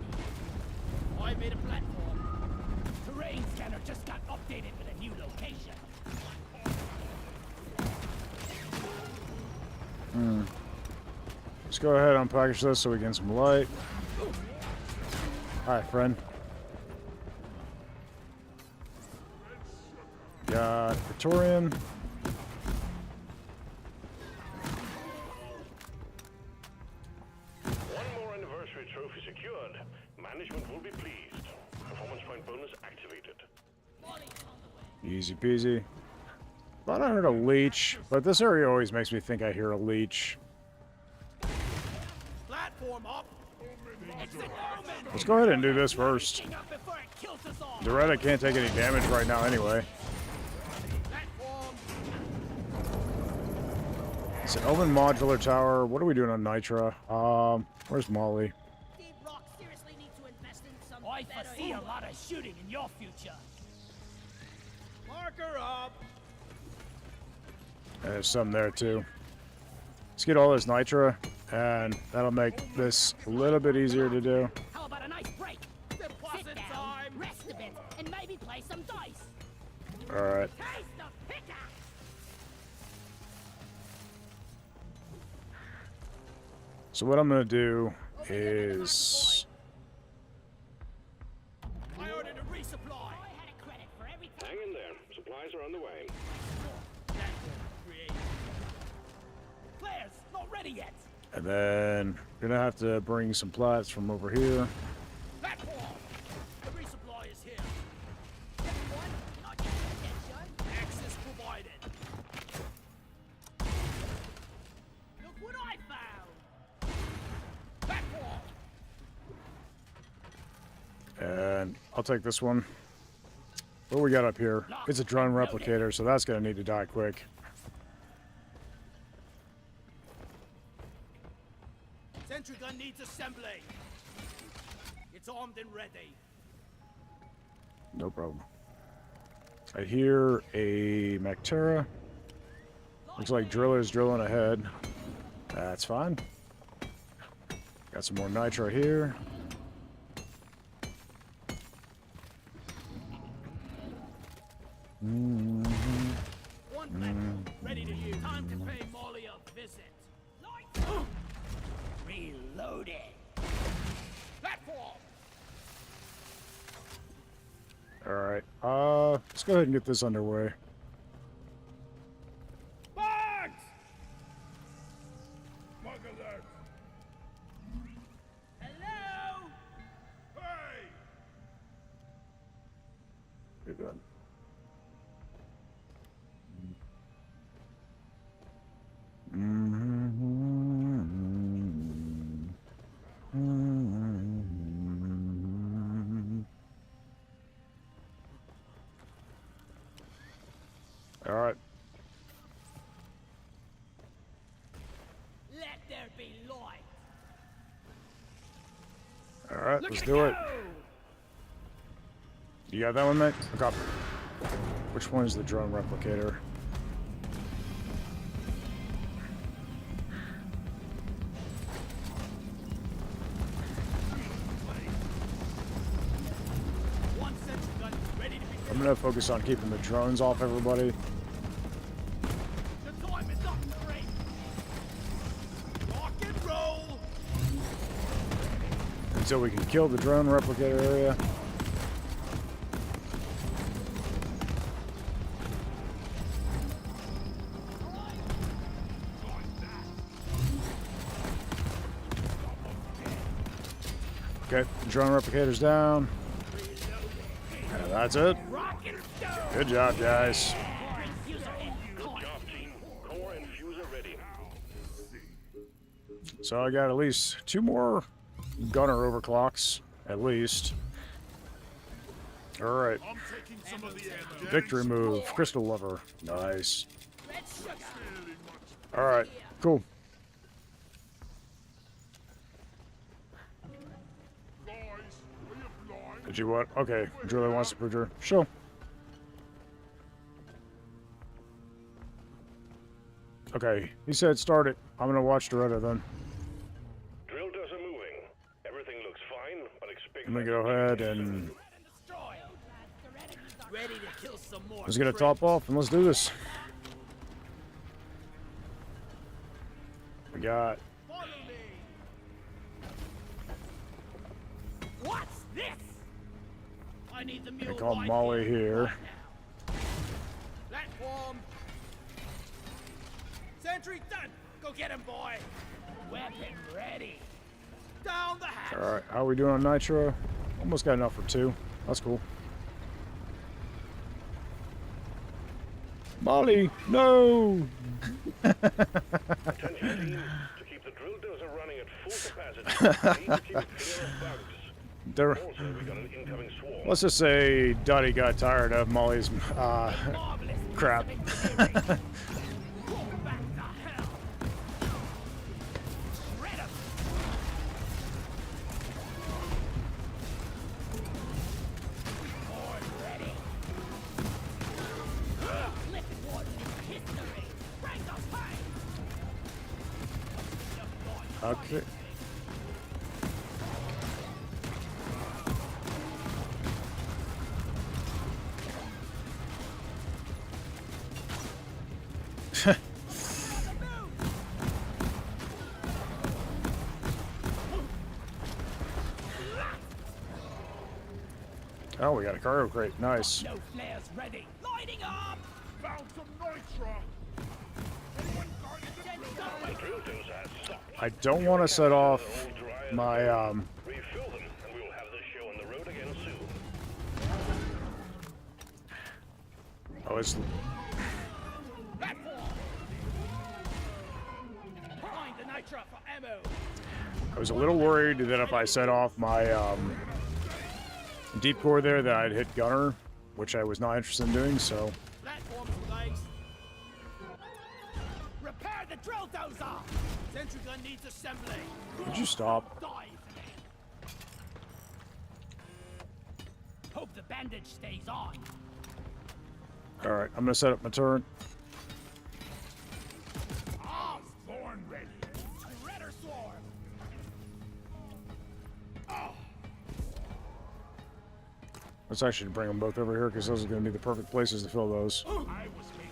H: I made a platform. Terrain scanner just got updated with a new location.
A: Let's go ahead and unpackage this so we get some light. Hi, friend. Got Praetorian.
G: One more anniversary trophy secured. Management will be pleased. Performance point bonus activated.
A: Easy peasy. Thought I heard a leech, but this area always makes me think I hear a leech.
H: Platform up.
A: Let's go ahead and do this first. The Reddit can't take any damage right now anyway. It's an open modular tower. What are we doing on Nitra? Where's Molly?
I: Deep Rock seriously need to invest in some
H: I
I: better
H: foresee a lot of shooting in your future.
C: Marker up.
A: There's some there too. Let's get all this Nitra, and that'll make this a little bit easier to do.
I: How about a nice break?
C: Deposit
I: Sit down,
C: time.
I: rest a bit, and maybe play some dice.
A: Alright.
I: Taste the pickaxe!
A: So what I'm going to do is...
H: I ordered a resupply.
I: I had a credit for every
G: Hang in there. Supplies are on the way.
H: Flares, not ready yet.
A: And then we're going to have to bring some plats from over here.
H: Platform. The resupply is here.
I: one, not get attention.
H: Access provided.
I: Look what I found!
H: Platform.
A: And I'll take this one. What we got up here? It's a drone replicator, so that's going to need to die quick.
H: Sentry gun needs assembly. It's armed and ready.
A: No problem. I hear a Mactera. Looks like driller's drilling ahead. That's fine. Got some more nitro here.
H: One platform ready to use. Time to pay Molly a visit. Reloaded. Platform.
A: Alright, let's go ahead and get this underway.
C: Bugs! Bug alert.
H: Hello.
C: Hey!
A: Good, good. All right.
H: Let there be light.
A: All right, let's do it. You got that one, mate? Okay. Which one is the drone replicator?
H: One sentry gun ready to be.
A: I'm gonna focus on keeping the drones off everybody.
H: The time is up, great. Rock and roll.
A: Until we can kill the drone replicator area. Okay, drone replicator's down. And that's it.
H: Rock and stone.
A: Good job, guys.
G: Good job, team. Core and fuser ready.
A: So I got at least 2 more gunner overclocks, at least. All right.
C: I'm taking some of the energy.
A: Victory move, crystal lever. Nice.
I: Red sugar!
A: All right, cool.
C: Guys, are you blind?
A: Did you what? Okay, Julie wants to prove her. Sure. Okay, he said start it. I'm gonna watch Doretta then.
G: Drill dozer moving. Everything looks fine, but expect.
A: I'm gonna go ahead and
H: Ready to kill some more.
A: let's get a top off and let's do this. We got
H: Follow me. What's this? I need the mule.
A: I call
H: right
A: Molly here.
H: right now. Platform. Sentry done. Go get him, boy. Weapon ready. Down the hatch.
A: All right, how are we doing on nitro? Almost got enough for 2. That's cool. Molly, no!
G: Attention team, to keep the drill dozer running at full capacity, we need to keep it clear of bugs.
A: There,
G: Also, we got an incoming swarm.
A: let's just say Dottie got tired of Molly's
H: Marvelous.
A: crap.
H: Back to hell. Shred 'em. Board ready. Flipboard is history. Bring the pain.
A: Okay. Oh, we got a cargo crate. Nice.
H: No flares ready. Lighting up.
C: Found some nitro. Anyone got any?
G: The drill dozer has stopped.
A: I don't want to set off
G: All dry as
A: my
G: Refill them, and we will have this show on the road again soon.
A: oh, it's
H: Platform. Find the nitro for ammo.
A: I was a little worried that if I set off my deep core there that I'd hit gunner, which I was not interested in doing, so
H: Platforms place. Repair the drill dozer. Sentry gun needs assembly.
A: would you stop?
H: Dive. Hope the bandage stays on.
A: Alright, I'm gonna set up my turret.
C: Born ready.
H: Redder swarm.
A: Let's actually bring them both over here because those are going to be the perfect places to fill those.
C: I was made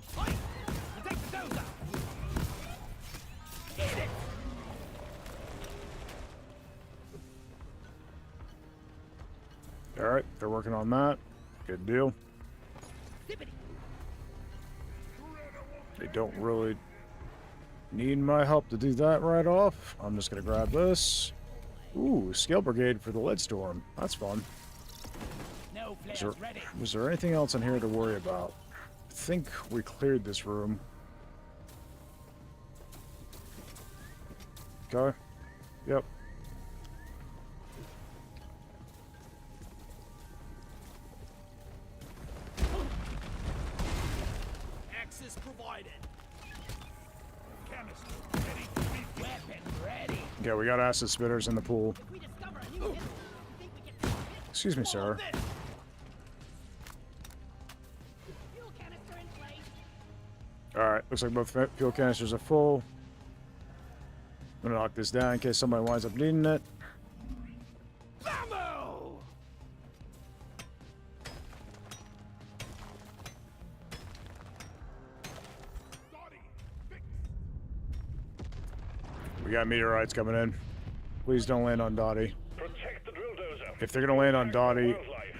H: Fight! Protect the dozer. Eat it.
A: Alright, they're working on that. Good deal.
H: Zippity.
A: They don't really need my help to do that right off. I'm just going to grab this. Ooh, Scale Brigade for the Lead Storm. That's fun.
H: No
A: Is
H: flares ready.
A: was there anything else in here to worry about? I think we cleared this room. Okay. Yep.
H: Access provided. Canister ready to be weapon ready.
A: Yeah, we got acid spitters in the pool.
H: We discover a new hit. You think we can stop it?
A: Excuse me, sir.
H: This.
I: Fuel canister in place.
A: Alright, looks like both fuel canisters are full. I'm gonna knock this down in case somebody winds up needing it.
H: Ammo!
A: We got meteorites coming in. Please don't land on Dottie.
G: Protect the drill dozer.
A: If they're gonna land on Dottie,
G: Wildlife.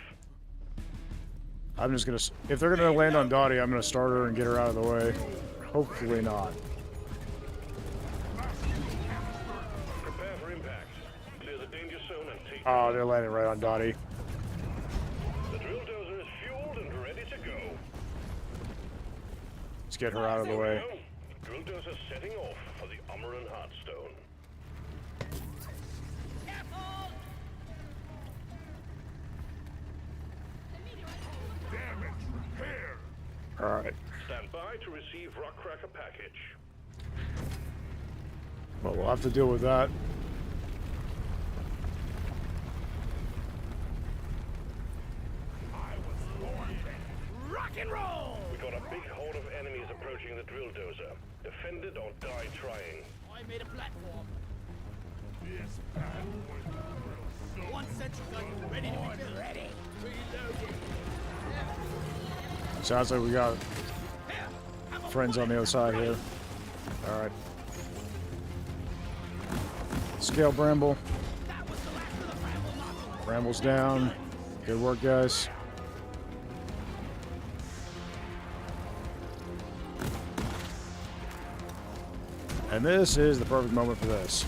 A: I'm just gonna. If they're gonna land on Dottie, I'm gonna start her and get her out of the way. Hopefully not.
G: Prepare for impact. Clear the danger zone and take.
A: Oh, they're landing right on Dottie.
G: The drill dozer is fueled and ready to go.
A: Let's get her out of the way.
G: Now, drill dozer setting off for the Amaran Heartstone.
H: Careful!
C: damage repair.
A: All right.
G: Stand by to receive rock cracker package.
A: Well, we'll have to deal with that.
H: Rock and roll!
G: We got a big horde of enemies approaching the drill dozer. Defend it or die trying.
H: I made a platform.
C: This bad boy will
H: One sentry gun ready to be built. Ready. Reloading.
A: Sounds like we got friends on the other side here. All right. Scale Bramble.
H: That was the last of the Bramble modules.
A: Bramble's down. Good work, guys. And this is the perfect moment for this.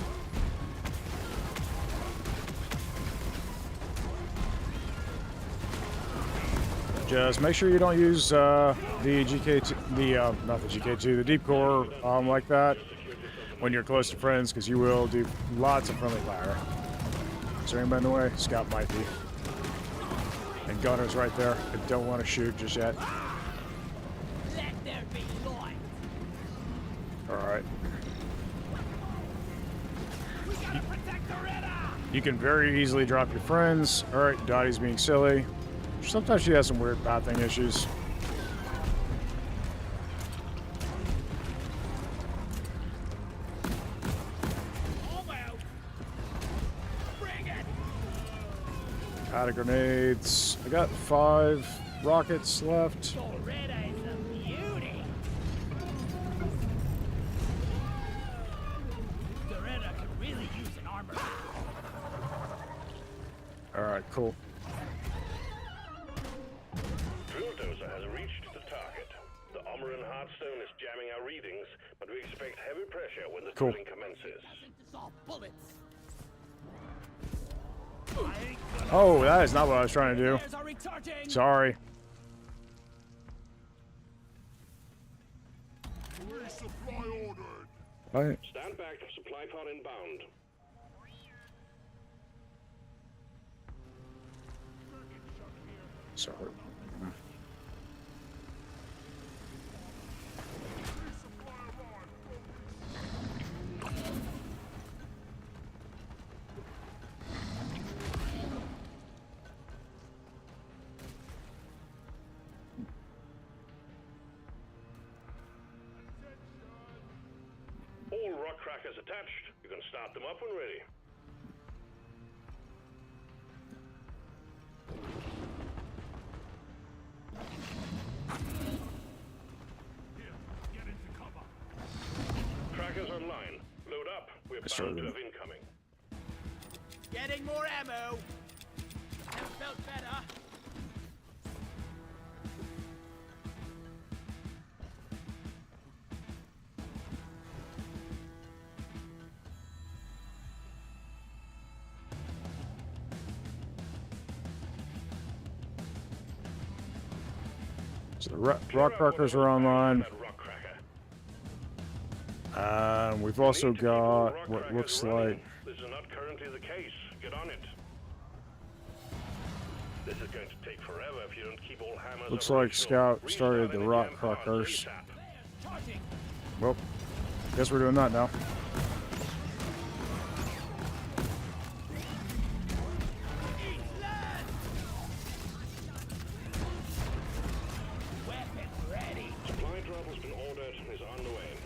A: Just make sure you don't use the GK2, not the GK2, the deep core like that when you're close to friends, because you will do lots of friendly fire. Is there anybody in the way? Scout might be. And Gunner's right there. I don't want to shoot just yet.
H: Let there be light.
A: All right.
H: We gotta protect the Retta.
A: You can very easily drop your friends. All right, Dottie's being silly. Sometimes she has some weird pathing issues.
H: Almost. Bring it.
A: Out of grenades. I got 5 rockets left.
H: The Retta is a beauty. The Retta could really use an armor.
A: All right, cool.
G: Drill dozer has reached the target. The armor in Hearthstone is jamming our readings, but we expect heavy pressure when the
A: Cool.
G: drilling commences.
H: Doesn't dissolve bullets.
A: Oh, that is not what I was trying to do.
H: Flares are recharging.
A: Sorry.
C: resupply ordered.
A: Right.
G: Stand back, supply pod inbound.
A: Sorry.
C: Resupply arrived.
G: All rock crackers attached. You can start them up when ready.
C: Here, get into cover.
G: Crackers online. Load up. We're bound
A: started.
G: to have incoming.
H: Getting more ammo. Never felt better.
A: So the rock crackers are online.
G: That rock cracker.
A: We've also
G: Need to keep all
A: got
G: rock
A: what
G: crackers
A: looks
G: running.
A: like.
G: This is not currently the case. Get on it. This is going to take forever if you don't keep all hammers
A: Looks like
G: operational.
A: Scout started
G: Restart
A: the
G: any
A: rock
G: jam pods
A: crackers.
G: ASAP.
H: Charging.
A: Well, guess we're doing that now.
H: Eat land. Weapons ready.
G: Supply drop has been ordered and is on the way.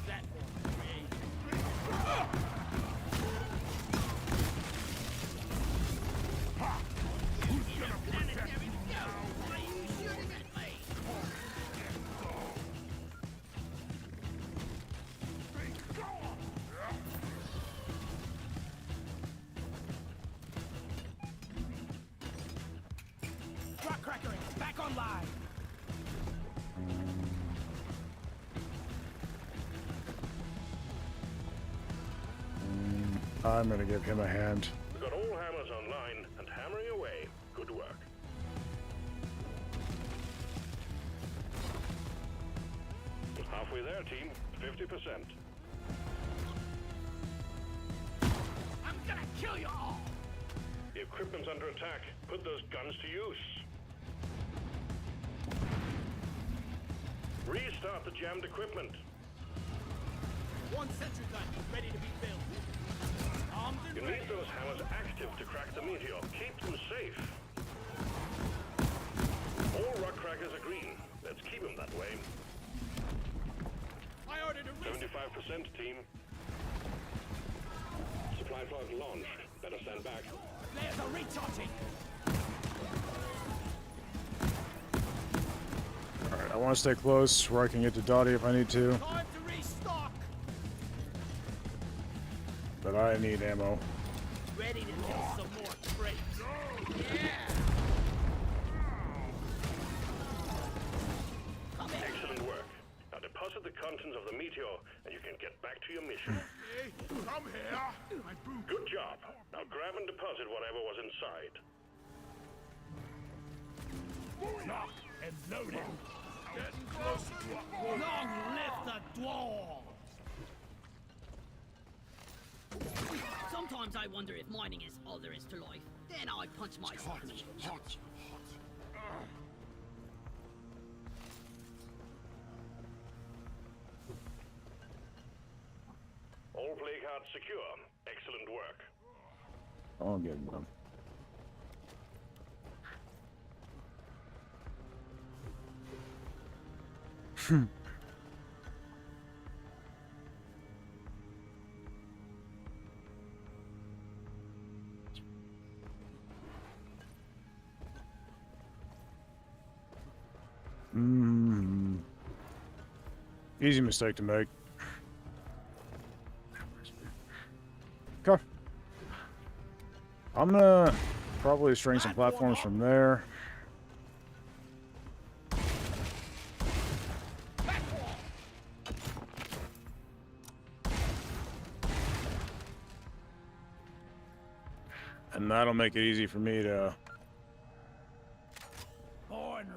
H: Platform ready. Planetary scout. What are you shooting at me? Rock cracker is back online.
A: I'm gonna give him a hand.
G: We've got all hammers online and hammering away. Good work. Halfway there, team. 50%.
H: I'm gonna kill you all.
G: The equipment's under attack. Put those guns to use. Restart the jammed equipment.
H: One sentry gun ready to be filled. Armed and
G: You
H: ready.
G: need those hammers active to crack the meteor. Keep them safe. All rock crackers are green. Let's keep them that way.
H: I ordered a reset.
G: 75% team. Supply pod launched. Better stand back.
H: There's a recharging.
A: Alright, I want to stay close where I can get to Dottie if I need to,
H: Time to restock.
A: but I need ammo.
H: Ready to kill some more crates. Yeah. Come here.
G: Excellent work. Now deposit the contents of the meteor and you can get back to your mission.
C: Hey, come here. My boot.
G: Good job. Now grab and deposit whatever was inside.
C: Lock and load it. Getting closer to a
H: Long live the dwarves.
J: Sometimes I wonder if mining is all there is to life. Then I punch myself in the
C: hot.
G: All play cards secure. Excellent work.
A: I'll get them. Easy mistake to make. Okay. I'm gonna probably string some platforms from there. And that'll make it easy for me to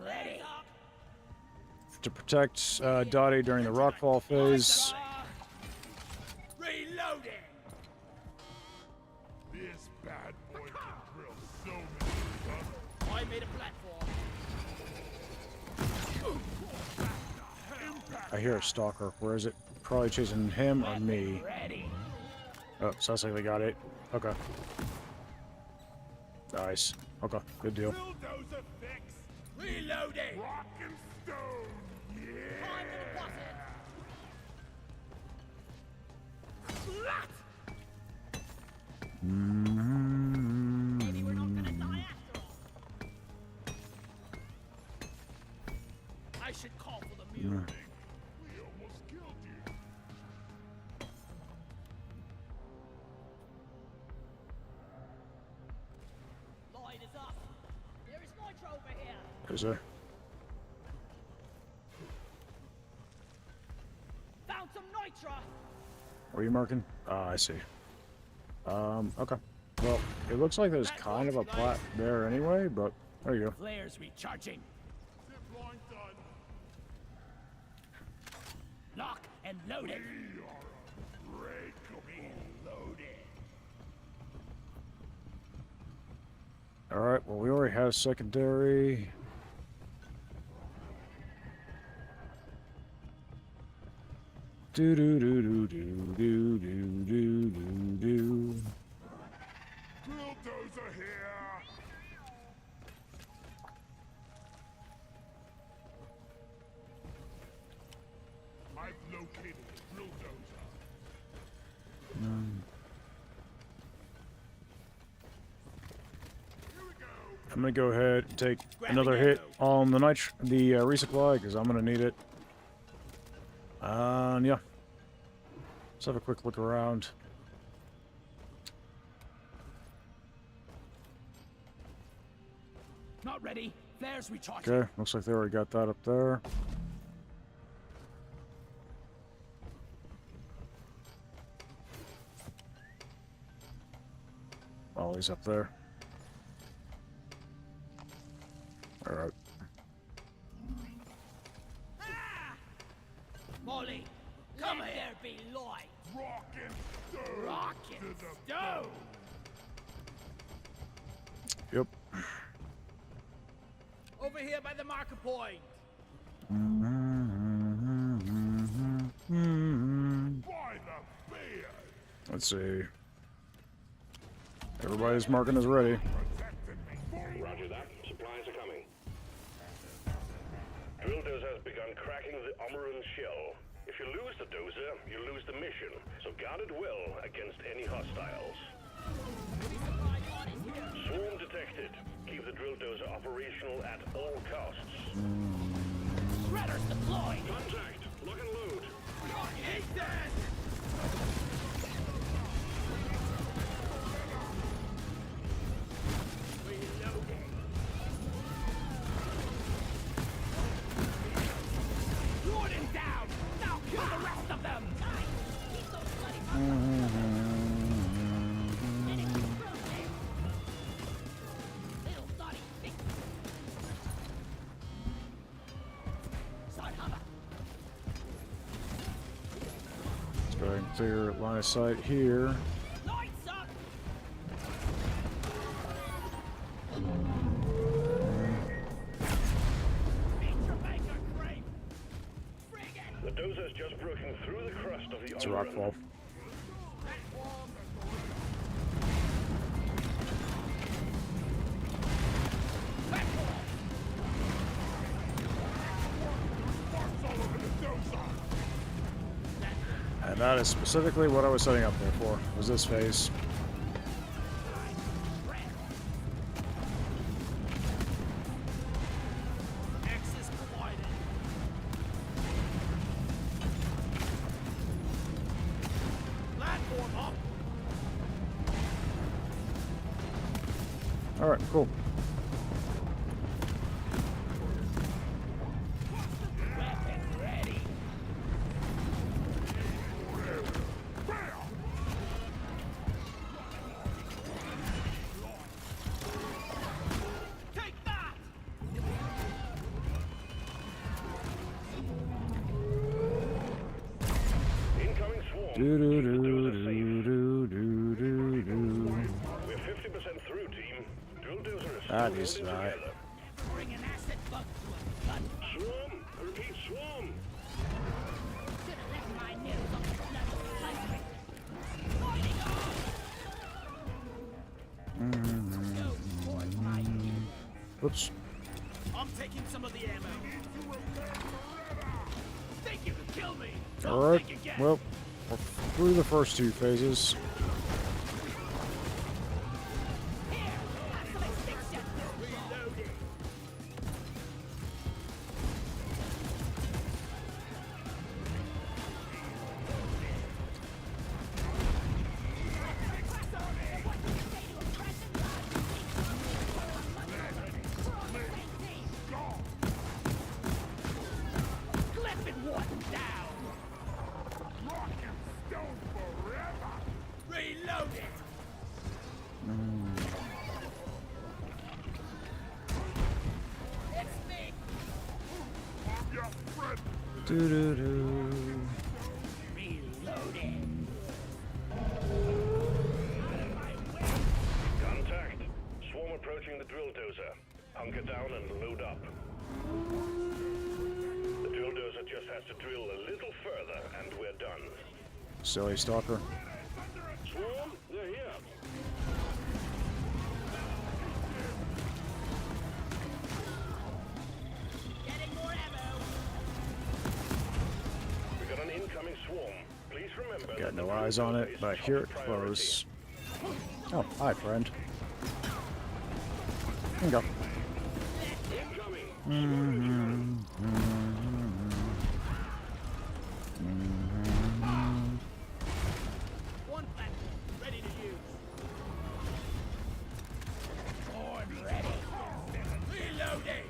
H: Ready.
A: protect Dottie during the rockfall phase.
H: Reloading.
C: This bad boy can drill so many guns.
H: I made a platform.
A: I hear a stalker. Where is it? Probably chasing him or me.
H: Ready.
A: Oh, sounds like they got it. Okay. Nice. Okay, good deal.
C: Bulldozer fix.
H: Reloading.
C: Rock and stone. Yeah.
H: Time to deposit. Splat.
J: Maybe we're not gonna die after all.
H: I should call for the mule.
C: We almost killed you.
J: Light is up. There is nitro over here.
A: Is there?
J: Found some nitro.
A: Where are you marking? Ah, I see. Okay. Well, it looks like there's kind of a plat there anyway, but there you go.
H: Flares recharging.
C: Zip line done.
H: Lock and load it.
C: We are a break.
H: Reloading.
A: Alright, well, we already have secondary. Do do do do do do do do do do.
C: Bulldozer here. I've located the drill dozer. Here we go.
A: I'm gonna go ahead and take another hit on the resupply because I'm gonna need it. Yeah. Let's have a quick look around.
H: Not ready. Flares recharging.
A: Okay, looks like they already got that up there. Oh, he's up there. Alright.
H: Molly, come here. There be light.
C: Rock and stone.
H: Rock
C: to
H: and
C: the
H: stone.
A: Yep.
H: Over here by the marker point.
A: Mm-hmm. Let's see. Everybody's marking as ready.
G: Roger that. Supplies are coming. Drill dozer has begun cracking the Omeran shell. If you lose the dozer, you lose the mission. So guard it well against any hostiles. Swarm detected. Keep the drill dozer operational at all costs.
H: Shredders deployed!
G: Contact! Lock and load!
H: He's dead! Warden down! Now kill the rest of them! Keep those bloody little bloody thing. Start hover.
A: Let's go ahead and clear line of sight here.
H: Lights up! Feature maker creep! Frigate!
G: The dozer's just broken through the crust of the
A: It's a rock fall. And that is specifically what I was setting up there for, was this phase.
H: Access provided. Platform up.
A: Alright, cool.
H: Weapon ready. Take that.
G: Incoming swarm.
A: Do do
G: Keep the
A: do
G: dozer safe.
A: do do do do.
G: We're 50% through, team. Drill dozer is
A: That
G: still
A: is
G: holding
A: right.
G: together.
H: Bring an asset bug to a flood.
G: Swarm! I repeat, swarm!
H: Should have left my nose on the flood replacement. Lighting on. Go for my
A: Oops.
H: I'm taking some of the ammo. Think you can kill me? Don't
A: Alright.
H: think again.
A: Well, we're through the first two phases.
H: Here, have some extinction. Reloading. Clipping one down.
C: Rock and stone forever!
H: Reload it. It's me.
C: I'm your friend!
A: Do do do.
H: Reloading.
G: Contact. Swarm approaching the drill dozer. Hunker down and load up. The drill dozer just has to drill a little further and we're done.
A: Silly stalker.
G: Swarm, they're here.
H: Getting more ammo.
G: We got an incoming swarm. Please remember.
A: Got
G: that
A: no
G: the
A: eyes
G: drill
A: on
G: dozer
A: it,
G: is
A: but I
G: top
A: hear it
G: priority.
A: close. Oh, hi, friend. Here you go.
G: Incoming.
H: One platform ready to use. Horn ready. Reloading.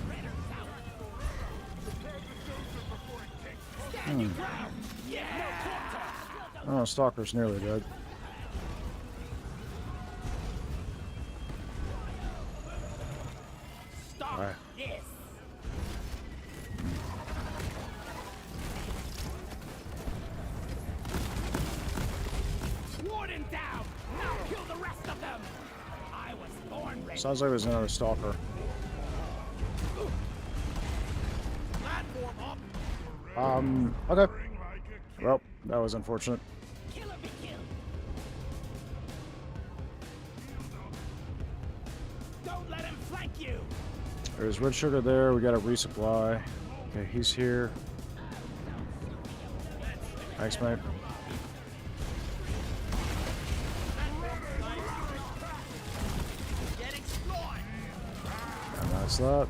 H: Raiders out. Stand your ground. Yeah.
A: Oh, stalker's nearly dead.
H: Stop
A: Alright.
H: this. Warden down. Now kill the rest of them. I was born ready.
A: Sounds like there's another stalker.
H: Platform up.
A: Okay. Well, that was unfortunate.
H: Killer Don't let him flank you.
A: There's red sugar there. We got a resupply. Okay, he's here. Thanks, mate.
H: Get explored.
A: And that's that.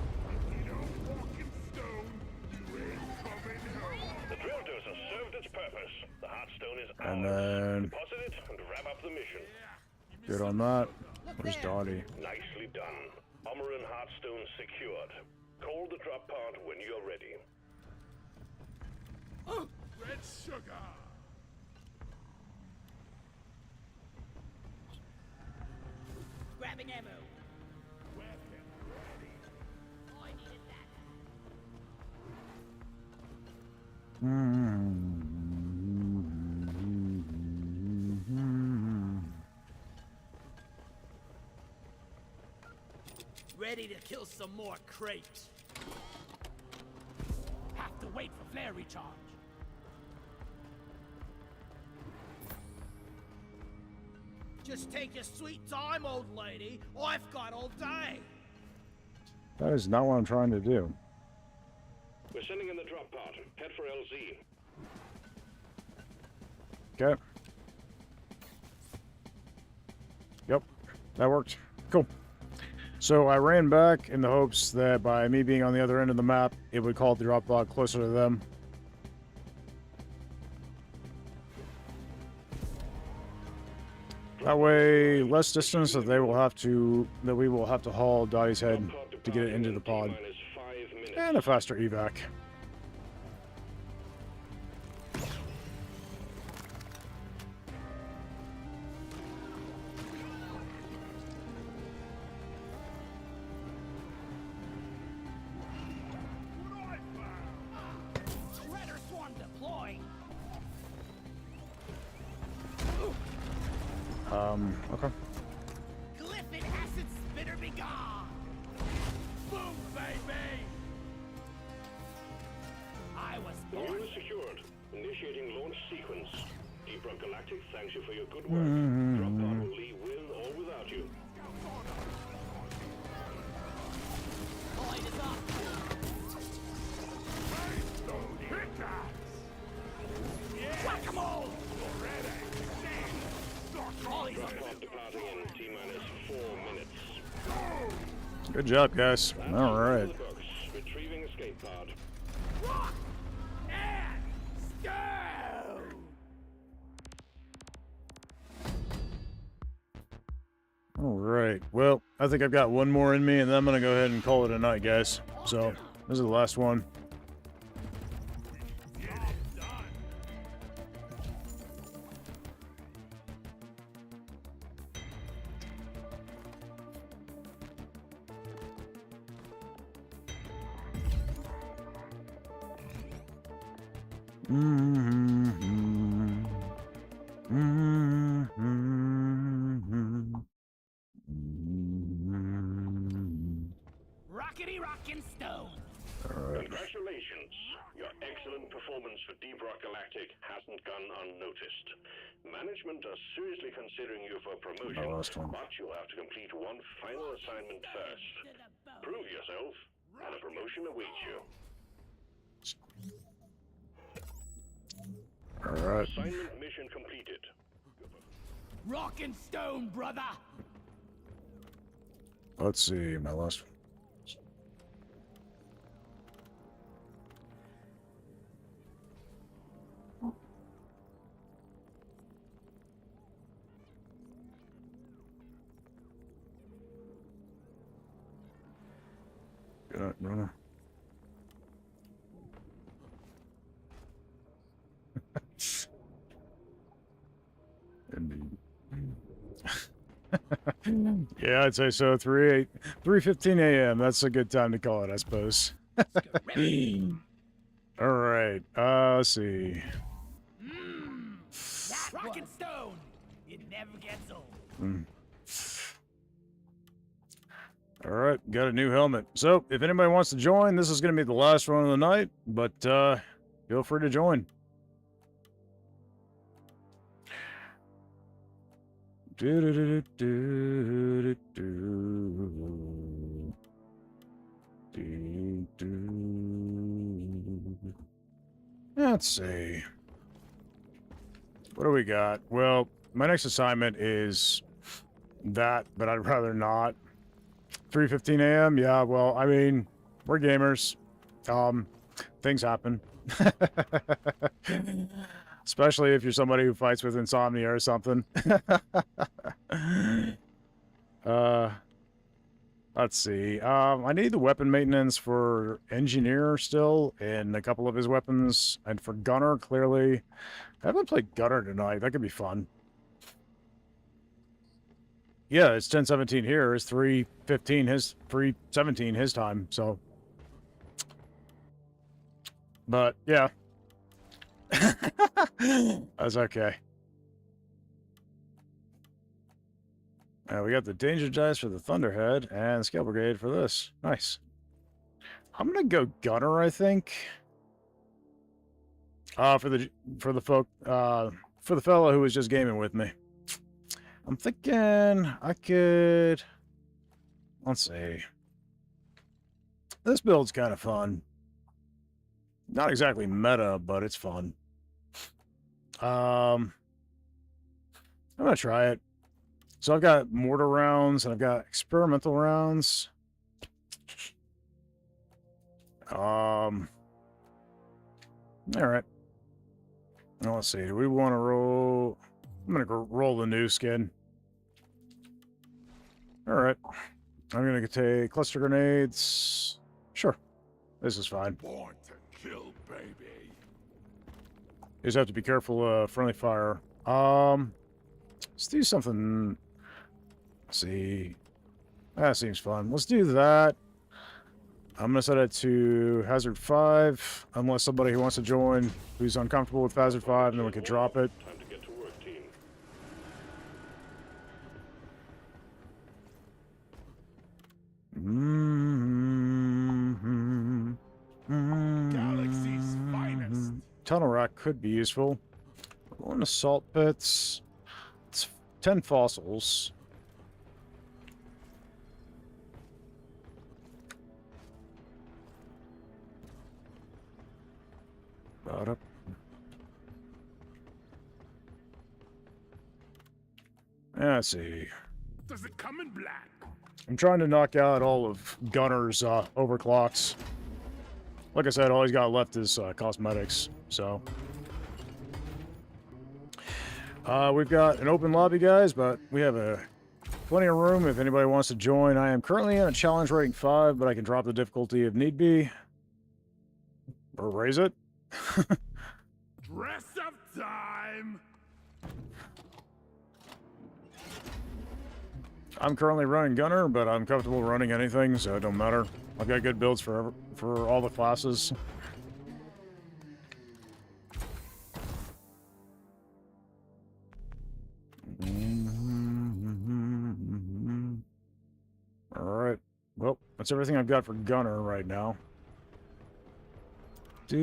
G: The drill dose has served its purpose. The Heartstone is
A: And
G: ours.
A: then,
G: Deposit it and wrap up the mission.
A: good on that. Where's Dottie?
G: Nicely done. Armor and Heartstone secured. Call the drop pod when you're ready.
C: Red sugar!
J: Grabbing ammo.
C: Weapon ready.
J: I needed that. Ready to kill some more crates.
H: Have to wait for flare recharge.
J: Just take your sweet time, old lady. I've got all day.
A: That is not what I'm trying to do.
G: We're sending in the drop pod. Head for LZ.
A: Okay. Yep, that worked. Cool. So I ran back in the hopes that by me being on the other end of the map, it would call the drop pod closer to them. That way, less distance that we will have to haul Dottie's head to get it into the pod, and a faster evac.
H: Shredder swarm deployed.
A: Okay.
H: Glyphid acid spitter be gone. Boom, baby. I was born.
G: Unit secured. Initiating launch sequence. Deep Rock Galactic thanks you for your good work. Drop pod will leave with or without you.
J: Light is up.
H: Whack-a-mole.
G: Drop pod departing in T-minus 4 minutes.
A: Good job, guys. All right.
G: Retrieving escape pod.
H: Rock and stone.
A: All right. Well, I think I've got one more in me, and then I'm gonna go ahead and call it a night, guys. So this is the last one.
H: Rockety rockin' stone.
G: Congratulations. Your excellent performance for Deep Rock Galactic hasn't gone unnoticed. Management are seriously considering you for promotion,
A: My last one.
G: but you'll have to complete one final assignment first. Prove yourself, and a promotion awaits you.
A: All right.
G: Assignment mission completed.
H: Rockin' stone, brother.
A: Let's see. My last one. Good night, brother. Indeed. Yeah, I'd say so. 3:15 a.m. That's a good time to call it, I suppose. All right. Let's see.
H: That rockin' stone. It never gets old.
A: All right, got a new helmet. So, if anybody wants to join, this is going to be the last one of the night, but feel free to join. Do do do do do do. Let's see. What do we got? Well, my next assignment is that, but I'd rather not. 3:15 a.m. Yeah, well, I mean, we're gamers. Things happen. Especially if you're somebody who fights with insomnia or something. Let's see. I need the weapon maintenance for Engineer still, and a couple of his weapons. And for Gunner, clearly. I haven't played Gunner tonight. That could be fun. Yeah, it's 10:17 here. It's 3:15 his 3:17 his time, so. But, yeah. That's okay. We got the danger dice for the Thunderhead and Scale Brigade for this. Nice. I'm gonna go Gunner, I think. For the fellow who was just gaming with me. I'm thinking I could. Let's see. This build's kind of fun. Not exactly meta, but it's fun. I'm gonna try it. So I've got mortar rounds and I've got experimental rounds. All right. Now let's see. Do we want to roll? I'm gonna go roll the new skin. All right. I'm gonna take cluster grenades. Sure. This is fine.
C: Born to kill, baby.
A: You just have to be careful of friendly fire. Let's do something. Let's see. That seems fun. Let's do that. I'm gonna set it to hazard 5, unless somebody who wants to join who's uncomfortable with hazard 5, and then we can drop it.
G: Time to get to work, team.
C: Galaxy's finest.
A: Tunnel rack could be useful. Going to salt pits. It's 10 fossils. About up. Let's see.
C: Does it come in black?
A: I'm trying to knock out all of Gunner's overclocks. Like I said, all he's got left is cosmetics, so. We've got an open lobby, guys, but we have plenty of room if anybody wants to join. I am currently in a challenge rating 5, but I can drop the difficulty if need be. Or raise it.
C: Dress up time!
A: I'm currently running Gunner, but I'm comfortable running anything, so it don't matter. I've got good builds for all the classes. Alright. Well, that's everything I've got for Gunner right now. Buy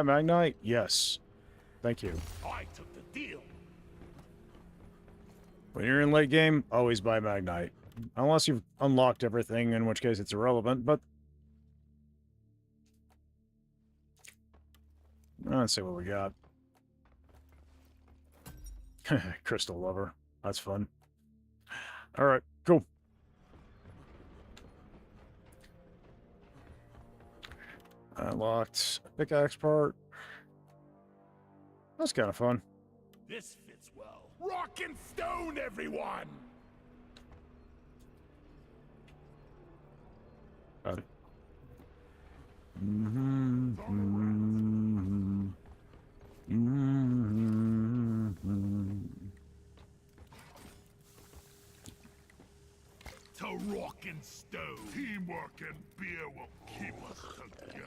A: Magnite? Yes. Thank you.
C: I took the deal.
A: When you're in late game, always buy Magnite. Unless you've unlocked everything, in which case it's irrelevant, but... Let's see what we got. Crystal Lover. That's fun. Alright, cool. Unlocked pickaxe part. That's kind of fun.
C: This fits well. Rock and stone, everyone!
A: Got it.
C: To rock and stone. Teamwork and beer will keep us together.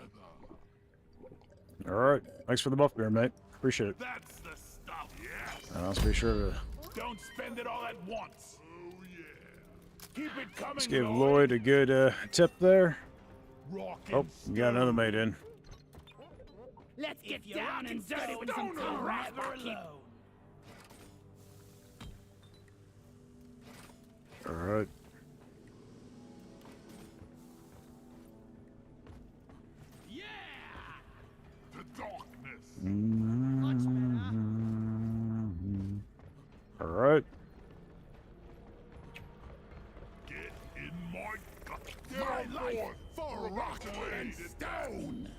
A: Alright. Thanks for the buff beer, mate. Appreciate it.
C: That's the stuff, yes!
A: Let's be sure to...
C: Don't spend it all at once. Oh, yeah. Keep it coming,
A: Let's give Lloyd a good tip there.
C: Rock
A: Oh, we got another mate in.
H: Let's get down and dirty with some terraforming.
A: Alright.
J: Yeah!
C: My life for rock and stone.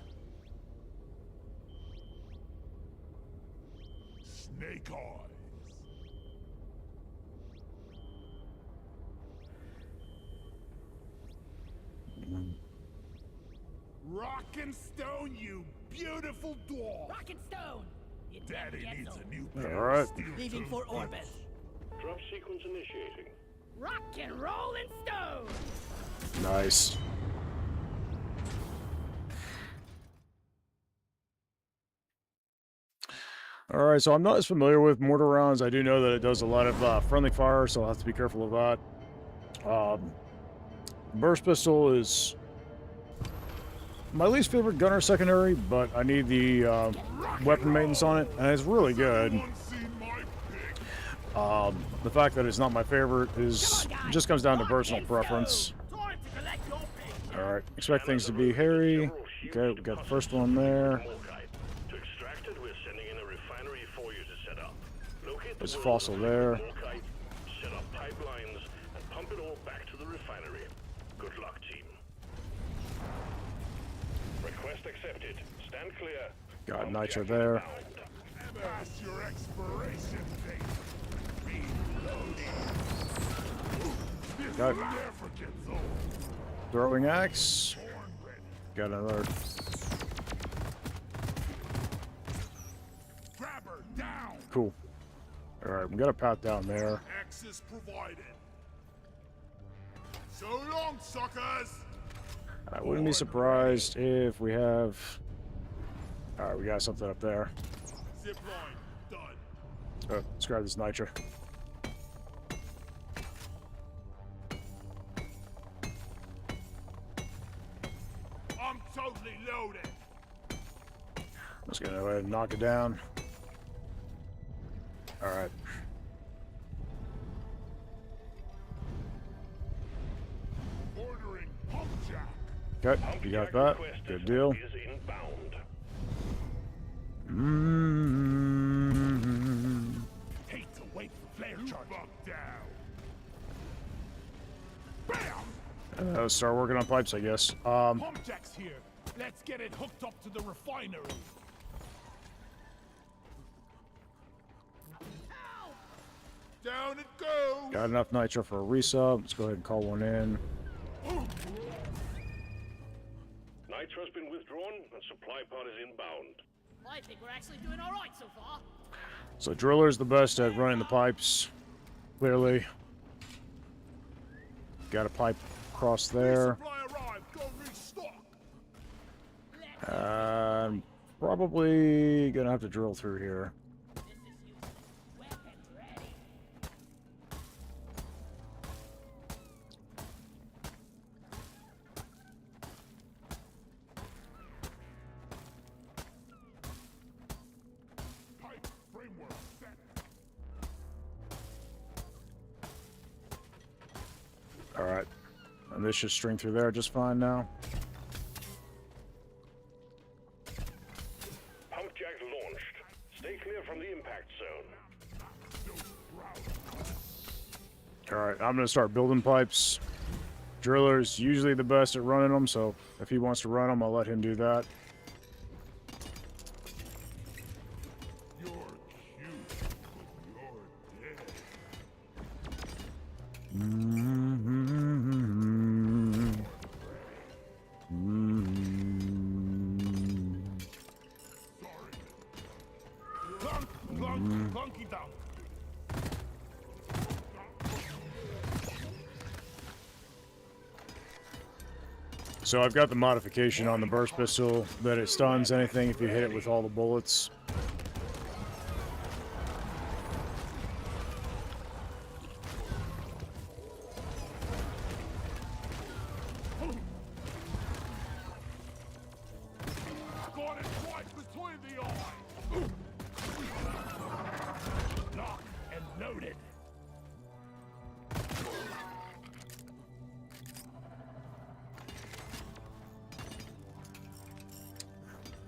C: Snake eyes. Rock and stone, you beautiful dwarf.
H: Rock and stone! It never
C: Daddy
H: gets
C: needs
H: old.
C: a new pair
A: All right.
C: of steel
H: Leaving for orbit.
G: Drop sequence initiating.
H: Rock and roll and stone!
A: Nice. All right, so I'm not as familiar with mortar rounds. I do know that it does a lot of friendly fire, so I'll have to be careful of that. Burst pistol is my least favorite gunner secondary, but I need the weapon maintenance on it, and it's really good. The fact that it's not my favorite is just comes down to personal preference.
J: Time to collect your pay.
A: All right, expect things to be hairy. Okay, we got the first one there.
G: To extract it, we're sending in a refinery for you to set up. Locate
A: There's a
G: the
A: fossil there.
G: set up pipelines, and pump it all back to the refinery. Good luck, team. Request accepted. Stand clear.
A: Got nitro there.
C: Past your expiration date.
A: Got
C: Never gets old.
A: throwing axe. Got another.
C: Grab her down.
A: Cool. All right, we got a path down there.
C: Access provided. So long, suckers.
A: I wouldn't be surprised if we have. All right, we got something up there.
C: Zip line done.
A: Oh, let's grab this nitro.
C: I'm totally loaded.
A: Let's go ahead and knock it down. All right.
C: Ordering pump jack.
A: Okay, you got that. Good deal.
G: Is inbound.
C: Hate to wait for flare charge. Buck down. Bam!
A: Let's start working on pipes, I guess.
C: Pump jack's here. Let's get it hooked up to the refinery. Down it goes.
A: Got enough nitro for a resub. Let's go ahead and call one in.
G: Nitro's been withdrawn, and supply pod is inbound.
H: I think we're actually doing alright so far.
A: So driller's the best at running the pipes. Clearly. Got a pipe across there.
C: Supply arrived. Go restock.
A: Probably gonna have to drill through here.
H: This is useless. Weapons ready.
C: Pipe framework set.
A: All right. And this should string through there just fine now.
G: Pump jack launched. Stay clear from the impact zone.
A: All right, I'm gonna start building pipes. Driller's usually the best at running them, so if he wants to run them, I'll let him do that.
C: You're cute, but you're dead. Sorry. Clunky down.
A: So I've got the modification on the burst pistol that it stuns anything if you hit it with all the bullets.
C: Got it right between the eyes. Lock and loaded.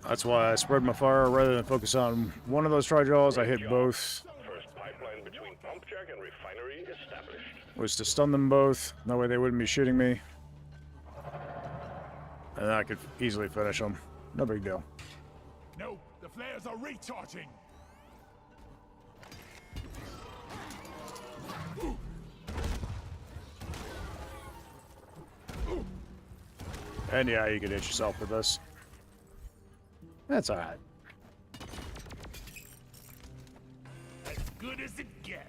A: That's why I spread my fire rather than focus on one of those tri-jaws. I hit both.
G: First pipeline between pump jack and refinery established.
A: Was to stun them both. That way they wouldn't be shooting me. And I could easily finish them. No big deal.
C: No, the flares are recharging.
A: And yeah, you can hit yourself with this. That's alright.
C: As good as it gets.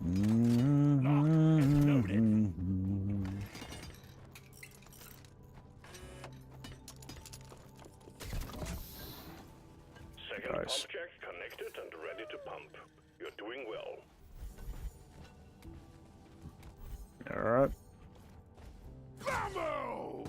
C: Lock and loaded.
G: Second
A: Nice.
G: pump jack connected and ready to pump. You're doing well.
A: Alright.
C: Bravo!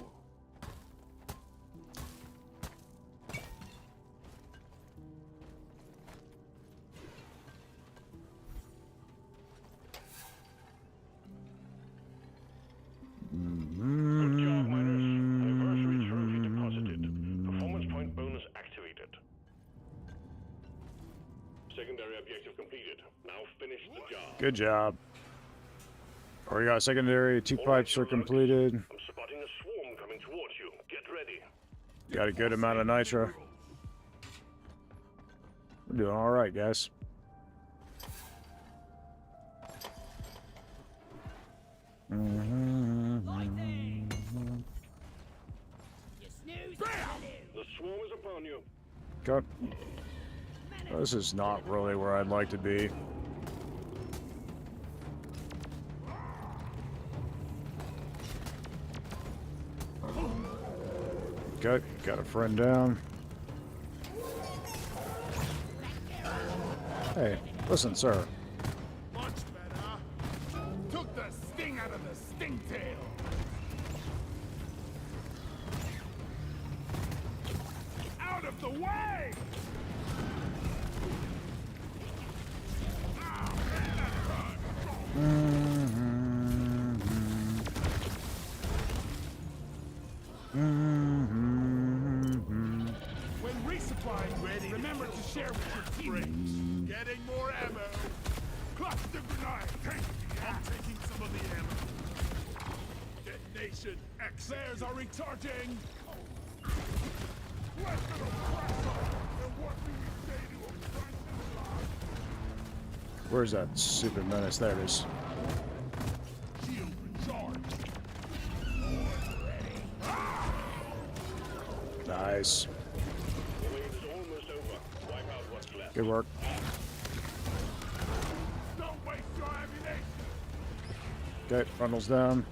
G: Good job, miners. Anniversary trophy deposited. Performance point bonus activated. Secondary objective completed. Now finish the job.
A: Good job. Or we got secondary, 2 pipes are completed.
G: I'm spotting a swarm coming towards you. Get ready.
A: Got a good amount of nitro. We're doing alright, guys.
H: You snooze,
G: The swarm is upon you.
A: Okay. This is not really where I'd like to be. Okay, got a friend down. Hey, listen, sir.
C: Much better. Took the sting out of the stingtail. Out of the way! When resupplying ready, remember to share with your teammates. Getting more ammo. Clutch the grenade. I'm taking some of the ammo. Detonation. Flares are recharging. Weapon oppressor. And what do we say to oppressive life?
A: Where's that stupid menace? There it is.
C: Shield recharged.
A: Nice.
G: The wave is almost over. Wipe out what's left.
A: Good work.
C: Don't waste your ammunition.
A: Okay, frontals down.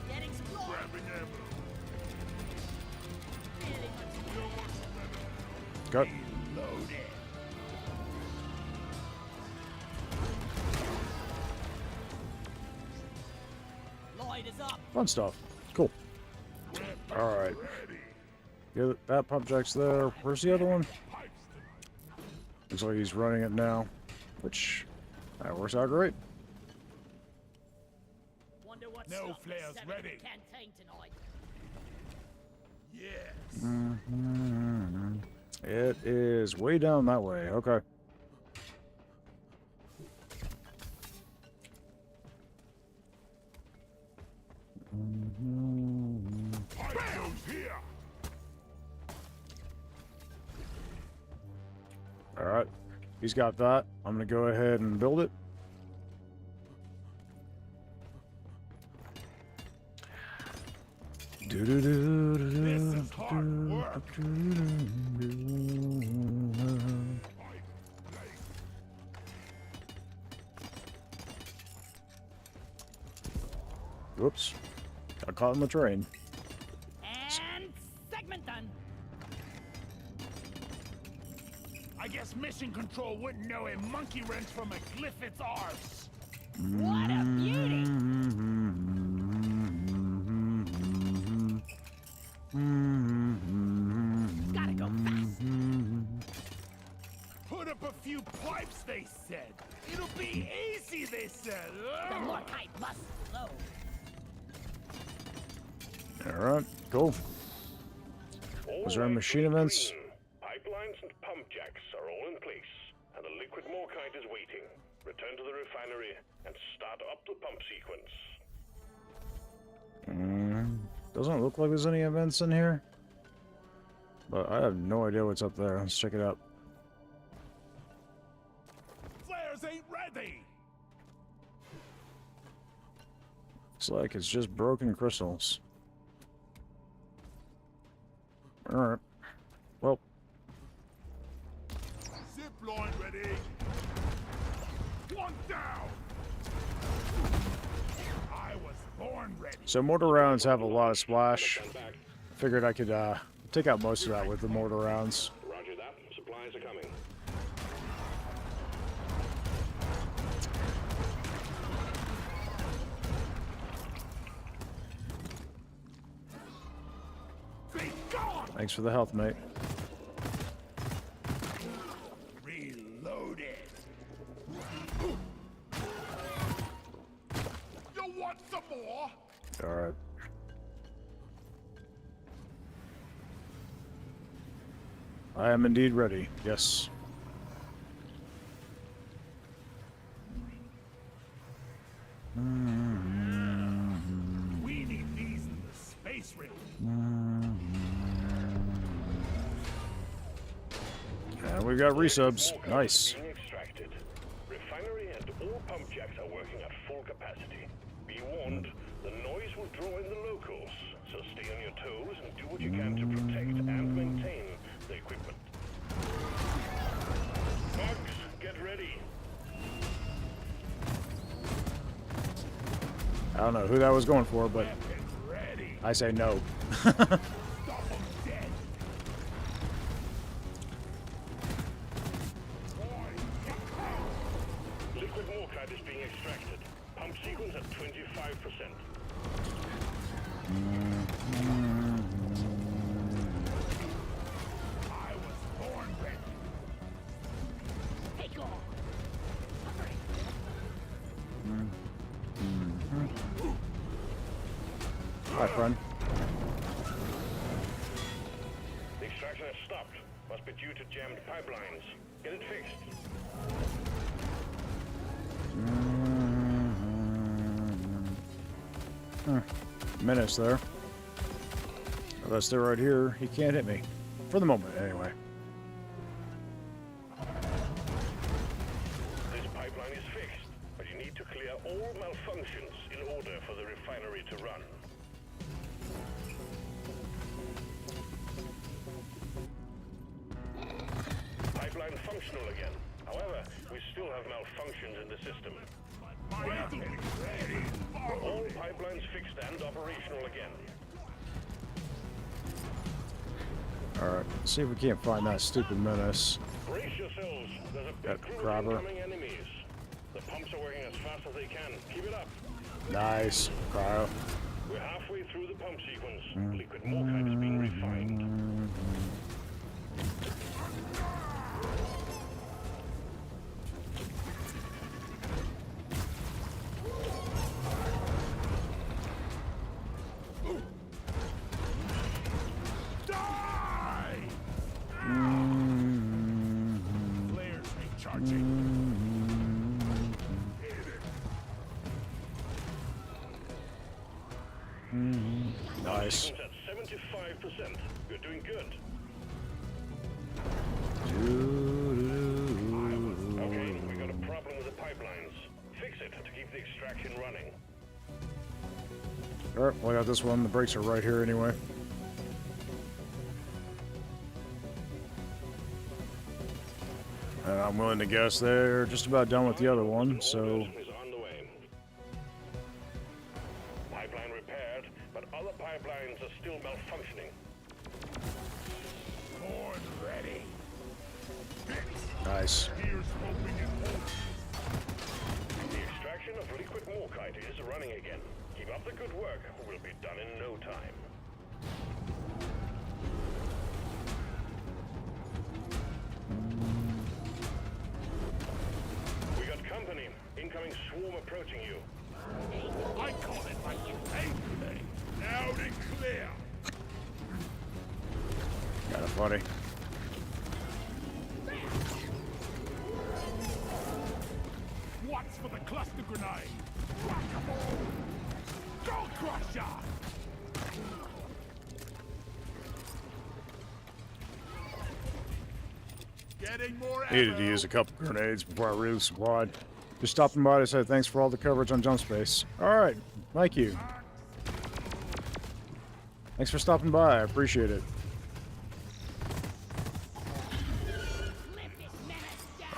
H: get explored.
C: Grabbing ammo.
A: Got
C: Loaded.
H: Light is up.
A: fun stuff. Cool. Alright. Yeah, that pump jack's there. Where's the other one? Looks like he's running it now. Which, that works out great.
H: Wonder what
C: No
H: stock
C: flares
H: is serving
C: ready.
H: in the canteen tonight.
C: Yes.
A: It is way down that way. Okay.
C: Pipe goes here.
A: Alright. He's got that. I'm going to go ahead and build it.
C: This is hard work. Pipe place.
A: Whoops. Got caught in the train.
H: And segment done.
C: I guess mission control wouldn't know a monkey wrench from a Glyphid's arse.
H: What a beauty! Gotta go fast.
C: Put up a few pipes, they said. It'll be easy, they said.
H: The more kite must flow.
A: Alright, cool. Was there
G: right,
A: machine events?
G: green. Pipelines and pump jacks are all in place, and the liquid morkite is waiting. Return to the refinery and start up the pump sequence.
A: Doesn't look like there's any events in here. But I have no idea what's up there. Let's check it out.
C: Flares ain't ready.
A: Looks like it's just broken crystals. Alright. Well,
C: Zip line ready. One down. I was born ready.
A: so mortar rounds have a lot of splash. Figured I could take out most of that with the mortar rounds.
G: Roger that. Supplies are coming.
C: Be gone.
A: Thanks for the health, mate.
C: Reloaded. You want some more?
A: Alright. I am indeed ready. Yes.
C: We need these in the space race.
A: And we've got resubs. Nice.
G: Being extracted. Refinery and all pump jacks are working at full capacity. Be warned, the noise will draw in the locals, so stay on your toes and do what you can to protect and maintain the equipment. Bugs, get ready.
A: I don't know who that was going for, but
C: Weapons ready.
A: I say no.
C: Stop them dead.
G: Liquid morkite is being extracted. Pump sequence at 25%.
C: I was born ready.
H: Take off.
A: Hi, friend.
G: The extraction has stopped. Must be due to jammed pipelines. Get it fixed.
A: Menace there. If I stay right here, he can't hit me. For the moment, anyway.
G: This pipeline is fixed, but you need to clear all malfunctions in order for the refinery to run. Pipeline functional again. However, we still have malfunctions in the system.
C: Weapons ready.
G: All pipelines fixed and operational again.
A: Alright, see if we can't find that stupid menace.
G: Brace yourselves. There's a
A: That
G: big crew of
A: grabber.
G: incoming enemies. The pumps are working as fast as they can. Keep it up.
A: Nice. Cryo.
G: We're halfway through the pump sequence. Liquid morkite is being refined.
C: Die! Flares recharging.
A: Nice.
G: Sequence at 75%. You're doing good. Okay, we got a problem with the pipelines. Fix it to keep the extraction running.
A: Alright, well, I got this one. The brakes are right here anyway. And I'm willing to guess they're just about done with the other one, so...
G: Is on the way. Pipeline repaired, but other pipelines are still malfunctioning.
C: Born ready.
A: Nice.
C: Here's hoping it won't.
G: The extraction of liquid morkite is running again. Keep up the good work. We'll be done in no time. We got company. Incoming swarm approaching you.
C: I call it like you pay me. Loud and clear.
A: funny.
C: Watch for the cluster grenade. Go crusher. Getting more ammo.
A: Needed to use a couple grenades before I resupplied. Just stopping by to say thanks for all the coverage on Jump Space. Alright, thank you. Thanks for stopping by, I appreciate it.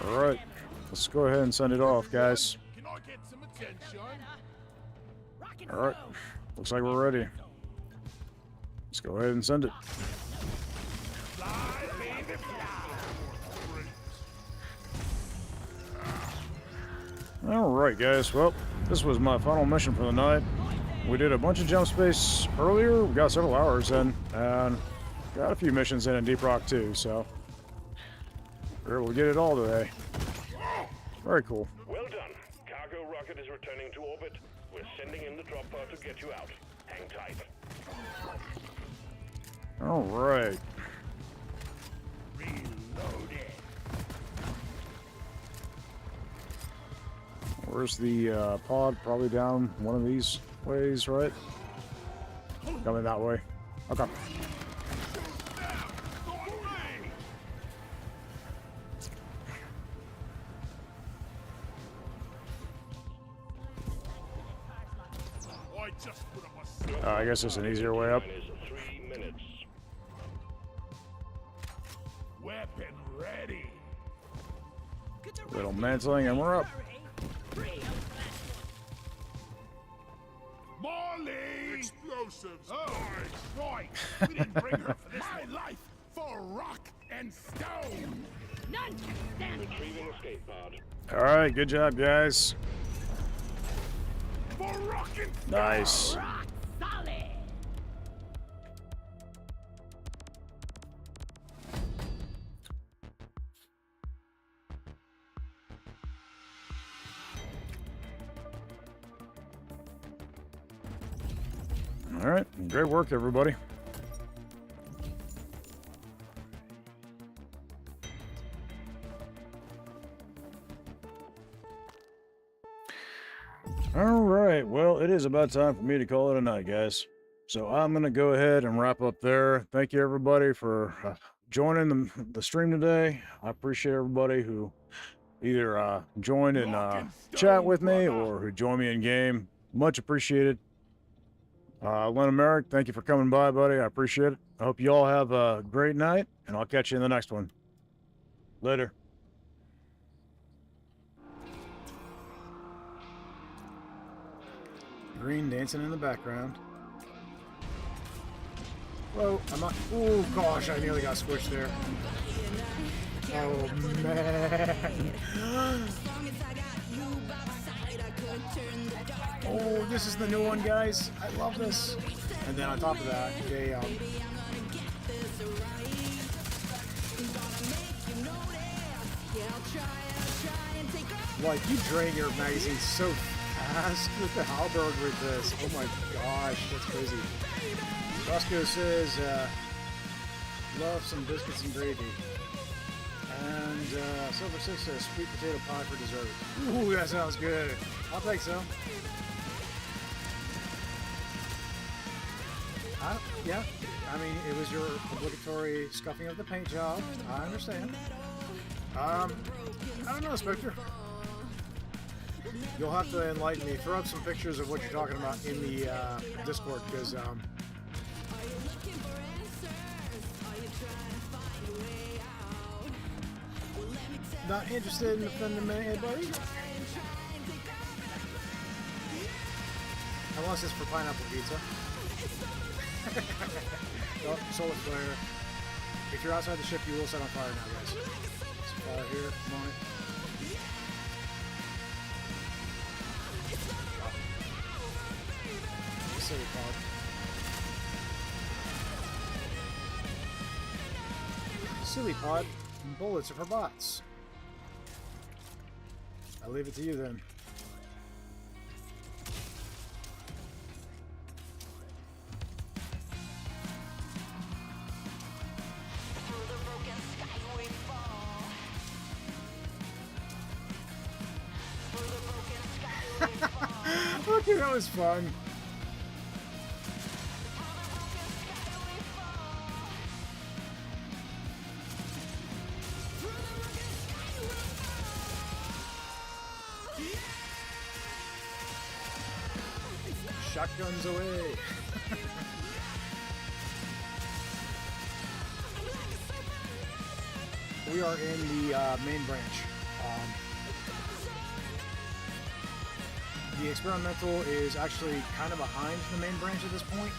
A: Alright, let's go ahead and send it off, guys.
C: Can I get some attention?
A: Alright, looks like we're ready. Let's go ahead and send it.
C: Fly, baby, fly.
A: Alright, guys, well, this was my final mission for the night. We did a bunch of Jump Space earlier, we got several hours in, and got a few missions in Deep Rock too, so we're able to get it all today. Very cool.
G: Well done. Cargo rocket is returning to orbit. We're sending in the drop pod to get you out. Hang tight.
A: Alright. Where's the pod? Probably down one of these ways, right? Coming that way. Okay.
C: I just put up a
A: I guess it's an easier way up.
G: Is 3 minutes.
C: weapon ready.
A: Little mantling, and we're up.
C: Molly! Explosives! Oh, right. We didn't bring her for this. My life for rock and stone!
H: None can stand against
G: Retrieving escape pod.
A: Alright, good job, guys.
C: For rock and stone!
A: Nice.
H: rock solid.
A: Alright, great work, everybody. Alright, well, it is about time for me to call it a night, guys. So I'm going to go ahead and wrap up there. Thank you, everybody, for joining the stream today. I appreciate everybody who either joined and chat with me or who joined me in game. Much appreciated. Lennon Merrick, thank you for coming by, buddy. I appreciate it. I hope you all have a great night, and I'll catch you in the next one. Later. Green dancing in the background. Whoa, I'm not. Oh, gosh, I nearly got squished there. Oh, man. Oh, this is the new one, guys. I love this. And then on top of that, they like, you drain your magazine so fast with the halberd with this. Oh my gosh, that's crazy. Roscoe says, love some biscuits and gravy. And Silver Six says sweet potato pie for dessert. Ooh, that sounds good. I'll take some. Yeah, I mean, it was your obligatory scuffing of the paint job. I understand. I don't know, Spectre. You'll have to enlighten me. Throw up some pictures of what you're talking about in the Discord, because not interested in offending anybody. Unless it's for pineapple pizza. Oh, solar flare. If you're outside the ship, you will set on fire now, guys. Some fire here. Come on. Silly pod. Silly pod. Bullets are for bots. I'll leave it to you then. That was fun. Shotguns away. We are in the main branch. The experimental is actually kind of behind the main branch at this point,